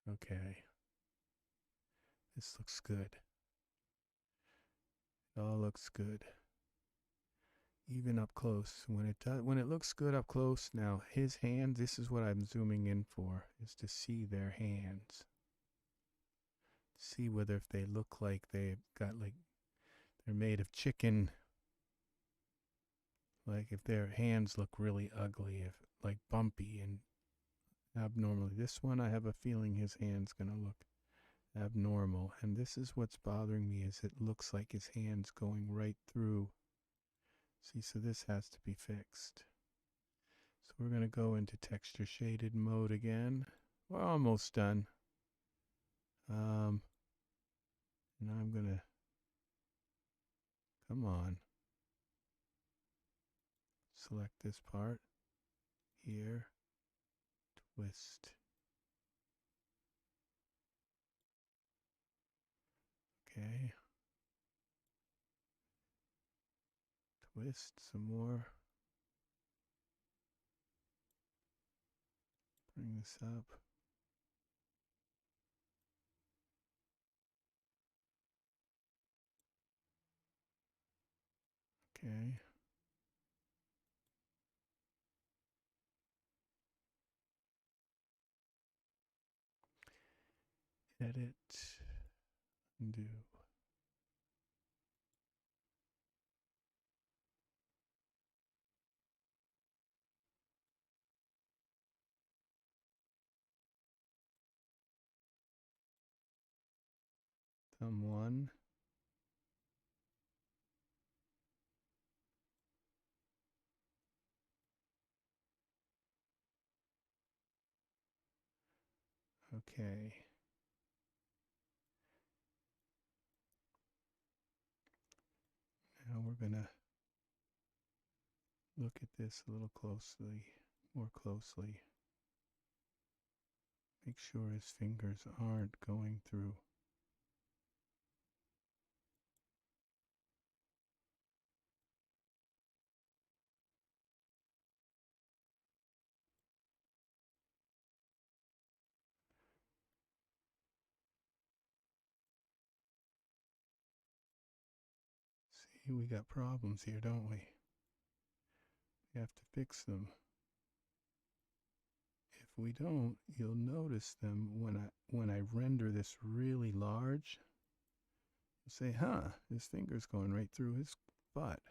Okay. This looks good. It all looks good. Even up close. When it looks good up close, now his hands, this is what I'm zooming in for, is to see their hands. See whether if they look like they've got like they're made of chicken. Like if their hands look really ugly, if like bumpy and abnormally. This one I have a feeling his hand's gonna look abnormal, and this is what's bothering me, is it looks like his hand's going right through. See, so this has to be fixed. So we're going to go into texture shaded mode again. We're almost done. And I'm going to, come on. Select this part here. Twist. Okay. Twist some more. Bring this up. Okay. Edit, undo. Thumb 1. Okay. Now we're gonna look at this a little more closely. Make sure his fingers aren't going through. See, we got problems here, don't we? We have to fix them. If we don't, you'll notice them when I render this really large. You say, huh, his finger's going right through his butt.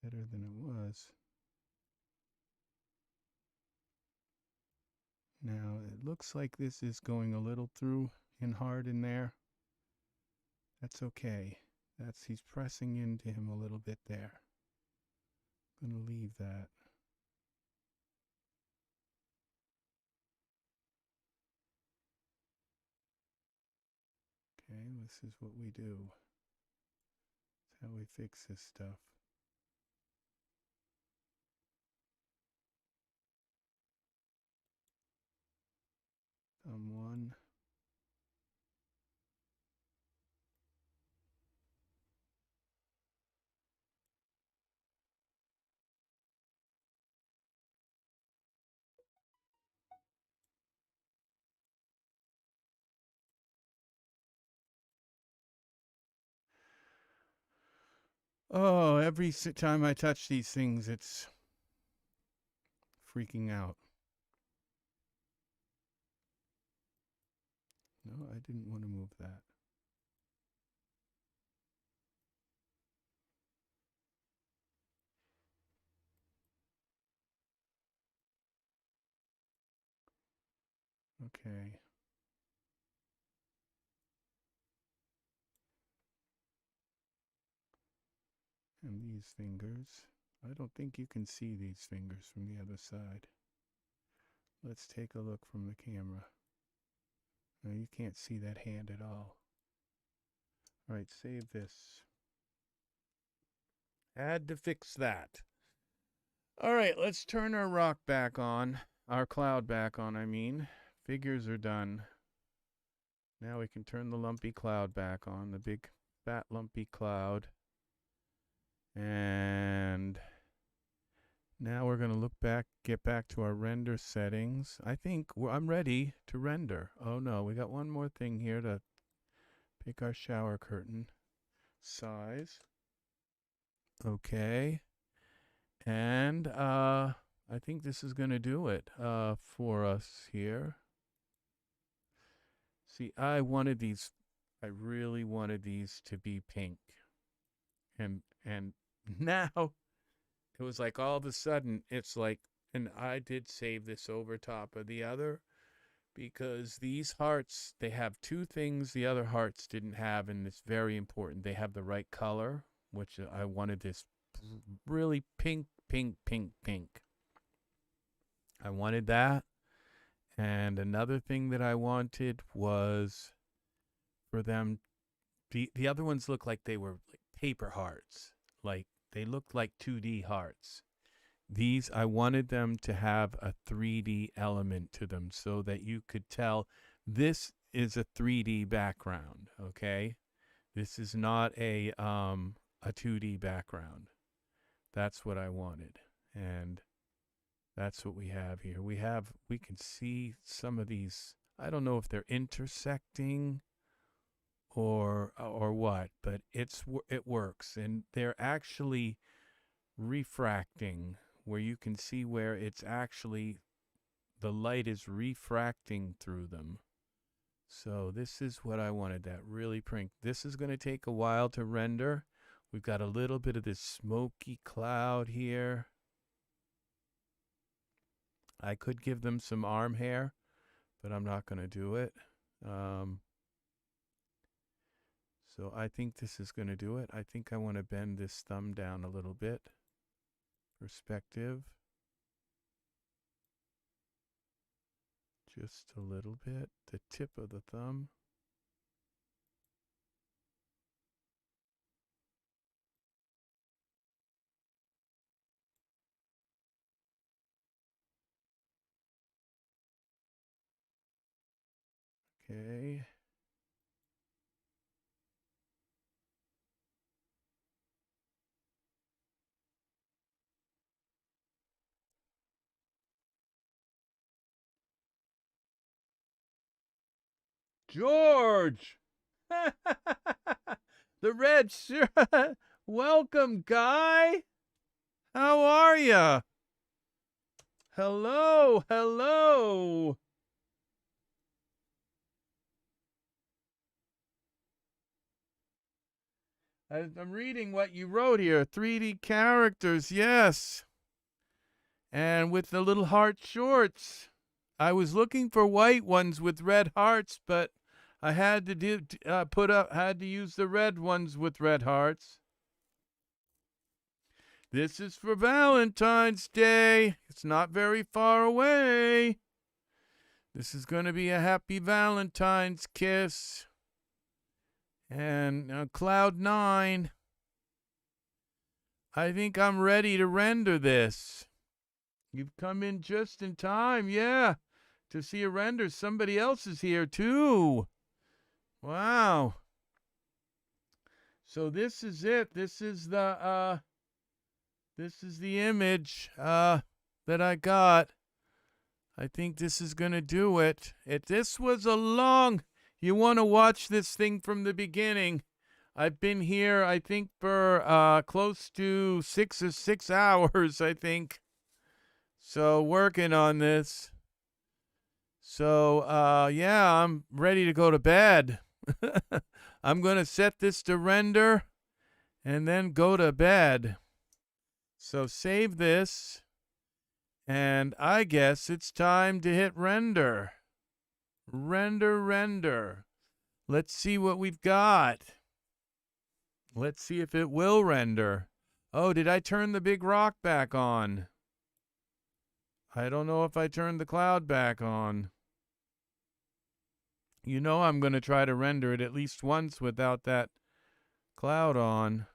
Better than it was. Now it looks like this is going a little through and hard in there. That's okay. He's pressing into him a little bit there. I'm gonna leave that. Okay, this is what we do. That's how we fix this stuff. Thumb 1. Oh, every time I touch these things, it's freaking out. No, I didn't want to move that. Okay. And these fingers. I don't think you can see these fingers from the other side. Let's take a look from the camera. No, you can't see that hand at all. All right, save this. Had to fix that. All right, let's turn our rock back on. Our cloud back on, I mean. Figures are done. Now we can turn the lumpy cloud back on, the big fat lumpy cloud. And now we're going to get back to our render settings. I think I'm ready to render. Oh no, we got one more thing here to pick our shower curtain size. Okay. And I think this is going to do it for us here. See, I really wanted these to be pink. And now it was like all of a sudden it's like, and I did save this over top of the other because these hearts, they have two things the other hearts didn't have, and it's very important. They have the right color, which I wanted this really pink, pink, pink, pink. I wanted that. And another thing that I wanted was for them, the other ones look like they were like paper hearts. Like they looked like 2D hearts. These, I wanted them to have a 3D element to them so that you could tell this is a 3D background, okay? This is not a 2D background. That's what I wanted. And that's what we have here. We can see some of these. I don't know if they're intersecting or what, but it works, and they're actually refracting, where you can see where it's actually the light is refracting through them. So this is what I wanted, that really print. This is going to take a while to render. We've got a little bit of this smoky cloud here. I could give them some arm hair, but I'm not going to do it. So I think this is going to do it. I think I want to bend this thumb down a little bit. Perspective. Just a little bit. The tip of the thumb. Okay. George! The red shirt. Welcome, guy. How are ya? Hello, hello. I'm reading what you wrote here. 3D characters, yes. And with the little heart shorts. I was looking for white ones with red hearts, but I had to had to use the red ones with red hearts. This is for Valentine's Day. It's not very far away. This is going to be a happy Valentine's kiss. And Cloud 9. I think I'm ready to render this. You've come in just in time, yeah, to see a render. Somebody else is here too. Wow. So this is it. This is the image that I got. I think this is gonna do it. This was a long. You want to watch this thing from the beginning. I've been here, I think, for close to 6 hours, I think. So working on this. So yeah, I'm ready to go to bed. I'm going to set this to render and then go to bed. So save this. And I guess it's time to hit render. Render. Let's see what we've got. Let's see if it will render. Oh, did I turn the big rock back on? I don't know if I turned the cloud back on. You know I'm going to try to render it at least once without that cloud on.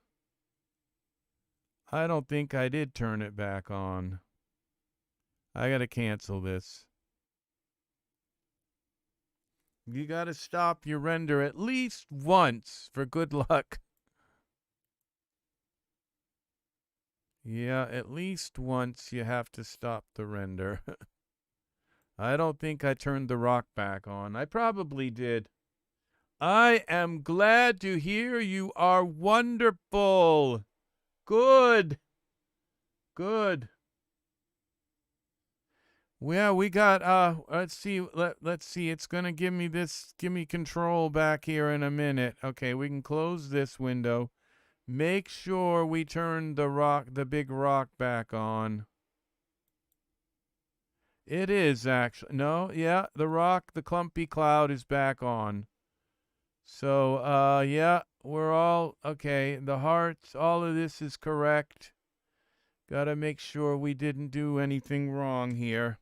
I don't think I did turn it back on. I got to cancel this. You got to stop your render at least once for good luck. Yeah, at least once you have to stop the render. I don't think I turned the rock back on. I probably did. I am glad to hear you are wonderful. Good. Well, we got let's see. Let's see. It's going to give me control back here in a minute. Okay, we can close this window. Make sure we turn the big rock back on. It is actually. No, yeah, the clumpy cloud is back on. So, yeah, we're all okay. The hearts, all of this is correct. Got to make sure we didn't do anything wrong here.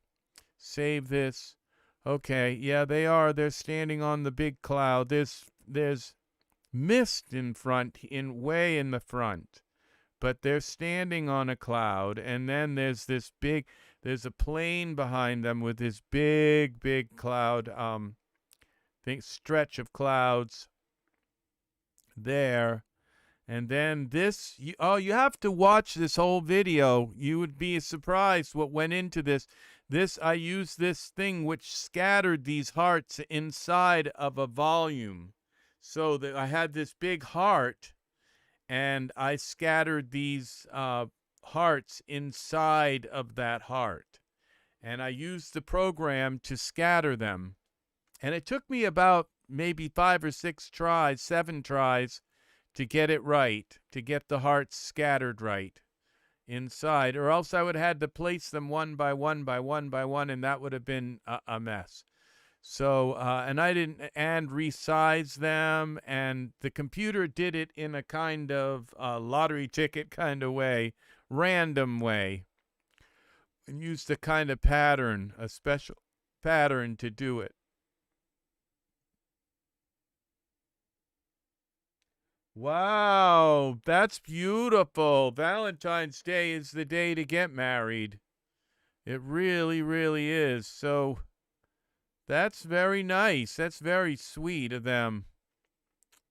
Save this. Okay, yeah, they are. They're standing on the big cloud. There's mist in front, way in the front, but they're standing on a cloud. And then there's a plane behind them with this big cloud, stretch of clouds there. And then you have to watch this whole video. You would be surprised what went into this. I used this thing which scattered these hearts inside of a volume. So that I had this big heart, and I scattered these hearts inside of that heart. And I used the program to scatter them. And it took me about maybe 5 or 6 tries, 7 tries, to get it right, to get the hearts scattered right inside, or else I would have had to place them one by one, and that would have been a mess. So, and resize them, and the computer did it in a kind of lottery ticket kind of way, random way, and used a kind of pattern, a special pattern to do it. Wow, that's beautiful. Valentine's Day is the day to get married. It really, really is. So that's very nice. That's very sweet of them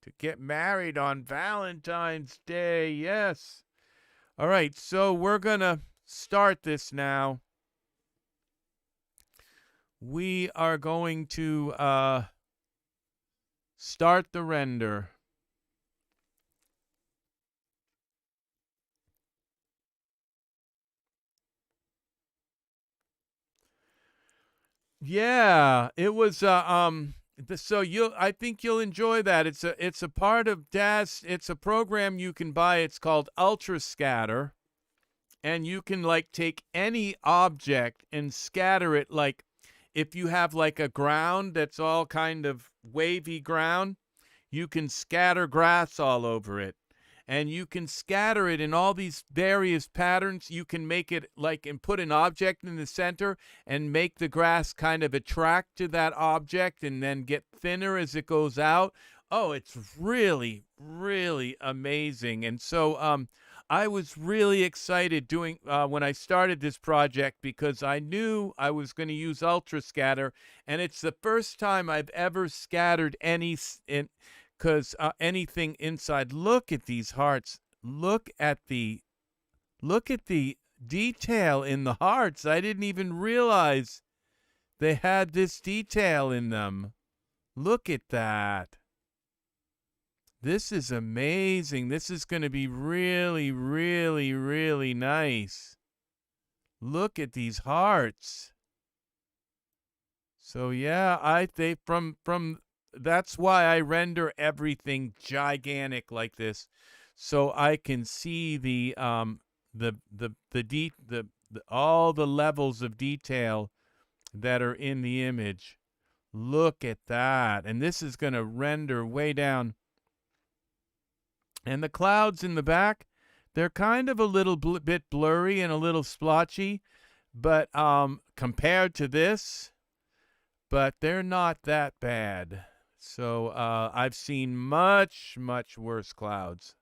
to get married on Valentine's Day. Yes. All right, so we're going to start this now. We are going to start the render. Yeah, it was I think you'll enjoy that. It's a part of Daz. It's a program you can buy. It's called Ultra Scatter, and you can like take any object and scatter it. Like if you have like a ground that's all kind of wavy ground, you can scatter grass all over it. And you can scatter it in all these various patterns. You can make it like and put an object in the center and make the grass kind of attract to that object and then get thinner as it goes out. Oh, it's really, really amazing. And so I was really excited doing when I started this project because I knew I was going to use Ultra Scatter, and it's the first time I've ever scattered anything inside. Look at these hearts. Look at the detail in the hearts. I didn't even realize they had this detail in them. Look at that. This is amazing. This is going to be really, really, really nice. Look at these hearts. So yeah, that's why I render everything gigantic like this, so I can see all the levels of detail that are in the image. Look at that. And this is going to render way down. And the clouds in the back, they're kind of a little bit blurry and a little splotchy, but compared to this, but they're not that bad. So I've seen much, much worse clouds.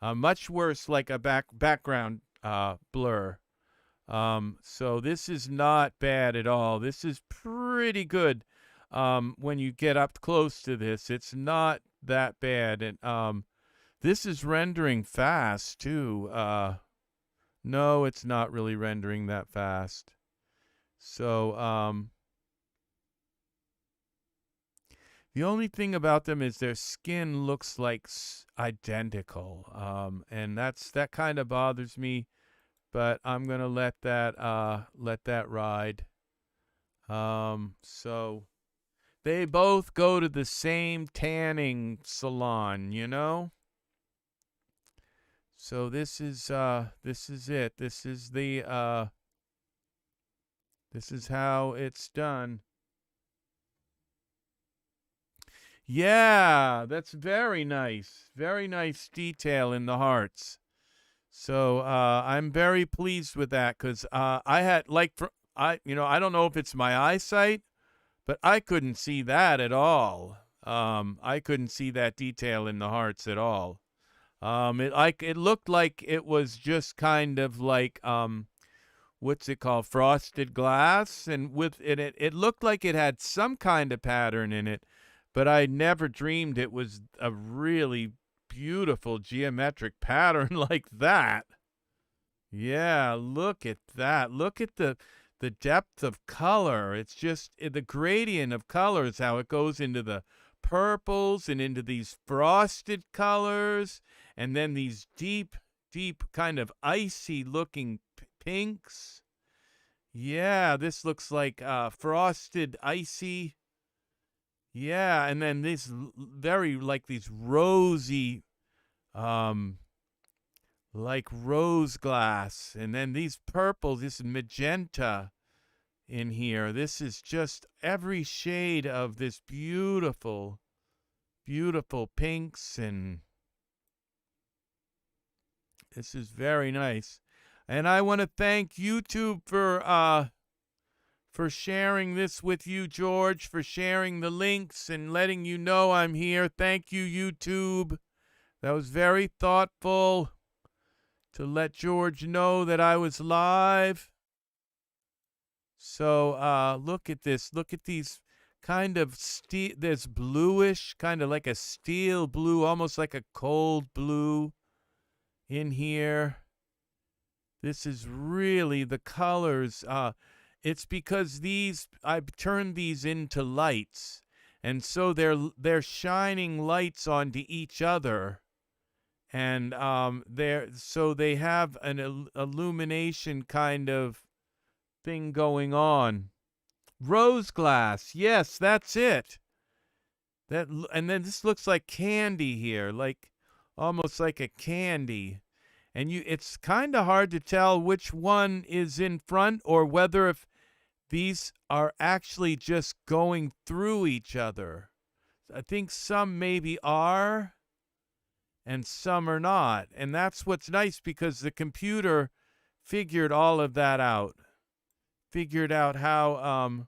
Much worse, like a background blur. So this is not bad at all. This is pretty good when you get up close to this. It's not that bad. And this is rendering fast, too. No, it's not really rendering that fast. So the only thing about them is their skin looks like identical, and that kind of bothers me. But I'm gonna let that ride. So they both go to the same tanning salon, you know. So this is it. This is how it's done. Yeah, that's very nice. Very nice detail in the hearts. So I'm very pleased with that because I had, like, I don't know if it's my eyesight, but I couldn't see that at all. I couldn't see that detail in the hearts at all. It looked like it was just kind of like what's it called, frosted glass, and it looked like it had some kind of pattern in it, but I never dreamed it was a really beautiful geometric pattern like that. Yeah, look at that. Look at the depth of color. It's just the gradient of colors, how it goes into the purples and into these frosted colors, and then these deep, deep kind of icy looking pinks. Yeah, this looks like frosted icy. Yeah, and then this very like these rosy like rose glass, and then these purple, this magenta in here. This is just every shade of this beautiful, beautiful pinks, and this is very nice. And I want to thank YouTube for sharing this with you, George, for sharing the links and letting you know I'm here. Thank you, YouTube. That was very thoughtful to let George know that I was live. So look at this. Look at these kind of steel. There's bluish, kind of like a steel blue, almost like a cold blue in here. This is really the colors. It's because I've turned these into lights, and so they're shining lights onto each other. And so they have an illumination kind of thing going on. Rose glass, yes, that's it. And then this looks like candy here, like almost like a candy. And it's kind of hard to tell which one is in front, or whether if these are actually just going through each other. I think some maybe are, and some are not. And that's what's nice, because the computer figured all of that out. Figured out how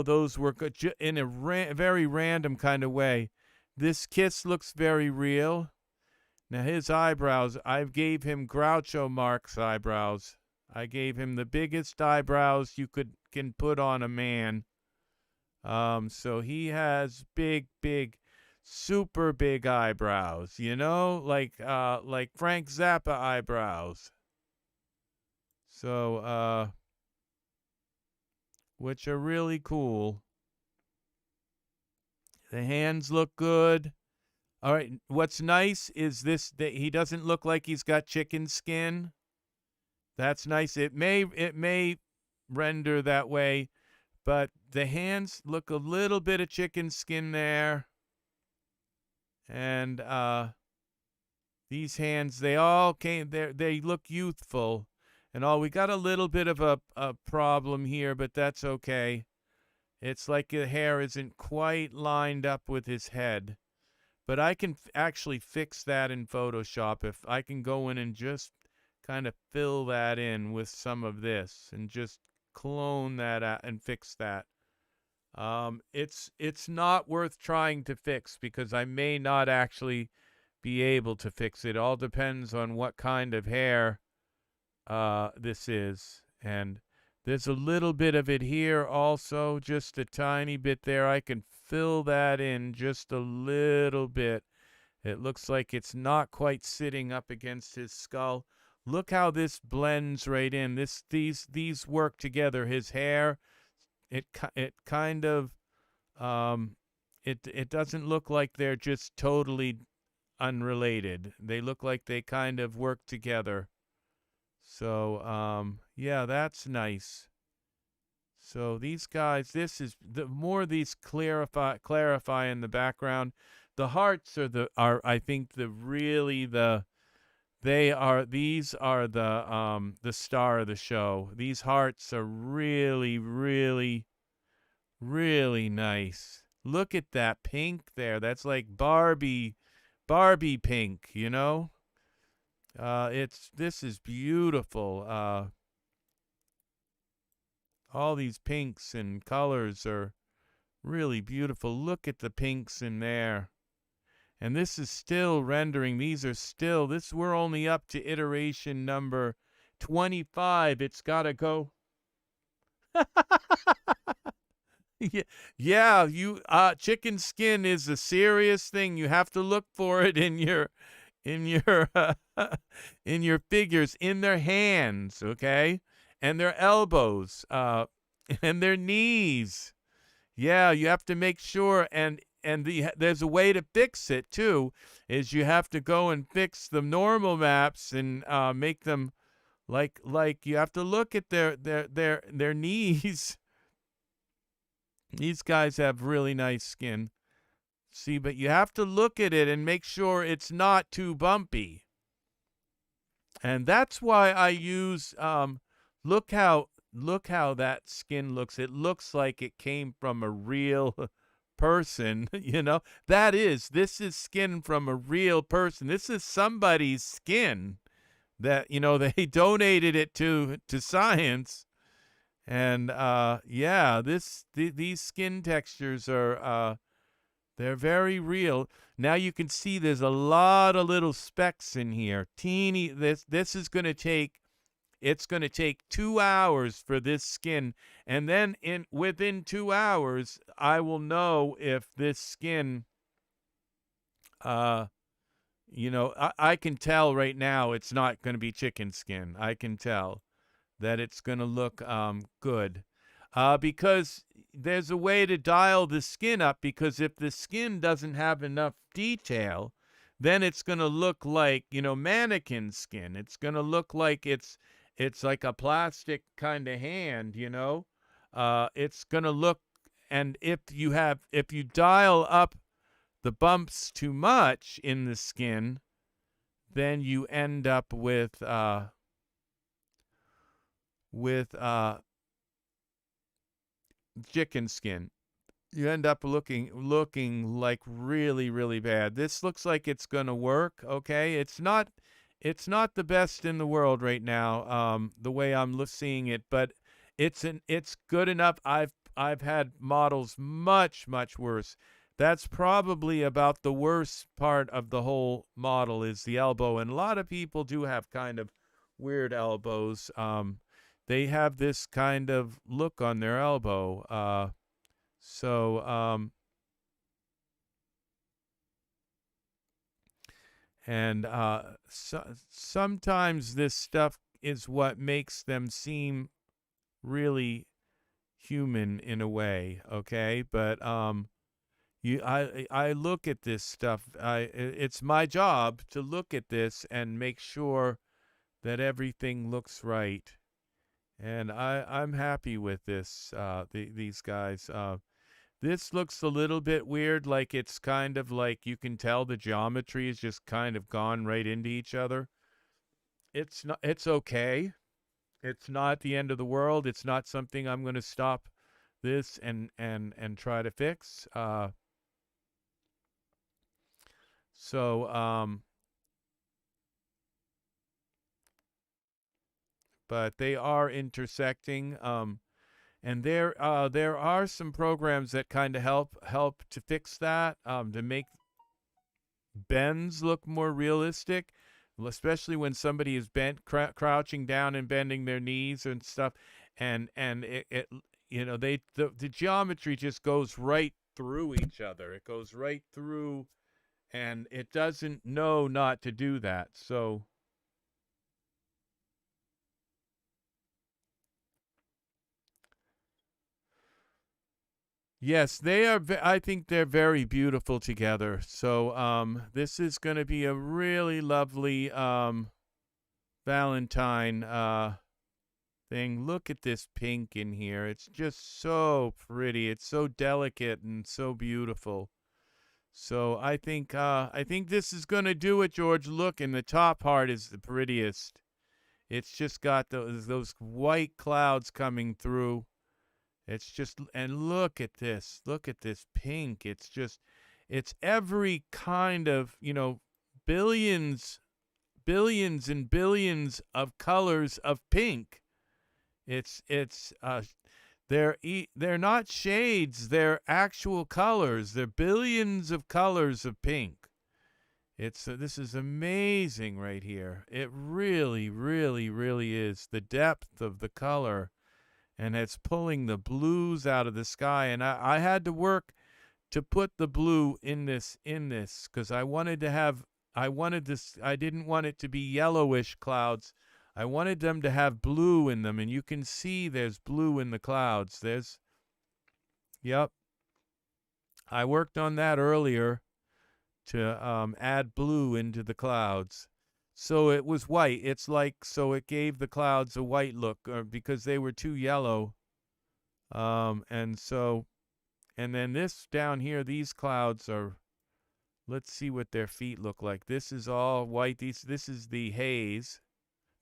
those work in a very random kind of way. This kiss looks very real. Now his eyebrows, I gave him Groucho Marx eyebrows. I gave him the biggest eyebrows you can put on a man. So he has big, super big eyebrows, like Frank Zappa eyebrows. So, which are really cool. The hands look good. All right, what's nice is that he doesn't look like he's got chicken skin. That's nice. It may render that way, but the hands look a little bit of chicken skin there. And these hands, they look youthful and all. We got a little bit of a problem here, but that's okay. It's like the hair isn't quite lined up with his head. But I can actually fix that in Photoshop. If I can go in and just kind of fill that in with some of this and just clone that out and fix that. It's not worth trying to fix, because I may not actually be able to fix it. It all depends on what kind of hair this is. And there's a little bit of it here also, just a tiny bit there. I can fill that in just a little bit. It looks like it's not quite sitting up against his skull. Look how this blends right in. These work together. His hair, it kind of it doesn't look like they're just totally unrelated. They look like they kind of work together. So yeah, that's nice. So these guys, this is the more these clarify in the background. The hearts are I think these are the star of the show. These hearts are really, really, really nice. Look at that pink there. That's like Barbie pink, This is beautiful. All these pinks and colors are really beautiful. Look at the pinks in there. And this is still rendering. These are still, we're only up to iteration number 25. It's got to go. Yeah, chicken skin is a serious thing. You have to look for it in your in your figures, in their hands, okay? And their elbows, and their knees. Yeah, you have to make sure, and there's a way to fix it too, is you have to go and fix the normal maps and make them like you have to look at their knees. These guys have really nice skin. See, but you have to look at it and make sure it's not too bumpy. And that's why I use look how that skin looks. It looks like it came from a real person, you know. This is skin from a real person. This is somebody's skin that, you know, they donated it to science. And yeah, these skin textures are they're very real. Now you can see there's a lot of little specks in here. Teeny. This is going to take. It's going to take 2 hours for this skin, and then within 2 hours, I will know if this skin. You know, I can tell right now it's not going to be chicken skin. I can tell that it's going to look good. Because there's a way to dial the skin up, because if the skin doesn't have enough detail, then it's going to look like, you know, mannequin skin. It's going to look like it's like a plastic kind of hand, you know. It's going to look, and if you dial up the bumps too much in the skin, then you end up with chicken skin. You end up looking like really, really bad. This looks like it's gonna work. Okay, it's not the best in the world right now, the way I'm seeing it, but it's good enough. I've had models much worse. That's probably about the worst part of the whole model, is the elbow, and a lot of people do have kind of weird elbows. They have this kind of look on their elbow. Sometimes this stuff is what makes them seem really human in a way, okay? But I look at this stuff. It's my job to look at this and make sure that everything looks right. And I'm happy with this, these guys. This looks a little bit weird, like it's kind of like you can tell the geometry is just kind of gone right into each other. It's okay. It's not the end of the world. It's not something I'm going to stop this and try to fix. But they are intersecting, and there are some programs that kind of help to fix that, to make bends look more realistic, especially when somebody is crouching down and bending their knees and stuff, and it you know, the geometry just goes right through each other. It goes right through, and it doesn't know not to do that. So yes, they are. I think they're very beautiful together. So this is going to be a really lovely Valentine thing. Look at this pink in here. It's just so pretty. It's so delicate and so beautiful. So I think this is going to do it, George. Look, and the top part is the prettiest. It's just got those white clouds coming through. It's just, and look at this pink. It's every kind of, you know, billions billions and billions of colors of pink. They're not shades, they're actual colors. They're billions of colors of pink. This is amazing right here. It really, really, really is. The depth of the color, and it's pulling the blues out of the sky. And I had to work to put the blue in this because I didn't want it to be yellowish clouds. I wanted them to have blue in them, and you can see there's blue in the clouds. Yep. I worked on that earlier to add blue into the clouds. So it was white. So it gave the clouds a white look because they were too yellow. And then this down here, these clouds are, let's see what their feet look like. This is all white. This is the haze,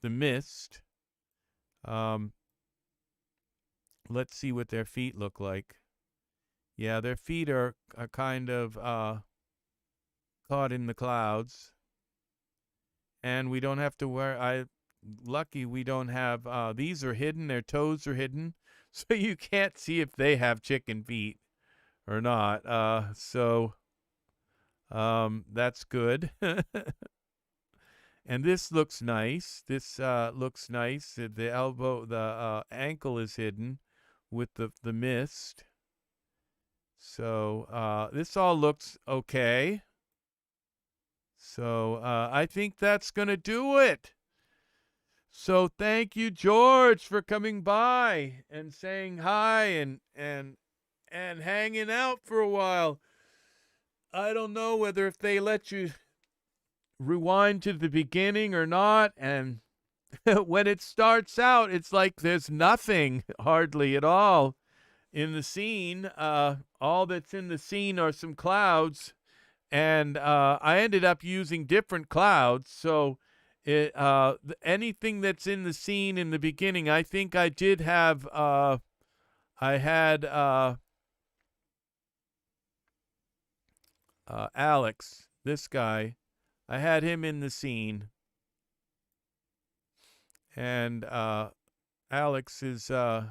the mist. Let's see what their feet look like. Yeah, their feet are kind of caught in the clouds. And we don't have to lucky we don't have, these are hidden, their toes are hidden. So you can't see if they have chicken feet or not. That's good. And this looks nice. This looks nice. The ankle is hidden with the mist. So this all looks okay. So I think that's going to do it. So thank you, George, for coming by and saying hi and hanging out for a while. I don't know whether if they let you rewind to the beginning or not. And when it starts out, it's like there's nothing hardly at all in the scene. All that's in the scene are some clouds. And I ended up using different clouds. So anything that's in the scene in the beginning, I think I did have, I had Alex, this guy. I had him in the scene. And Alex is, I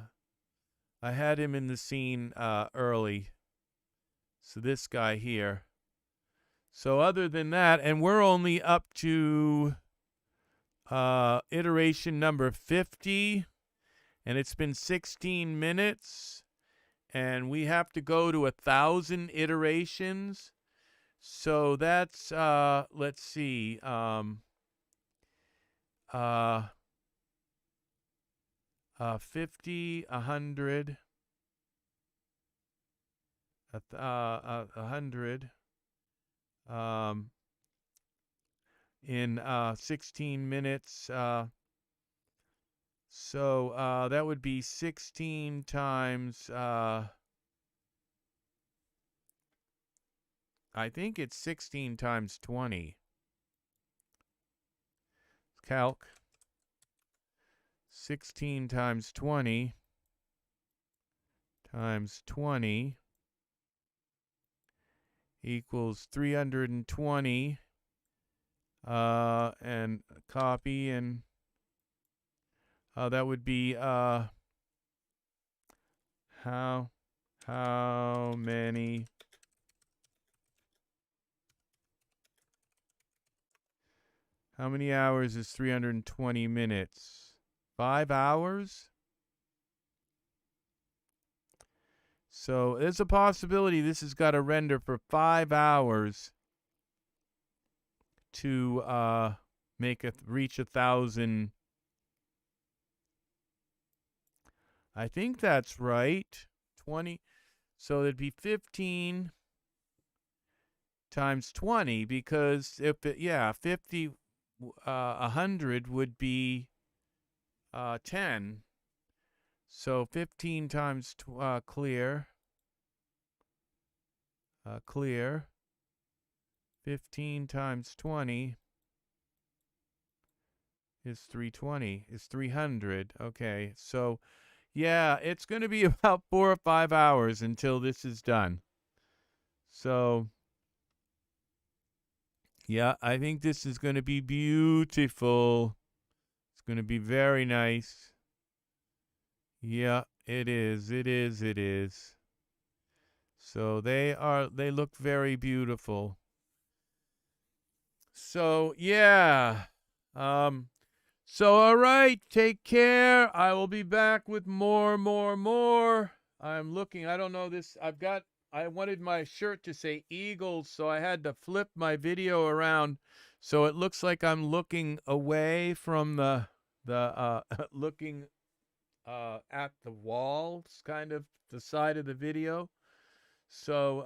had him in the scene early. So this guy here. So other than that, and we're only up to iteration number 50, and it's been 16 minutes, and we have to go to 1,000 iterations. So that's, let's see, 50, 100, 100. In 16 minutes. So that would be 16 times, I think it's 16 times 20. Calc. 16 times 20 times 20 equals 320, and copy, and that would be how many hours is 320 minutes? 5 hours? So there's a possibility this has got to render for 5 hours to reach 1,000. I think that's right. 20. So it'd be 15 times 20, because 50, 100 would be 10. So 15 times clear. Clear. 15 times 20 is 320. Is 300. Okay. So, yeah, it's going to be about 4 or 5 hours until this is done. So, Yeah, I think this is going to be beautiful. It's going to be very nice. Yeah, it is. It is. It is. So they look very beautiful. So, yeah. So all right, take care. I will be back with more. I'm looking. I don't know this. I wanted my shirt to say Eagles, so I had to flip my video around so it looks like I'm looking away from the looking at the walls, kind of the side of the video. So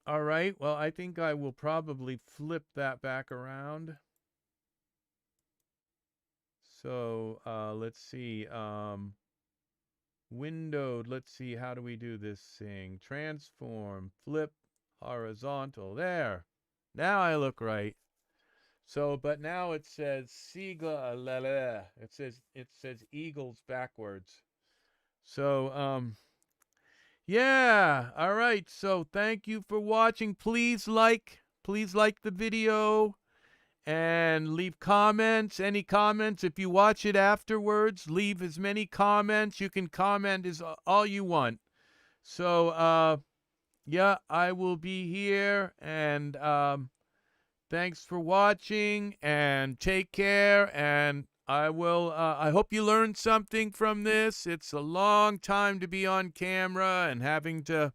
all right. Well, I think I will probably flip that back around. So let's see. Windowed. Let's see. How do we do this thing? Transform. Flip. Horizontal. There. Now I look right. So, but now it says Seagull. It says Eagles backwards. So yeah. All right. So thank you for watching. Please like the video. And leave comments, any comments. If you watch it afterwards, leave as many comments. You can comment as all you want. So, yeah, I will be here. And thanks for watching. And take care. And I hope you learned something from this. It's a long time to be on camera and having to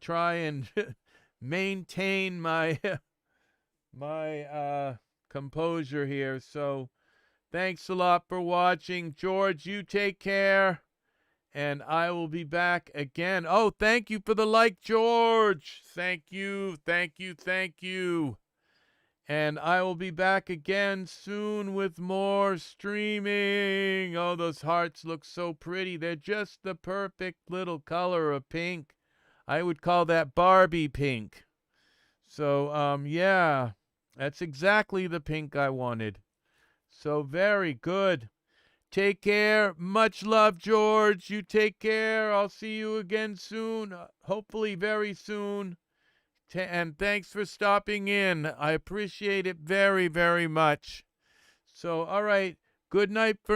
try and maintain my composure here. So thanks a lot for watching. George, you take care, and I will be back again. Oh, thank you for the like, George. Thank you. And I will be back again soon with more streaming. Oh, those hearts look so pretty. They're just the perfect little color of pink. I would call that Barbie pink. So, yeah, that's exactly the pink I wanted. So very good. Take care. Much love, George. You take care. I'll see you again soon. Hopefully very soon. And thanks for stopping in. I appreciate it very, very much. So, all right. Good night for